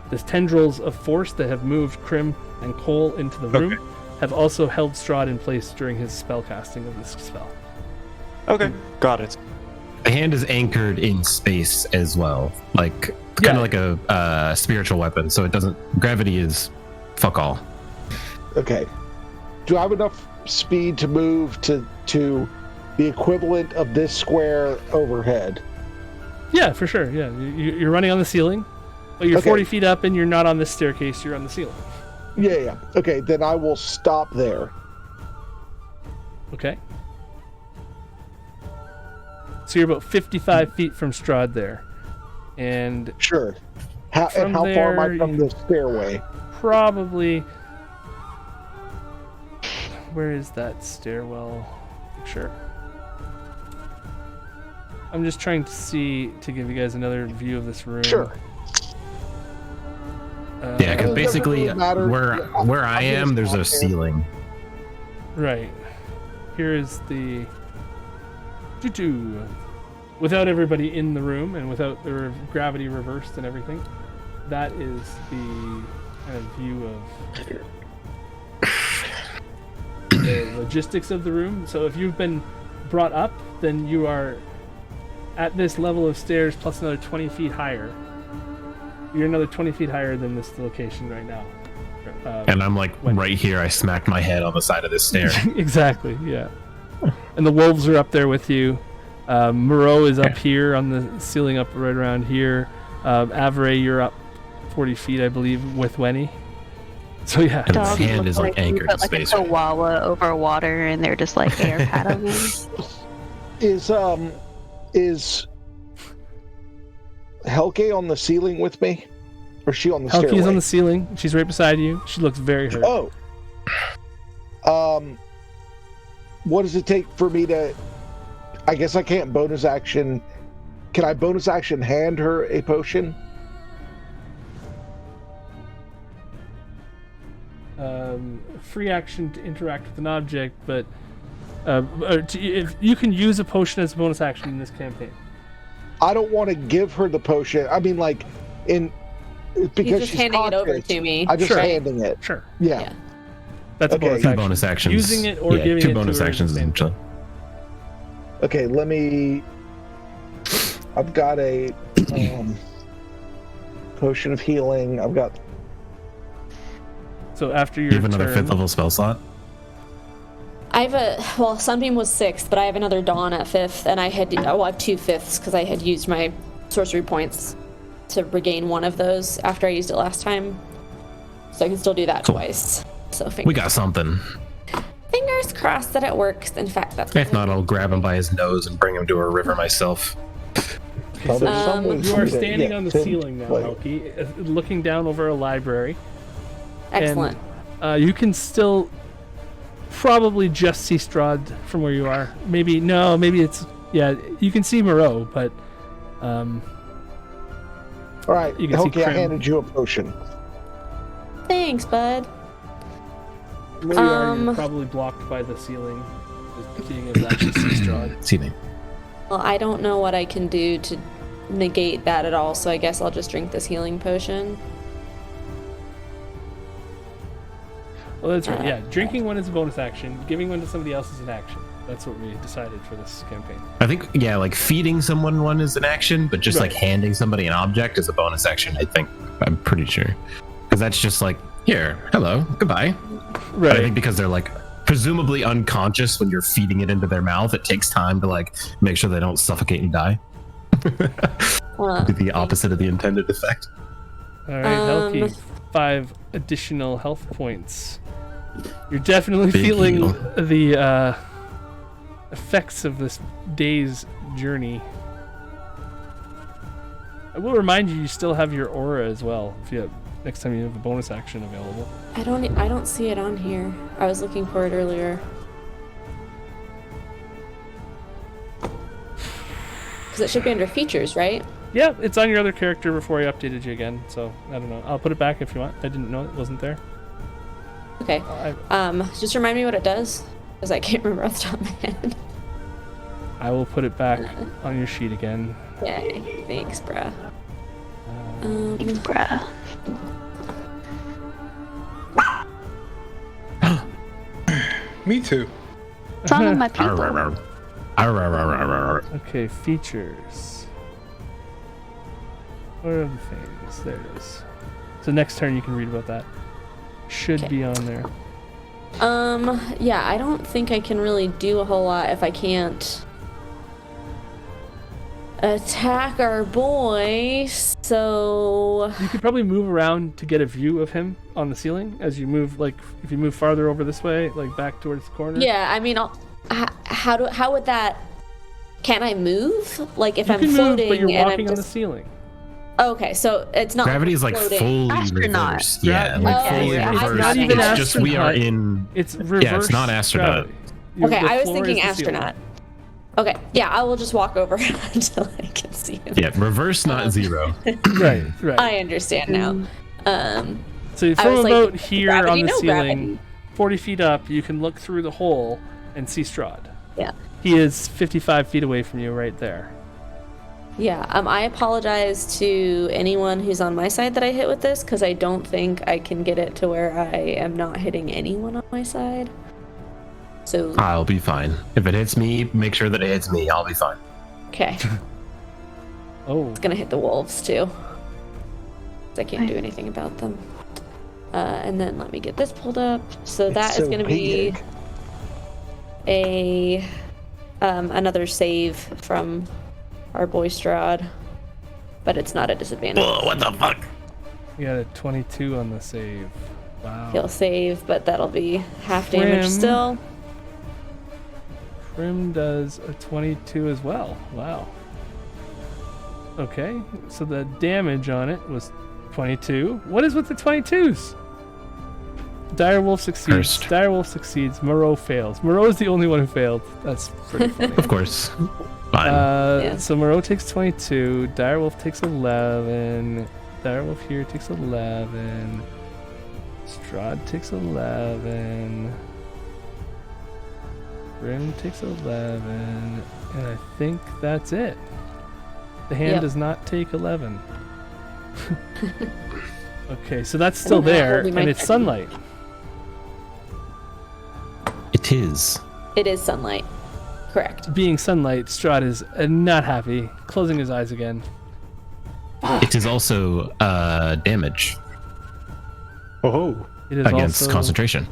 There's tendrils of force that have moved Krim and Cole into the room, have also held Strahd in place during his spell casting of this spell. Okay, got it. The hand is anchored in space as well, like kind of like a spiritual weapon. So it doesn't. Gravity is fuck all. Okay. Do I have enough speed to move to the equivalent of this square overhead? Yeah, for sure. Yeah, you're running on the ceiling, but you're 40 feet up and you're not on this staircase. You're on the ceiling. Yeah. Okay, then I will stop there. Okay. So you're about 55 feet from Strahd there, and sure. How far am I from the stairway? Probably. Where is that stairwell picture? I'm just trying to give you guys another view of this room. Sure. Yeah, because basically where I am, there's a ceiling. Right. Here is the without everybody in the room and without the gravity reversed and everything. That is the kind of view of the logistics of the room. So if you've been brought up, then you are at this level of stairs plus another 20 feet higher. You're another 20 feet higher than this location right now. And I'm like right here. I smacked my head on the side of this stair. Exactly, yeah. And the wolves are up there with you. Moreau is up here on the ceiling, up right around here. Avray, you're up 40 feet, I believe, with Wenny. So yeah, And his Dogs hand look is like you anchored put in like space. a Right? chihuahua over water, and they're just like air paddling. Is Helke on the ceiling with me? Or is she on the Helke stairway? is on the ceiling. She's right beside you. She looks very hurt. Oh. What does it take for me to... I guess I can't bonus action... Can I bonus action hand her a potion? Free action to interact with an object, but if you can use a potion as a bonus action in this campaign. I don't want to give her the potion. I mean, like, because He's just she's handing it over conscious, to me. I'm just Sure. handing it. Sure, Yeah. that's Okay. a bonus Two action. bonus actions. Using it or yeah, giving two it bonus to her. actions essentially. Okay, let me... I've got a potion of healing. I've got... So after your You have another turn, 5th level spell slot. I have Sunbeam was 6th, but I have another Dawn at 5th, and I have 2 5ths because I had used my sorcery points to regain one of those after I used it last time. So I can still do that Cool. twice. So We got something. fingers crossed that it works. In fact, that's If not, I'll grab him by his nose and bring him to a river myself. Oh, there's some way you for are me to standing get on the Tim ceiling now, play. Helke, looking down over a library. excellent. And, you can still probably just see Strahd from where you are. Maybe it's you can see Moreau, but All right, You can see okay, I Krim. handed you a potion. Thanks, bud. where you are, you're probably blocked by the ceiling. Just being able to actually see Strahd. See me. Well, I don't know what I can do to negate that at all, so I guess I'll just drink this healing potion. Well, that's right. Yeah, drinking one is a bonus action. Giving one to somebody else is an action. That's what we decided for this campaign. I think, yeah, like feeding someone one is an action, but just like Right. handing somebody an object is a bonus action, I think. I'm pretty sure. Because that's just like, here, hello, goodbye. But I think because they're like presumably unconscious when you're feeding it into their mouth, it takes time to like make sure they don't suffocate and die. Be the opposite of the intended effect. All right, Helke, 5 additional health points. You're definitely Big feeling heal. the effects of this day's journey. I will remind you, you still have your aura as well. If you have, next time you have a bonus action available. I don't see it on here. I was looking for it earlier. Because it should be under features, right? Yeah, it's on your other character before I updated you again. So I don't know. I'll put it back if you want. I didn't know it wasn't there. Okay. Just remind me what it does, because I can't remember off the top of my head. I will put it back on your sheet again. Yay. Thanks, bruh. Bruh. Me too. Some of my people. Okay, features. What are the things? There it is. So next turn you can read about that. Should be on there. Yeah, I don't think I can really do a whole lot if I can't attack our boy, so... You could probably move around to get a view of him on the ceiling as you move, like, if you move farther over this way, like back towards the corner. Yeah, I mean, how would that... Can I move? Like, if You I'm can floating move, but you're and walking I'm on the just... ceiling. Okay, so it's not Gravity is like floating. fully Astronaut. reversed. Yeah, Yeah, like okay, fully yeah, reversed. it's not even It's just we are astronaut. in. It's reverse. Yeah, it's not astronaut. gravity. Okay, The I was floor thinking is the ceiling. astronaut. Okay, yeah, I will just walk over until I can see him. Yeah, reverse, not zero. Right, right. I understand now. So I from was like, about here gravity, on the no ceiling, gravity. 40 feet up, you can look through the hole and see Strahd. Yeah. He is 55 feet away from you right there. Yeah, I apologize to anyone who's on my side that I hit with this, because I don't think I can get it to where I am not hitting anyone on my side. So, I'll be fine. If it hits me, make sure that it hits me. I'll be fine. okay. Oh. It's gonna hit the wolves, too. 'Cause I can't do anything about them. And then let me get this pulled up. So that is so gonna be big. another save from our boy Strahd. But it's not a disadvantage. Whoa, what the fuck? You got a 22 on the save. Wow. He'll save, but that'll be half damage Grim. still. Prim does a 22 as well. Wow. Okay, so the damage on it was 22. What is with the 22s? Direwolf succeeds. Cursed. Direwolf succeeds. Moreau fails. Moreau is the only one who failed. That's pretty funny. Of course. Fine. Yeah. So Moreau takes 22. Direwolf takes 11. Direwolf here takes 11. Strahd takes 11. Grim takes 11. And I think that's it. The hand Yep. does not take 11. Okay, so that's still don't know, there, holding my and it's turn. sunlight. It is. It is sunlight. Correct. Being sunlight, Strahd is not happy, closing his eyes again. It is also damage Oh, It is against also concentration.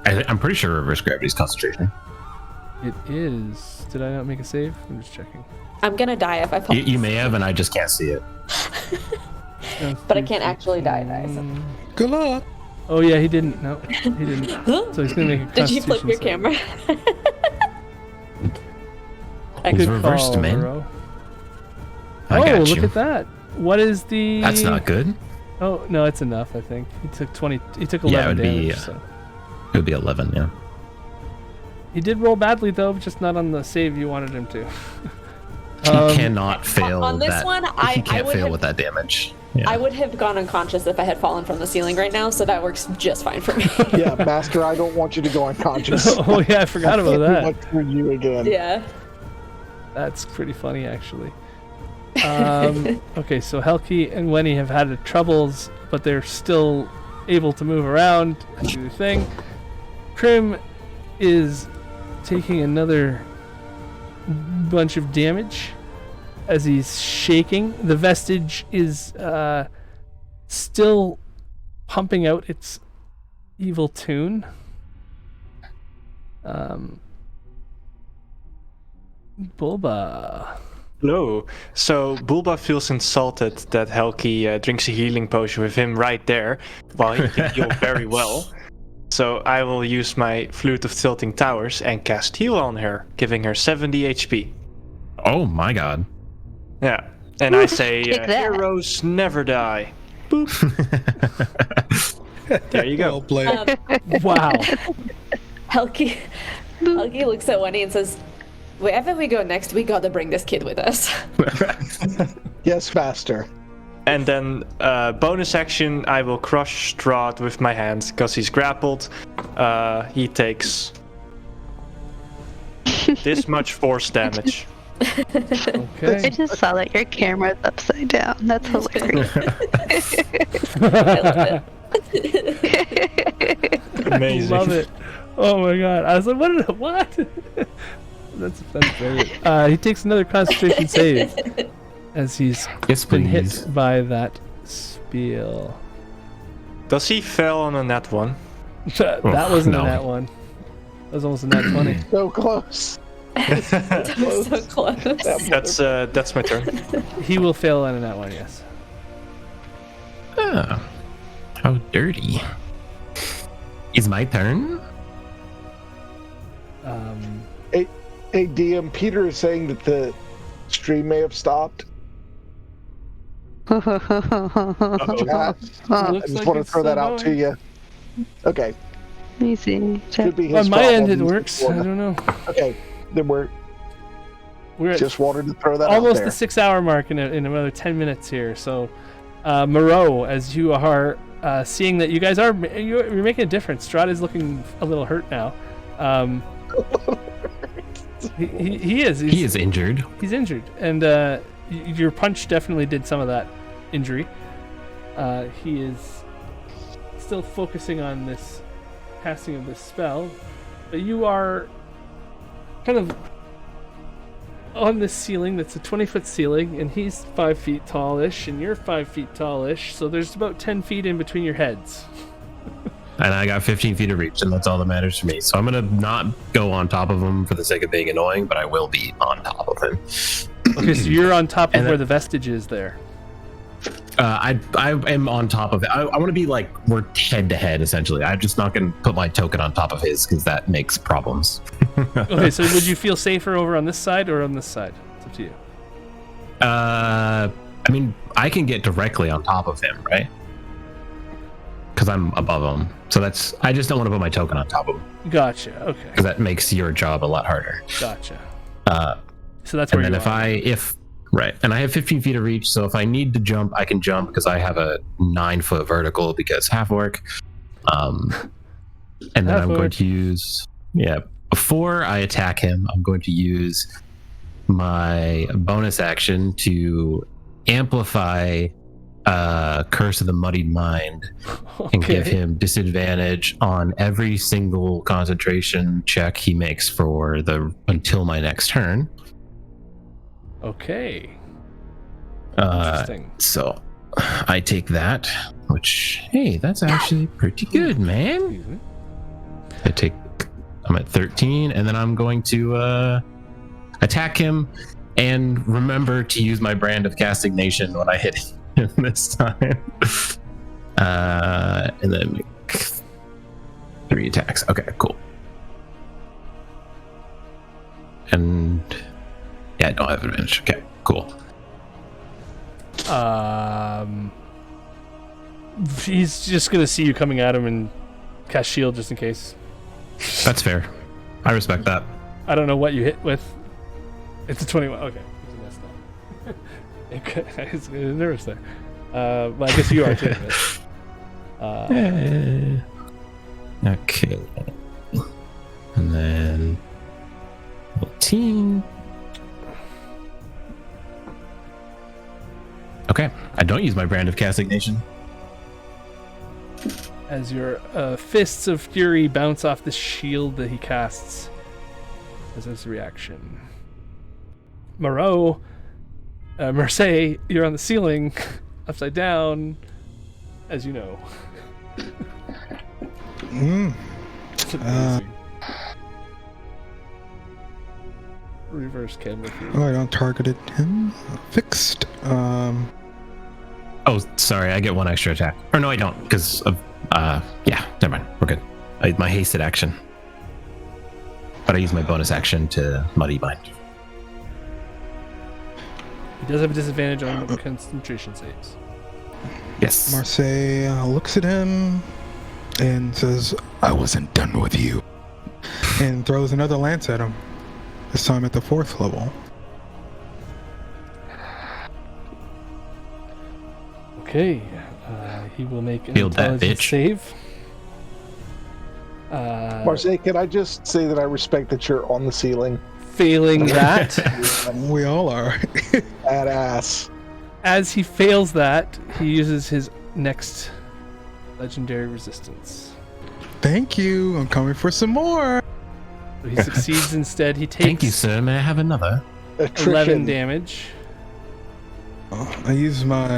I'm pretty sure reverse gravity is concentration. It is. Did I not make a save? I'm just checking. I'm gonna die if I fall. You may have, and I just can't see it. But I can't actually die. So. Good luck. Oh yeah, he didn't. No, he didn't. So he's gonna make a Did you flip your Constitution camera? He's Good reversed, call, man. Moreau. I Oh, got look you. at that. What is the? That's not good. Oh no, it's enough. I think he took 20. He took 11 Yeah, it would damage. be, So. It would be 11, yeah. He did roll badly though, just not on the save you wanted him to. He cannot fail on this that. one, he I can't would fail have- with that damage. Yeah. I would have gone unconscious if I had fallen from the ceiling right now, so that works just fine for me. Yeah, Master, I don't want you to go unconscious. Oh yeah, I forgot about We that. went through you again. Yeah. That's pretty funny, actually. Okay, so Helki and Wenny have had troubles, but they're still able to move around and do their thing. Prim is taking another bunch of damage as he's shaking. The vestige is still pumping out its evil tune. Bulba. hello. So Bulba feels insulted that Helki drinks a healing potion with him right there, while he can heal very well. So I will use my Flute of Tilting Towers and cast heal on her, giving her 70 HP. Oh my god. Yeah, and I say, Take that. heroes never die. Boop. There you Well go. played. Wow. Helki looks at Wendy and says, "Wherever we go next, we gotta bring this kid with us." Yes, Master. And then bonus action, I will crush Strahd with my hands because he's grappled. He takes this much force damage. I Okay. just saw that your camera's upside down. That's hilarious. I love it. Amazing. Love it. Oh my god. I was like, what? That's brilliant. He takes another concentration save as he's Yes, been please. hit by that spiel. Does he fail on a nat one? That Oh, wasn't no. a nat one. That was almost a nat 20. So close. That was so close. That's my turn. He will fail on a nat one, yes. Oh, how dirty. Is my turn? Hey, DM, Peter is saying that the stream may have stopped. Chat. I Looks just like want to it's throw still that out to going. you. Okay. Let me see. Could be his On my fault. end, it works. I don't know. Okay. Then we're We're at just wanted to throw that out almost there. the 6-hour mark in another 10 minutes here. So, Moreau, as you are seeing that you guys you're making a difference. Strahd is looking a little hurt now. He is. He is injured. He's injured, and your punch definitely did some of that injury. He is still focusing on this casting of this spell, but you are kind of on this ceiling that's a 20-foot ceiling, and he's 5 feet tallish, and you're 5 feet tallish, so there's about 10 feet in between your heads. And I got 15 feet of reach, and that's all that matters to me. So I'm going to not go on top of him for the sake of being annoying, but I will be on top of him. Okay, so you're on top of And where then- the vestige is there. I am on top of it. I want to be like, we're head to head essentially. I'm just not going to put my token on top of his because that makes problems. Okay, so would you feel safer over on this side or on this side? It's up to you. I mean, I can get directly on top of him, right? Because I'm above him. So I just don't want to put my token on top of him. Gotcha. Okay. Because that makes your job a lot harder. Gotcha. So that's and where then right, and I have 15 feet of reach, so if I need to jump, I can jump because I have a 9-foot vertical because half orc. And then I'm going to use, before I attack him, I'm going to use my bonus action to amplify Curse of the Muddied Mind and give him disadvantage on every single concentration check he makes until my next turn. Okay. Interesting. So I take that, which, hey, that's actually pretty good, man. I'm at 13, and then I'm going to attack him and remember to use my brand of Castignation when I hit him this time. And then make 3 attacks. Okay, cool. And yeah, I don't have advantage. Okay, cool. He's just gonna see you coming at him and cast shield just in case. That's fair. I respect that. I don't know what you hit with. It's a 21. Okay. I was nervous there. But I guess you are too. Okay. And then 14. Okay, I don't use my brand of Castignation. As your fists of fury bounce off the shield that he casts as his reaction. Mercedes, you're on the ceiling, upside down, as you know. It's amazing. Reverse cam with you. Oh, I don't targeted him. Fixed. Oh, sorry, I get 1 extra attack. Or no, I don't, because of, never mind, we're good. My hasted action. But I use my bonus action to Muddy Mind. He does have a disadvantage on concentration saves. Yes. Marseille looks at him and says, I wasn't done with you. And throws another lance at him. This time at the 4th level. Okay. He will make an Build that intelligence bitch. save. Marseille, can I just say that I respect that you're on the ceiling? Failing that. We all are. Badass. As he fails that, he uses his next legendary resistance. Thank you. I'm coming for some more. So he succeeds instead. He takes Thank you, sir. May I have another? 11 damage. I use my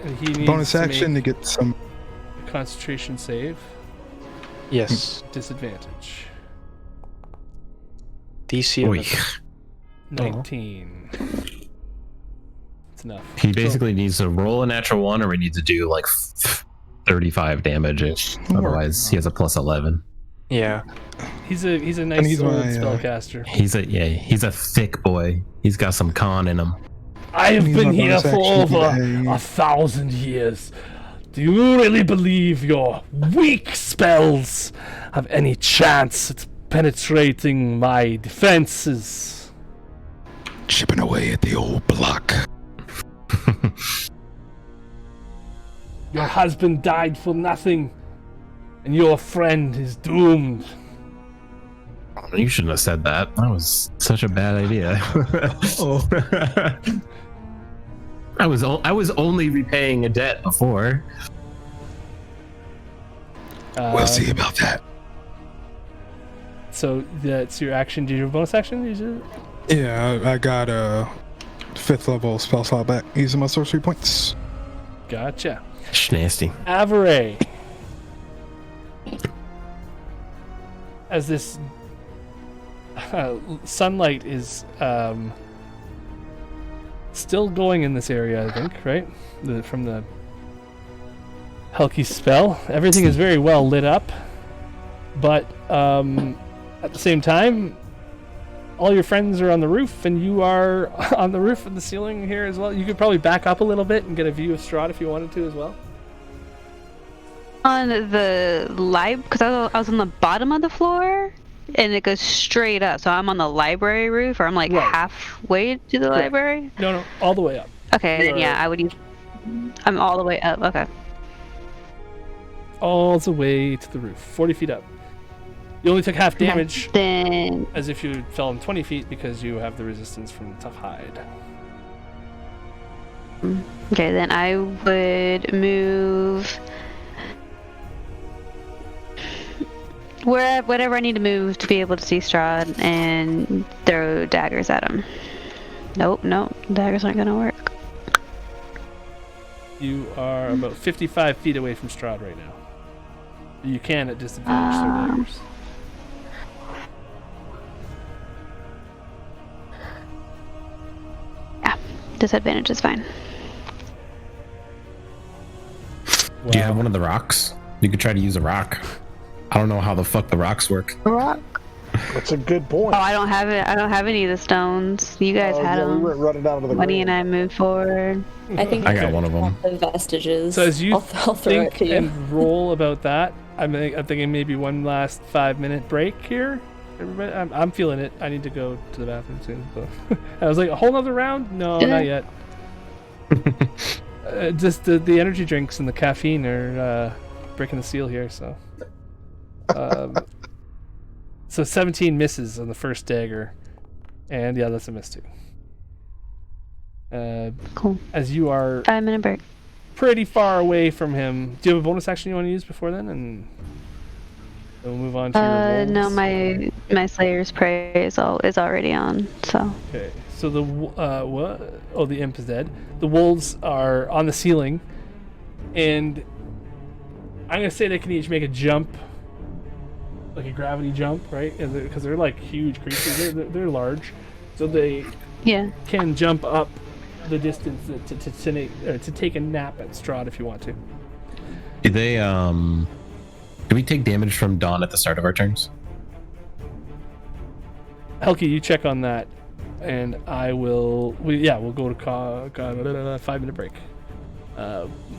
And he needs bonus to action to make get some. a concentration save. Yes. Disadvantage. DC. Oy. 19. It's enough. He basically needs to roll a natural 1, or we need to do like 35 damage. Otherwise, he has a plus 11. Yeah. He's a nice he's old my, spellcaster. He's a thick boy. He's got some con in him. I have He's been my here bonus for action over today. 1,000 years. Do you really believe your weak spells have any chance at penetrating my defenses? Chipping away at the old block. Your husband died for nothing, and your friend is doomed. You shouldn't have said that. That was such a bad idea. Oh. I was only repaying a debt before. We'll see about that. So that's your action. Do you have a bonus action? Use it? Yeah, I got a 5th level spell slot back using my sorcery points. Gotcha. Nasty. Averay. As this sunlight is still going in this area, I think, right? From the Helki's spell. Everything is very well lit up, but at the same time, all your friends are on the roof, and you are on the roof of the ceiling here as well. You could probably back up a little bit and get a view of Strahd if you wanted to as well. On the because I was on the bottom of the floor, and it goes straight up. So I'm on the library roof, or I'm like halfway to the library. No, all the way up. Okay, then yeah, I would use. I'm all the way up. Okay. All the way to the roof, 40 feet up. You only took half damage, then as if you fell in 20 feet because you have the resistance from the tough hide. Okay, then I would move whatever I need to move to be able to see Strahd and throw daggers at him. Nope, daggers aren't gonna work. You are about 55 feet away from Strahd right now. You can at disadvantage throw daggers. Yeah, disadvantage is fine. Do you have one of the rocks? You could try to use a rock. I don't know how the fuck the rocks work. A rock? That's a good point. Oh, I don't have it. I don't have any of the stones. You guys had them. We went running down to the Money grave. and I moved forward. I think I got one of them. The vestiges. So as you I'll throw it think to you. and roll about that, I'm thinking maybe one last 5-minute break here. Everybody, I'm feeling it. I need to go to the bathroom soon. So. I was like, a whole nother round? No, not yet. Just the energy drinks and the caffeine are breaking the seal here. So, so 17 misses on the first dagger, and yeah, that's a miss too. Cool. As you are 5-minute break. pretty far away from him, do you have a bonus action you want to use before then? And we'll move on to your wolves. No, my Slayer's Prey is already on. So. Okay, so the what? Oh, the imp is dead. The wolves are on the ceiling, and I'm gonna say they can each make a jump, like a gravity jump, right? Because they're like huge creatures. They're large, so they can jump up the distance to take a nap at Strahd if you want to. Did they do we take damage from Dawn at the start of our turns? Helki, you check on that, and I will. We'll go to 5-minute break.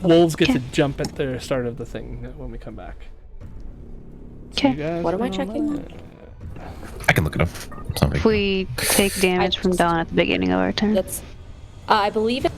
Wolves get to jump at the start of the thing when we come back. Okay. What am I checking? I can look it up. Something. If we take damage from Dawn at the beginning of our turn. That's, I believe it.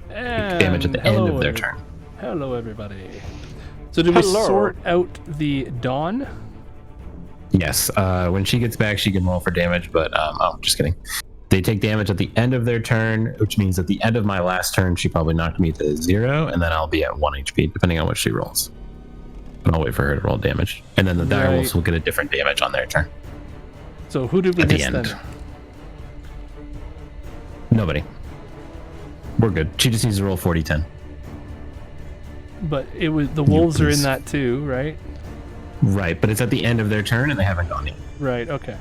damage at the end of their turn. Hello, everybody. So did we sort out the Dawn? Yes. When she gets back, she can roll for damage, but just kidding. They take damage at the end of their turn, which means at the end of my last turn, she probably knocked me to 0, and then I'll be at 1 HP, depending on what she rolls. And I'll wait for her to roll damage. And then the direwolves will get a different damage on their turn. So who did we at miss the end. then? Nobody. We're good. She just needs to roll 40-10. But it was the wolves are in that too, right? Right, but it's at the end of their turn, and they haven't gone yet. Right, okay.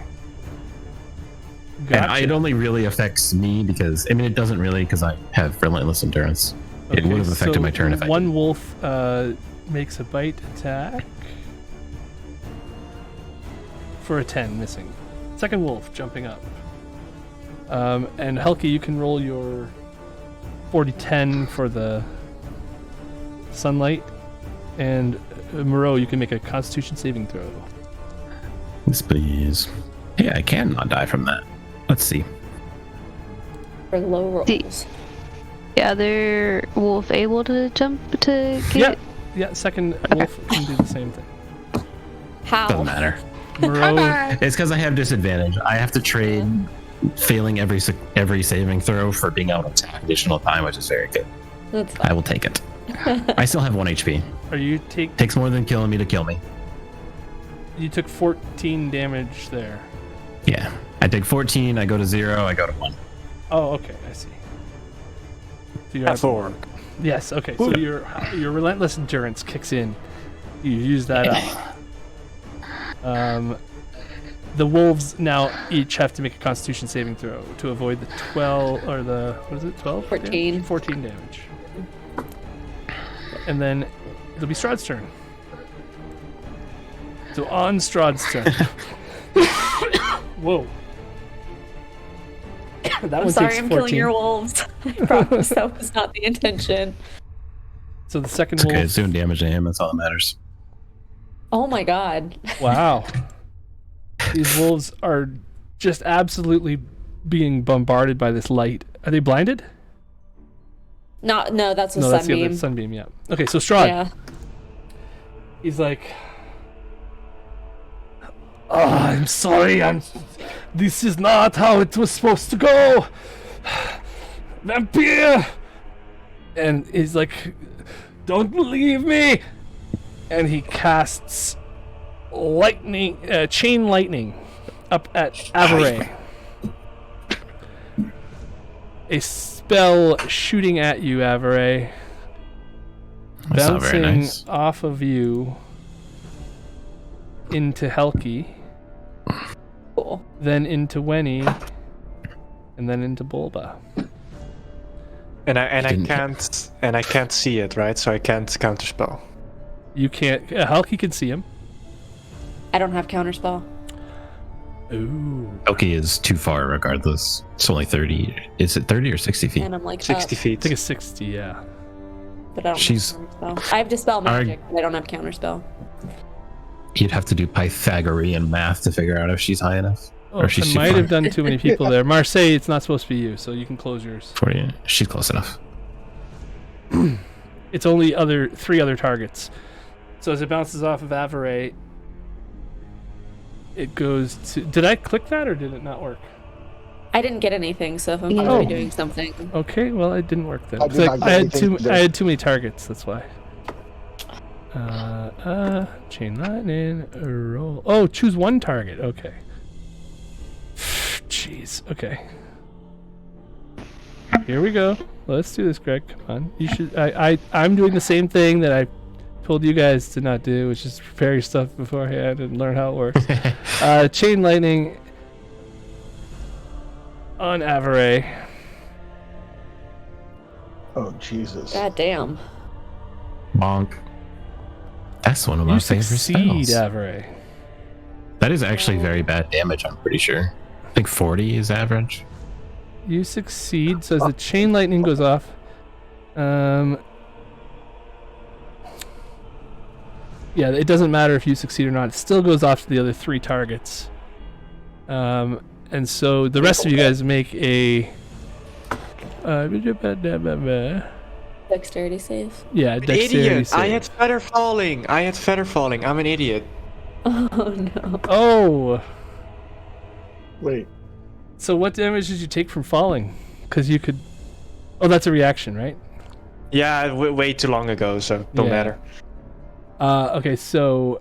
And it only really affects me because, I mean, it doesn't really because I have relentless endurance. It would have affected my turn if I one wolf makes a bite attack for a 10, missing. Second wolf jumping up. And Helki, you can roll your 40-10 for the sunlight. And Moreau, you can make a Constitution saving throw. Yes, please. Yeah, I can not die from that. Let's see. For low rolls. The other wolf able to jump to get? Yeah, second wolf can do the same thing. How? Doesn't matter. Moreau, It's because I have disadvantage. I have to trade failing every saving throw for being able to attack additional time, which is very good. That's fine. I will take it. I still have 1 HP. are you Takes more than killing me to kill me. You took 14 damage there. Yeah. I take 14, I go to 0, I go to 1. Oh, okay, I see. So you're At 4. Yes, okay. So your relentless endurance kicks in. You use that up. The wolves now each have to make a Constitution saving throw to avoid the 12 or the what is it? 12? 14. Damage? 14 damage. And then it'll be Strahd's turn. So on Strahd's turn. Whoa. I'm sorry, I'm killing your wolves. I promise that was not the intention. So the second It's wolf. okay, it's doing damage to him, that's all that matters. Oh my god. Wow. These wolves are just absolutely being bombarded by this light. Are they blinded? No, that's a No, that's the sunbeam. other sunbeam, yeah. Okay, so Strahd. Yeah. He's like, I'm sorry, this is not how it was supposed to go. Vampire! And he's like, don't leave me! And he casts lightning, chain lightning up at Avaray. A spell shooting at you, Avaray. That's not very Bouncing nice. off of you into Helki, Cool. then into Wenny, and then into Bulba. And I can't see it, right? So I can't counterspell. You can't. Helki can see him. I don't have counterspell. Ooh. Elki is too far regardless. It's only 30. Is it 30 or 60 feet? And I'm like 60 up, I feet. think it's 60. Yeah. but I don't She's- have counterspell. I have Dispel Magic, but I don't have counterspell. You'd have to do Pythagorean math to figure out if she's high enough. Oh, Or she's I too might far. have done too many people there. Marseille, it's not supposed to be you, so you can close yours. For you. She's close enough. It's only three other targets. So as it bounces off of Avaray, it goes to. Did I click that or did it not work? I didn't get anything, so if I'm Yeah. probably doing something. Okay, well it didn't work then. I did It's not like, get I had anything either. I had too many targets. That's why. Chain lightning, roll. Oh, choose one target. Okay. Jeez. Okay. Here we go. Let's do this, Greg. Come on. You should. I'm doing the same thing that I told you guys to not do, which is prepare your stuff beforehand and learn how it works. Chain lightning on Avaray. Oh, Jesus. God damn. Bonk. That's one of my You favorite succeed, spells. Avaray. That is actually very bad damage, I'm pretty sure. I think 40 is average. You succeed. So as the chain lightning goes off, yeah, it doesn't matter if you succeed or not. It still goes off to the other three targets. And so the rest of you guys make a Dexterity save. Yeah, An dexterity idiot! save. I had feather falling. I'm an idiot. Oh no. Oh! Wait. So what damage did you take from falling? Because you could... Oh, that's a reaction, right? Yeah, way too long ago, so don't Yeah. matter. Okay, so...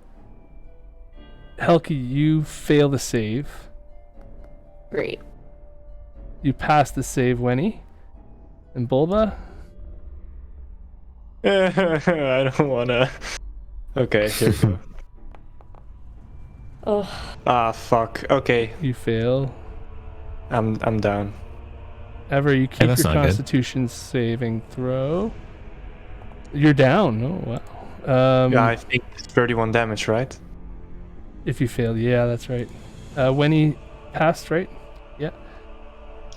Helki, you fail the save. Great. You pass the save, Wenny. And Bulba? I don't wanna... Okay, here we go. Oh, Ah, fuck. Okay, You fail. I'm down. Ever, you keep that's your not good. Constitution saving throw. You're down. Oh, wow. Yeah, I think it's 31 damage, right? If you fail, yeah, that's right. Wenny passed, right? Yeah.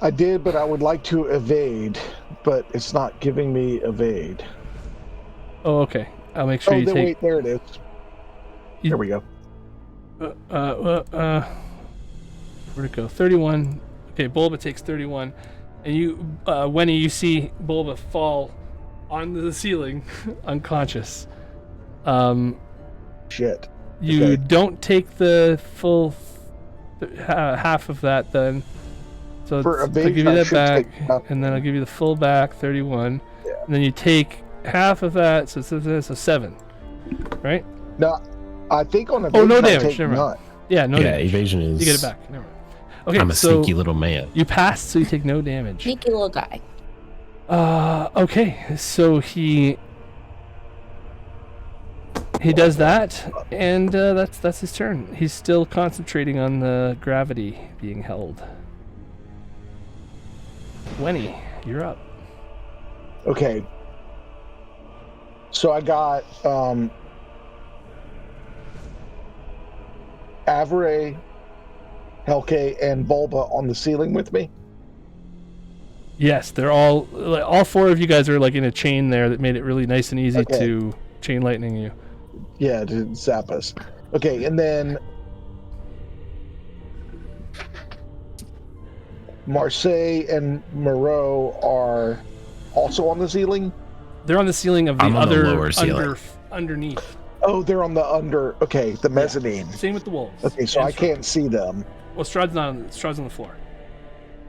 I did, but I would like to evade, but it's not giving me evade. Oh, okay. I'll make sure Oh, you then take... wait, there it is. You- There we go. Where'd it go? 31. Okay, Bulba takes 31. And you, Wenny, you see Bulba fall onto the ceiling, unconscious. Shit. You Okay. don't take the full half of that then. So For I'll give evasion, you I that should back, take nothing. and then I'll give you the full back, 31. Yeah. And then you take half of that, so 7, right? No, I think on Oh, evasion, no I damage. take Never mind. none. Yeah, no yeah, damage. evasion is. You get it back. Never mind. Okay, I'm a so sneaky little man. you passed, so you take no damage. sneaky little guy. Okay, so he does that, and that's his turn. He's still concentrating on the gravity being held. Wenny, you're up. Okay. So I got Avray, Helke, and Bulba on the ceiling with me. Yes, they're all four of you guys are like in a chain there that made it really nice and easy Okay. to chain lightning you. Yeah, to zap us. Okay, and then Marseille and Moreau are also on the ceiling. They're on the ceiling of the I'm on the other lower ceiling. underneath. Oh, they're on the under. Okay, the mezzanine. Same with the wolves. Okay, so And I can't see them. Well, Strahd's not on. Strahd's on the floor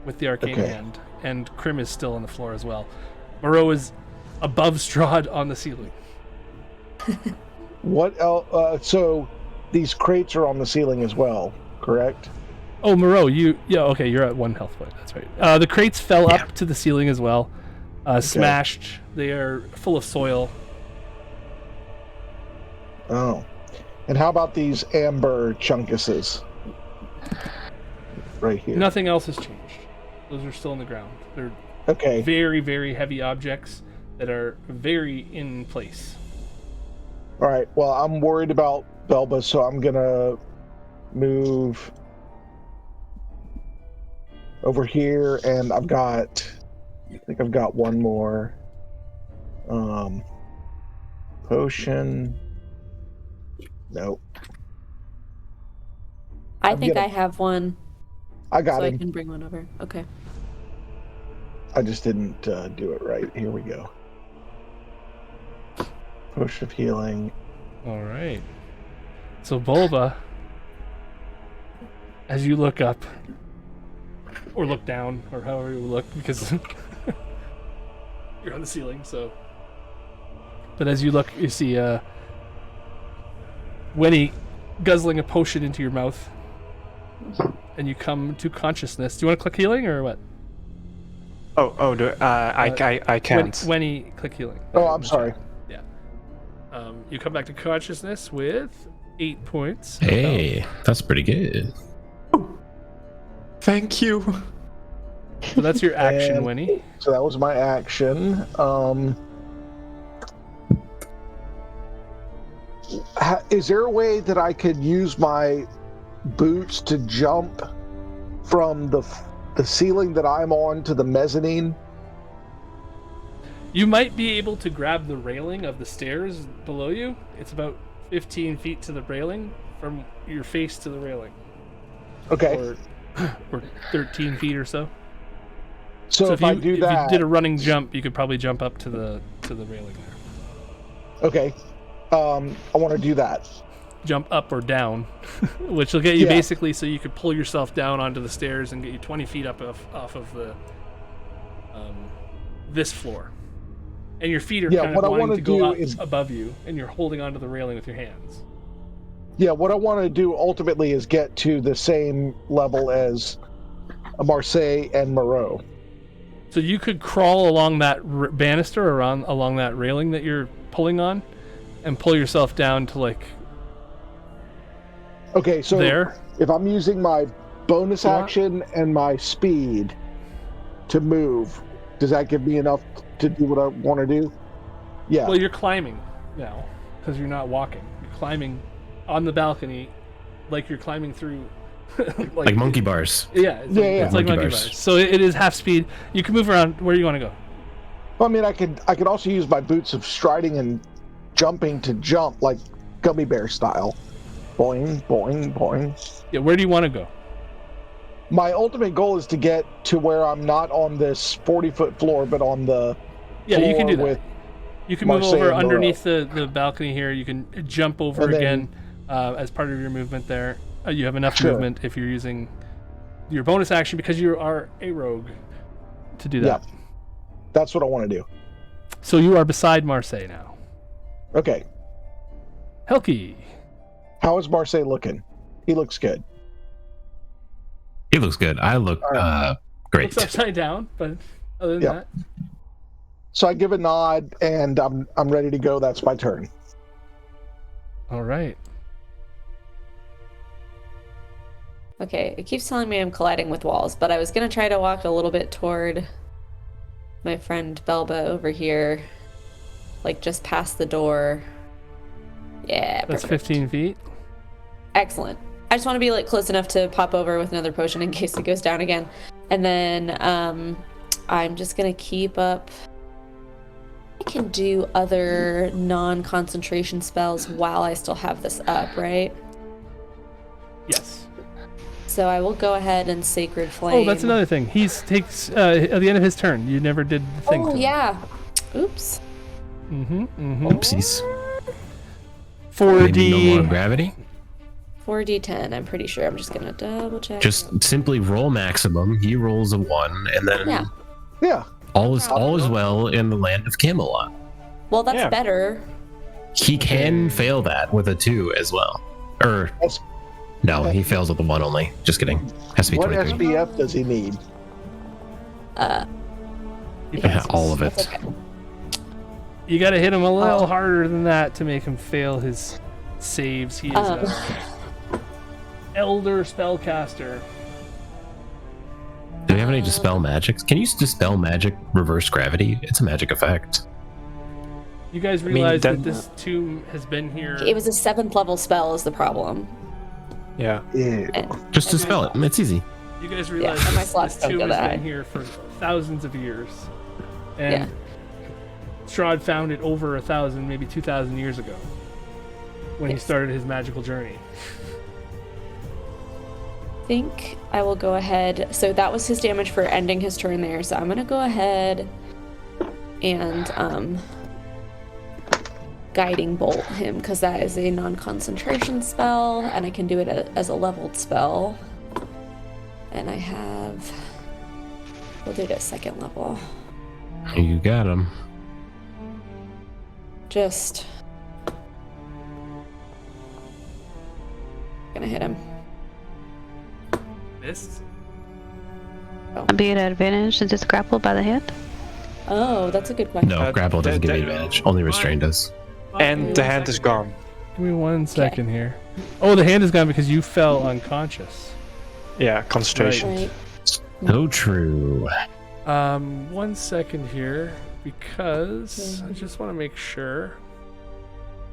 with the arcane Okay. hand, and Krim is still on the floor as well. Moreau is above Strahd on the ceiling. What else? So these crates are on the ceiling as well, correct? Oh, Moreau, okay, you're at 1 health point. That's right. The crates fell up to the ceiling as well, smashed. They are full of soil. Oh. And how about these amber chunkuses? Right here. Nothing else has changed. Those are still on the ground. They're Okay. very, very heavy objects that are very in place. All right. Well, I'm worried about Belba, so I'm gonna move over here, and I think I've got one more potion. Nope. I I'm think gonna- I have one, I got so I him. can bring one over. Okay. I just didn't do it right. Here we go. Potion of healing. All right. So Bulba, as you look up, or look down, or however you look, because you're on the ceiling. So, but as you look, you see Winnie guzzling a potion into your mouth, and you come to consciousness. Do you want to click healing or what? I can't. Winnie, click healing. Oh, I'm sorry. Yeah. You come back to consciousness with 8 points. Hey, that's pretty good. Thank you. So that's your action, And- Winnie. So that was my action. Is there a way that I could use my boots to jump from the ceiling that I'm on to the mezzanine? You might be able to grab the railing of the stairs below you. It's about 15 feet to the railing from your face to the railing. Okay. Or 13 feet or so. So if I do if that, you did a running jump, you could probably jump up to the railing there. okay. I want to do that. Jump up or down, which will get you Yeah. basically so you could pull yourself down onto the stairs and get you 20 feet up off of the this floor. And your feet are Yeah, kind what I of wanting wanna to go do up is- above you, and you're holding onto the railing with your hands. Yeah, what I want to do ultimately is get to the same level as Marseille and Moreau. So you could crawl along that banister or along that railing that you're pulling on, and pull yourself down to like Okay, so there. if I'm using my bonus What? action and my speed to move, does that give me enough to do what I want to do? Yeah. Well, you're climbing now because you're not walking. You're climbing on the balcony, like you're climbing through, Like monkey bars. Yeah, it's like monkey bars. So it is half speed. You can move around where you want to go. Well, I mean, I could also use my boots of striding and jumping to jump like gummy bear style. Boing, boing, boing. Yeah, where do you want to go? My ultimate goal is to get to where I'm not on this 40-foot floor, but on the Yeah, you can do that. with You can move Marseille over and underneath the balcony here. You can jump over And then- again as part of your movement there. You have enough Sure. movement if you're using your bonus action because you are a rogue to do that. Yeah. That's what I want to do. So you are beside Marseille now. Okay. Helki. How is Marseille looking? He looks good. He looks good. I look great. Looks upside down, but other than Yeah. that. So I give a nod and I'm ready to go. That's my turn. All right. Okay, it keeps telling me I'm colliding with walls, but I was gonna try to walk a little bit toward my friend Belba over here, like just past the door. Yeah, That's perfect. 15 feet. Excellent. I just want to be like close enough to pop over with another potion in case it goes down again. And then I'm just gonna keep up. I can do other non-concentration spells while I still have this up, right? Yes. So I will go ahead and Sacred Flame. Oh, that's another thing. He takes at the end of his turn. You never did the thing. Oh to him. yeah. Oops. Oopsies. 4D. Maybe no more gravity. 4d10. I'm pretty sure. I'm just gonna double check. Just simply roll maximum. He rolls a 1, and then Yeah. Yeah. all is well in the land of Camelot. Well, that's Yeah. better. He can fail that with a 2 as well. Or That's- no, he fails with a 1 only. Just kidding. Has to be What 23. SBF does he need? Yeah, all of it. That's okay. You got to hit him a little harder than that to make him fail his saves. He is a elder spellcaster. Do we have any dispel magics? Can you dispel magic reverse gravity? It's a magic effect. You guys mean, realize then- that this tomb has been here. It was a 7th level spell is the problem. Yeah. Yeah. Just dispel it. It's easy. You guys realize and my this slots don't tomb go has that been high. here for thousands of years, and Yeah. Strahd found it over 1,000, maybe 2,000 years ago, when he Yes. started his magical journey. I think I will go ahead. So that was his damage for ending his turn there. So I'm gonna go ahead and guiding bolt him because that is a non-concentration spell, and I can do it as a leveled spell. And I have. We'll do it at 2nd level. You got him. Just gonna hit him. Missed. Be it at advantage since it's grappled by the hand. Oh, that's a good question. No, grapple doesn't give you that- advantage. Only restrain does. And the hand is gone. Give me 1 second here. Oh, the hand is gone because you fell unconscious. Yeah, concentration. Right. So true. 1 second here because I just want to make sure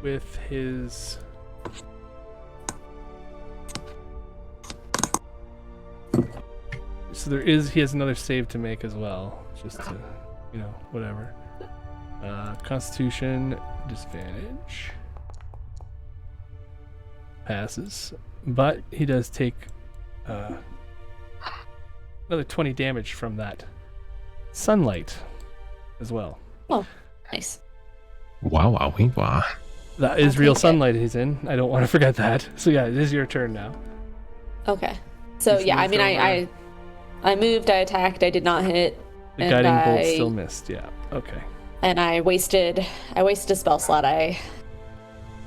with his. So he has another save to make as well, just to, whatever. Constitution disadvantage. Passes, but he does take another 20 damage from that sunlight as well. Oh, nice. Wow, wow, wee, wow. That is I'll real take it. sunlight he's in. I don't want to forget that. So yeah, it is your turn now. Okay. So You've yeah, I moved mean, I moved, I attacked, I did not hit. The and guiding bolt I- still missed. Yeah. Okay. And I wasted a spell slot. I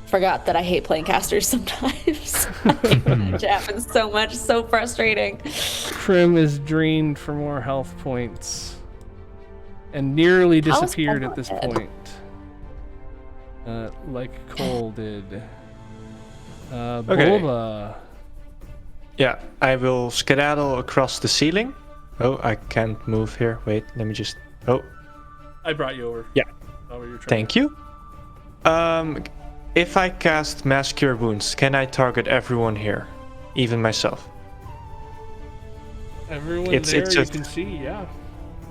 forgot that I hate playing casters sometimes. It happens so much, so frustrating. Krim is drained for more health points and nearly How's disappeared Krim at this not dead? point. Like Cole did. Bulba. Yeah, I will skedaddle across the ceiling. Oh, I can't move here. Wait, let me just. Oh, I brought you over. Yeah. Over your turn. thank you. If I cast Mass Cure Wounds, can I target everyone here, even myself? Everyone It's- there it's you a- can see. Yeah.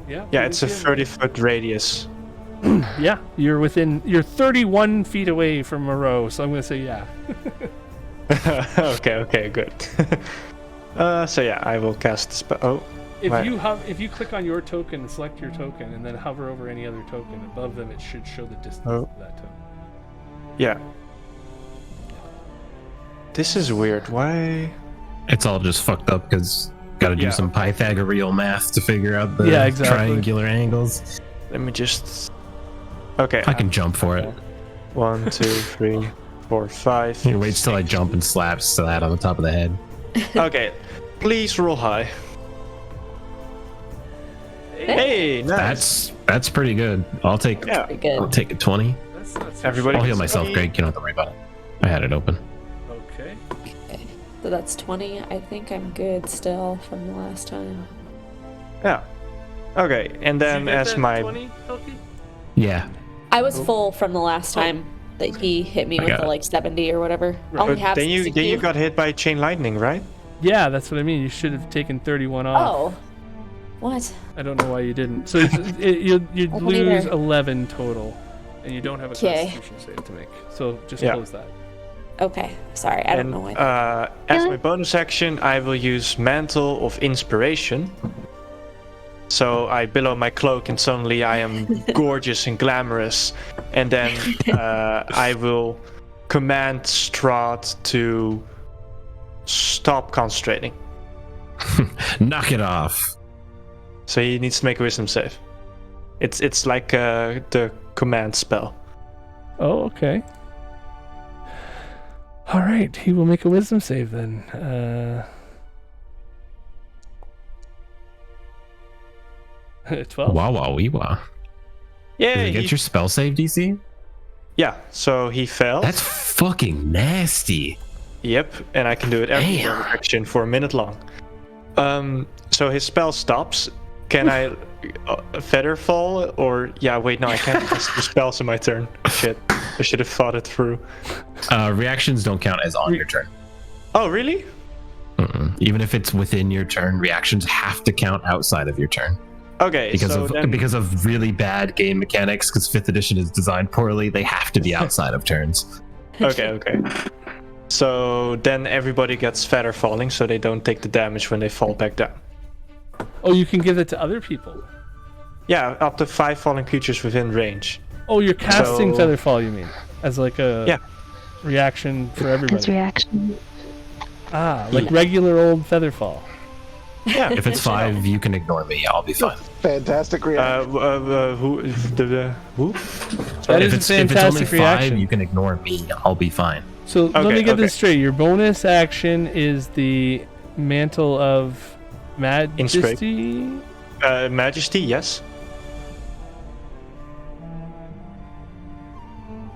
Yeah. Yeah, you it's a can see everyone. 30-foot radius. Yeah, you're 31 feet away from Moreau, so I'm gonna say yeah. Okay, good. So yeah, I will cast the spell. Oh, If right. if you click on your token and select your token and then hover over any other token above them, it should show the distance Oh. of that token. Yeah. This is weird. Why? It's all just fucked up because got to do Yeah. some Pythagorean math to figure out the Yeah, exactly. triangular angles. Let me just. Okay. I can jump for it. 1, 2, 3, 4, 5. He waits till I jump and slaps that on the top of the head. Okay. Please roll high. Hey, nice. That's pretty good. I'll take Yeah. Pretty good. I'll take a 20. That's not so Everybody I'll heal gets myself, 20. Greg. You don't have to worry about it. I had it open. Okay. So that's 20. I think I'm good still from the last time. Yeah. Okay, and Did you then get as that my 20, Elkie? Yeah. I was full from the last time that he hit me I with got the it. like 70 or whatever. I Right. only But have then you 62. got hit by chain lightning, right? Yeah, that's what I mean. You should have taken 31 off. Oh. What? I don't know why you didn't. So you'd I don't lose either. 11 total, and you don't have a 'Kay. Constitution save to make. So just Yeah. close that. Okay. Sorry, I don't And know why. as my bonus action, I will use Mantle of Inspiration. So I billow my cloak, and suddenly I am gorgeous and glamorous. And then I will command Strahd to stop concentrating. Knock it off. So he needs to make a wisdom save. It's like the command spell. Oh, okay. All right, he will make a wisdom save then. 12. Wow, wow, wee, wow. Yeah, Did it get your spell save DC? yeah. So he failed. That's fucking nasty. Yep, and I can do it every Damn. action for a minute long. So his spell stops. Can I feather fall or wait, no, I can't cast the spells in my turn. Shit, I should have thought it through. Reactions don't count as on your turn. Oh, really? Even if it's within your turn, reactions have to count outside of your turn Okay, because of really bad game mechanics. Because 5th edition is designed poorly, they have to be outside of turns. Okay. So then everybody gets feather falling, so they don't take the damage when they fall back down. Oh, you can give that to other people. Yeah, up to 5 falling creatures within range. Oh, you're casting So- Featherfall, you mean? As like a Yeah. reaction for His everybody. reaction. Like regular old Featherfall. Yeah. If it's 5, you can ignore me. I'll be fine. Fantastic reaction. Who? Who? That if is a it's only fantastic reaction. 5, you can ignore me. I'll be fine. So let Okay, me get this okay. straight. Your bonus action is the Mantle of Majesty. Majesty, yes.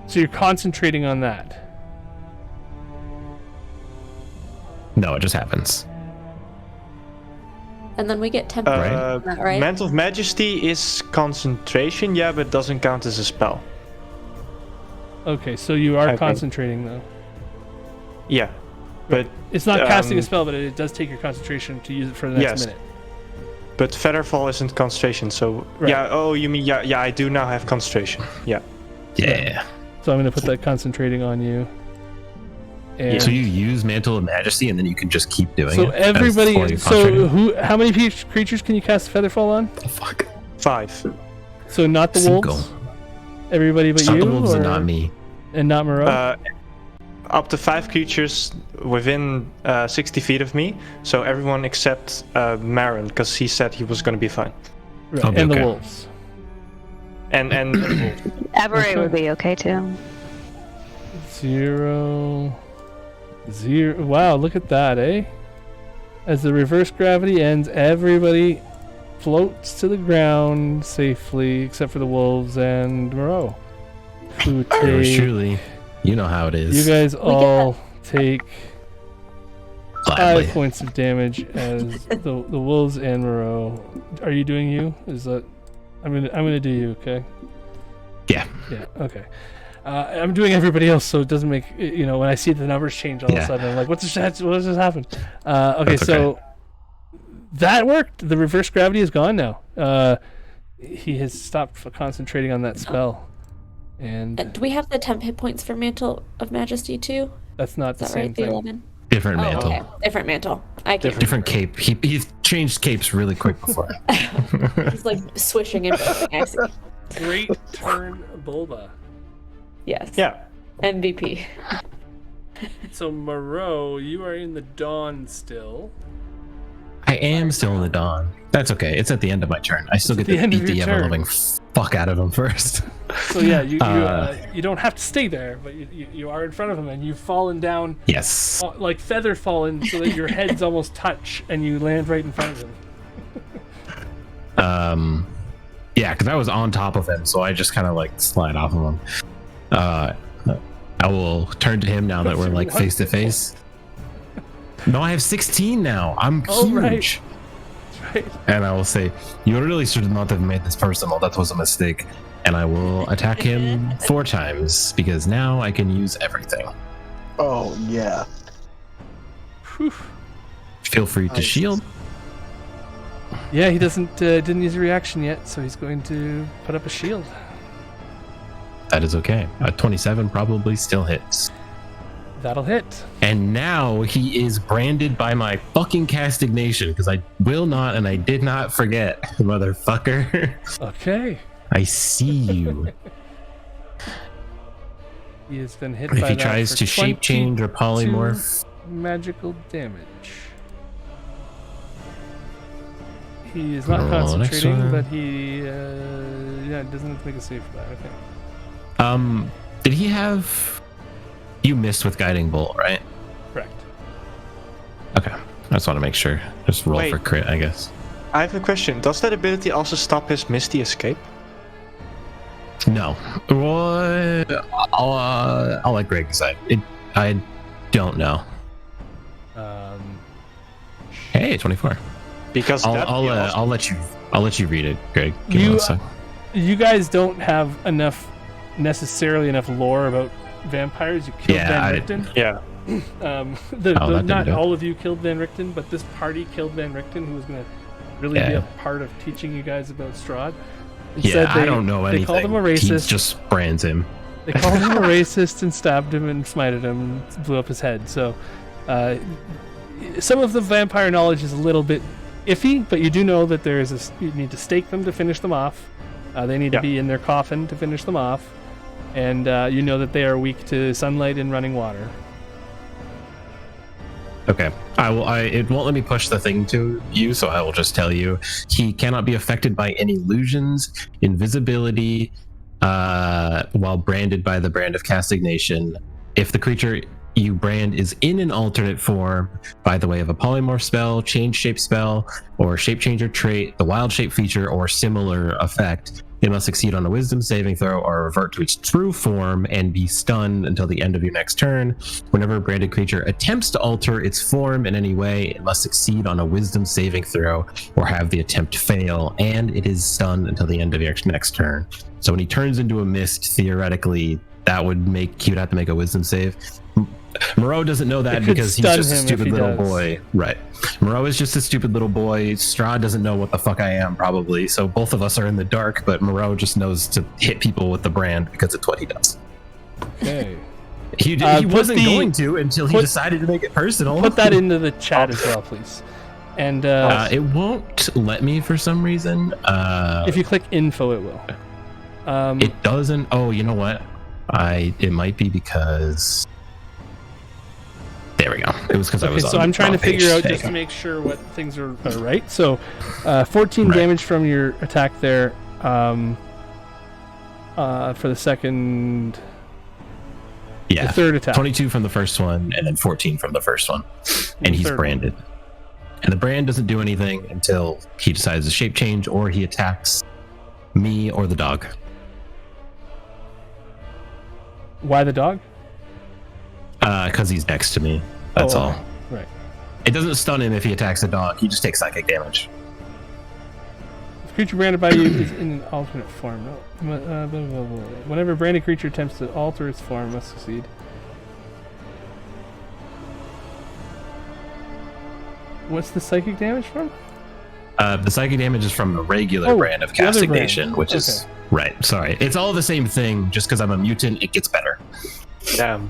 So you're concentrating on that. No, it just happens. And then we get 10 Uh, Is that right? Mantle of Majesty is concentration, yeah, but doesn't count as a spell. Okay, so you are I think. concentrating though. Yeah, but It's not casting a Um, spell, but it does take your concentration to use it for the next Yes. minute. Featherfall isn't concentration, so Right. yeah. Oh, you mean yeah? I do now have concentration. Yeah. Yeah. So I'm going to put that concentrating on you. And So you use Mantle of Majesty, and then you can just keep doing so it. as before everybody. you So concentrate. how many creatures can you cast Featherfall on? Oh, fuck. 5. So not the Cinco. wolves? Everybody but Not you? the wolves and or- not me. And not Moreau? Up to 5 creatures within 60 feet of me. So everyone except Marin, because he said he was going to be fine. Right, I'll be and the okay. wolves. And Everett would be okay too. 0, 0. Wow, look at that, eh? As the reverse gravity ends, everybody floats to the ground safely, except for the wolves and Moreau. Who Yours take... truly. You know how it is. You guys all take Gladly. 5 points of damage as the wolves and Moreau. Are you doing you? Is that... I'm gonna do you, okay? Yeah. Yeah, okay. I'm doing everybody else, so it doesn't make when I see the numbers change all of a sudden, I'm like, what just happened? Okay, That's so that worked. The reverse gravity is gone now. He has stopped concentrating on that spell, and Do we have the temp hit points for Mantle of Majesty too? that's not Is the that same right? The thing. 11. Different Oh, mantle. okay. Different mantle. I can't. Different cape. He's changed capes really quick before. He's like swishing and flipping. I see. Great turn, Bulba. Yes. yeah. MVP. So Moreau, you are in the dawn still. I am still in the dawn. That's okay. It's at the end of my turn. I still get the to end of beat the your turn. ever-loving fuck out of him first. So yeah, you don't have to stay there, but you are in front of him, and you've fallen down Yes. like feather fallen, so that your heads almost touch, and you land right in front of him. Yeah, because I was on top of him, so I just kind of like slide off of him. I will turn to him now that we're like face to face. No, I have 16 now. I'm huge. Oh, right. Right. And I will say, you really should not have made this personal. That was a mistake. And I will attack him 4 times because now I can use everything. Oh yeah. Whew. Feel free to Nice. shield. Yeah, he didn't use a reaction yet, so he's going to put up a shield. That is okay. A 27 probably still hits. That'll hit. And now he is branded by my fucking castignation because I will not and I did not forget, motherfucker. Okay. I see you. He has been hit If by he that tries for to shape change or 22 polymorph, magical damage. He is not Roll next concentrating, one. but he doesn't have to make a save for that. Okay. did he have? You missed with guiding bolt, right? Correct. Okay, I just want to make sure. Just roll Wait. for crit, I guess. I have a question. Does that ability also stop his Misty Escape? No. Well, I'll let Greg decide. I don't know. Hey, 24. Because that'd be awesome. I'll let you read it, Greg. Give me You- one sec. You guys don't have necessarily enough lore about vampires. You killed Van Richten. Yeah. that didn't Not do it. all of you killed Van Richten, but this party killed Van Richten, who was going to really be Yeah. a part of teaching you guys about Strahd. Yeah, Instead, I don't know anything. They called him a He racist. just brands him. They called him a racist and stabbed him and smited him and blew up his head. So, some of the vampire knowledge is a little bit iffy, but you do know that you need to stake them to finish them off. They need to be in their coffin to finish them off, and you know that they are weak to sunlight and running water. Okay. It won't let me push the thing to you, so I will just tell you. He cannot be affected by any illusions, invisibility, while branded by the brand of castignation. If the creature you brand is in an alternate form by the way of a polymorph spell, change shape spell, or shape changer trait, the wild shape feature, or similar effect, it must succeed on a wisdom saving throw or revert to its true form and be stunned until the end of your next turn. Whenever a branded creature attempts to alter its form in any way, it must succeed on a wisdom saving throw or have the attempt fail, and it is stunned until the end of your next turn. So when he turns into a mist, theoretically, that would make he would have to make a wisdom save. Moreau doesn't know that It could because he's stun just a him if stupid he little does. boy. Right. Moreau is just a stupid little boy. Strahd doesn't know what the fuck I am, probably. So both of us are in the dark, but Moreau just knows to hit people with the brand because it's what he does. Okay. He Put wasn't the- going to until he put- decided to make it personal. Put that into the chat as well, please. And it won't let me for some reason. if you click info, it will. It doesn't. Oh, you know what? It might be because. There we go. It was because I was. So on I'm trying to page. figure out There you just to go. make sure what things are right. So, 14 Right. damage from your attack there. For the second. Yeah. The third attack. 22 from the first one, and then 14 from the first one, and he's third branded. And the brand doesn't do anything until he decides to shape change or he attacks me or the dog. Why the dog? Because he's next to me. That's all. Right. It doesn't stun him if he attacks the dog. He just takes psychic damage. If creature branded by you is in an alternate form. Whenever a branded creature attempts to alter its form, must succeed. What's the psychic damage from? The psychic damage is from a regular brand of the other brand. castigation, which is right. Sorry, it's all the same thing. Just because I'm a mutant, it gets better. Damn.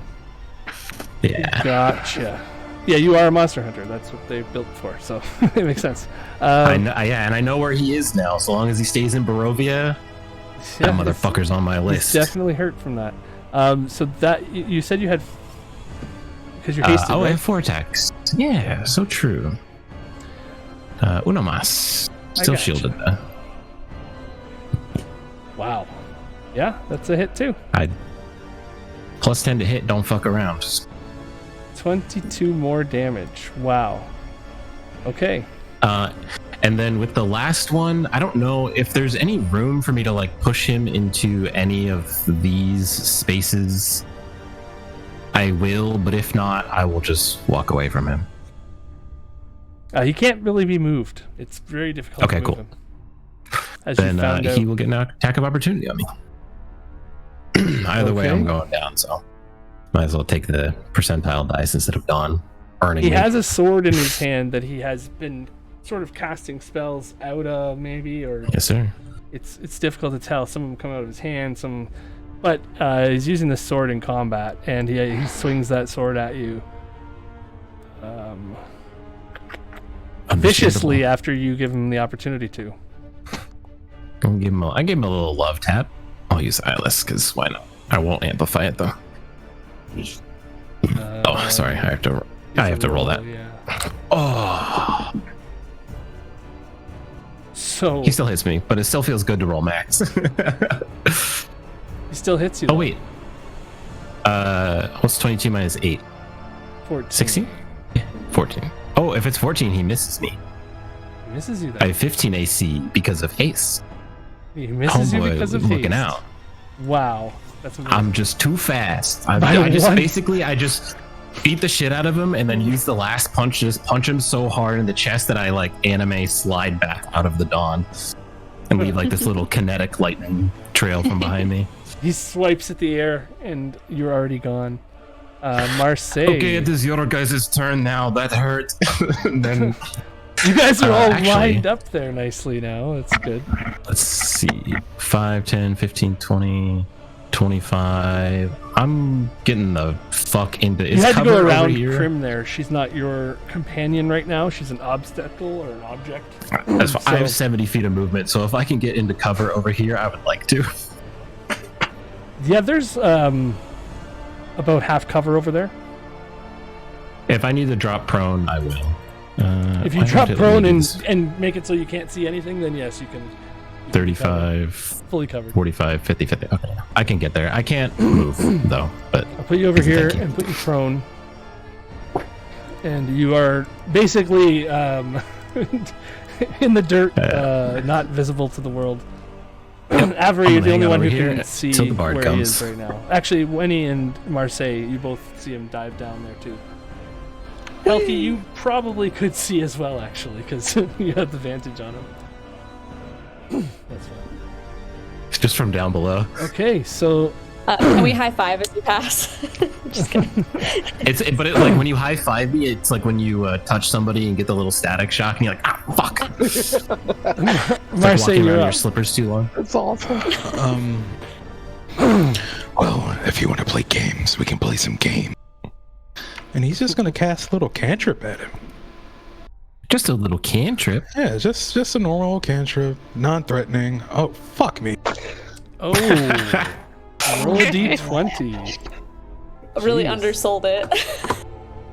Yeah. Gotcha. Yeah, you are a monster hunter. That's what they built for, so it makes sense. I know, yeah, and I know where he is now. So long as he stays in Barovia, that motherfucker's on my list. He's definitely hurt from that. So that you said you had because you're hasted, I right? have 4 attacks. Yeah, so true. Uno más. Still gotcha. shielded though. Wow. Yeah, that's a hit too. I plus 10 to hit. Don't fuck around. 22 more damage. Wow. Okay. And then with the last one, I don't know if there's any room for me to like push him into any of these spaces. I will, but if not, I will just walk away from him. He can't really be moved. It's very difficult Okay, to move cool. him. As Then you found out. he will get an attack of opportunity on me. Either way, I'm going down, so might as well take the percentile dice instead of Dawn earning He me. has a sword in his hand that he has been sort of casting spells out of, maybe, or Yes, sir. it's difficult to tell. Some of them come out of his hand, some, but he's using the sword in combat, and he swings that sword at you viciously after you give him the opportunity to. I gave him a little love tap. I'll use Eyeless because why not? I won't amplify it though. Oh, sorry. I have to roll that. Yeah. Oh, So he still hits me, but it still feels good to roll max. he still hits you. Oh wait. What's 22 minus 8? 14. 16? Yeah, 14. Oh, if it's 14, he misses me. He misses you. I Then. have 15 AC because of haste. He misses you Homeboy because of looking haste. out. Wow, that's amazing. I'm just too fast. I By just one. basically beat the shit out of him and then use the last punch to just punch him so hard in the chest that I like anime slide back out of the dawn and leave like this little kinetic lightning trail from behind me. He swipes at the air, and you're already gone. Marseille. Okay, it is your guys' turn now. That hurt. And then You guys are all actually- lined up there nicely now. That's good. let's see. 5, 10, 15, 20, 25. I'm getting the fuck into You had to go cover over around here? Krim there. She's not your companion right now. She's an obstacle or an object. That's fine. I have So- 70 feet of movement, so if I can get into cover over here, I would like to. Yeah, there's about half cover over there. If I need to drop prone, I will. If you I drop have to prone leave and, this and make it so you can't see anything, then yes, you can. You can be covered. 35, Fully covered. 45, 50, 50. Okay, I can get there. I can't move, though, but I'll put you over here Thank you. and put you prone. And you are basically in the dirt, not visible to the world. Avery, you're the hang only out one who over here can see till the bard where he comes. is right now. Actually, Winnie and Marseille, you both see him dive down there too. Helki, you probably could see as well, actually, because you had the vantage on him. That's fine. just from down below. Okay, so Can we high five as we pass? Just kidding. But like when you high five me, it's like when you touch somebody and get the little static shock, and you're like, ah, fuck. It's like Marseille, walking you're around your up. slippers too long. That's awesome. Well, if you want to play games, we can play some games. And he's just gonna cast a little cantrip at him. Just a little cantrip. Yeah, just a normal cantrip, non-threatening. Oh, fuck me. Oh, roll a d20. Really Jeez. undersold it.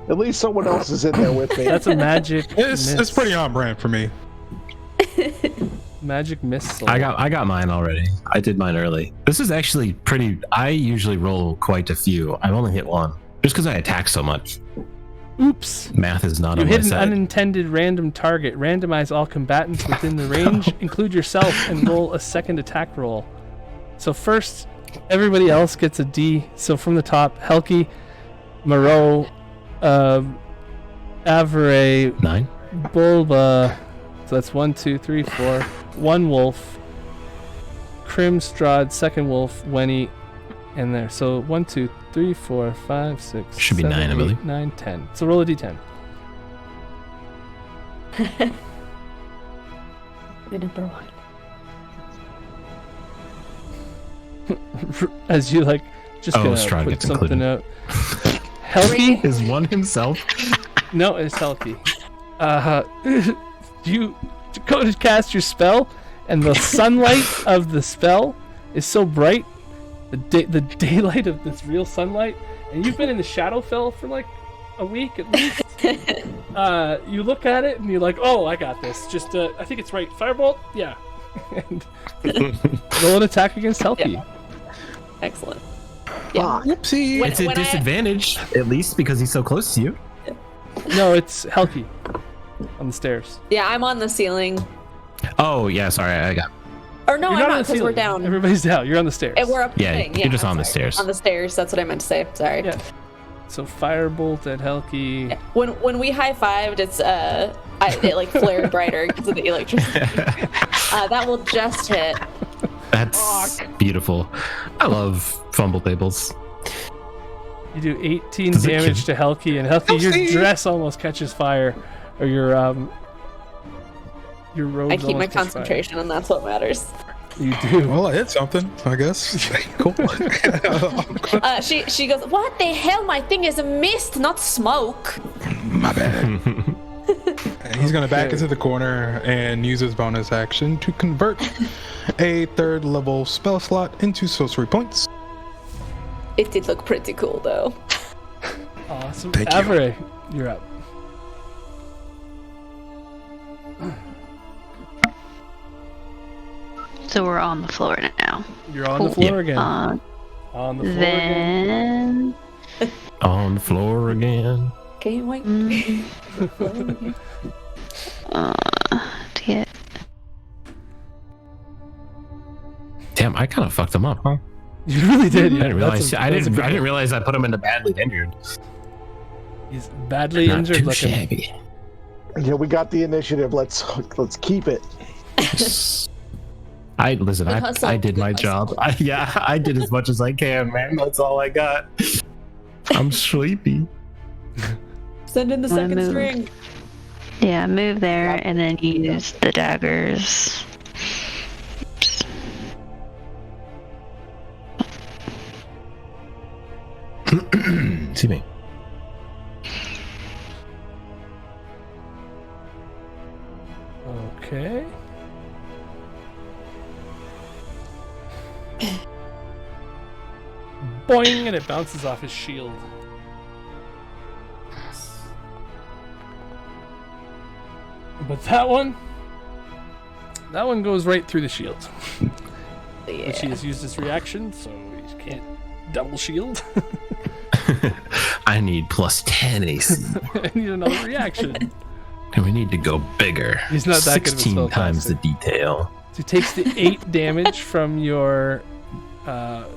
At least someone else is in there with me. That's a magic miss. It's pretty on brand for me. Magic missile. I got mine already. I did mine early. This is actually pretty. I usually roll quite a few. I've only hit one, just because I attack so much. Oops. Math is not You on my hit an side. unintended random target. Randomize all combatants within the range, include yourself, and roll a second attack roll. So first, everybody else gets a D. So from the top, Helki, Moreau, Avray, 9. Bulba. So that's 1, 2, 3, 4. 1 wolf. Krim, Strahd, second wolf, Wenny, and there. So 1, 2, 3, 4, 5, 6. Should be 7, 9, I 8, believe. 9, 10. So roll a d10. Number 1. As you like, just Oh, gonna Strahd put gets something included. out. Helki? Is one himself? No, it's Helki. You go to cast your spell, and the sunlight of the spell is so bright, the daylight of this real sunlight, and you've been in the Shadowfell for like a week at least. You look at it and you're like, "Oh, I got this." Just, I think it's right. Firebolt, yeah. And roll an attack against Helki. Yeah. Excellent. Yeah. Whoopsie. It's a When I- disadvantage, at least because he's so close to you. No, it's Helki on the stairs. Yeah, I'm on the ceiling. Oh yeah, sorry, I got. Or no, You're I'm not on not the because we're ceiling. down. Everybody's down. You're on the stairs. And we're up. Yeah, thing. you're just I'm on the sorry. stairs. On the stairs. That's what I meant to say. Sorry. Yeah. So firebolt at Helki. Yeah. When we high fived, it like flared brighter because of the electricity. That will just hit. That's beautiful. I love fumble tables. You do 18 Does it damage to Helki, and Helki, your Oopsie. dress almost catches fire, or your robes. I keep my almost catch concentration, and that's what matters. Fire. You do. Well, I hit something, I guess. Cool. She goes, "What the hell? My thing is a mist, not smoke." My bad. And he's gonna back into the corner and use his bonus action to convert a 3rd level spell slot into sorcery points. It did look pretty cool, though. Awesome. Thank you. Avery, you're up. So we're on the floor now. You're on the floor again. Uh, On the floor again. then On the floor again. Can't wait. to get Damn, I kind of fucked him up, huh? You really did. I Yeah. didn't realize. That's a- I that's a didn't. good I didn't one. realize I put him into badly injured. He's badly Not injured too looking. shabby. Yeah, we got the initiative. Let's keep it. I listen. Good hustle, I did good my hustle. job. I did as much as I can, man. That's all I got. I'm sleepy. Send in the Wanna second move. string. yeah, move there and then use the daggers. See me. Okay. Boing, and it bounces off his shield. But that one goes right through the shield. But she has used his reaction, so he can't double shield. I need plus 10 AC. I need another reaction. And we need to go bigger. He's not that good of a 16 times the spellcaster. detail. So he takes the 8 damage from your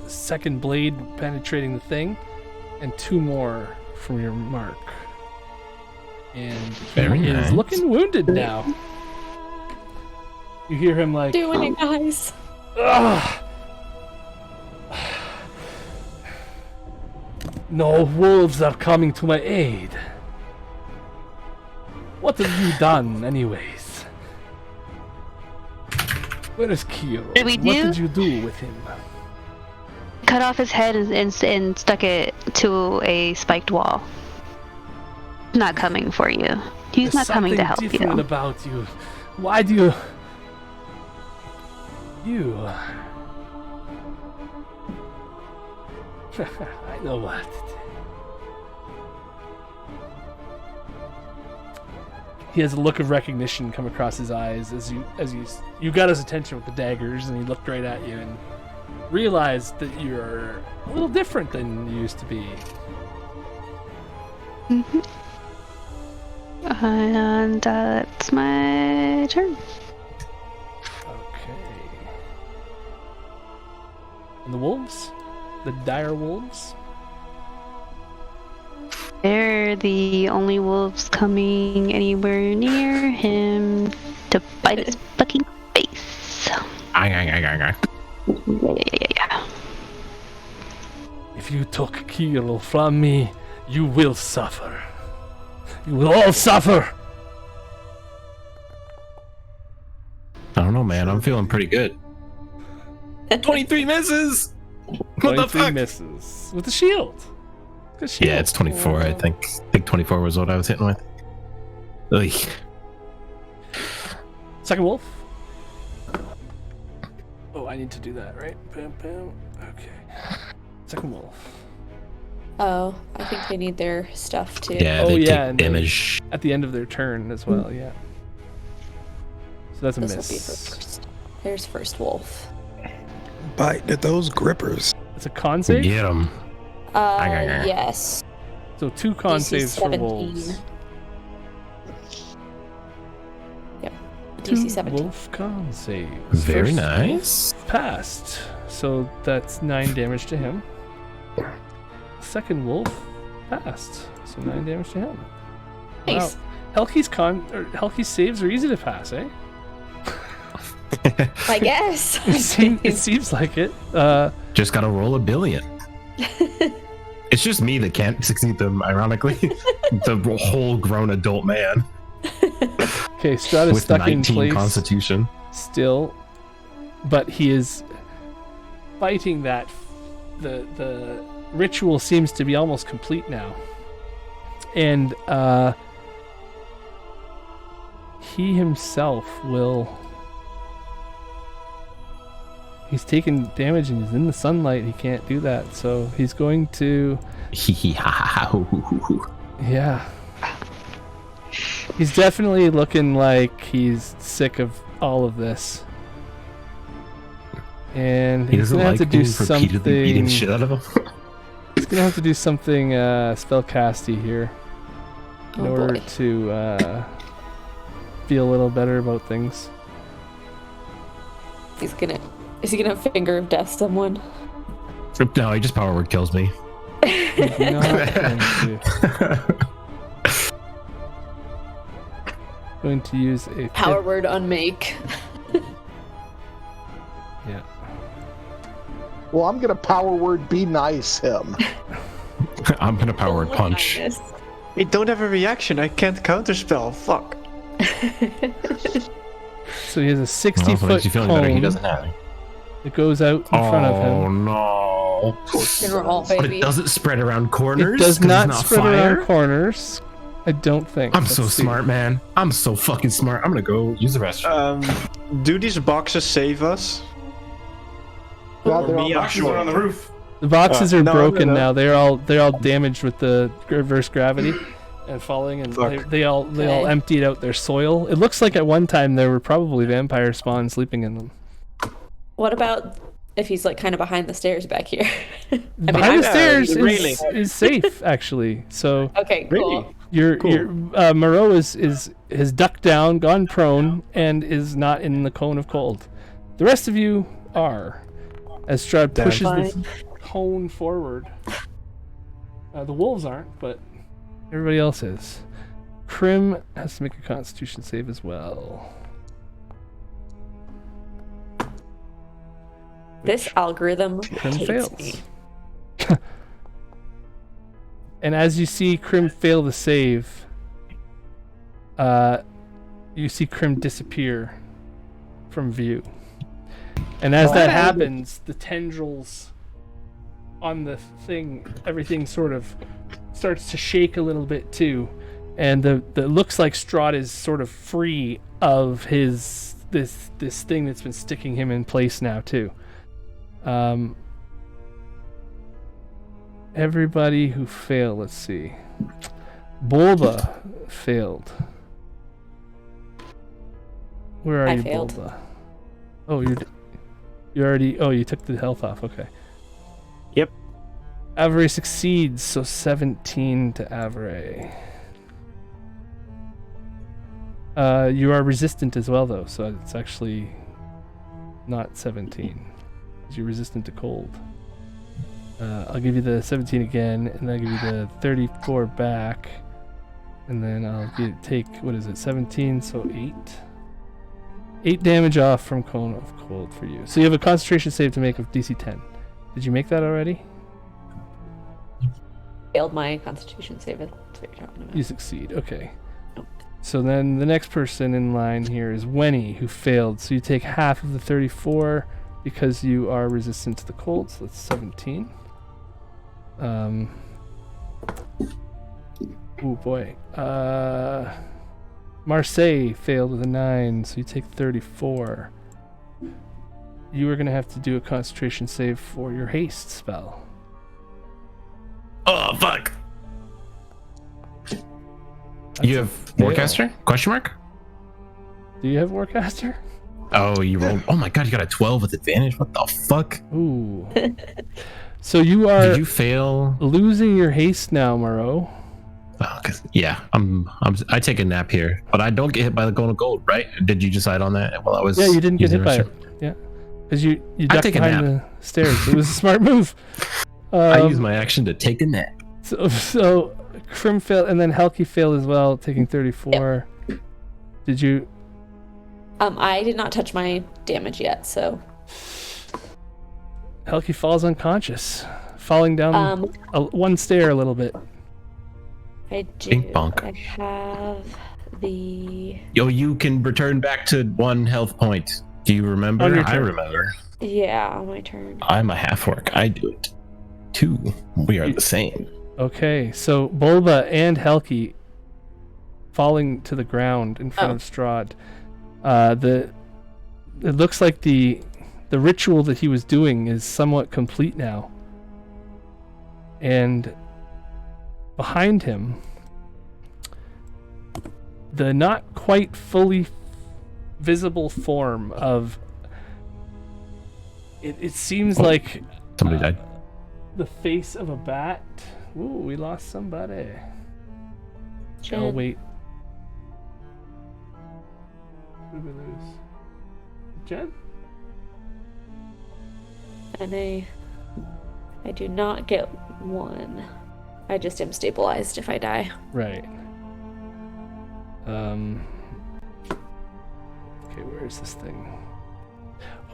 second blade penetrating the thing, and 2 more from your mark. And Very he nice. is looking wounded now. You hear him like, Doing it, guys. "Ugh. No wolves are coming to my aid. What have you done, anyways? Where is Kiro? Did we What do? did you do with him? Cut off his head and stuck it to a spiked wall. not coming for you. He's There's not coming to help something different you. about you. Why do you... You... I know what to do. He has a look of recognition come across his eyes as you got his attention with the daggers, and he looked right at you and realized that you're a little different than you used to be. Mm-hmm. And that's my turn. Okay. And the wolves? The dire wolves? They're the only wolves coming anywhere near him to bite his fucking face. Yeah. If you took Kirill from me, you will suffer. You will all suffer! I don't know, man. I'm feeling pretty good. 23 misses! What the 23 fuck? misses. With the shield. Good shield. Yeah, it's 24, I think. I think 24 was what I was hitting with. Ugh. Second wolf. Oh, I need to do that, right? Bam, bam. Okay. Second wolf. Oh, I think they need their stuff too. Yeah, Oh, they yeah, take and damage. At the end of their turn as well, yeah. So that's a This will miss. be for first. There's first wolf. Bite at those grippers. It's a con save? Get him. Yes. So 2 con DC saves for 17. wolves. Yep. DC 17. Wolf con save. Very First nice. wolf passed. So that's 9 damage to him. Second wolf passed. So 9 damage to him. Nice. Wow. Helki's saves are easy to pass, eh? I guess. It seems like it. Just gotta roll a billion. It's just me that can't succeed them, ironically. The whole grown adult man. Okay, Strahd is With stuck in 19 place constitution. still, but he is fighting that. The ritual seems to be almost complete now, and he himself will. He's taking damage and he's in the sunlight. He can't do that, so he's going to. Yeah. He's definitely looking like he's sick of all of this. And He he's doesn't gonna like have to do being repeatedly beating something. shit out of him. He's gonna have to do something spellcasty here in Oh, order boy. to feel a little better about things. Is he gonna finger of death someone? No, he just power word kills me. He's not going to use a Power word unmake. Yeah. Well, I'm gonna power word be nice him. I'm gonna power word punch. Kindness. I don't have a reaction. I can't counterspell. Fuck. So he has a Well, 60 if it foot makes you feeling better, he cone doesn't have it. that goes out in front of Oh him. no! General, But baby. it doesn't spread around corners. It does 'cause not it's spread fire? around corners. I don't think. I'm Let's so see. smart, man. I'm so fucking smart. I'm gonna go use the restroom. Do these boxes save us? Yeah, Or they're me, all- I'm sure. on the roof. The boxes are No, broken no. now. They're all damaged with the reverse gravity and falling, and Fuck. they all Okay. emptied out their soil. It looks like at one time there were probably vampire spawn sleeping in them. What about if he's like kind of behind the stairs back here? Behind the stairs the railing. is safe actually. So Okay, cool. your Moreau is ducked down, gone prone, and is not in the cone of cold. The rest of you are, as Strahd pushes the cone forward. The wolves aren't, but everybody else is. Krim has to make a Constitution save as well. This algorithm Krim hates fails. me. And as you see Krim fail the save, you see Krim disappear from view. And as that happens, the tendrils on the thing, everything sort of starts to shake a little bit too. And it looks like Strahd is sort of free of his this thing that's been sticking him in place now too. Everybody who failed, let's see. Bulba failed. Where are you, failed. Bulba? Oh, you already. Oh, you took the health off. Okay. Yep. Avery succeeds, so 17 to Avery. You are resistant as well, though, so it's actually not 17. Because you're resistant to cold. I'll give you the 17 again, and then I'll give you the 34 back. And then I'll take, what is it, 17, so 8. 8 damage off from Cone of Cold for you. So you have a concentration save to make of DC 10. Did you make that already? Failed my Constitution save. That's what you're talking about. You succeed, okay. Nope. So then the next person in line here is Wenny, who failed. So you take half of the 34 because you are resistant to the cold, so that's 17. Oh boy. Marseille failed with a 9, so you take 34. You are going to have to do a concentration save for your haste spell. Oh, fuck. You have Warcaster? Question mark? Do you have Warcaster? Oh, you rolled. Oh my god, you got a 12 with advantage? What the fuck? Ooh. So you are Did you fail? losing your haste now, Moreau. Oh, yeah, I take a nap here, but I don't get hit by the golden gold, right? Did you decide on that while I was? Yeah, you didn't get using hit by it. restroom? Yeah, because you ducked take a behind nap. the stairs. It was a smart move. I use my action to take a nap. So Krim failed, and then Helki failed as well, taking 34. Yep. Did you? I did not touch my damage yet, so. Helki falls unconscious, falling down one stair a little bit. I do. Bink bonk. I have the. Yo, you can return back to 1 health point. Do you remember? On your I turn. remember. Yeah, on my turn. I'm a half orc. I do it. 2. We are the same. Okay, so Bulba and Helki falling to the ground in front of Strahd. It looks like the ritual that he was doing is somewhat complete now. And behind him, the not quite fully visible form of it seems like Somebody died. the face of a bat. Ooh, we lost somebody. Jen. Oh wait. Who did we lose? Jen? And I do not get 1. I just am stabilized if I die. Right. Okay, where is this thing?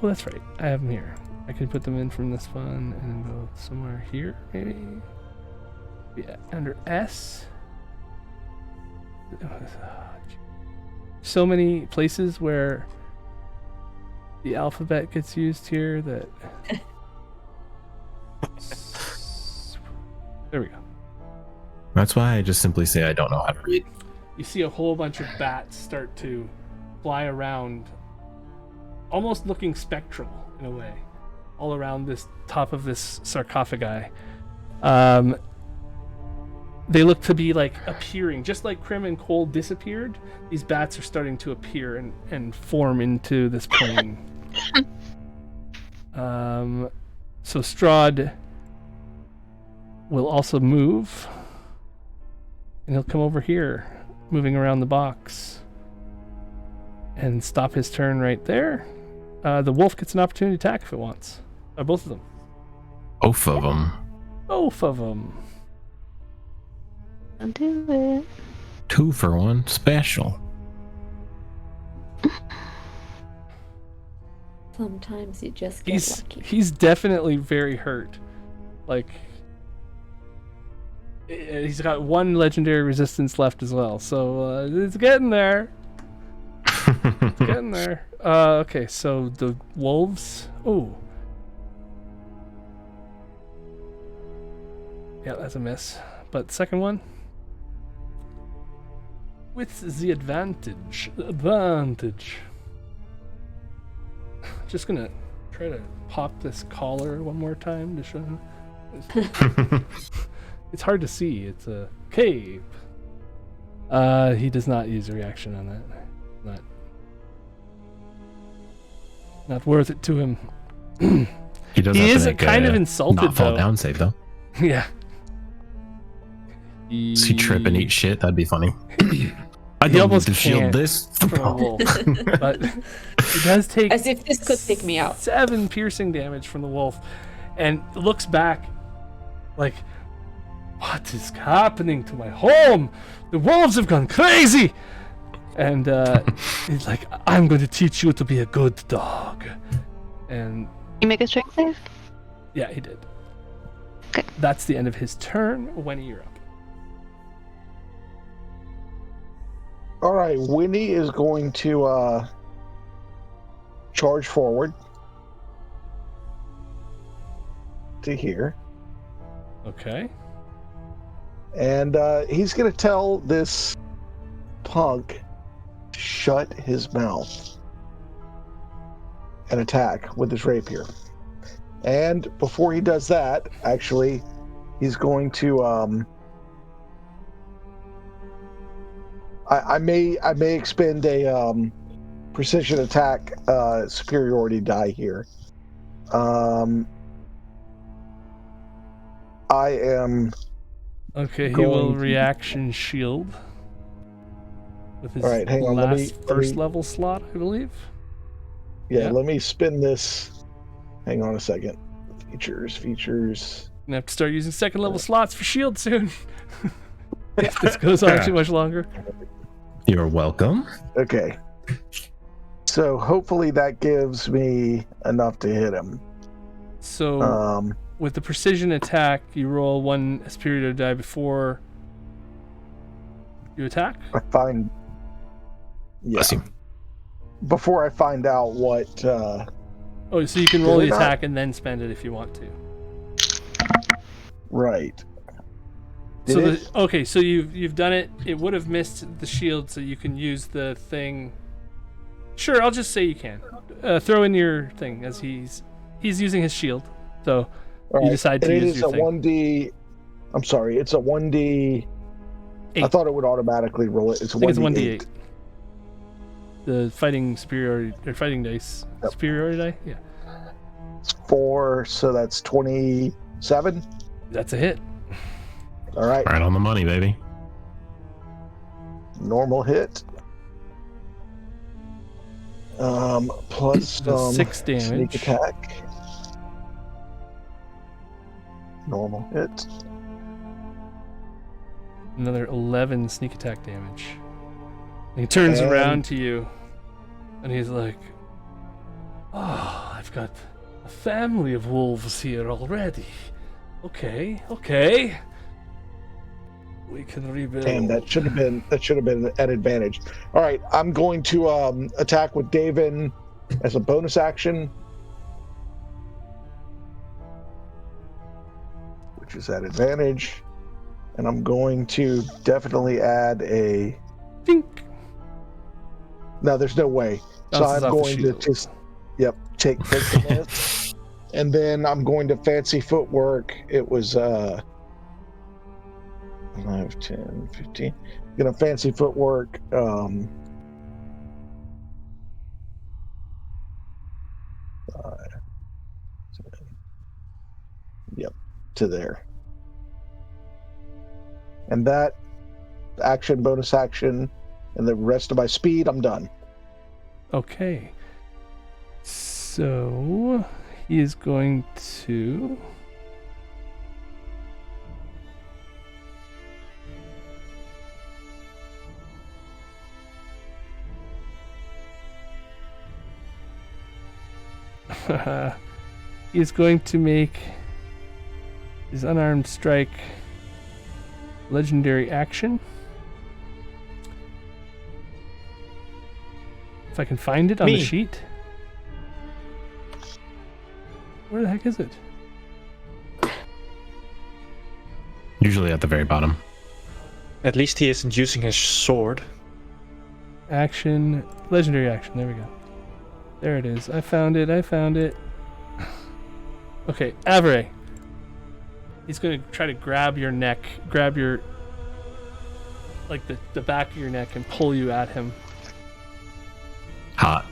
Oh, that's right. I have them here. I can put them in from this one and then go somewhere here, maybe? Yeah, under S. So many places where the alphabet gets used here that... There we go. That's why I just simply say I don't know how to read. You see a whole bunch of bats start to fly around, almost looking spectral in a way, all around this top of this sarcophagi. They look to be like appearing, just like Krim and Cole disappeared. These bats are starting to appear and form into this plane. So Strahd will also move, and he'll come over here, moving around the box, and stop his turn right there. The wolf gets an opportunity to attack if it wants. Both of them. Both of them. Both of them. I'll do it. 2 for 1 special. Sometimes you just get lucky. He's definitely very hurt. Like, he's got 1 legendary resistance left as well, so it's getting there. It's getting there. Okay, so the wolves. Oh. Yeah, that's a miss. But second one. with the advantage. Advantage. Just gonna try to pop this collar one more time to show him. It's hard to see. It's a cape. He does not use a reaction on that. Not worth it to him. He does. He have is to make kind a of insulted not fall though. down save though. Yeah. Does he trip and eat shit? That'd be funny. I He don't almost need to shield can't this. from a wolf, but he does take As if this could take me out. 7 piercing damage from the wolf, and looks back like, what is happening to my home? The wolves have gone crazy! And he's like, I'm going to teach you to be a good dog. And You make a strength save? yeah, he did. Okay. That's the end of his turn. Winnie, you're up. All right, Winnie is going to charge forward to here, Okay. and he's going to tell this punk to shut his mouth and attack with his rapier. And before he does that, actually, he's going to I may expend a precision attack superiority die here. I am Okay, he going will to- reaction shield with his All right, hang on, let me- first level slot, I believe. Yeah. Let me spin this. Hang on a second. Features. Gonna have to start using second level slots for shield soon. If this goes on too much longer. You're welcome. Okay. So hopefully that gives me enough to hit him. So with the precision attack, you roll 1 superior die before you attack. I find. Yeah. Bless you. Before I find out what. Oh, so you can roll Did the I not? attack and then spend it if you want to. Right. Did So it? okay, so you've done it. It would have missed the shield, so you can use the thing. Sure, I'll just say you can. Throw in your thing as he's using his shield. So All you right, decide to and it use is your a thing. 1d. I'm sorry, it's a 1d. I 8. thought it would automatically roll it. It's I think it's 1d8. 1d8. The fighting superiority or fighting dice Yep. superiority die. Yeah, It's 4, so that's 27. that's a hit. All right, Right on the money, baby. normal hit. Plus Does 6 sneak damage. attack. Normal hit. Another 11 sneak attack damage. And he turns And- around to you, and he's like, "Oh, I've got a family of wolves here already. Okay. We can rebuild." Damn, that should have been an advantage. All right, I'm going to attack with Davin as a bonus action, which is at advantage, and I'm going to definitely add a. Dink. No, there's no way. So Bounces I'm off the going to shield. just, take the miss, and then I'm going to fancy footwork. It was 5, 10, 15. Gonna fancy footwork. To there. And that action, bonus action, and the rest of my speed, I'm done. Okay. So he is going to. He is going to make his unarmed strike legendary action. If I can find it on the Me. sheet. Where the heck is it? Usually at the very bottom. At least he isn't using his sword. Action. Legendary action. There we go. There it is. I found it. Okay, Avery. He's going to try to grab your neck. Grab your... like the back of your neck and pull you at him. Hot.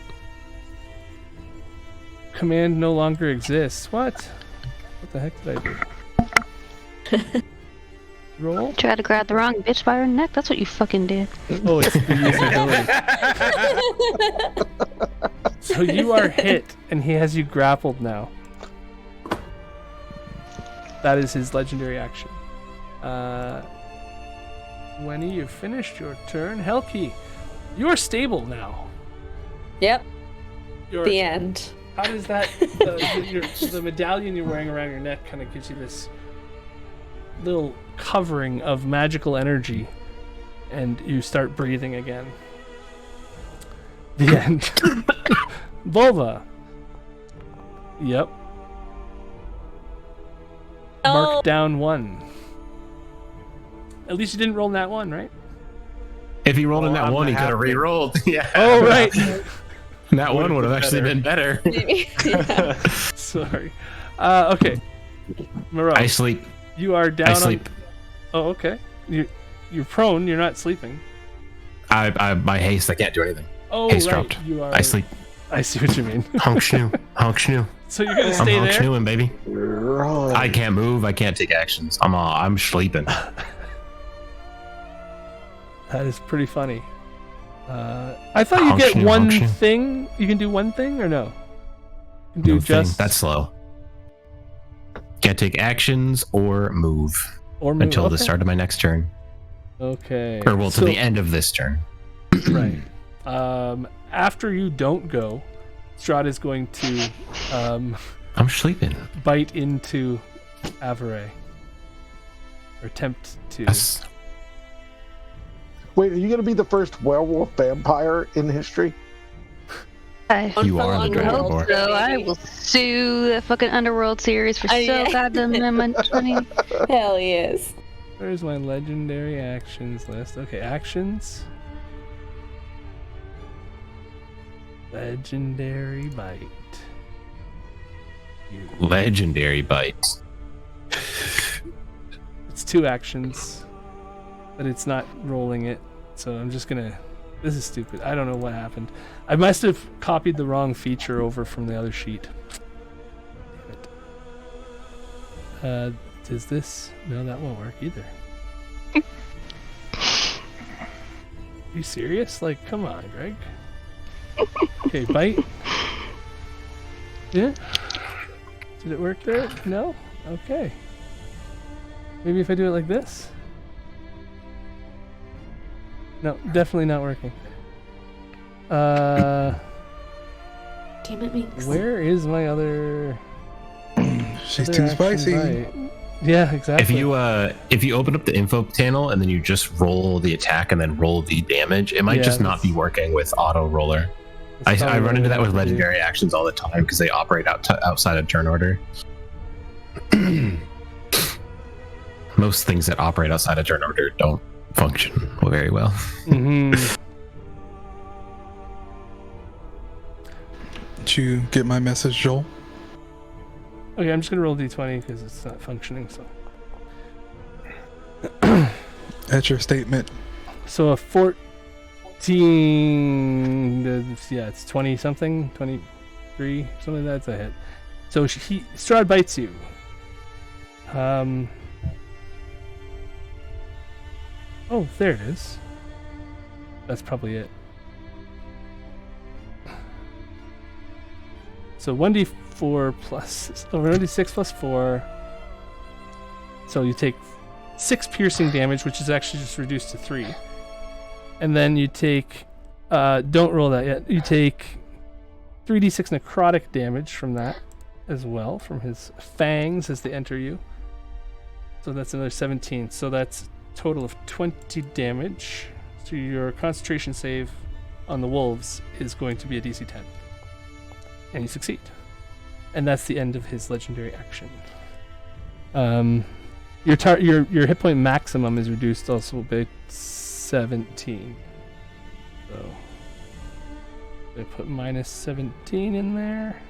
Command no longer exists. What? What the heck did I do? Roll? Try to grab the wrong bitch by her neck. That's what you fucking did. Oh, it's the usability. So you are hit, and he has you grappled now. That is his legendary action. Wenny, you've finished your turn. Helki, you are stable now. Yep. You're, The end. How does that... the medallion you're wearing around your neck kind of gives you this little covering of magical energy, and you start breathing again. The end. Volva. Yep. Mark down 1. At least you didn't roll that one, right? If he rolled in that I'm one, he could have happy. re-rolled. Yeah. Oh, right. That one would have actually been better. Yeah. Sorry. Okay. Moreau, I sleep. you are down I sleep. Oh, okay. You're prone. You're not sleeping. I my haste. I can't do anything. Oh, Haste right. dropped. You are. I sleep. I see what you mean. Honk schnoo. Honk schnoo. So you're gonna I'm stay honk there. schnooing, baby. Right. I can't move. I can't take actions. I'm sleeping. That is pretty funny. I thought you Honk get schnoo, one honk schnoo. thing. You can do one thing or no? You can do No thing. just That's slow. Can't take actions or move or move. until the Okay. start of my next turn, Okay. or well, to So- the end of this turn. Right. After you don't go, Strahd is going to I'm sleeping. bite into Avery. Or attempt to. Yes. Wait, are you going to be the first werewolf vampire in history? You are the Unfurlong Dragonborn. So I will sue the fucking Underworld series for so yeah. goddamn much money. Hell he is. Where's my legendary actions list? Okay, actions. Legendary bite. Legendary bite. It's 2 actions, but it's not rolling it. So I'm just gonna. This is stupid. I don't know what happened. I must have copied the wrong feature over from the other sheet. Damn it. Does this? No, that won't work either. Are you serious? Like, come on, Greg. Okay, bite. Yeah. Did it work there? No? Okay. Maybe if I do it like this? No, definitely not working. Damn it, Minx. Where is my other... She's other too action spicy. bite? Yeah, exactly. If you open up the info panel and then you just roll the attack and then roll the damage, it might Yeah, just not that's- be working with auto roller. That's I probably run what into I that with have to do. legendary actions all the time because they operate outside of turn order. Most things that operate outside of turn order don't function very well. Mhm. Did you get my message, Joel? Okay, I'm just gonna roll d20 because it's not functioning. That's your statement. So a 14. Yeah, it's 20 something, 23, something like that's a hit. So Strahd bites you. Oh, there it is. That's probably it. So 1d4 plus, or 1d6 plus 4. So you take 6 piercing damage, which is actually just reduced to 3. And then you take, don't roll that yet, you take 3d6 necrotic damage from that as well, from his fangs as they enter you. So that's another 17. So that's a total of 20 damage. So your concentration save on the wolves is going to be a DC 10. And you succeed. And that's the end of his legendary action. Your hit point maximum is reduced also by 17. So I put minus 17 in there.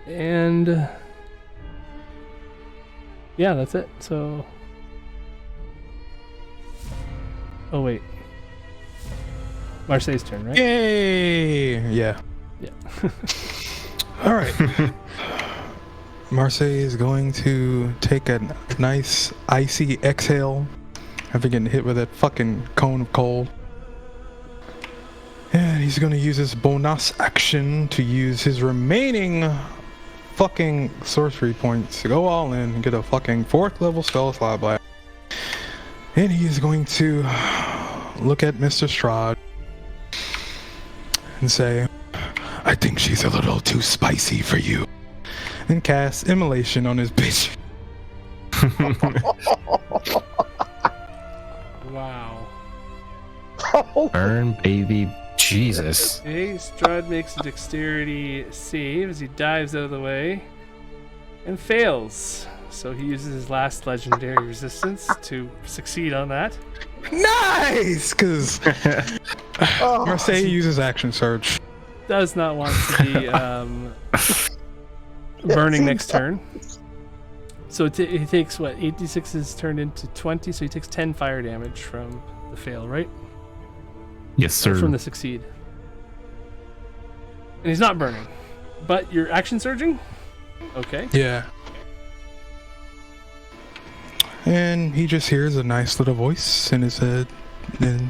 And yeah, that's it. So, oh wait, Marseille's turn, right? Yay! Yeah. Yeah. All right. Marseille is going to take a nice icy exhale after getting hit with that fucking cone of cold. And he's going to use his bonus action to use his remaining fucking sorcery points to go all in and get a fucking 4th level spell slot blast. And he is going to look at Mr. Strahd and say, I think she's a little too spicy for you. And cast Immolation on his bitch. Wow. Burn, baby. Jesus. Okay, Strahd makes a dexterity save as he dives out of the way and fails. So he uses his last legendary resistance to succeed on that. Nice! Because Marseille uses action surge. Does not want to be burning next turn. So he takes what? 8d6 is turned into 20, so he takes 10 fire damage from the fail, right? Yes, sir. Or from the succeed. And he's not burning. But you're action surging? Okay. Yeah. And he just hears a nice little voice in his head, and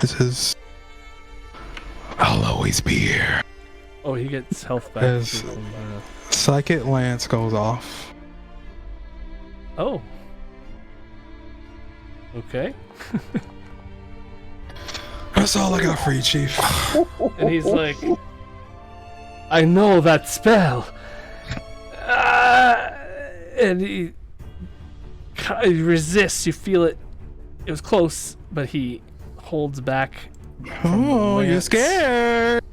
it says, I'll always be here. Oh, he gets health back. As Psychic Lance goes off. Oh. Okay. That's all I got for you, Chief. And he's like, I know that spell. And he resists. You feel it. It was close, but he holds back. Oh, you're Lance, scared.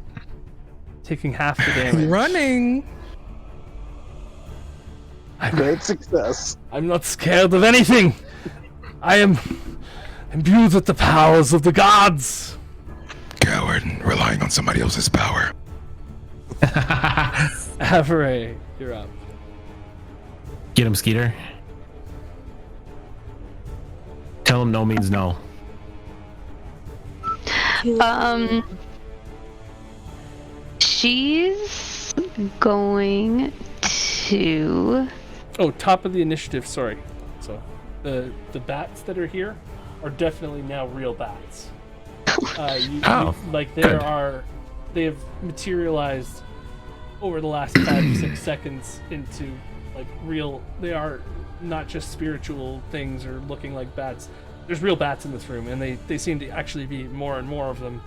taking half the damage. Running. Great success. I'm not scared of anything. I am imbued with the powers of the gods. Coward, relying on somebody else's power. Avery, you're up. Get him, Skeeter. Tell him no means no. She's going to. Oh, top of the initiative. Sorry. So, the bats that are here are definitely now real bats. Like good. they have materialized over the last 5 to 6 seconds into like real. They are not just spiritual things or looking like bats. There's real bats in this room, and they seem to actually be more and more of them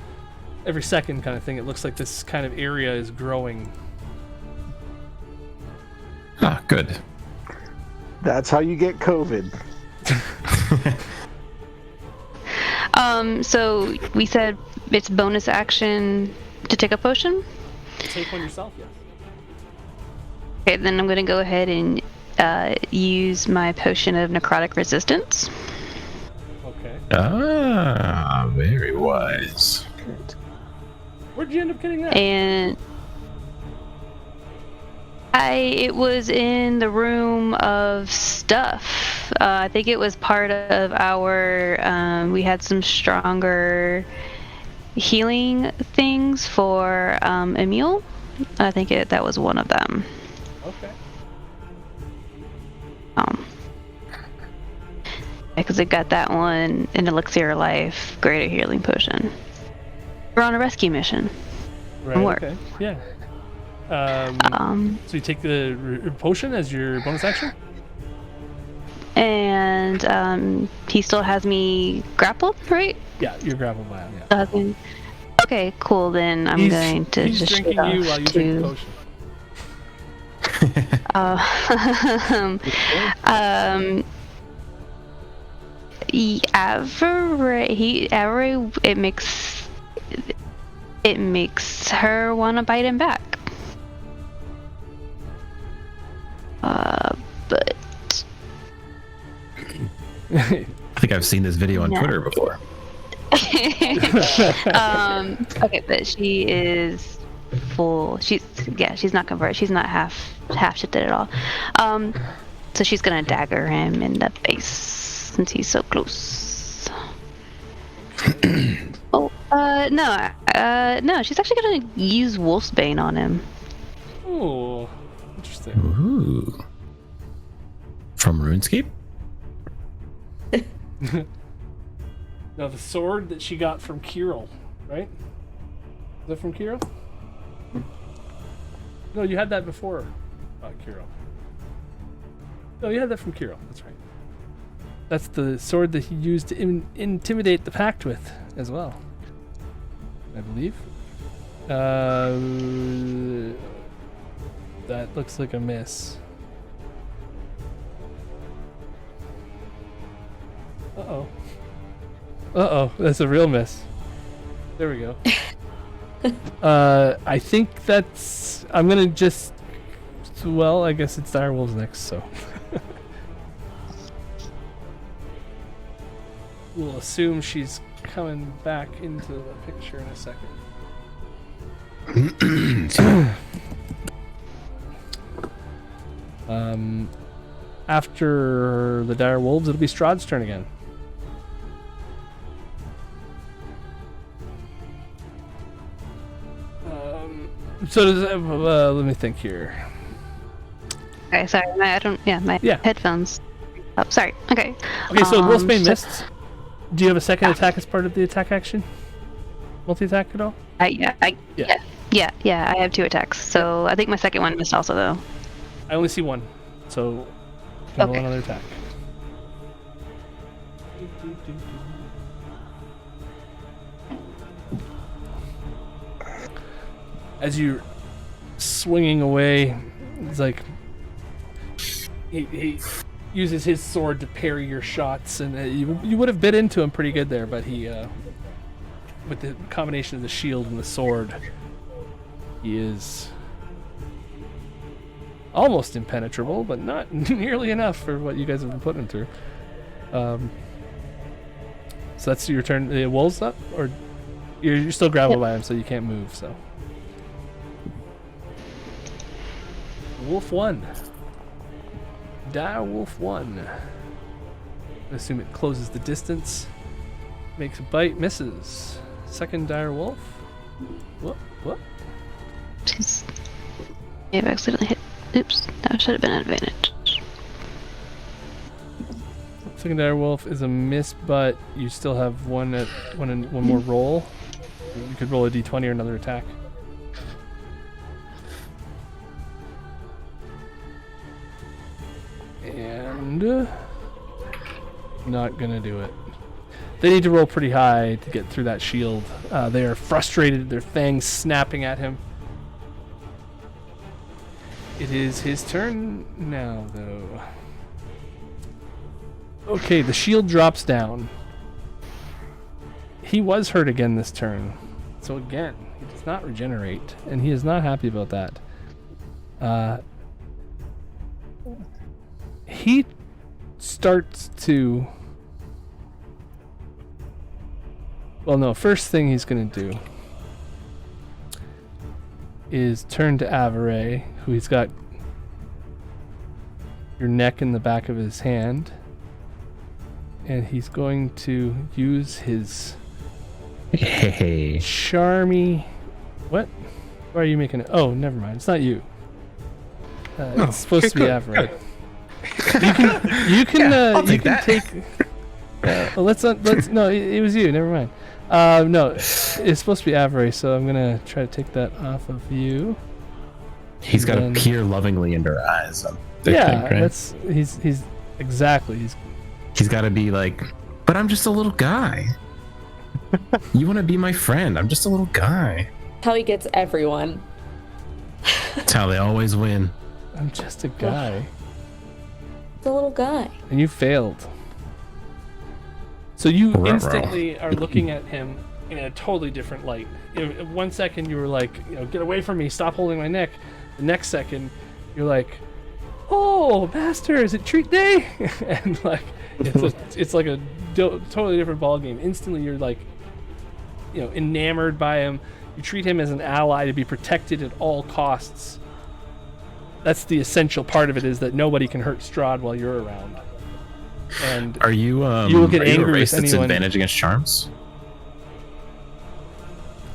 every second, kind of thing. It looks like this kind of area is growing. Ah, good. That's how you get COVID. So we said it's bonus action to take a potion. Take one yourself, yes. Okay, then I'm gonna go ahead and use my potion of necrotic resistance. Okay. Ah, very wise. Where'd you end up getting that? And it was in the room of stuff. I think it was part of our, we had some stronger healing things for Emil. I think that was one of them. Okay. Because it got that one, an elixir of life, greater healing potion. We're on a rescue mission. Right. Work. Okay. Yeah. So you take the potion as your bonus action? And he still has me grappled, right? Yeah, you're grappled by him, yeah. Okay, cool. Then I'm going to he's just drinking you while you drink the potion. It makes her want to bite him back. But I think I've seen this video on Twitter before. Okay, but she is full. She's not converted. She's not half shifted at all. So she's gonna dagger him in the face since he's so close. No, she's actually gonna use Wolfsbane on him. Ooh, interesting. Ooh. From RuneScape? Now the sword that she got from Kirill, right? Is that from Kirill? No, you had that before, Kirill. No, you had that from Kirill. That's right. That's the sword that he used to intimidate the Pact with, as well. I believe. That looks like a miss. Uh-oh. Uh-oh, that's a real miss. There we go. I think that's... I'm gonna just... Well, I guess it's Direwolves next, so... We'll assume she's coming back into the picture in a second. After the dire wolves, it'll be Strahd's turn again. So does let me think here. Okay, sorry, my headphones. Oh, sorry. Okay. Okay, so Wolfsbane missed. Do you have a second attack as part of the attack action? Multi-attack at all? Yeah, I have 2 attacks. So I think my second one missed also, though. I only see one, so roll another attack. As you're swinging away, it's like he uses his sword to parry your shots, and you would have bit into him pretty good there, but he, with the combination of the shield and the sword, he is almost impenetrable, but not nearly enough for what you guys have been putting him through. So that's your turn. The wolves up, or you're still grappled by him, so you can't move. So Wolf 1. Dire Wolf 1. I assume it closes the distance. Makes a bite, misses. Second Dire Wolf. What? I've accidentally hit. Oops, that should have been an advantage. Second Dire Wolf is a miss, but you still have one more roll. You could roll a d20 or another attack. And not gonna do it. They need to roll pretty high to get through that shield. They are frustrated, their fangs snapping at him. It is his turn now, though. Okay, the shield drops down. He was hurt again this turn. So again, he does not regenerate, and he is not happy about that. He starts to... Well, no, first thing he's going to do is turn to Avaray, who he's got your neck in the back of his hand. And he's going to use his charmy... What? Why are you making it? Oh, never mind. It's not you. It's supposed to be Avaray. You can take... let's no, it was you. Never mind. No, it's supposed to be Avaray, so I'm gonna try to take that off of you. He's got to peer lovingly into her eyes. Yeah, that's he's exactly. He's got to be like, but I'm just a little guy. You want to be my friend? I'm just a little guy. How he gets everyone. That's how they always win. I'm just a guy. It's a little guy. And you failed. So you instantly are looking at him in a totally different light. In 1 second you were like, get away from me, stop holding my neck. The next second you're like, oh, master, is it treat day? And like, it's like a totally different ball game. Instantly you're like enamored by him. You treat him as an ally to be protected at all costs. That's the essential part of it, is that nobody can hurt Strahd while you're around. And are you will get are you a angry race with that's anyone. advantage against charms?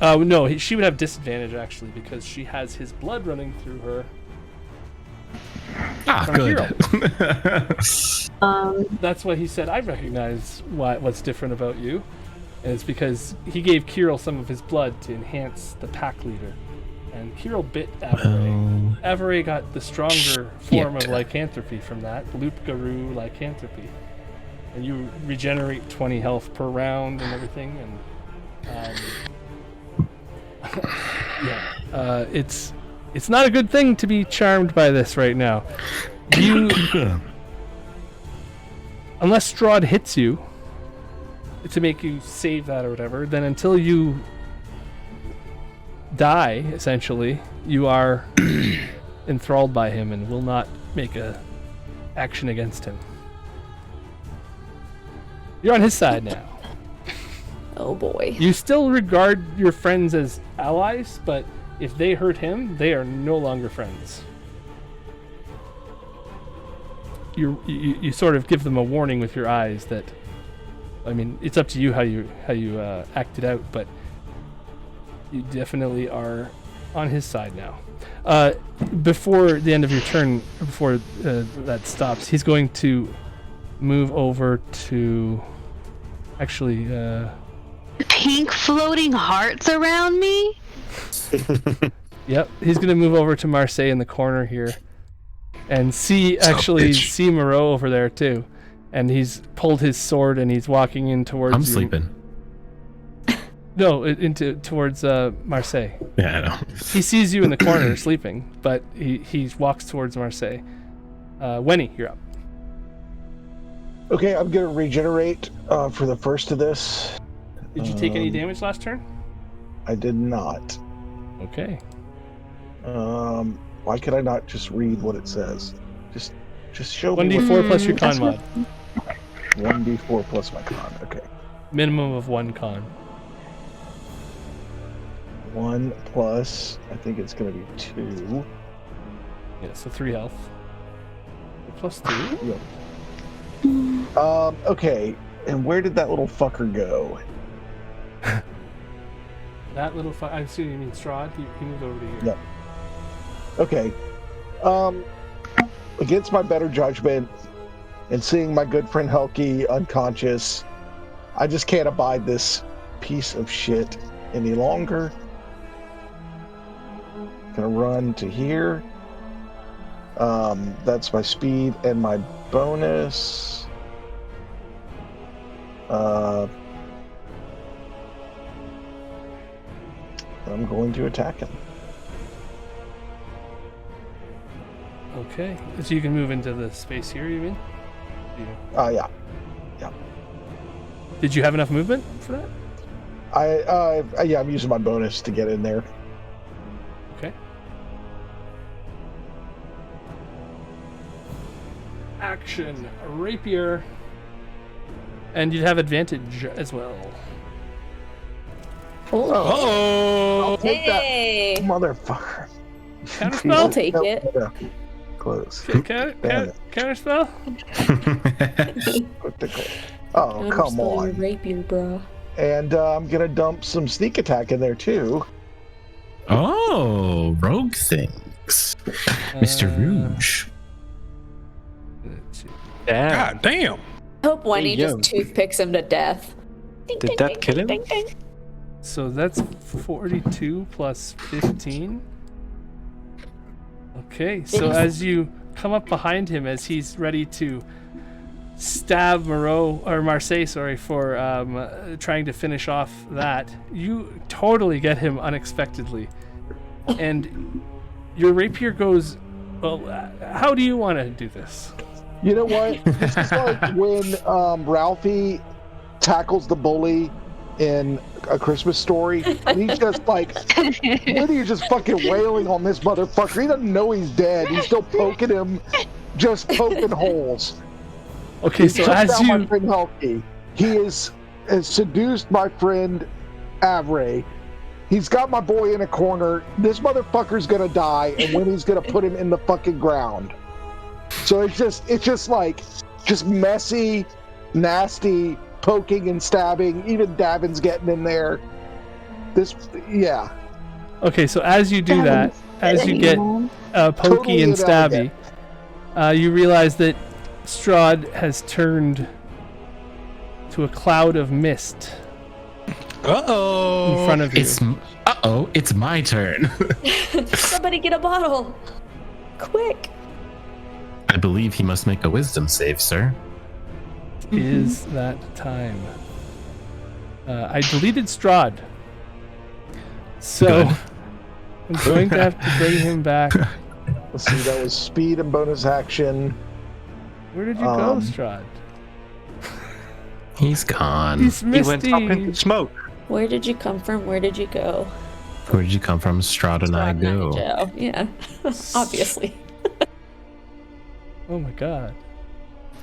No, she would have disadvantage actually because she has his blood running through her. From Good. That's what he said. I recognize what's different about you, and it's because he gave Kirill some of his blood to enhance the pack leader, and Kirill bit Averay. Averay got the stronger form of lycanthropy from that, Loop-Garou lycanthropy, and you regenerate 20 health per round and everything, and it's not a good thing to be charmed by this right now. Unless Strahd hits you to make you save that or whatever, then until you die, essentially, you are enthralled by him and will not make a action against him. You're on his side now. Oh boy. You still regard your friends as allies, but if they hurt him, they are no longer friends. You sort of give them a warning with your eyes that, I mean, it's up to you how you act it out, but you definitely are on his side now. Before the end of your turn, before that stops, he's going to move over to actually Pink floating hearts around me? Yep, he's gonna move over to Marseille in the corner here, and see Moreau over there too, and he's pulled his sword and he's walking in towards. I'm you. sleeping. No, towards Marseille. Yeah, I know. He sees you in the corner sleeping, but he walks towards Marseille. Wenny, you're up. Okay, I'm gonna regenerate for the first of this. Did you take any damage last turn? I did not. Okay. Why could I not just read what it says? Just show me. 1d4 plus your con mod. 1d4 plus my con. Okay. Minimum of 1 con. 1 plus, I think it's going to be 2. Yeah, so 3 health. Plus 2? Yep. Okay, and where did that little fucker go? That little fucker, I assume you mean Strahd? He moved over to here. Yep. Okay. Against my better judgment, and seeing my good friend Helki unconscious, I just can't abide this piece of shit any longer. Gonna run to here. That's my speed and my bonus. I'm going to attack him. Okay, so you can move into the space here, you mean? Yeah. Did you have enough movement for that? Yeah, I'm using my bonus to get in there. Okay. Action, rapier. And you'd have advantage as well. I'll take Hey. that, motherfucker. Counterspell? I'll take it. Yeah. Close. Counterspell? Oh, come on. Rapier, bro. And I'm gonna dump some sneak attack in there too. Oh, rogue things. Mr. Rouge. Damn. God damn. Hope Wenny Hey, yo. just toothpicks him to death. Did that kill him? Ding, ding. So that's 42 plus 15. Okay, so as you come up behind him, as he's ready to stab Marseille, for trying to finish off that, you totally get him unexpectedly. And your rapier goes, well, how do you want to do this? You know what? This is like when Ralphie tackles the bully in A Christmas Story. And he's just like, Lydia's just fucking wailing on this motherfucker. He doesn't know he's dead. He's still poking him, just poking holes. Okay, He so took as down my you... friend Helki. He has seduced my friend Avray. He's got my boy in a corner. This motherfucker's gonna die, and when he's gonna put him in the fucking ground. So it's just like, just messy, nasty, poking and stabbing. Even Davin's getting in there. Yeah. Okay, so as you do that, as you get pokey Totally and stabby, inelegant. you realize that Strahd has turned to a cloud of mist Uh-oh. in front of you. It's my turn. Somebody get a bottle. Quick. I believe he must make a wisdom save, sir. Is that time? I deleted Strahd. So Good. I'm going to have to bring him back. Let's see, that was speed and bonus action. Where did you go, Strahd? He's gone. He's He went misty. up into smoke. Where did you come from? Where did you go? Where did you come from? Strahd and I go. Joe. Yeah, obviously. Oh my god.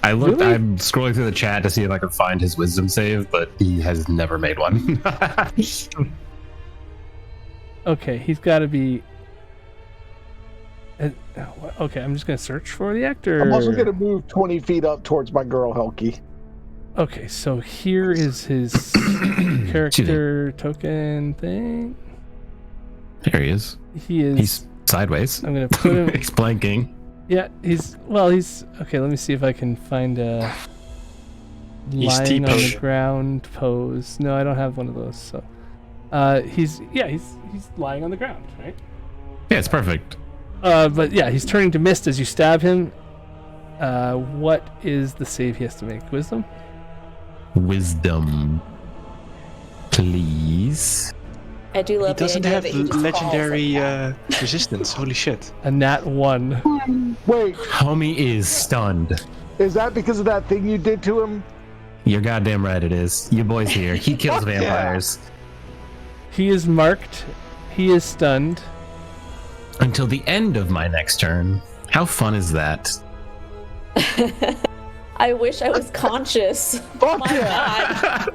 I looked. Really? I'm scrolling through the chat to see if I can find his wisdom save, but he has never made one. Okay, he's got to be. Okay, I'm just gonna search for the actor. I'm also gonna move 20 feet up towards my girl Helki. Okay, so here is his character token thing. There he is. He is. He's sideways. I'm gonna put him. He's blanking. Yeah, he's okay. Let me see if I can find a He's lying on the T-pose. ground pose. No, I don't have one of those. So, he's lying on the ground, right? Yeah, it's perfect. But yeah, he's turning to mist as you stab him. What is the save he has to make? Wisdom? Wisdom, please. I do He love the doesn't idea have that he just falls legendary like that. resistance. Holy shit. A nat 1. Wait, Homie is stunned. is that because of that thing you did to him? You're goddamn right it is. Your boy's here. He kills Fuck yeah. vampires. He is marked. He is stunned. Until the end of my next turn. How fun is that? I wish I was conscious. Fuck My yeah! God.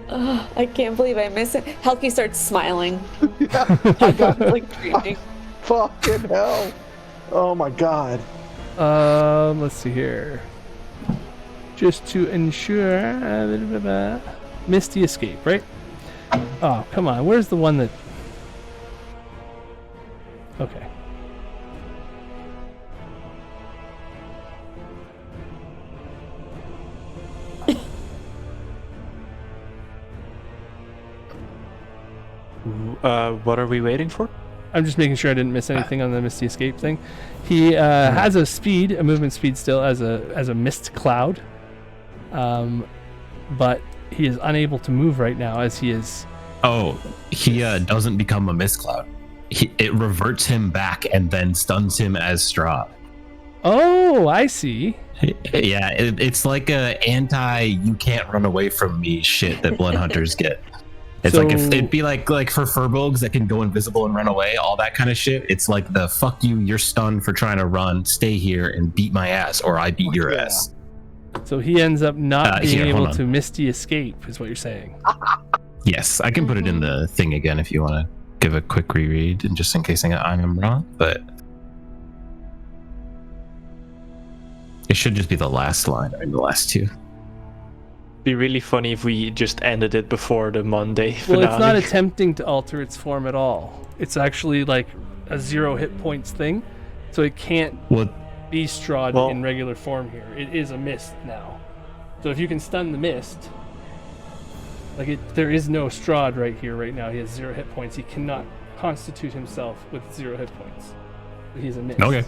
Ugh, I can't believe I missed it. Helki starts smiling. I got it. Like dreaming. Fucking hell. Oh my god. Let's see here. Just to ensure. Misty escape, right? Oh, come on. Where's the one that. Okay. What are we waiting for? I'm just making sure I didn't miss anything on the Misty Escape thing. He has a movement speed still as a mist cloud, but he is unable to move right now as he is. Oh, he doesn't become a mist cloud. It reverts him back and then stuns him as Strahd. Oh, I see. Yeah, it's like a you can't run away from me shit that blood hunters get. It's like if it'd be like for furbolgs that can go invisible and run away, all that kind of shit. It's like the fuck you, you're stunned for trying to run, stay here and beat my ass, or I beat your ass. So he ends up not being here, hold able on. to Misty Escape, is what you're saying. Yes, I can put it in the thing again if you want to give a quick reread, and just in case I'm wrong, but it should just be the last line, or the last two. Be really funny if we just ended it before the Monday Well, finale. it's not attempting to alter its form at all. It's actually like a 0 hit points thing, so it can't be Strahd in regular form here. It is a mist now. So if you can stun the mist, there is no Strahd right here, right now. He has 0 hit points. He cannot constitute himself with 0 hit points. He's a mist. Okay.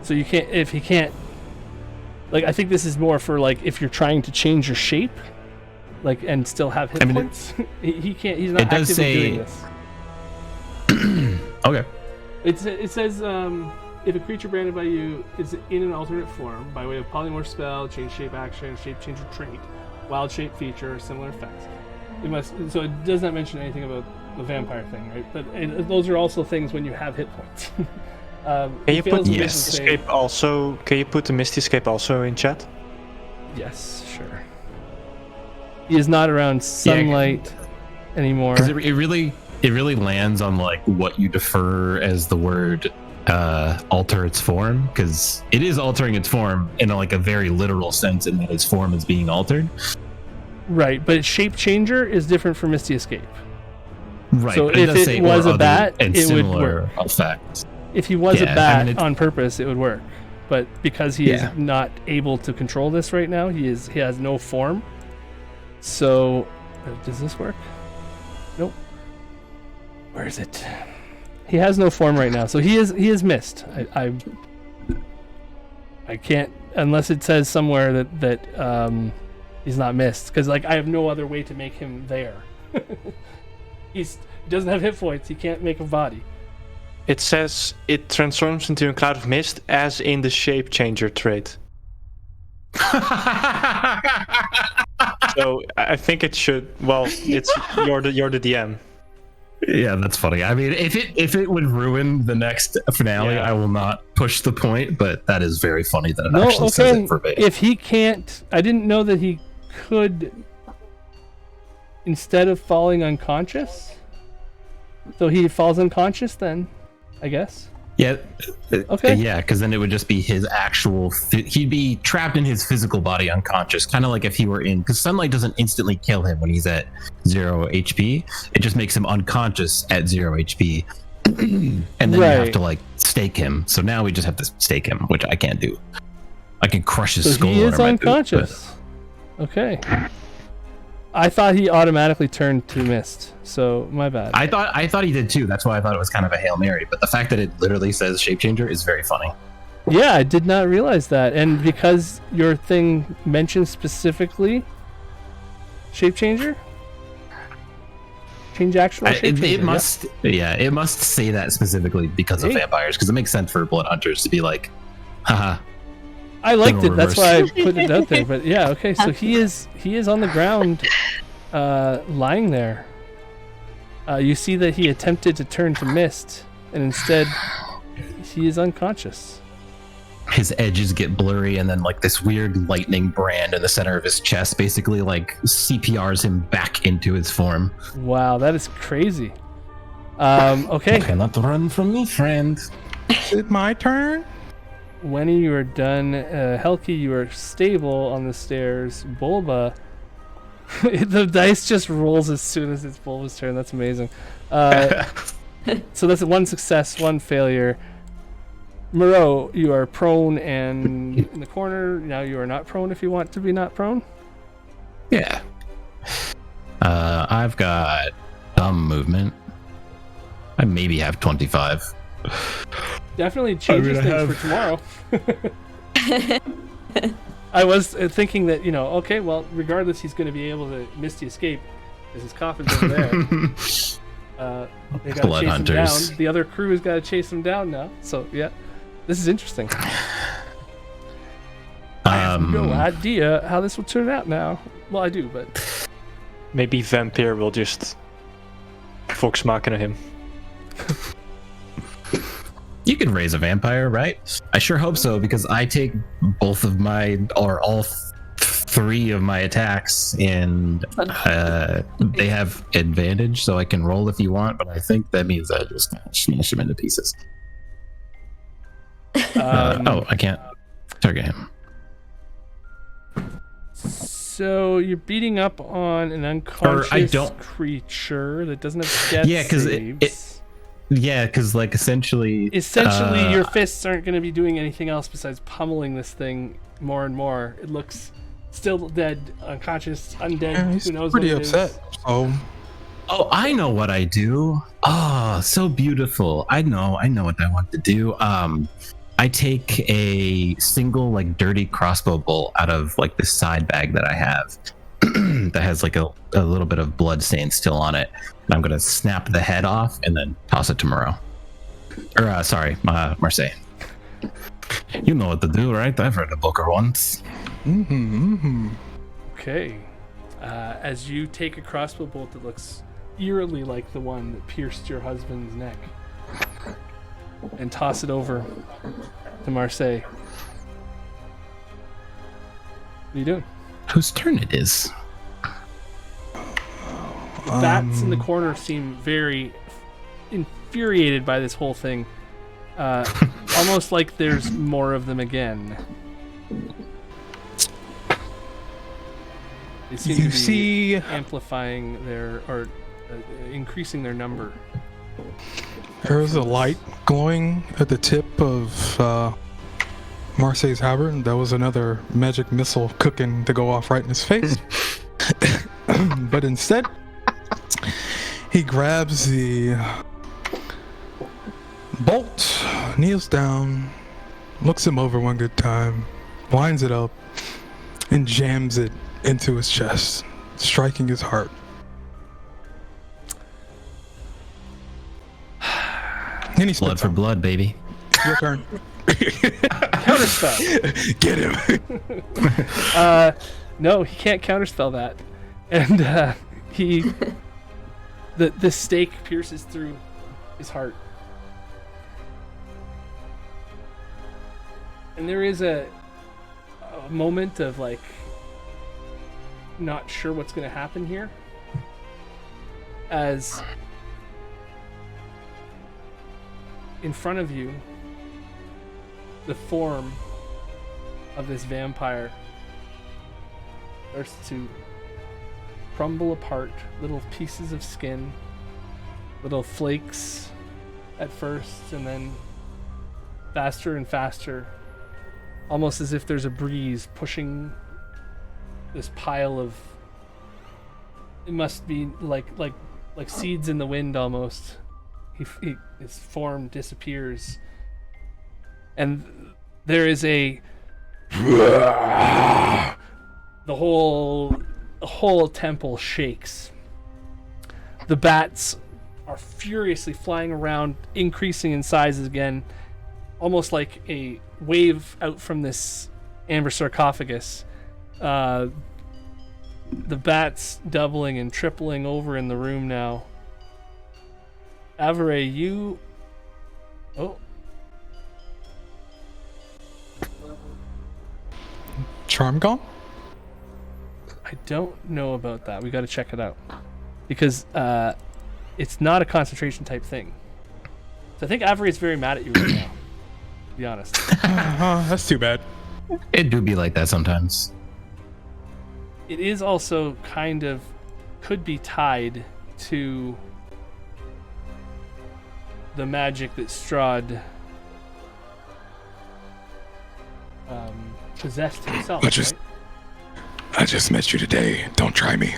So you can't, if he can't, I think this is more for if you're trying to change your shape, and still have hit points. He can't. He's not it does actively doing say- this. Okay. It says if a creature branded by you is in an alternate form by way of polymorph spell, change shape action, shape change or trait, wild shape feature, or similar effects, it must. So it does not mention anything about the vampire thing, right? But those are also things when you have hit points. Can you put the wisdom Misty save. Escape also? Can you put the Misty Escape also in chat? Yes, sure. He is not around sunlight anymore. Because it really lands on like what you defer as the word alter its form, because it is altering its form in like a very literal sense in that its form is being altered. Right, but shape changer is different from Misty Escape. Right. So but if does it say was or a other bat, and it would similar work. effect. If he was a Yeah, bat I mean, on purpose, it would work. But because he is Yeah. not able to control this right now, he has no form. So, does this work? Nope. Where is it? He has no form right now, so he is missed. I can't, unless it says somewhere that he's not missed, because like I have no other way to make him there. He doesn't have hit points. He can't make a body. It says it transforms into a cloud of mist, as in the shape changer trait. So I think it should. Well, it's you're the DM. Yeah, that's funny. I mean, if it would ruin the next finale, Yeah. I will not push the point. But that is very funny that it actually says it verbatim. If he can't, I didn't know that he could, instead of falling unconscious. So he falls unconscious then, I guess. Yeah. Okay. Yeah, because then it would just be his actual. He'd be trapped in his physical body, unconscious, kind of like if he were in. Because sunlight doesn't instantly kill him when he's at 0 HP. It just makes him unconscious at 0 HP, and then you have to like stake him. So now we just have to stake him, which I can't do. I can crush his skull. He is under my boot, unconscious. Okay. I thought he automatically turned to mist, so my bad. I thought he did too. That's why I thought it was kind of a Hail Mary. But the fact that it literally says shape changer is very funny. Yeah, I did not realize that. And because your thing mentions specifically shape changer? Change actual shape changer. It must it must say that specifically because of vampires, because it makes sense for blood hunters to be like, haha. I liked it. That's why I reverse. put it out there. But yeah, okay. So he is on the ground, lying there. You see that he attempted to turn to mist, and instead, he is unconscious. His edges get blurry, and then like this weird lightning brand in the center of his chest basically like CPRs him back into his form. Wow, that is crazy. Okay. You cannot run from me, friend. Is it my turn? Wenny, you are done. Helki, you are stable on the stairs. Bulba, the dice just rolls as soon as it's Bulba's turn. That's amazing. So that's one success, one failure. Moreau, you are prone and in the corner. Now you are not prone if you want to be not prone. Yeah. I've got some movement. I maybe have 25. Definitely changes things for tomorrow. I was thinking that, okay, well, regardless, he's going to be able to Misty escape because his coffin's over there. They got to chase him down. The other crew has got to chase him down now. So, yeah, this is interesting. I have no idea how this will turn out now. Well, I do, but... Maybe Vampire will just Vox Machina him. You could raise a vampire, right? I sure hope so, because I take both of all 3 of my attacks, and they have advantage, so I can roll if you want, but I think that means I just smash him into pieces. I can't target him. So you're beating up on an unconscious creature that doesn't have death saves. Yeah, because like essentially your fists aren't going to be doing anything else besides pummeling this thing more and more. It looks still dead, unconscious, undead. Yeah, he's who knows pretty what it upset. is. So, I know what I do. Oh, so beautiful. I know what I want to do. I take a single like dirty crossbow bolt out of like this side bag that I have that has like a little bit of blood stain still on it. And I'm gonna snap the head off and then toss it to Moreau. Or Marseille. You know what to do, right? I've read a book once. Okay. As you take a crossbow bolt that looks eerily like the one that pierced your husband's neck and toss it over to Marseille. What are you doing? Whose turn it is? bats in the corner seem very infuriated by this whole thing. Almost like there's more of them again. They seem to be amplifying or increasing their number. There was a light glowing at the tip of Marseille's halberd, and that was another magic missile cooking to go off right in his face. But instead, he grabs the bolt, kneels down, looks him over one good time, winds it up, and jams it into his chest, striking his heart. And he Blood for blood, baby. Your turn. Counterspell. Get him. No, he can't counterspell that. And the stake pierces through his heart. And there is a moment of like not sure what's going to happen here, as in front of you the form of this vampire starts to crumble apart, little pieces of skin, little flakes at first, and then faster and faster, almost as if there's a breeze pushing this pile of, it must be like seeds in the wind almost. His form disappears, and there is the whole temple shakes. The bats are furiously flying around, increasing in sizes again, almost like a wave out from this amber sarcophagus. The bats doubling and tripling over in the room now. Avare, you... Oh. Charm gone? I don't know about that. We got to check it out. Because it's not a concentration type thing. So I think Avare is very mad at you right now, to be honest. That's too bad. It do be like that sometimes. It is also kind of, could be tied to the magic that Strahd possessed himself. I just met you today. Don't try me.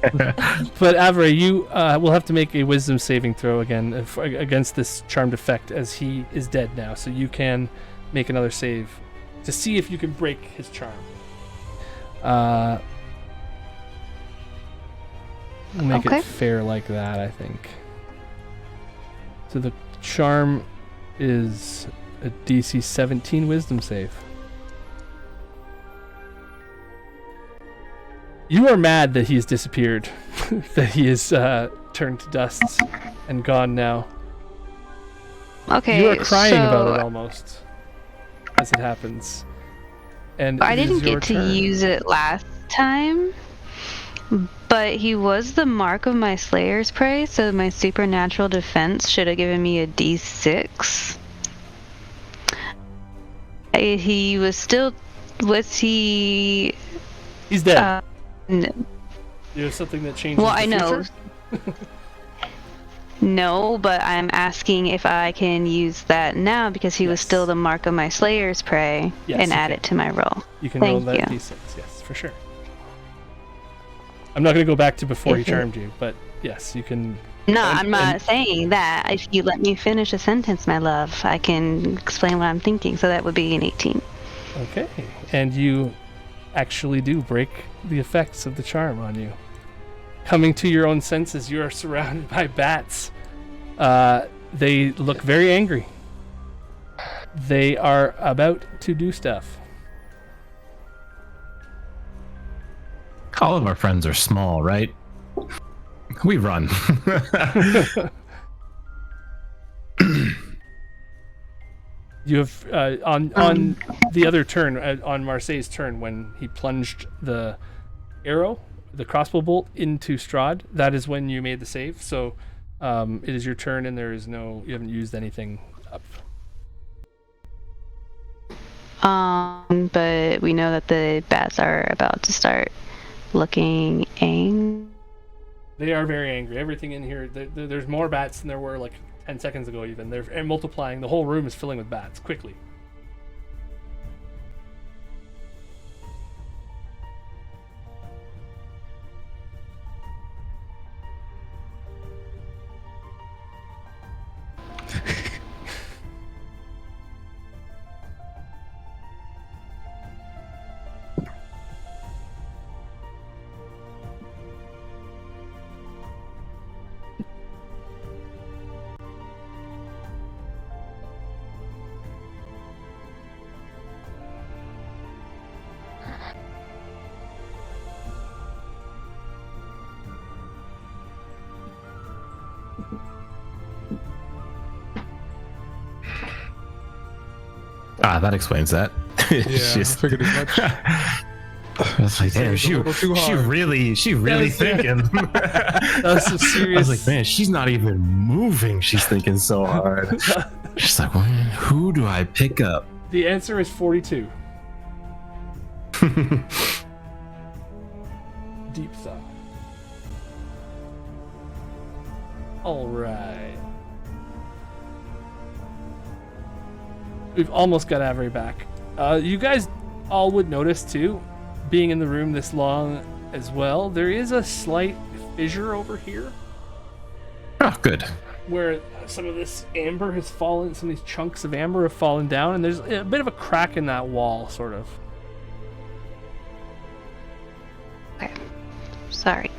But Avare, you will have to make a wisdom saving throw again against this charmed effect, as he is dead now. So you can make another save to see if you can break his charm. We'll make it fair like that, I think. So the charm is a DC 17 wisdom save. You are mad that he has disappeared, that he is turned to dust and gone now. Okay, you are crying about it almost as it happens. And I didn't get to use it last time, but he was the mark of my Slayer's Prey, so my supernatural defense should have given me a D6. He was still... He's dead. There's something that changes well, the I know. future? No, but I'm asking if I can use that now because he was still the mark of my Slayer's Prey, and add it to my roll. You can roll that D6, yes, for sure. I'm not going to go back to before he charmed you, but yes, you can... No, I'm not saying that. If you let me finish a sentence, my love, I can explain what I'm thinking, so that would be an 18. Okay, and you actually do break the effects of the charm on you. Coming to your own senses, you are surrounded by bats. They look very angry. They are about to do stuff. All of our friends are small, right? We run. You have on the other turn, on Marseille's turn, when he plunged the arrow the crossbow bolt into Strahd, that is when you made the save. So it is your turn, and you haven't used anything up. But we know that the bats are about to start looking angry. They are very angry. Everything in here, there's more bats than there were like 10 seconds ago even. They're multiplying. The whole room is filling with bats quickly. That explains that. Yeah, I figured as much. I was like, damn, she really thinking. That's some serious. I was like, man, she's not even moving. She's thinking so hard. She's like, well, who do I pick up? The answer is 42. Deep thought. All right. We've almost got Avery back. You guys all would notice too, being in the room this long as well, there is a slight fissure over here. Oh, good. Where some of this amber has fallen, some of these chunks of amber have fallen down, and there's a bit of a crack in that wall, sort of. Okay. Sorry.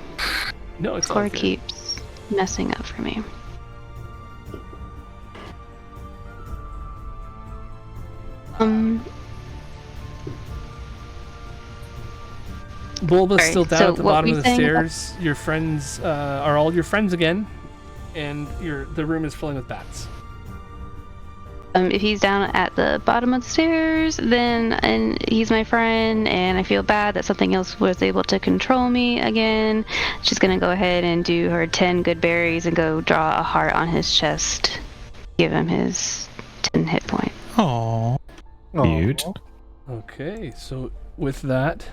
No, it's Floor all good. keeps messing up for me. Bulba's Sorry, still down so at the what bottom were of the you saying about- stairs. Your friends are all your friends again, and the room is filling with bats. If he's down at the bottom of the stairs, and he's my friend, and I feel bad that something else was able to control me again, she's gonna go ahead and do her 10 good berries and go draw a heart on his chest. Give him his 10 hit point. Aww. Cute. Okay, so with that,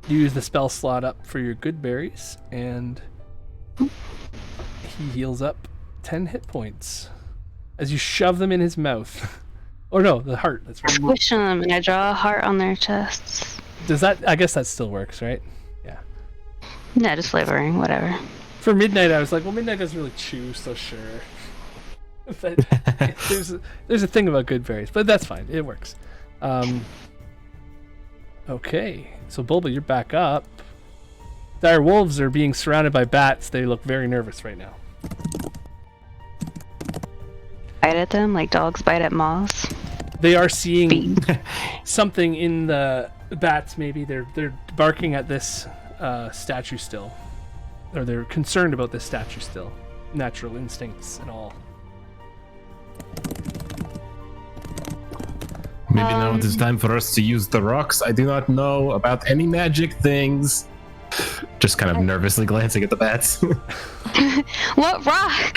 use the spell slot up for your good berries, and he heals up 10 hit points as you shove them in his mouth. Or no, the heart. That's right. Squish them, and I draw a heart on their chests. Does that? I guess that still works, right? Yeah. No, just flavoring, whatever. For Midnight, I was like, well, Midnight doesn't really chew, so sure. But there's a thing about good berries, but that's fine. It works. Okay, so Bulba, you're back up. Dire wolves are being surrounded by bats. They look very nervous right now. Bite at them like dogs bite at moths. They are seeing Feet. something in the bats. Maybe they're barking at this statue still, or they're concerned about this statue still. Natural instincts and all. Maybe now it is time for us to use the rocks. I do not know about any magic things. Just kind of nervously glancing at the bats. What rock?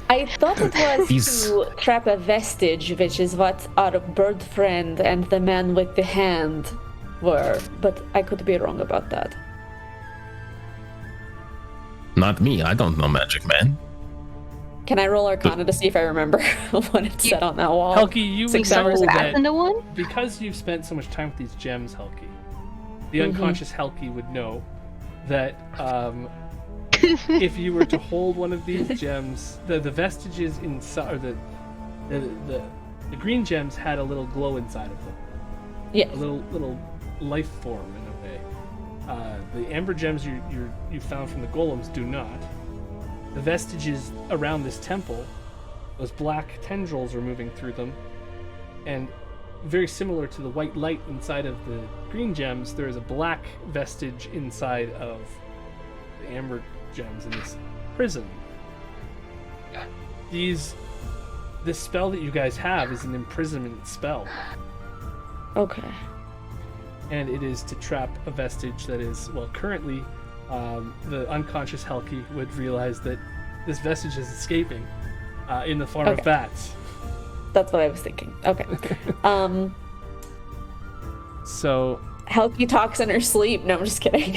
I thought it was These- to trap a vestige, which is what our bird friend and the man with the hand were, but I could be wrong about that. Not me. I don't know magic, man. Can I roll Arcana to see if I remember what it said on that wall? Helki, you would 6 know hours ago. Bats that into one? because you've spent so much time with these gems, Helki, the Mm-hmm. unconscious Helki would know that if you were to hold one of these gems, the vestiges inside, or the green gems had a little glow inside of them, Yes. a little life form in a way. The amber gems you found from the golems do not. The vestiges around this temple, those black tendrils are moving through them, and very similar to the white light inside of the green gems, there is a black vestige inside of the amber gems in this prison. This spell that you guys have is an imprisonment spell. Okay. and it is to trap a vestige that is, well, currently, the unconscious Helki would realize that this vestige is escaping in the form of bats. That's what I was thinking. Okay. So Helki talks in her sleep. No, I'm just kidding.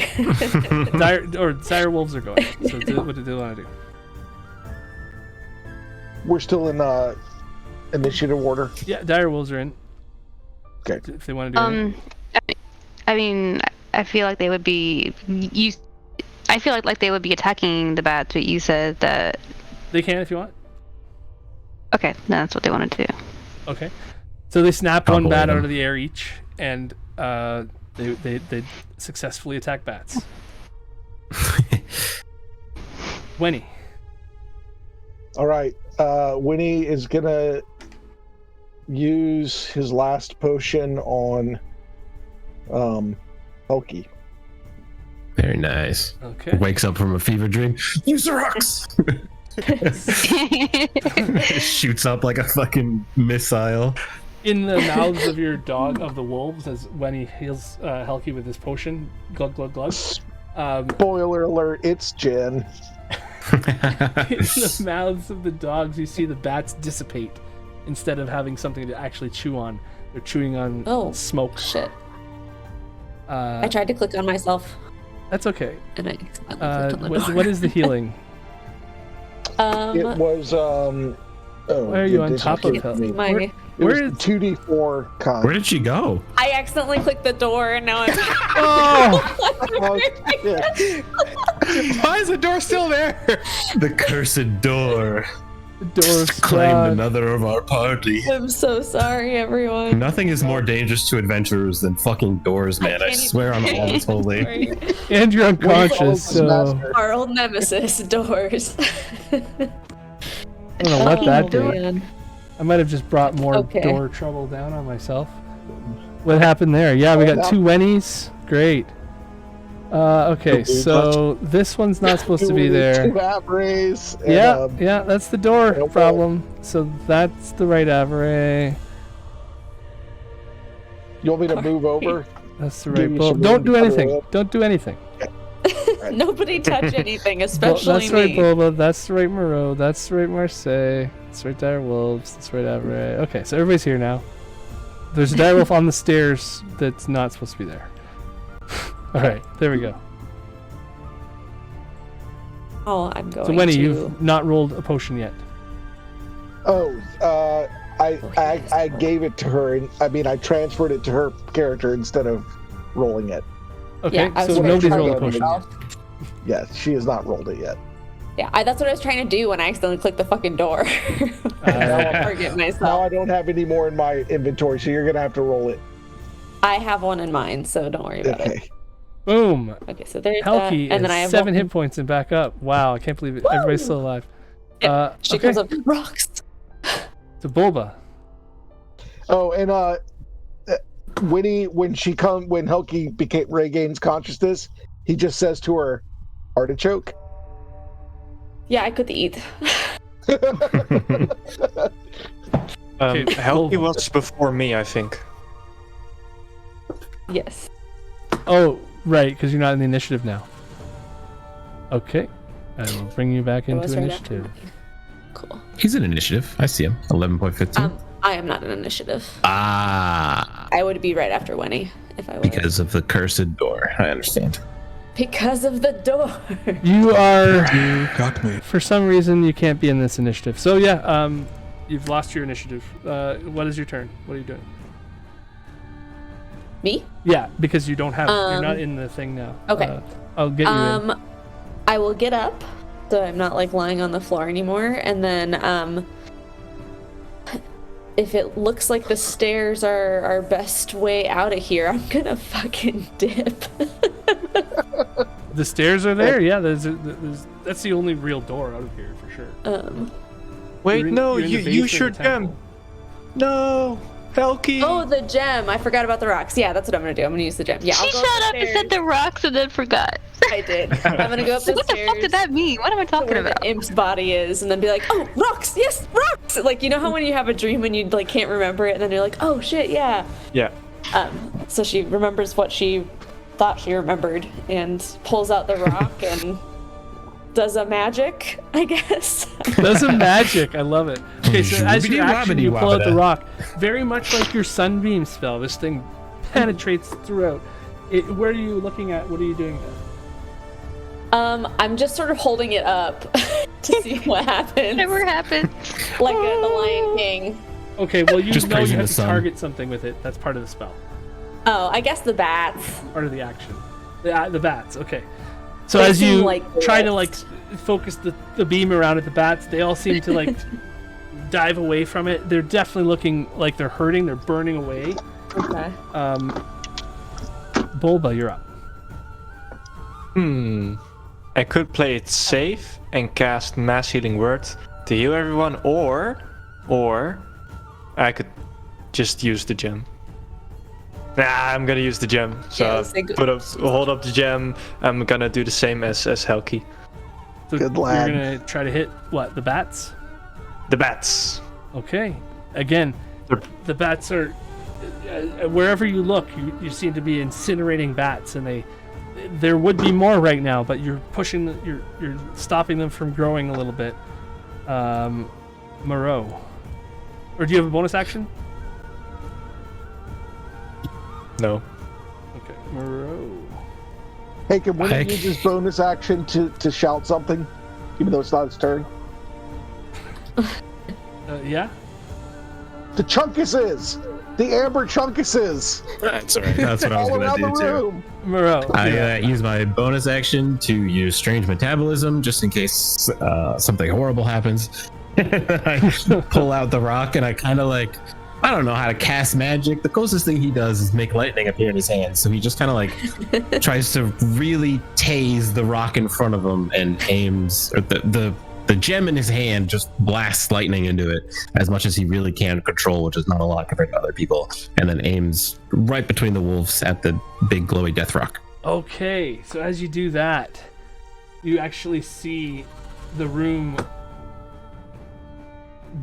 dire wolves are going. So what do they want to do? We're still in initiative order. Yeah, dire wolves are in. Okay. If they want to do anything. I mean, I feel like they would be I feel like they would be attacking the bats, but you said that They can if you want. okay, no, that's what they want to do. Okay. So they snap one Topple bat them. out of the air each, and they successfully attack bats. Winnie. All right. Winnie is gonna use his last potion on Helki. Very nice. Okay. Wakes up from a fever dream. Use the rocks! Shoots up like a fucking missile. In the mouths of your dog, of the wolves, as Winnie heals Helki with his potion. Glug, glug, glug. Spoiler alert, it's Jen. In the mouths of the dogs, you see the bats dissipate. Instead of having something to actually chew on, they're chewing on smoke. Shit. I tried to click on myself, That's okay. and I accidentally clicked on the door. What is the healing? It was Why are you on top of Helki? my... It was Where is- 2d4 con. Where did she go? I accidentally clicked the door, and now I'm... Oh, shit. Why is the door still there? The cursed door. The door of Claimed Strahd. another of our party. I'm so sorry, everyone. Nothing is more dangerous to adventurers than fucking doors, man. I can't swear on all that's holy. Sorry. And you're unconscious, Follows the so master. Our old nemesis, doors. I don't know what that did. Man. I might have just brought more Okay. door trouble down on myself. What happened there? Yeah, we got 2 Wennies. Great. Okay, so this one's not supposed to be there. 2 Avrays, and, Yeah, that's the door Nope. problem. So that's the right Avray. You want me to move over? That's the Give right you bulb. some Don't do room to anything. cover up. Don't do anything. Nobody touch anything, Well, especially that's the right me. Boba. That's the right Moreau. That's the right Marseille. That's the right Dire Wolves. That's the right Avray. Okay, so everybody's here now. There's a Dire Wolf on the stairs that's not supposed to be there. Alright, there we go. Oh, I'm going So Winnie, to... you've not rolled a potion yet. I gave it to her, and I transferred it to her character instead of rolling it. Okay, Yeah, I was so gonna nobody's try rolled a to potion yet. Yes, she has not rolled it yet. Yeah, that's what I was trying to do when I accidentally clicked the fucking door. Uh, Forget Now myself. I don't have any more in my inventory, so you're gonna have to roll it. I have one in mind, so don't worry about it. Okay. Boom! Okay, so there's Helki that, and then I is have 7 one. hit points and back up. Wow, I can't believe it. Everybody's still alive. Yeah, she Okay, comes up, rocks. so Bulba. Oh, and Winnie, when Helki regains consciousness, he just says to her, "Artichoke." Yeah, I could eat. Okay, Helki Bulba. was before me, I think. Yes. Oh, right, because you're not in the initiative now. Okay, I will bring you back It into was right after initiative. me. Cool. He's in initiative. I see him. 11.15. I am not an initiative. Ah, I would be right after Winnie if I were. because of the cursed door. I understand. Because of the door. You are, You got me. for some reason, you can't be in this initiative. So yeah, you've lost your initiative. What is your turn? What are you doing? Me? Yeah, because you don't have, you're not in the thing now. Okay. I'll get you in. I will get up, so I'm not like lying on the floor anymore, and then if it looks like the stairs are our best way out of here, I'm gonna fucking dip. The stairs are there. Yeah, there's that's the only real door out of here for sure. Wait, You're in- no, you're in the you basement use your of the temple. gem. No, Helki. Oh, the gem. I forgot about the rocks. Yeah, that's what I'm gonna do. I'm gonna use the gem. Yeah, She I'll go shut up and upstairs. said the rocks and then forgot. I did. I'm gonna go up the What the stairs. fuck did that mean? What am I talking Where about? the imp's body is, and then be like, oh, rocks, yes, rocks! Like, you know how when you have a dream and you like can't remember it, and then you're like, oh shit, yeah. Yeah. So she remembers what she thought she remembered and pulls out the rock and does a magic, I guess. Does a magic. I love it. Okay, so as your action, you pull out the rock. Very much like your sunbeam spell, this thing penetrates throughout. Where are you looking at? What are you doing there? I'm just sort of holding it up to see what happens. Whatever happens. Like the Lion King. Okay, well, you Just know you praising have the to sun. target something with it. That's part of the spell. Oh, I guess the bats. Part of the action. The bats, okay. So They as seem you like try to bullets. focus the beam around at the bats, they all seem to dive away from it. They're definitely looking like they're hurting. They're burning away. Okay. Bulba, you're up. I could play it safe and cast Mass Healing Word to heal everyone, or I could just use the gem. Nah, I'm gonna use the gem. So Yeah, let's say good. hold up the gem. I'm gonna do the same as Helki. So Good lad. You're gonna try to hit what? The bats? The bats. Okay. Again, the bats are wherever you look. You seem to be incinerating bats, and there would be more right now, but you're pushing. You're stopping them from growing a little bit. Moreau, or do you have a bonus action? No. Okay, Moreau. Hey, can one Heck. use his bonus action to shout something, even though it's not his turn? Yeah. The Chunkuses! The Amber Chunkuses! That's right. That's what I was All gonna around the do too. room! Moreau. I use my bonus action to use strange metabolism just in case something horrible happens. I pull out the rock and I kind of I don't know how to cast magic. The closest thing he does is make lightning appear in his hands. So he just kind of tries to really tase the rock in front of him and aims, or the gem in his hand just blasts lightning into it as much as he really can control, which is not a lot compared to other people, and then aims right between the wolves at the big glowy death rock. Okay, so as you do that, you actually see the room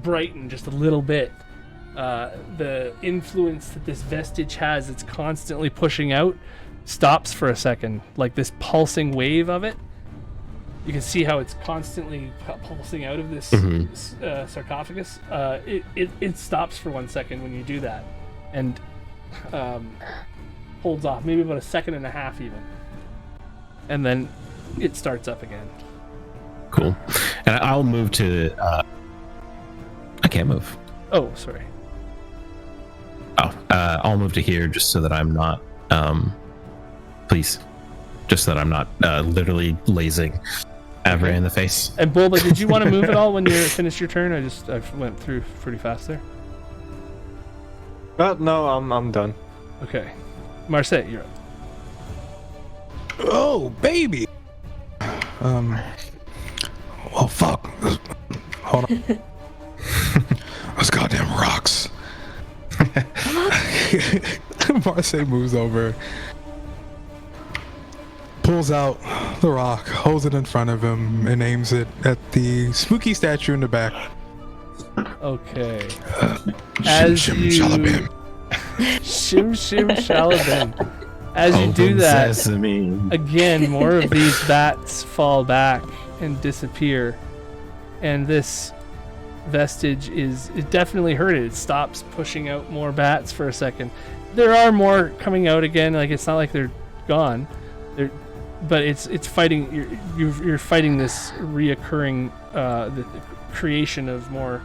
brighten just a little bit. The influence that this vestige has, it's constantly pushing out, stops for a second, like this pulsing wave of it. You can see how it's constantly pulsing out of this sarcophagus. It stops for 1 second when you do that, and holds off, maybe about a second and a half even, and then it starts up again. Cool. And I'll move to. I can't move. Oh, sorry. I'll move to here just so that I'm not. Please, just so that I'm not literally lasing Avray in the face. And Bulba, did you want to move at all when you finished your turn? I went through pretty fast there. No, I'm done. Okay, Marseille, you're up. Oh, baby. Well, fuck. Hold on. Those goddamn rocks. Marseille moves over, pulls out the rock, holds it in front of him, and aims it at the spooky statue in the back. Okay. Shim shim shalabim. Shim shim shalabim. As you do Open that, sesame. again, more of these bats fall back and disappear, and this vestige it definitely hurt it. It stops pushing out more bats for a second. There are more coming out again. Like, it's not like they're gone. But it's fighting. You're fighting this reoccurring the creation of more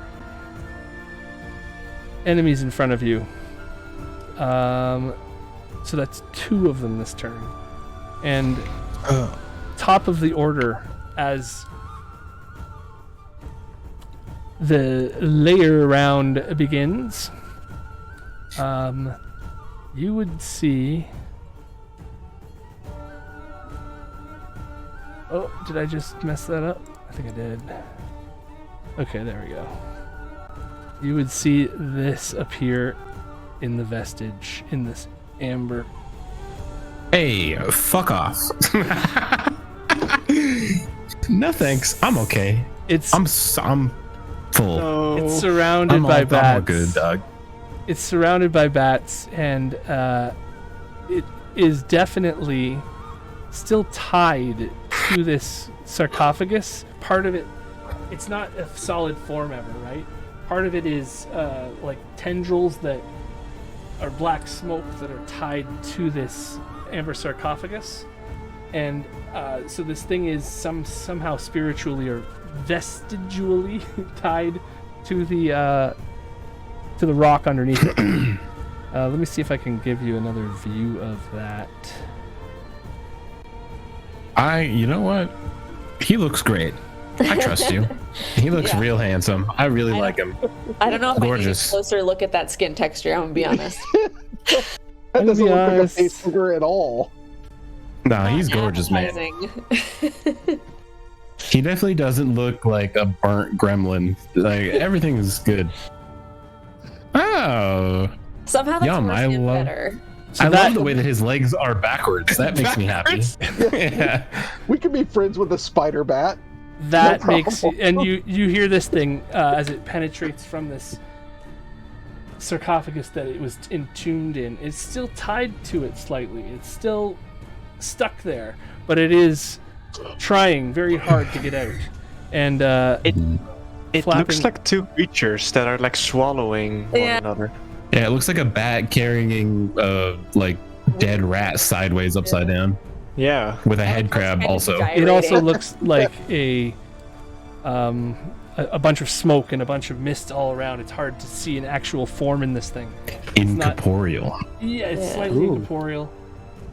enemies in front of you. So that's 2 of them this turn, and top of the order as the layer round begins. You would see. Oh, did I just mess that up? I think I did. Okay, there we go. You would see this appear in the vestige, in this amber. Hey, fuck off. No thanks. I'm okay. I'm full. No. It's surrounded I'm by all bats. good, dog. It's surrounded by bats, and it is definitely still tied to this sarcophagus. Part of it, it's not a solid form ever, right? Part of it is like tendrils that are black smoke that are tied to this amber sarcophagus. And so this thing is somehow spiritually or vestigially tied to the rock underneath it. Let me see if I can give you another view of that. You know what? He looks great. I trust you. He looks real handsome. I really like him. I don't know if Gorgeous. I need a closer look at that skin texture, I'm gonna be honest. That doesn't look like a honest. face hugger at all. No, he's gorgeous, man. Appetizing. He definitely doesn't look like a burnt gremlin. Like, everything's good. Oh. Somehow that's Yum, worse I and love- better. So I that- love the way that his legs are backwards. That makes me happy. Yeah. We could be friends with a spider bat. That No makes problem. and you hear this thing as it penetrates from this sarcophagus that it was entombed in. It's still tied to it slightly. It's still stuck there, but it is trying very hard to get out. And It flapping- looks like two creatures that are like swallowing one Yeah. another. Yeah, it looks like a bat carrying like dead rat sideways upside down Yeah. with a head crab Kind of also. gyrating. it also looks like a bunch of smoke and a bunch of mist all around. It's hard to see an actual form in this thing. Incorporeal. Yeah, it's Yeah. slightly Ooh. incorporeal.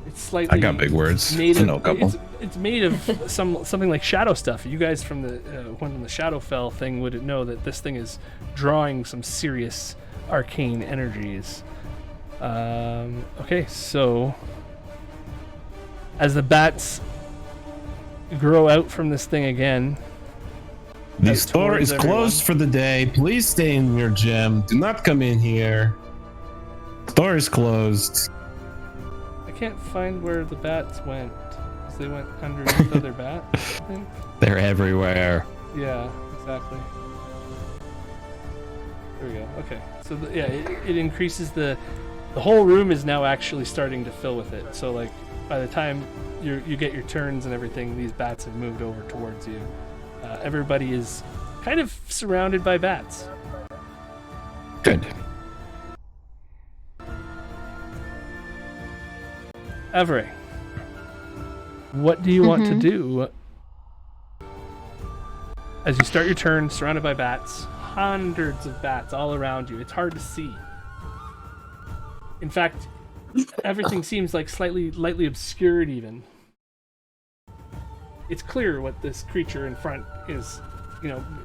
It's slightly. I got big words. Made I of, know a couple. It's made of something like shadow stuff. You guys from the when the Shadowfell thing would know that this thing is drawing some serious arcane energies. Okay, so as the bats grow out from this thing again, The out store towards is closed for the day. Please stay in your gem. Do not come in here. Store is closed. I can't find where the bats went. 'Cause they went underneath other bats, I think. They're everywhere. Yeah, exactly. There we go. Okay. So it increases the whole room is now actually starting to fill with it. So like by the time you get your turns and everything, these bats have moved over towards you. Everybody is kind of surrounded by bats. Good. Everett, what do you want to do as you start your turn surrounded by bats? Hundreds of bats all around you. It's hard to see. In fact, everything seems like lightly obscured even. It's clear what this creature in front is,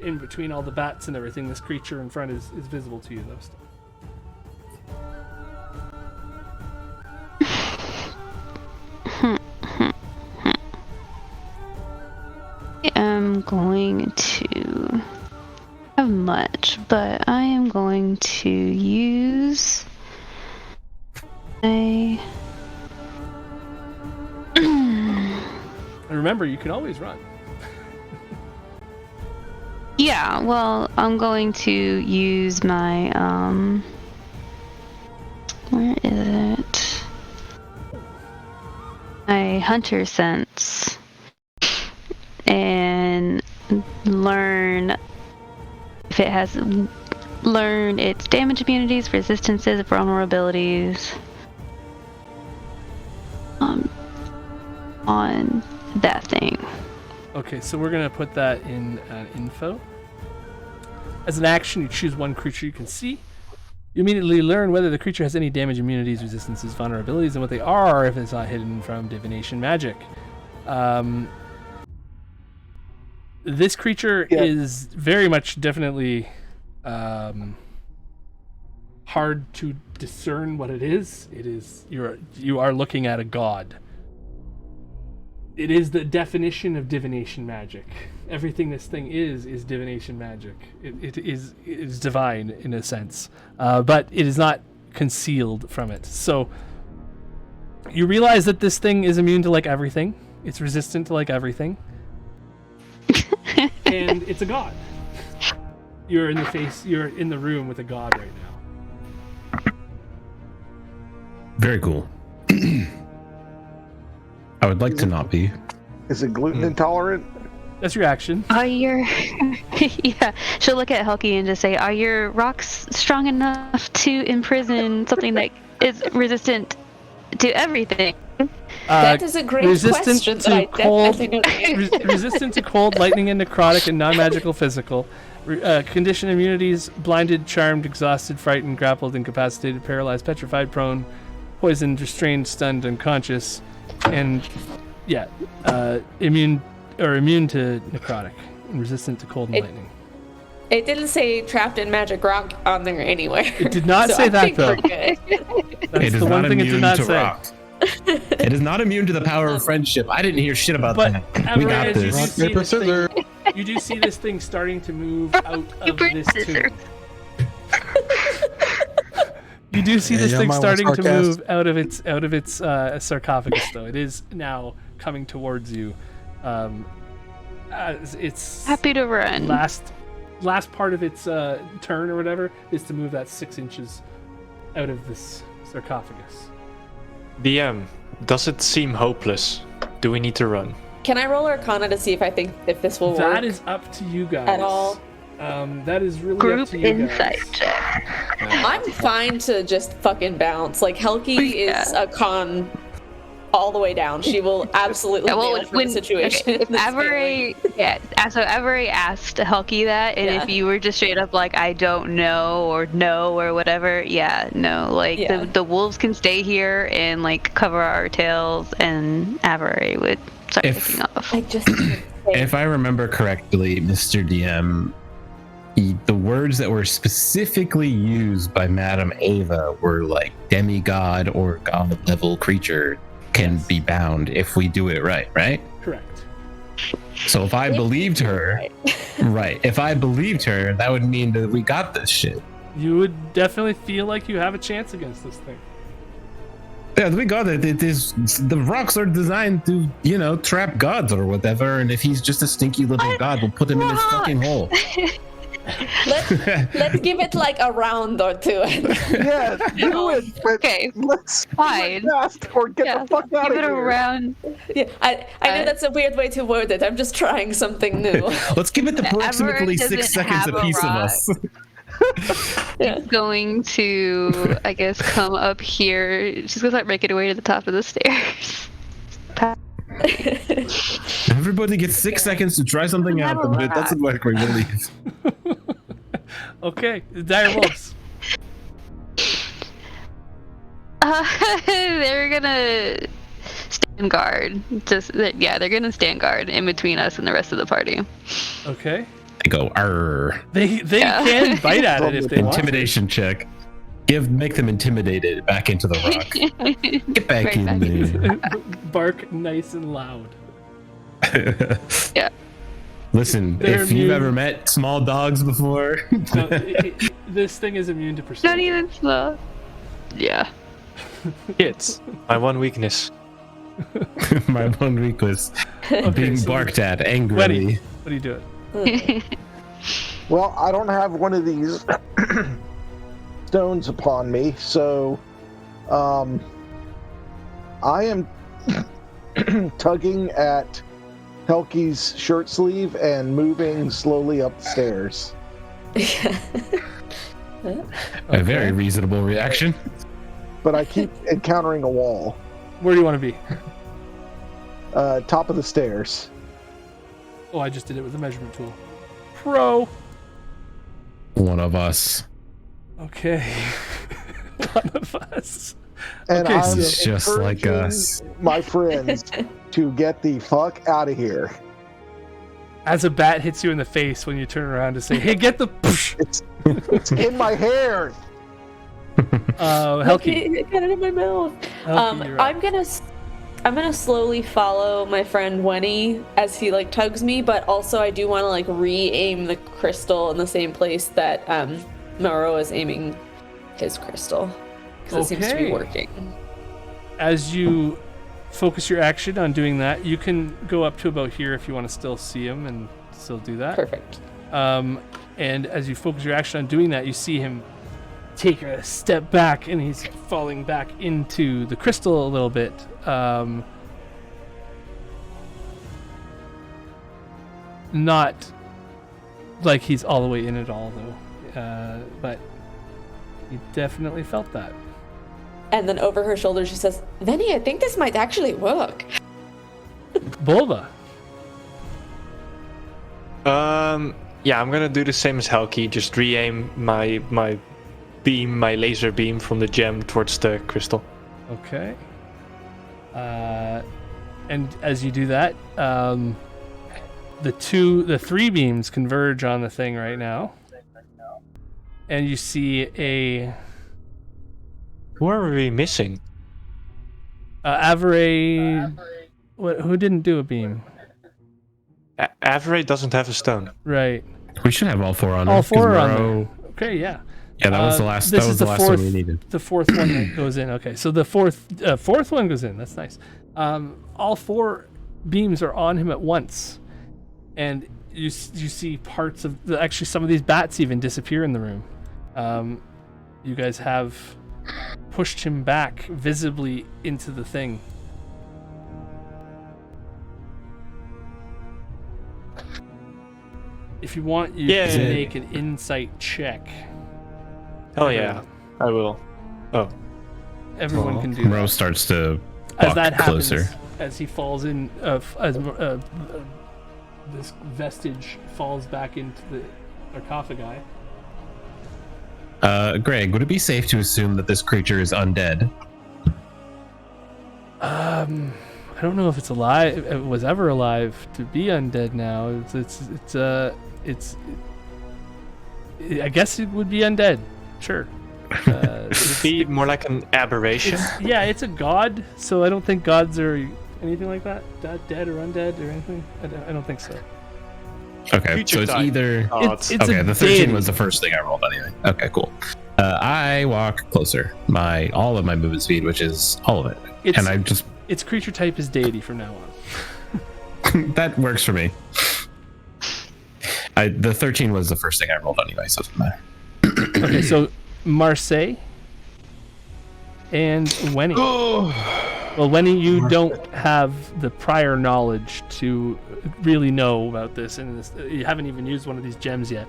in between all the bats and everything, this creature in front is visible to you, though. Still. I'm going to have much, but I am going to use a And remember, you can always run. yeah, well, I'm going to use my where is it? My hunter sense and learn if it has learned its damage immunities, resistances, vulnerabilities on that thing. Okay, so we're gonna put that in info. As an action, you choose one creature you can see. You immediately learn whether the creature has any damage, immunities, resistances, vulnerabilities, and what they are if it's not hidden from divination magic. This creature is very much definitely hard to discern what it is. It is you are looking at a god. It is the definition of divination magic. Everything this thing is divination magic. It is divine in a sense, but it is not concealed from it. So you realize that this thing is immune to like everything. It's resistant to like everything, and it's a god. You're in the room with a god right now. Very cool. I would like to not be. Is it gluten intolerant? That's your action. Are your yeah? She'll look at Helki and just say, "Are your rocks strong enough to imprison something that is resistant to everything?" That is a great resistant question. to That I cold, definitely know. resistant to cold, lightning, and necrotic, and non-magical physical. Condition immunities: blinded, charmed, exhausted, frightened, grappled, incapacitated, paralyzed, petrified, prone, poisoned, restrained, stunned, unconscious, and immune to necrotic and resistant to cold and lightning. It didn't say trapped in magic rock on there anywhere. It did not say that though. It is the one not thing it did immune not to say. rock. It is not immune to the power of friendship. I didn't hear shit about But that. We got Everett, this. Rock, paper, scissors. You do see this thing starting to move out of this tomb. You do see this y'all thing might want starting to sarcasm. move out of its sarcophagus, though. It is now coming towards you. It's Happy to run. last part of its turn or whatever is to move that 6 inches out of this sarcophagus. DM, does it seem hopeless? Do we need to run? Can I roll Arcana to see if this will work? That is up to you guys. At all? That is really up Group to you insight guys. check. I'm fine to just fucking bounce. Like Helki is a con all the way down. She will absolutely bail from the situation. If Avery, so Avery asked Helki that, and if you were just straight up like, I don't know, or no, or whatever, the wolves can stay here and like cover our tails, and Avery would start picking off. I just If I remember correctly, Mr. DM, the words that were specifically used by Madame Ava were like demigod or god level creature can be bound if we do it right? Correct. So if I believed her, if I believed her, that would mean that we got this shit. You would definitely feel like you have a chance against this thing. Yeah, we got it. It is, the rocks are designed to, trap gods or whatever, and if he's just a stinky little god, we'll put him in his fucking hole. Let's give it like a round or two. Yeah, do it. But Okay, let's fine. fast or get the fuck out Give of it here. a round. Yeah, I know that's a weird way to word it. I'm just trying something new. Let's give it approximately Everett 6 doesn't seconds have a a piece of rock. us. She's going to, I guess, come up here. She's gonna start making her way to the top of the stairs. Everybody gets 6 seconds to try something out, but if it doesn't work, we will leave. Okay, dire wolves. They're gonna stand guard. They're gonna stand guard in between us and the rest of the party. Okay. They go, arr. They can bite at it if they want. Intimidation check. Make them intimidated back into the rock. Get back Right in back there. Bark nice and loud. Yeah. Listen, They're if you've immune. ever met small dogs before, No, this thing is immune to persuasion. Not even slow. Yeah. Kids, my one weakness. my one weakness, being so barked at angrily. What are you doing? Well, I don't have one of these stones upon me, so I am tugging at Helki's shirt sleeve and moving slowly up the stairs. A very reasonable reaction. But I keep encountering a wall. Where do you want to be? Top of the stairs. Oh, I just did it with a measurement tool. Pro. One of us. Okay. One of us. And Okay, I'm It's just like encouraging us. my friends to get the fuck out of here. As a bat hits you in the face when you turn around to say, "Hey, get the." It's in my hair. Helki. Get it in my mouth. Helki, you're up. I'm gonna slowly follow my friend Wenny as he like tugs me, but also I do want to like re-aim the crystal in the same place that Moreau is aiming his crystal because it seems to be Okay. working. As you focus your action on doing that, you can go up to about here if you want to still see him and still do that. Perfect. And as you focus your action on doing that, you see him take a step back, and he's falling back into the crystal a little bit. Not like he's all the way in it all, though. But you definitely felt that. And then over her shoulder, she says, Venny, I think this might actually work. Bulba. Yeah, I'm gonna do the same as Helki. Just re-aim my laser beam from the gem towards the crystal. Okay. And as you do that, the 3 beams converge on the thing right now, and you see a. Who are we missing? Avery. Who didn't do a beam? Avery doesn't have a stone. Right. We should have all 4 on All there. 4 are on Moreau- there. Okay, yeah. Yeah, that was the last. This That was is the the last fourth, one we needed. The 4th one that goes in. Okay, so the fourth one goes in. That's nice. All 4 beams are on him at once, and you see parts of actually some of these bats even disappear in the room. You guys have pushed him back visibly into the thing. If you want, you can make an insight check. Oh yeah, I will. Oh. Everyone can do Moreau that. starts to As walk that closer. happens, as he falls in, this vestige falls back into the sarcophagi. Greg, would it be safe to assume that this creature is undead? I don't know if it's alive. It was ever alive to be undead now. I guess it would be undead. Sure. It'd be more like an aberration. It's a god, so I don't think gods are anything like that. Dead or undead or anything. I don't think so. Okay, Creature so it's type. either. It's Okay, a the 13 deity. was the first thing I rolled anyway. Okay, cool. I walk closer. All of my movement speed, which is all of it, and I just. Its creature type is deity from now on. That works for me. The 13 was the first thing I rolled anyway, so it doesn't matter. Okay, so Marseille and Wenny. Well, Wenny, you don't have the prior knowledge to really know about this, and you haven't even used one of these gems yet.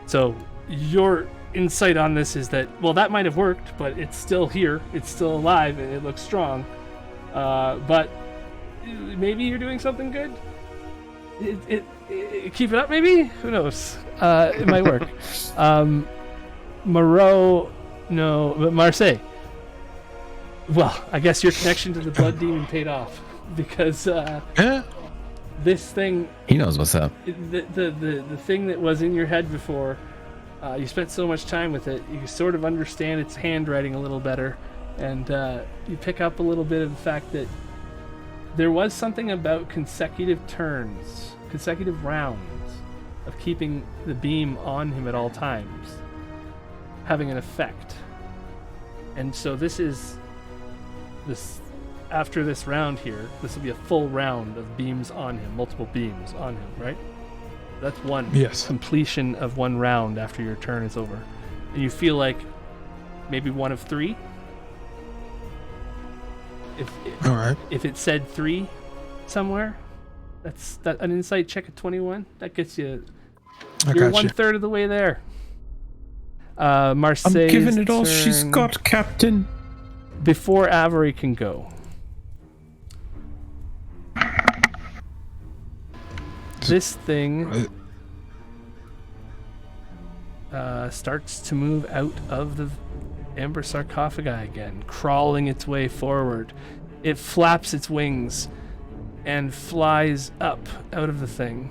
So your insight on this is that, well, that might have worked, but it's still here, it's still alive, and it looks strong. But maybe you're doing something good. Keep it up, maybe. Who knows? It might work. Moreau, no, but Marseille. Well, I guess your connection to the blood demon paid off because this thing. He knows what's up. The thing that was in your head before, you spent so much time with it, you sort of understand its handwriting a little better, and you pick up a little bit of the fact that there was something about consecutive turns, consecutive rounds of keeping the beam on him at all times, having an effect. And so after this round here, this will be a full round of beams on him, multiple beams on him, right? That's one. Yes. Completion of one round after your turn is over. And you feel like maybe one of 3. All right. If it said 3 somewhere, that's an insight check at 21. That gets you. You're 1/3 of the way there. Marseille's I'm giving it all turn. she's got, Captain. Before Avery can go. This thing starts to move out of the amber sarcophagi again, crawling its way forward. It flaps its wings and flies up out of the thing.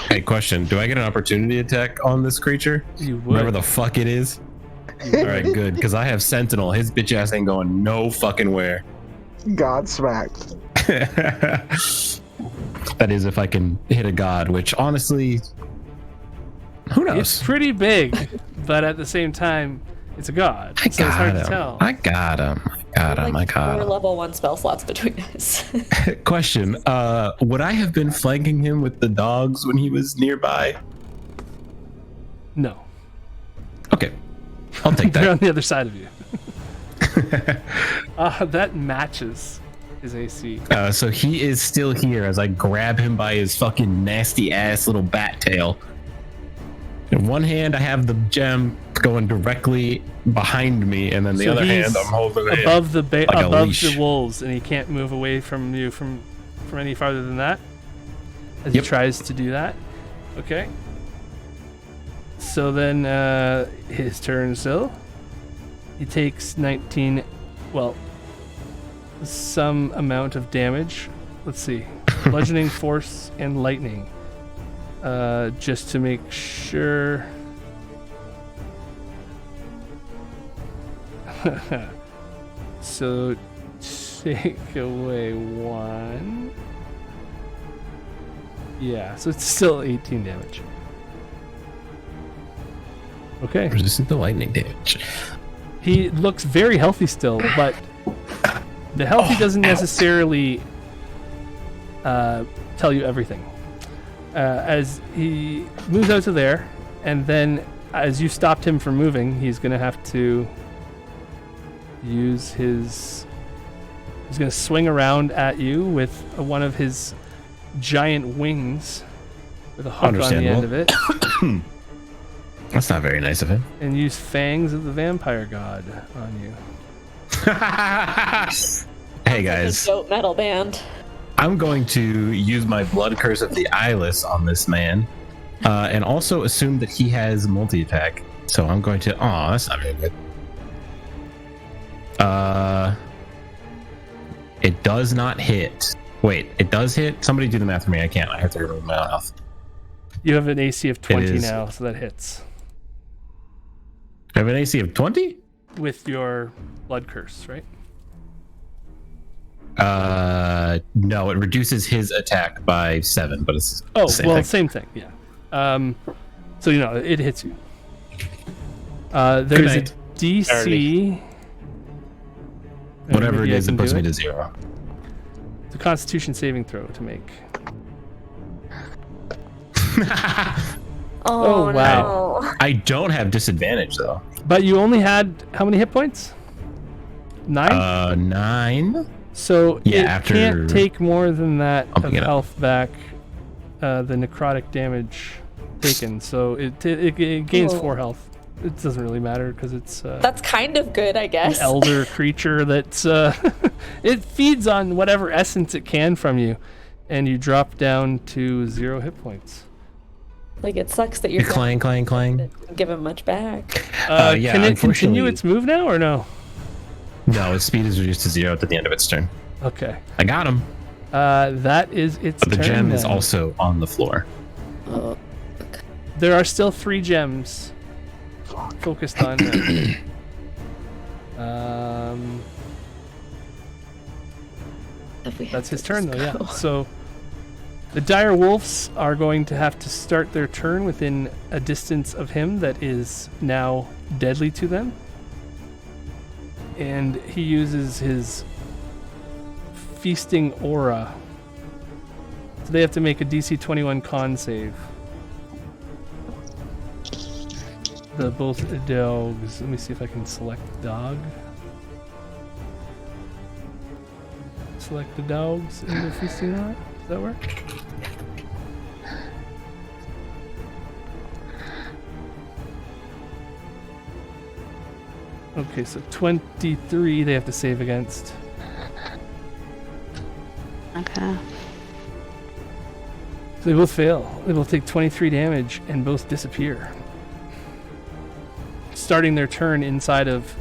Hey, question. Do I get an opportunity attack on this creature? You would. Whatever the fuck it is? Alright, good, because I have Sentinel. His bitch ass ain't going no fucking where. Godsmacked. That is if I can hit a god, which honestly, who knows? It's pretty big, but at the same time, it's a god. I So it's hard got to tell. him. I got him. I got 4 him. level 1 spell slots between us. Question. Would I have been flanking him with the dogs when he was nearby? No. Okay. I'll take They're on that. the other side of you. That matches his AC. So he is still here as I grab him by his fucking nasty ass little bat tail. In one hand, I have the gem going directly behind me, and then the So other hand, he's I'm holding it above the like a above leash. the wolves, and he can't move away from you from any farther than that. As Yep. he tries to do that. Okay. So then his turn still. He takes 19, well, some amount of damage. Let's see. Bludgeoning, force, and lightning. Just to make sure. So take away 1. Yeah, so it's still 18 damage. Okay. Resistant to lightning damage. He looks very healthy still, but the healthy doesn't necessarily tell you everything. As he moves out to there, and then as you stopped him from moving, he's going to have to use his... He's going to swing around at you with one of his giant wings with a hook on the end of it. That's not very nice of him. And use Fangs of the Vampire God on you. Hey guys, Dope metal band. I'm going to use my Blood Curse of the Eyeless on this man, and also assume that he has multi-attack. So I'm going to... Oh, that's not very good. It does not hit. Wait, it does hit? Somebody do the math for me. I can't. I have to remove my own health. You have an AC of 20 is- now, so that hits. I have an AC of 20? With your Blood Curse, right? No, it reduces his attack by 7, but it's Oh, the same well, thing. same thing, yeah. So, it hits you. There's a night. DC... Whatever it Maybe I is, can it puts do me to 0. It's a Constitution saving throw to make. Oh, wow. no. I don't have disadvantage though. But you only had how many hit points? 9? 9. So yeah, it after can't take more than that of upping it up. health back, the necrotic damage taken. So it gains Whoa. 4 health. It doesn't really matter because it's That's kind of good, I an guess. elder creature that's it feeds on whatever essence it can from you, and you drop down to 0 hit points. Like, it sucks that you're Clang, clang, clang. didn't give him much back. Yeah, Can it continue unfortunately- its move now or no? No, its speed is reduced to 0 at the end of its turn. Okay. I got him. That is its But the turn. gem is then. also on the floor. Oh. There are still 3 gems focused on him. That's his turn, though, yeah. So the dire wolves are going to have to start their turn within a distance of him that is now deadly to them. And he uses his feasting aura. So they have to make a DC 21 con save. Both dogs. Let me see if I can select dog. Select the dogs in the feasting aura. Does that work? Okay, so 23 they have to save against. Okay. So they both fail. They both take 23 damage and both disappear. Starting their turn inside of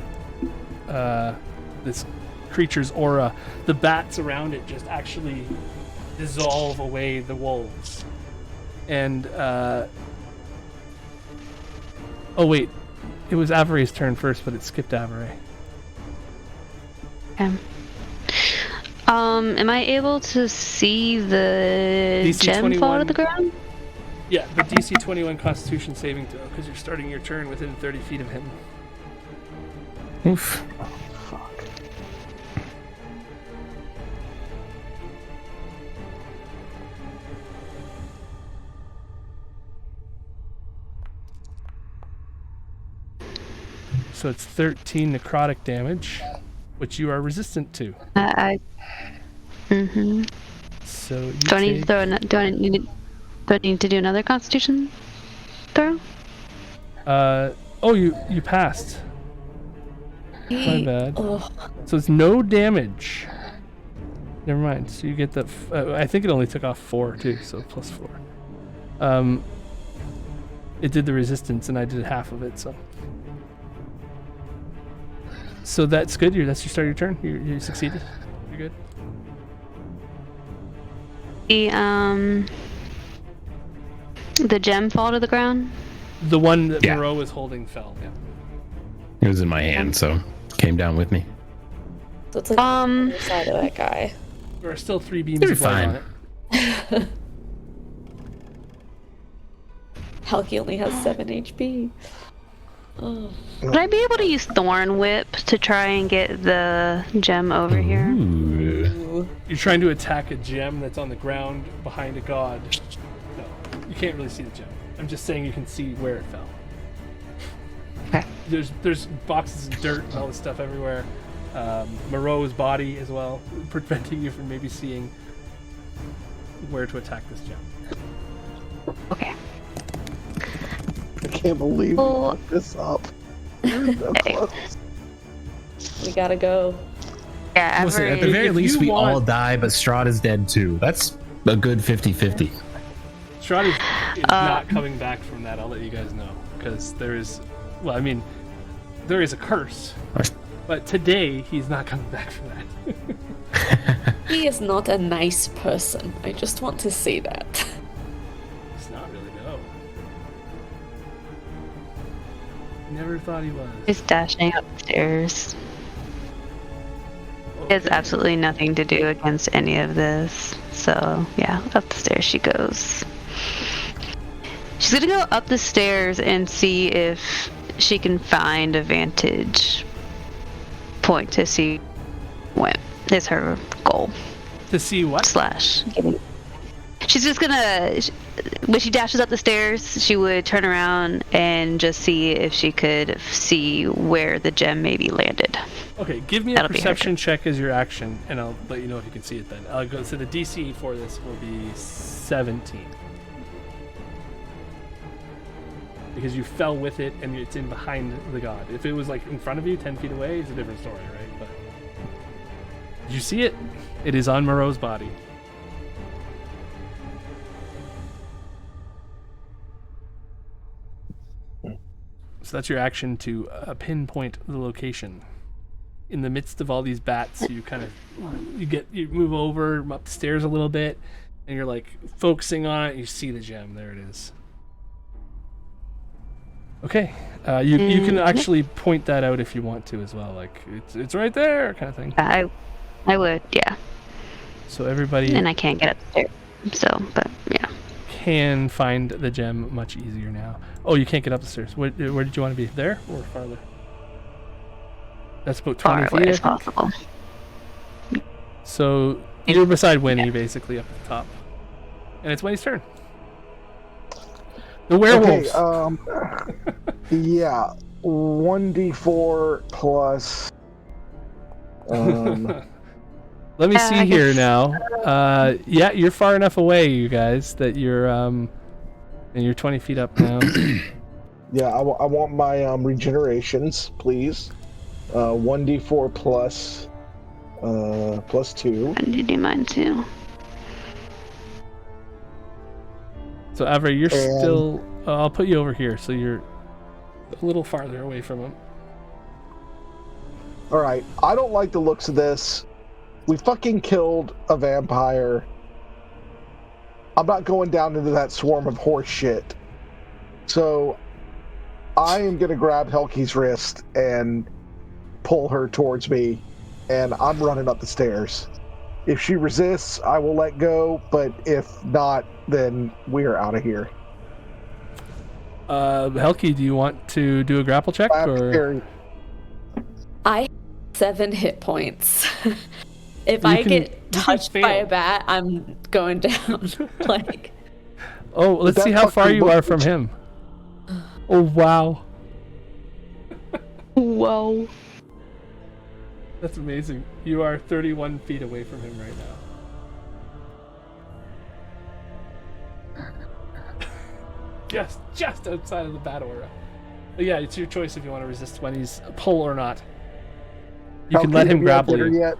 this creature's aura, the bats around it just actually dissolve away the wolves. And oh wait, it was Avery's turn first, but it skipped Avery. Okay. Am I able to see the DC gem fall to 21. the ground? Yeah, the DC 21 Constitution saving throw, because you're starting your turn within 30 feet of him. Oof. So it's 13 necrotic damage, which you are resistant to. So you Do I need to throw? Do I need to do another Constitution throw? Oh, you passed. My bad. So it's no damage. Never mind. So you get the. I think it only took off 4 too, so +4. It did the resistance, and I did half of it. So that's good. That's your start of your turn. You succeeded. You're good. The gem fall to the ground. The one that Moreau was holding fell. Yeah. It was in my hand, so came down with me. So it's like on the side of that guy. There are still 3 beams of light on it. Helki only has 7 HP. Would I be able to use Thorn Whip to try and get the gem over here? You're trying to attack a gem that's on the ground behind a god. No, you can't really see the gem. I'm just saying you can see where it fell. Okay. There's boxes of dirt and all this stuff everywhere. Moreau's body as well, preventing you from maybe seeing where to attack this gem. Okay. I can't believe we fucked this up. You're so close. We gotta go. Yeah, Listen, at the very if least, you we want- all die, but Strahd is dead too. That's a good 50-50. Strahd is not coming back from that, I'll let you guys know. Because there is a curse. But today, he's not coming back from that. He is not a nice person. I just want to say that. He's not really, no. Never thought he was. He's dashing upstairs. He has absolutely nothing to do against any of this. So, yeah, up the stairs she goes. She's gonna go up the stairs and see if she can find a vantage point to see what is her goal. To see what? She's just gonna, when she dashes up the stairs, she would turn around and just see if she could see where the gem maybe landed. Okay, give me a perception check as your action, and I'll let you know if you can see it then. I'll go. So the DC for this will be 17. Because you fell with it and it's in behind the god. If it was like in front of you, 10 feet away, it's a different story, right? But did you see it? It is on Moreau's body. So that's your action to pinpoint the location. In the midst of all these bats, you kind of you move over up the stairs a little bit, and you're like focusing on it. You see the gem. There it is. Okay, you can actually point that out if you want to as well. Like it's right there, kind of thing. I would, yeah. So everybody. And I can't get up there, so but yeah. Can find the gem much easier now. Oh, you can't get up the stairs. Where did you want to be? There or farther? That's about 20 Far feet. away as possible. So you're beside Winnie, basically up at the top, and it's Winnie's turn. The werewolves. Okay, yeah, 1d4 plus. Let me see here now. Yeah, you're far enough away, you guys, that you're and you're 20 feet up now. Yeah, I want my regenerations, please. 1d4 plus 2. I need to do mine too. So Avra, you're still. I'll put you over here, so you're a little farther away from him. All right, I don't like the looks of this. We fucking killed a vampire. I'm not going down into that swarm of horse shit. So I am gonna grab Helki's wrist and pull her towards me, and I'm running up the stairs. If she resists, I will let go, but if not, then we're out of here. Helki, do you want to do a grapple check? Or? I have 7 hit points. If I get touched by a bat, I'm going down. Like. Oh, let's see how far you are from him. Oh, wow. Whoa. That's amazing. You are 31 feet away from him right now. just outside of the battle aura. But yeah, it's your choice if you want to resist Wenny's pull or not. You can let him grapple you. Yet?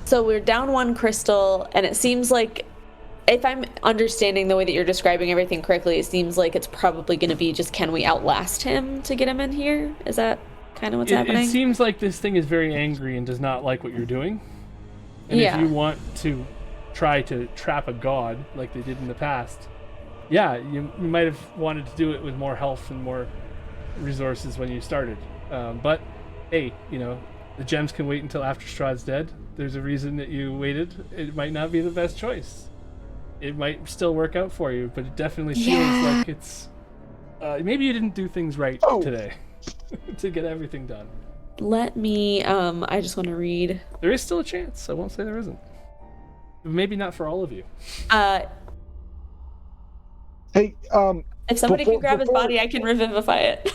So we're down one crystal, and it seems like, if I'm understanding the way that you're describing everything correctly, it seems like it's probably going to be just, can we outlast him to get him in here? Is that kind of what's happening? It seems like this thing is very angry and does not like what you're doing. And if you want to try to trap a god like they did in the past, yeah, you might have wanted to do it with more health and more resources when you started. But hey, the gems can wait until after Strahd's dead. There's a reason that you waited. It might not be the best choice. It might still work out for you, but it definitely feels like it's... maybe you didn't do things right today to get everything done. Let me... I just want to read. There is still a chance. I won't say there isn't. Maybe not for all of you. Hey, if somebody can grab his body, I can revivify it.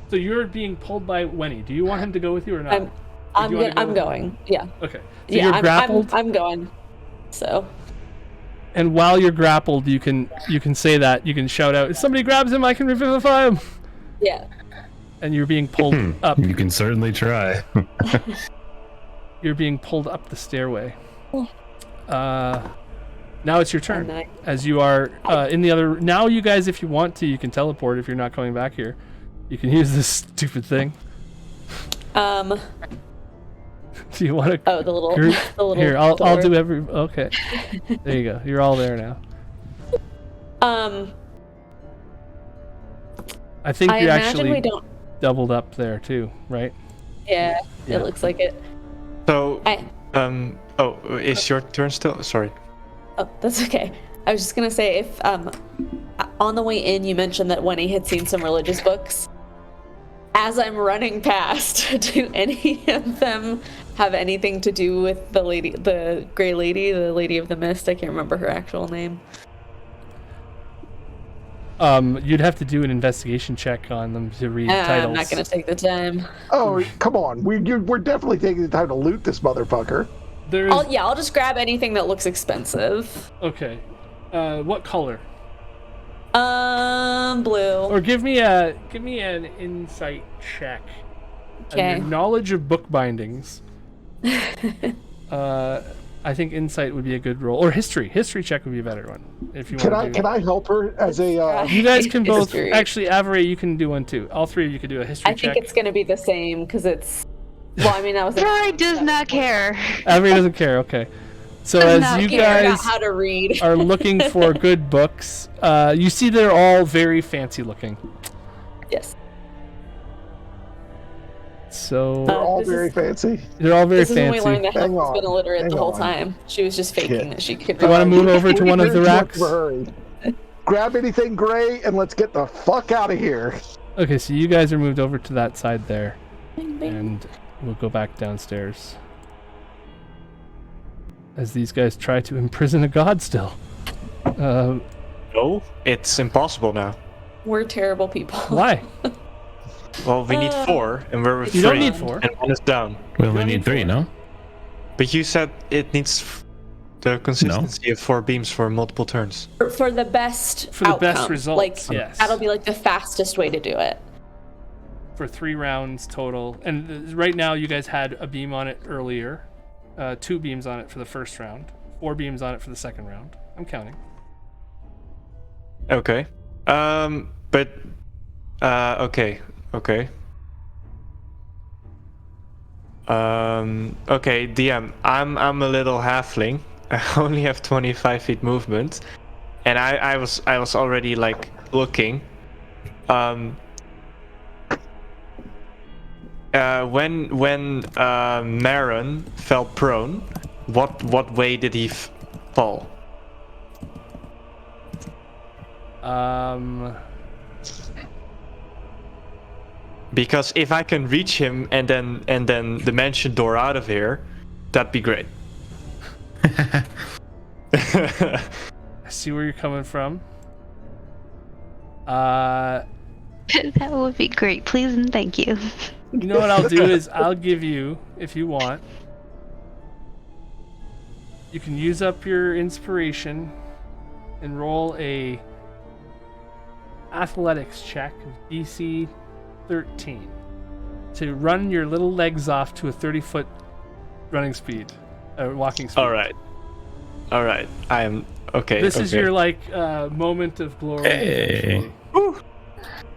So you're being pulled by Wenny. Do you want him to go with you or not? I'm going. Yeah. Okay. So you're grappled. I'm going. So. And while you're grappled, you can say that. You can shout out, if somebody grabs him, I can revivify him. Yeah. And you're being pulled up. You can certainly try. You're being pulled up the stairway. Now it's your turn. As you are in the other... Now you guys, if you want to, you can teleport if you're not coming back here. You can use this stupid thing. Do you want to... Oh, the little Here, I'll do every... Okay. There you go. You're all there now. I think you're actually doubled up there too, right? Yeah, it looks like it. So, is your turn still? Sorry. Oh, that's okay. I was just gonna say, if on the way in you mentioned that Wenny had seen some religious books. As I'm running past, do any of them have anything to do with the Grey Lady, the Lady of the Mist? I can't remember her actual name. You'd have to do an investigation check on them to read titles. I'm not gonna take the time. Oh, come on. We're definitely taking the time to loot this motherfucker. I'll just grab anything that looks expensive. Okay. What color? Blue. Or give me an insight check. Okay. Your knowledge of book bindings. I think insight would be a good roll, or history. History check would be a better one if you want to. Can I help her as a? You guys can both. Actually, Avery, you can do one too. All three of you can do a history check. I think it's gonna be the same because it's. Well, I mean, that was. Avery does not care. Avery doesn't care. Okay. So as you guys how to read. are looking for good books, you see they're all very fancy looking. Yes. So they're all very fancy. They're all very fancy. This is when we learned that Helen's been illiterate the whole time. She was just faking that she could. Do you want to move over to one of the racks? Grab anything gray and let's get the fuck out of here. Okay, so you guys are moved over to that side there, and we'll go back downstairs. As these guys try to imprison a god still. No, it's impossible now. We're terrible people. Why? Well, we need 4, and we're with 3. You don't need 4. And 1 is down. We only need 3, no? But you said it needs the consistency of 4 beams for multiple turns. For the best results, like, yes. That'll be like the fastest way to do it. For 3 rounds total. And right now you guys had a beam on it earlier. 2 beams on it for the first round. 4 beams on it for the second round. I'm counting. Okay. Okay. Okay, DM, I'm a little halfling. I only have 25 feet movement, and I was already like looking. When Maron fell prone, what way did he fall? Because if I can reach him and then dimension door out of here, that'd be great. I see where you're coming from. Uh, That would be great, please and thank you. you know what I'll do is I'll give you, if you want, you can use up your inspiration and roll a athletics check of DC 13 to run your little legs off to a 30-foot running speed, walking speed. All right. I am okay. This is okay. your moment of glory. Hey.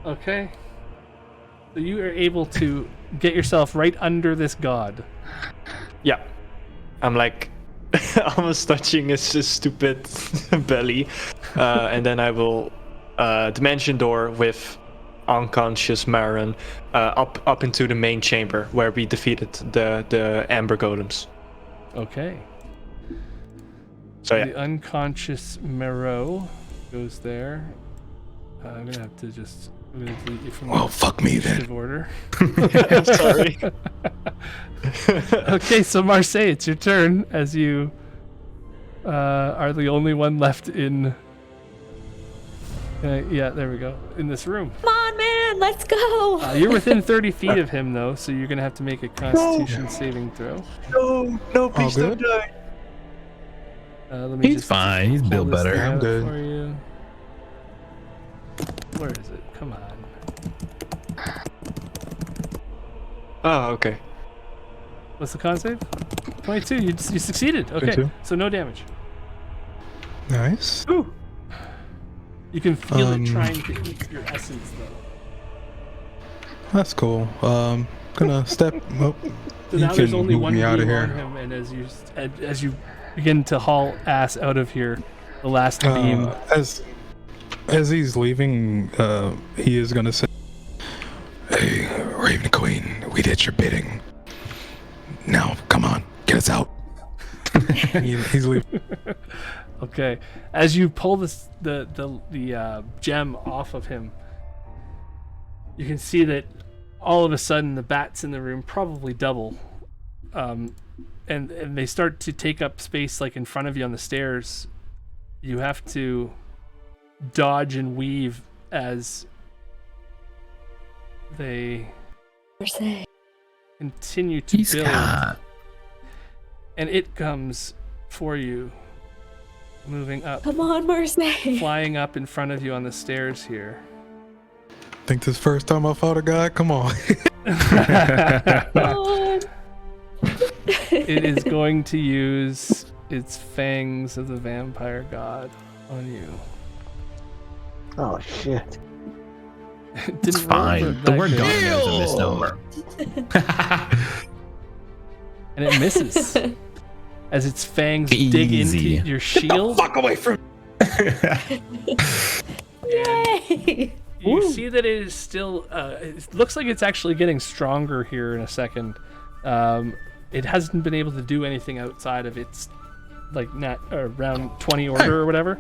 Okay. So you are able to get yourself right under this god. Yeah. I'm like almost touching his stupid belly, and then I will dimension door with unconscious Marin up into the main chamber where we defeated the Amber Golems. Okay. So yeah. The unconscious Marrow goes there. I'm gonna have to just. I'm gonna delete you from Well, fuck me then. initiative order. I'm sorry. Okay, so Marseille, it's your turn as you are the only one left in. Yeah, there we go. In this room. Come on, man, let's go. You're within 30 feet of him, though, so you're gonna have to make a Constitution saving throw. No, please All don't good? die. Let me He's just fine. He's pull built this better. thing I'm out good. For you. Where is it? Come on. Oh, okay. What's the con save? 22. You succeeded. Okay, 22. so no damage. Nice. You can feel it trying to eat your essence, though. That's cool. Gonna step. Oh, So you now there's can only move one me out of beam here. on him, and as you begin to haul ass out of here, the last beam. As he's leaving, he is gonna say, "Hey, Raven Queen, we did your bidding. Now, come on, get us out." He's leaving. Okay, as you pull the gem off of him, you can see that all of a sudden the bats in the room probably double, and they start to take up space like in front of you on the stairs. You have to dodge and weave as they continue to He's build, got. and it comes for you, moving up, Come on, Marseille. flying up in front of you on the stairs here. Think this first time I fought a guy? Come on. Come on. It is going to use its fangs of the vampire god on you. Oh shit. It It's didn't roll fine. for The that word good, God is a misnomer. and it misses as its fangs dig Easy. into your shield. Fuck away from. Yay. You see that it is still. It looks like it's actually getting stronger here in a second. It hasn't been able to do anything outside of its round 20 order or whatever.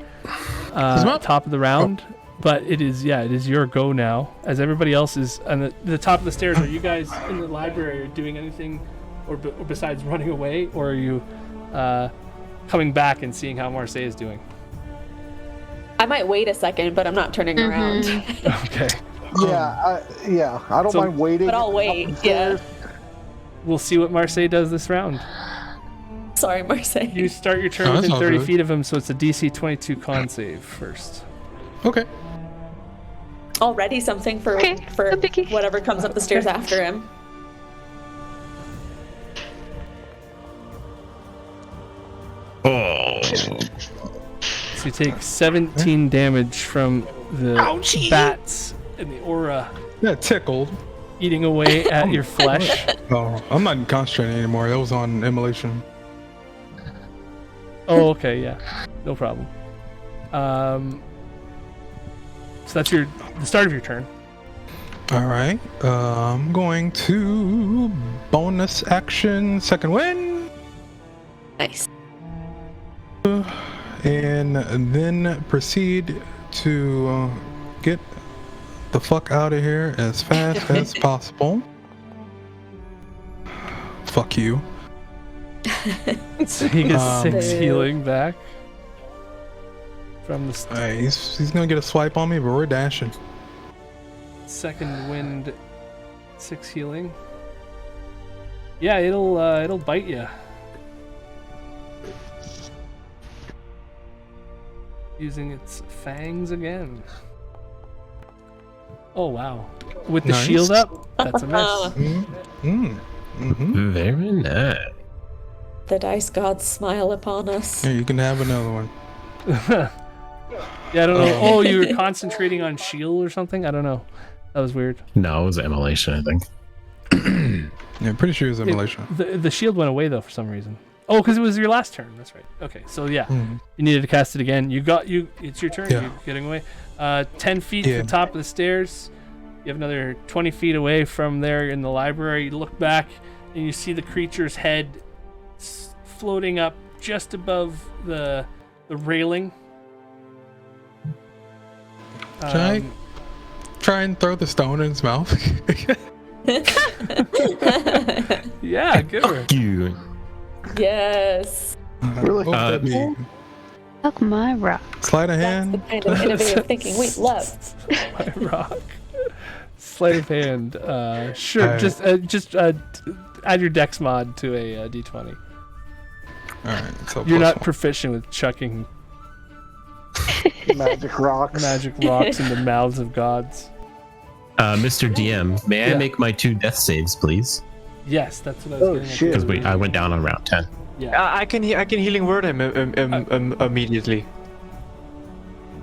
Top of the round. But it is your go now. As everybody else is on the top of the stairs. Are you guys in the library doing anything, or besides running away, or are you coming back and seeing how Marseille is doing? I might wait a second, but I'm not turning around. Okay. Yeah, I don't So- mind waiting. But I'll wait, yeah. We'll see what Marseille does this round. Sorry, Marseille. You start your turn Oh, that's within all 30 good. feet of him, so it's a DC 22 con save first. Okay. Already something for Okay, for no biggie. whatever comes up the stairs after him. Oh. So you take 17 damage from the bats and the aura Yeah, tickled. eating away at your flesh. Oh, I'm not concentrating anymore. That was on immolation. Oh, okay, yeah. No problem. So that's the start of your turn. All right. I'm going to bonus action second win, Nice. and then proceed to get the fuck out of here as fast as possible. Fuck you. So he gets 6 Boo. healing back from the He's gonna get a swipe on me, but we're dashing. second wind. 6 healing. Yeah, it'll bite you. Using its fangs again. Oh wow! With the Nice. shield up, that's a miss. Mm-hmm. Very nice. The dice gods smile upon us. Here, you can have another one. Yeah, I don't know. Oh, you were concentrating on shield or something? I don't know. That was weird. No, it was immolation, I think. Yeah, I'm pretty sure it's immolation. The shield went away though for some reason. Oh, because it was your last turn. That's right. Okay, so yeah, you needed to cast it again. It's your turn. Yeah. You're getting away. 10 feet to Yeah. the top of the stairs. You have another 20 feet away from there in the library. You look back and you see the creature's head floating up just above the railing. Should I try and throw the stone in his mouth? Yeah, good one. You. Yes. Really? Oh, that'd be- Fuck my rock. Sleight of That's the hand. kind of innovative thinking we love. My rock. Sleight of hand. Sure. Alright. Just add your dex mod to a d20. Alright, so You're plus not one. proficient with chucking Magic rocks. magic rocks in the mouths of gods. Mr. DM, may I Yeah. make my 2 death saves, please? Yes, that's what I was Oh, getting at. shit. Because I went down on round 10. Yeah. I can healing word him immediately.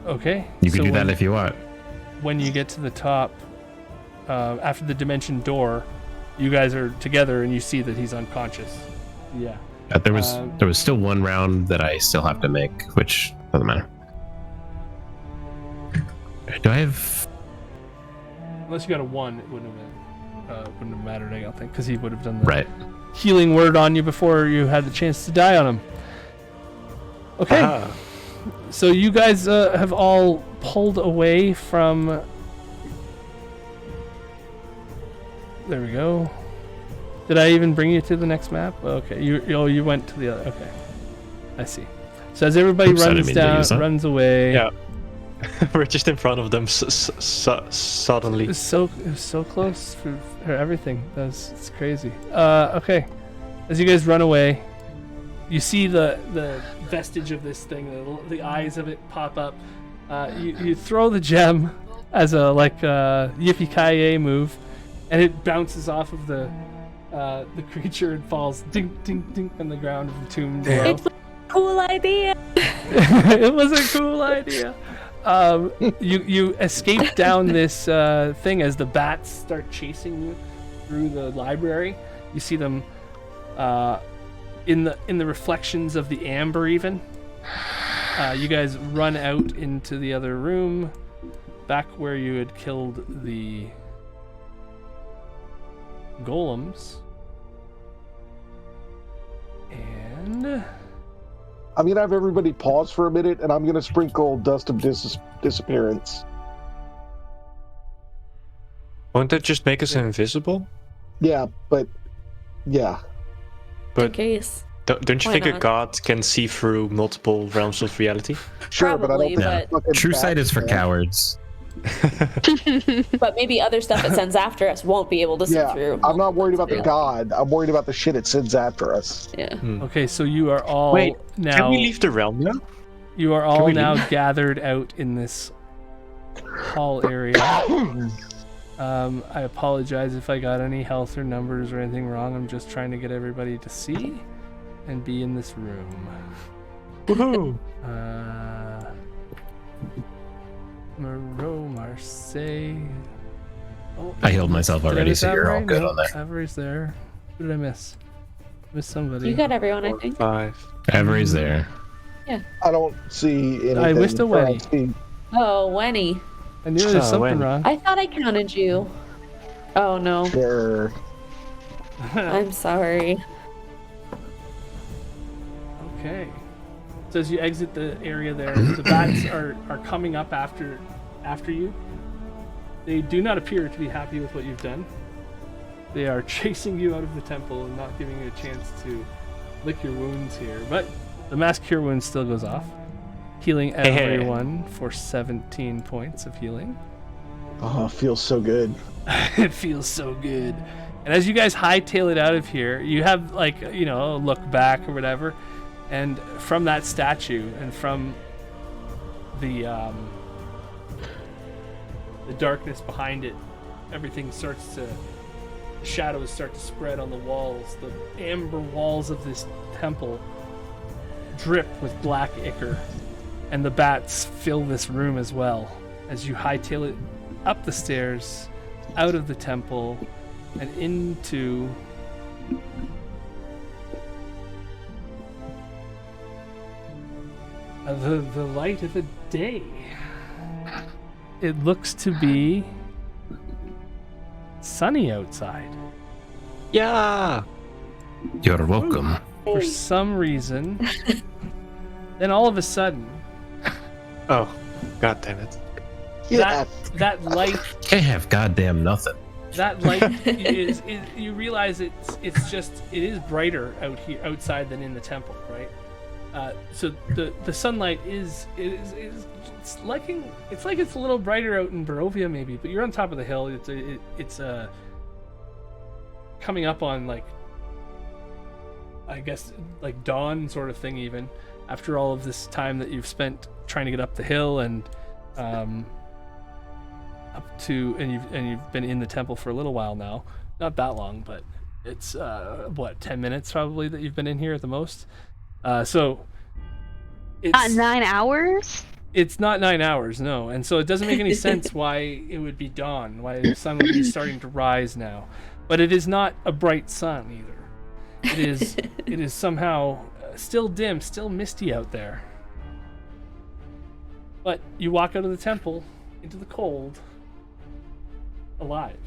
Okay. You can so do when, that if you want. when you get to the top, after the dimension door, you guys are together and you see that he's unconscious. Yeah. There was still 1 round that I still have to make, which doesn't matter. Do I have? Unless you got a 1, it wouldn't have mattered, I don't think, because he would have done the Right. healing word on you before you had the chance to die on him. Okay. Aha. So you guys have all pulled away from. There we go. Did I even bring you to the next map? Okay, you went to the other. Okay, I see. So as everybody Oops, I didn't runs mean to down, use that. runs away. Yeah. We're just in front of them suddenly. It was so close for everything. It's crazy. Okay, as you guys run away, you see the vestige of this thing. The eyes of it pop up. You throw the gem as a yippee-ki-yay move, and it bounces off of the creature and falls ding ding ding on the ground of the tomb below. It was a cool idea. It was a cool idea. You escape down this thing as the bats start chasing you through the library. You see them in the reflections of the amber. Even you guys run out into the other room, back where you had killed the golems. And I'm gonna have everybody pause for a minute, and I'm gonna sprinkle dust of disappearance. Won't that just make us invisible? Yeah, but yeah, In case. Don't you Why think a not? god can see through multiple realms of reality? sure, but I Probably, don't think but- fucking True sight bats is for can. cowards. But maybe other stuff it sends after us won't be able to see Yeah, through. I'm not worried about the Yeah. god. I'm worried about the shit it sends after us. Yeah. okay, so you are all Wait, now. Can we leave the realm now? You are all we now leave? gathered out in this hall area. I apologize if I got any health or numbers or anything wrong. I'm just trying to get everybody to see and be in this room. Woohoo! Moreau, Marseille. Oh, I healed myself did I already, miss so you're all Avery? good No, on that. Avery's there. Who did I miss? Miss somebody. You got everyone, I think. 5. Avery's there. I don't see anything. I missed a Wenny. fancy. Oh, Wenny. I knew there was Oh, something when? wrong. I thought I counted you. Oh no. Sure. I'm sorry. Okay. So as you exit the area there, the bats are coming up after you. They do not appear to be happy with what you've done. They are chasing you out of the temple and not giving you a chance to lick your wounds here. But the mass cure wound still goes off. healing Hey. everyone for 17 points of healing. Oh, feels so good. It feels so good. And as you guys hightail it out of here, you have like, you know, a look back or whatever, and from that statue and from the darkness behind it, everything starts to, shadows start to spread on the walls. The amber walls of this temple drip with black ichor, and the bats fill this room as well as you hightail it up the stairs, out of the temple, and into the light of the day. It looks to be sunny outside. Yeah. You're welcome. For some reason, then all of a sudden, Oh, god damn it. Yeah. that light, Can't have goddamn nothing. that light is you realize it is brighter out here outside than in the temple, right? So the sunlight is it's like it's a little brighter out in Barovia maybe, but you're on top of the hill. It's coming up on, like, I guess, like dawn sort of thing, even after all of this time that you've spent trying to get up the hill and you've been in the temple for a little while now. Not that long, but it's 10 minutes probably that you've been in here at the most. So it's Not 9 hours? It's not 9 hours, no. And so it doesn't make any sense why it would be dawn, why the sun would be starting to rise now. But it is not a bright sun either. It is somehow still dim, still misty out there. But you walk out of the temple into the cold, alive.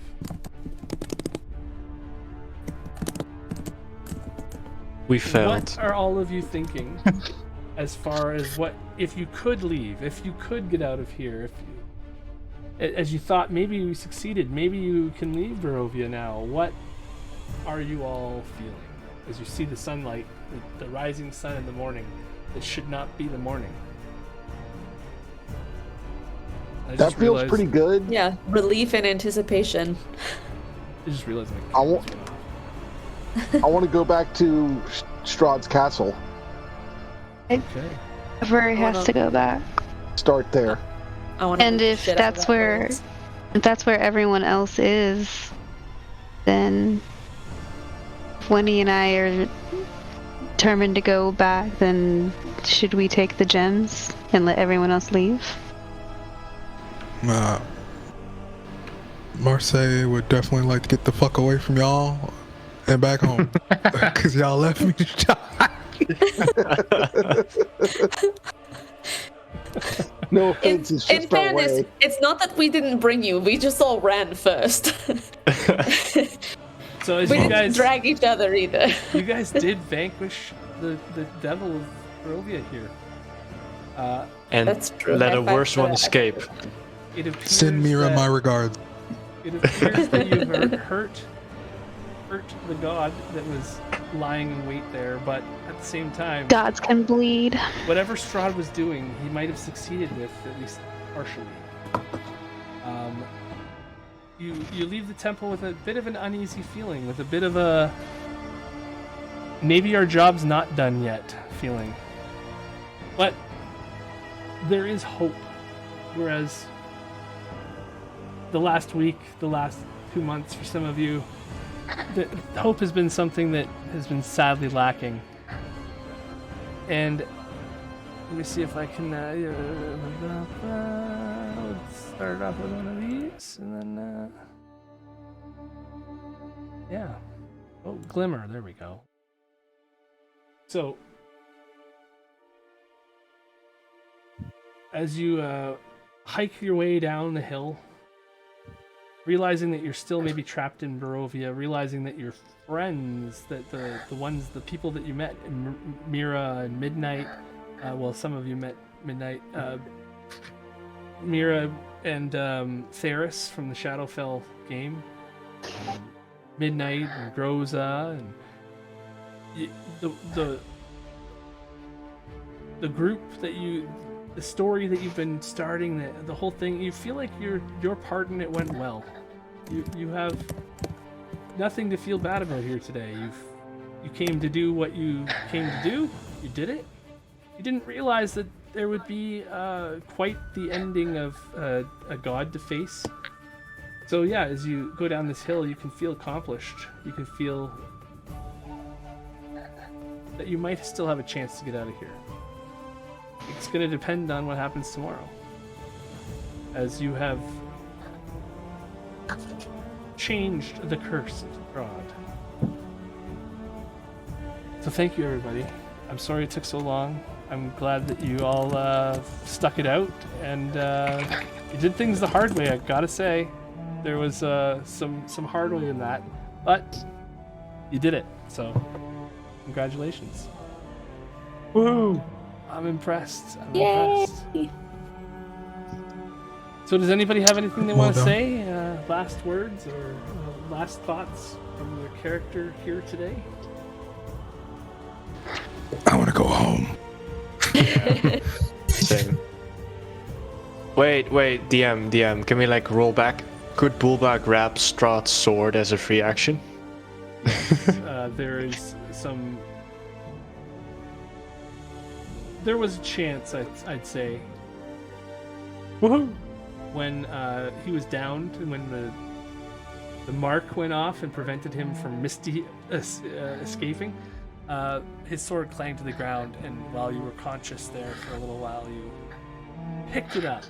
We failed. What are all of you thinking as far as what, if you could leave, if you could get out of here, if you, as you thought maybe you succeeded, maybe you can leave Barovia now, what are you all feeling as you see the sunlight, the rising sun in the morning? It should not be the morning. That feels pretty good. Yeah, relief and anticipation. I just realized I want to go back to Strahd's castle. Okay. Whoever has to go back. Start there. I want to And if that's where everyone else is, then if Wendy and I are determined to go back, then should we take the gems and let everyone else leave? Marseille would definitely like to get the fuck away from y'all and back home. Because y'all left me to die. No offense, it's In just our fairness, way. it's not that we didn't bring you. We just all ran first. So as We you didn't guys drag each other either. you guys did vanquish the devil of Barovia here. And That's true. let a High five worse for one that. escape. It appears Send Mira that, my regards. It appears that you've hurt the god that was lying in wait there, but at the same time, Gods can bleed. whatever Strahd was doing, he might have succeeded with, at least partially. You leave the temple with a bit of an uneasy feeling, with a bit of a maybe our job's not done yet feeling. But there is hope. Whereas the last week, the last 2 months for some of you, the hope has been something that has been sadly lacking. And let me see if I can let's start off with one of these, and then yeah. Oh, glimmer, there we go. So as you hike your way down the hill, realizing that you're still maybe trapped in Barovia, realizing that your friends, that the people that you met, Mira and Midnight, well, some of you met Midnight, Mira and Theris from the Shadowfell game, Midnight and Groza, and the group that the story that you've been starting, the whole thing, you feel like your part in it went well. You have nothing to feel bad about here today. You came to do what you came to do. You did it. You didn't realize that there would be quite the ending of a god to face. So yeah, as you go down this hill, you can feel accomplished. You can feel that you might still have a chance to get out of here. It's going to depend on what happens tomorrow. As you have changed the Curse of Strahd. So thank you, everybody. I'm sorry it took so long. I'm glad that you all stuck it out, and you did things the hard way, I gotta say. There was some hard way in that, but you did it, so congratulations. Woohoo! I'm impressed. Impressed. So does anybody have anything they want to say? Last words or last thoughts from their character here today? I want to go home. Same. Wait, DM, can we like roll back? Could Bulba grab Strahd's sword as a free action? There is some... There was a chance, I'd say. Woohoo! When he was downed, and when the mark went off and prevented him from escaping, his sword clanged to the ground, and while you were conscious there for a little while, you picked it up.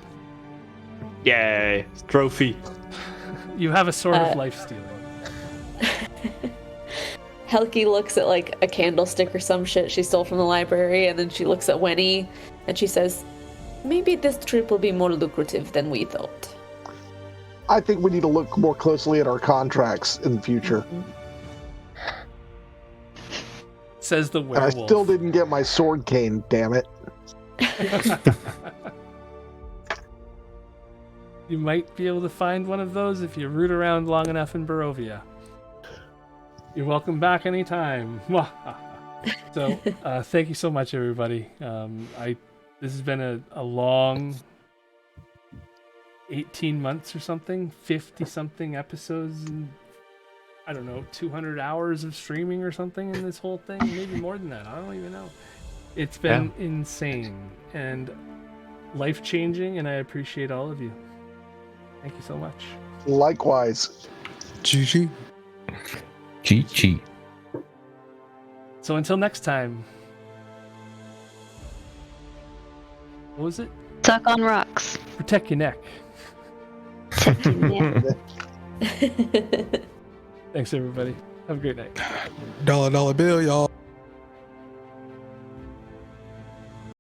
Yay! Trophy. You have a sword of life stealing. Helki looks at like a candlestick or some shit she stole from the library, and then she looks at Wenny and she says, "Maybe this trip will be more lucrative than we thought." I think we need to look more closely at our contracts in the future. Says the And werewolf. I still didn't get my sword cane, damn it. You might be able to find one of those if you root around long enough in Barovia. You're welcome back anytime. So, thank you so much, everybody. This has been a long 18 months or something, 50-something episodes, and I don't know, 200 hours of streaming or something in this whole thing. Maybe more than that. I don't even know. It's been insane and life-changing, and I appreciate all of you. Thank you so much. Likewise. GG. GG. So until next time. What was it? Suck on rocks. Protect your neck. Thanks, everybody. Have a great night. Dollar bill, y'all.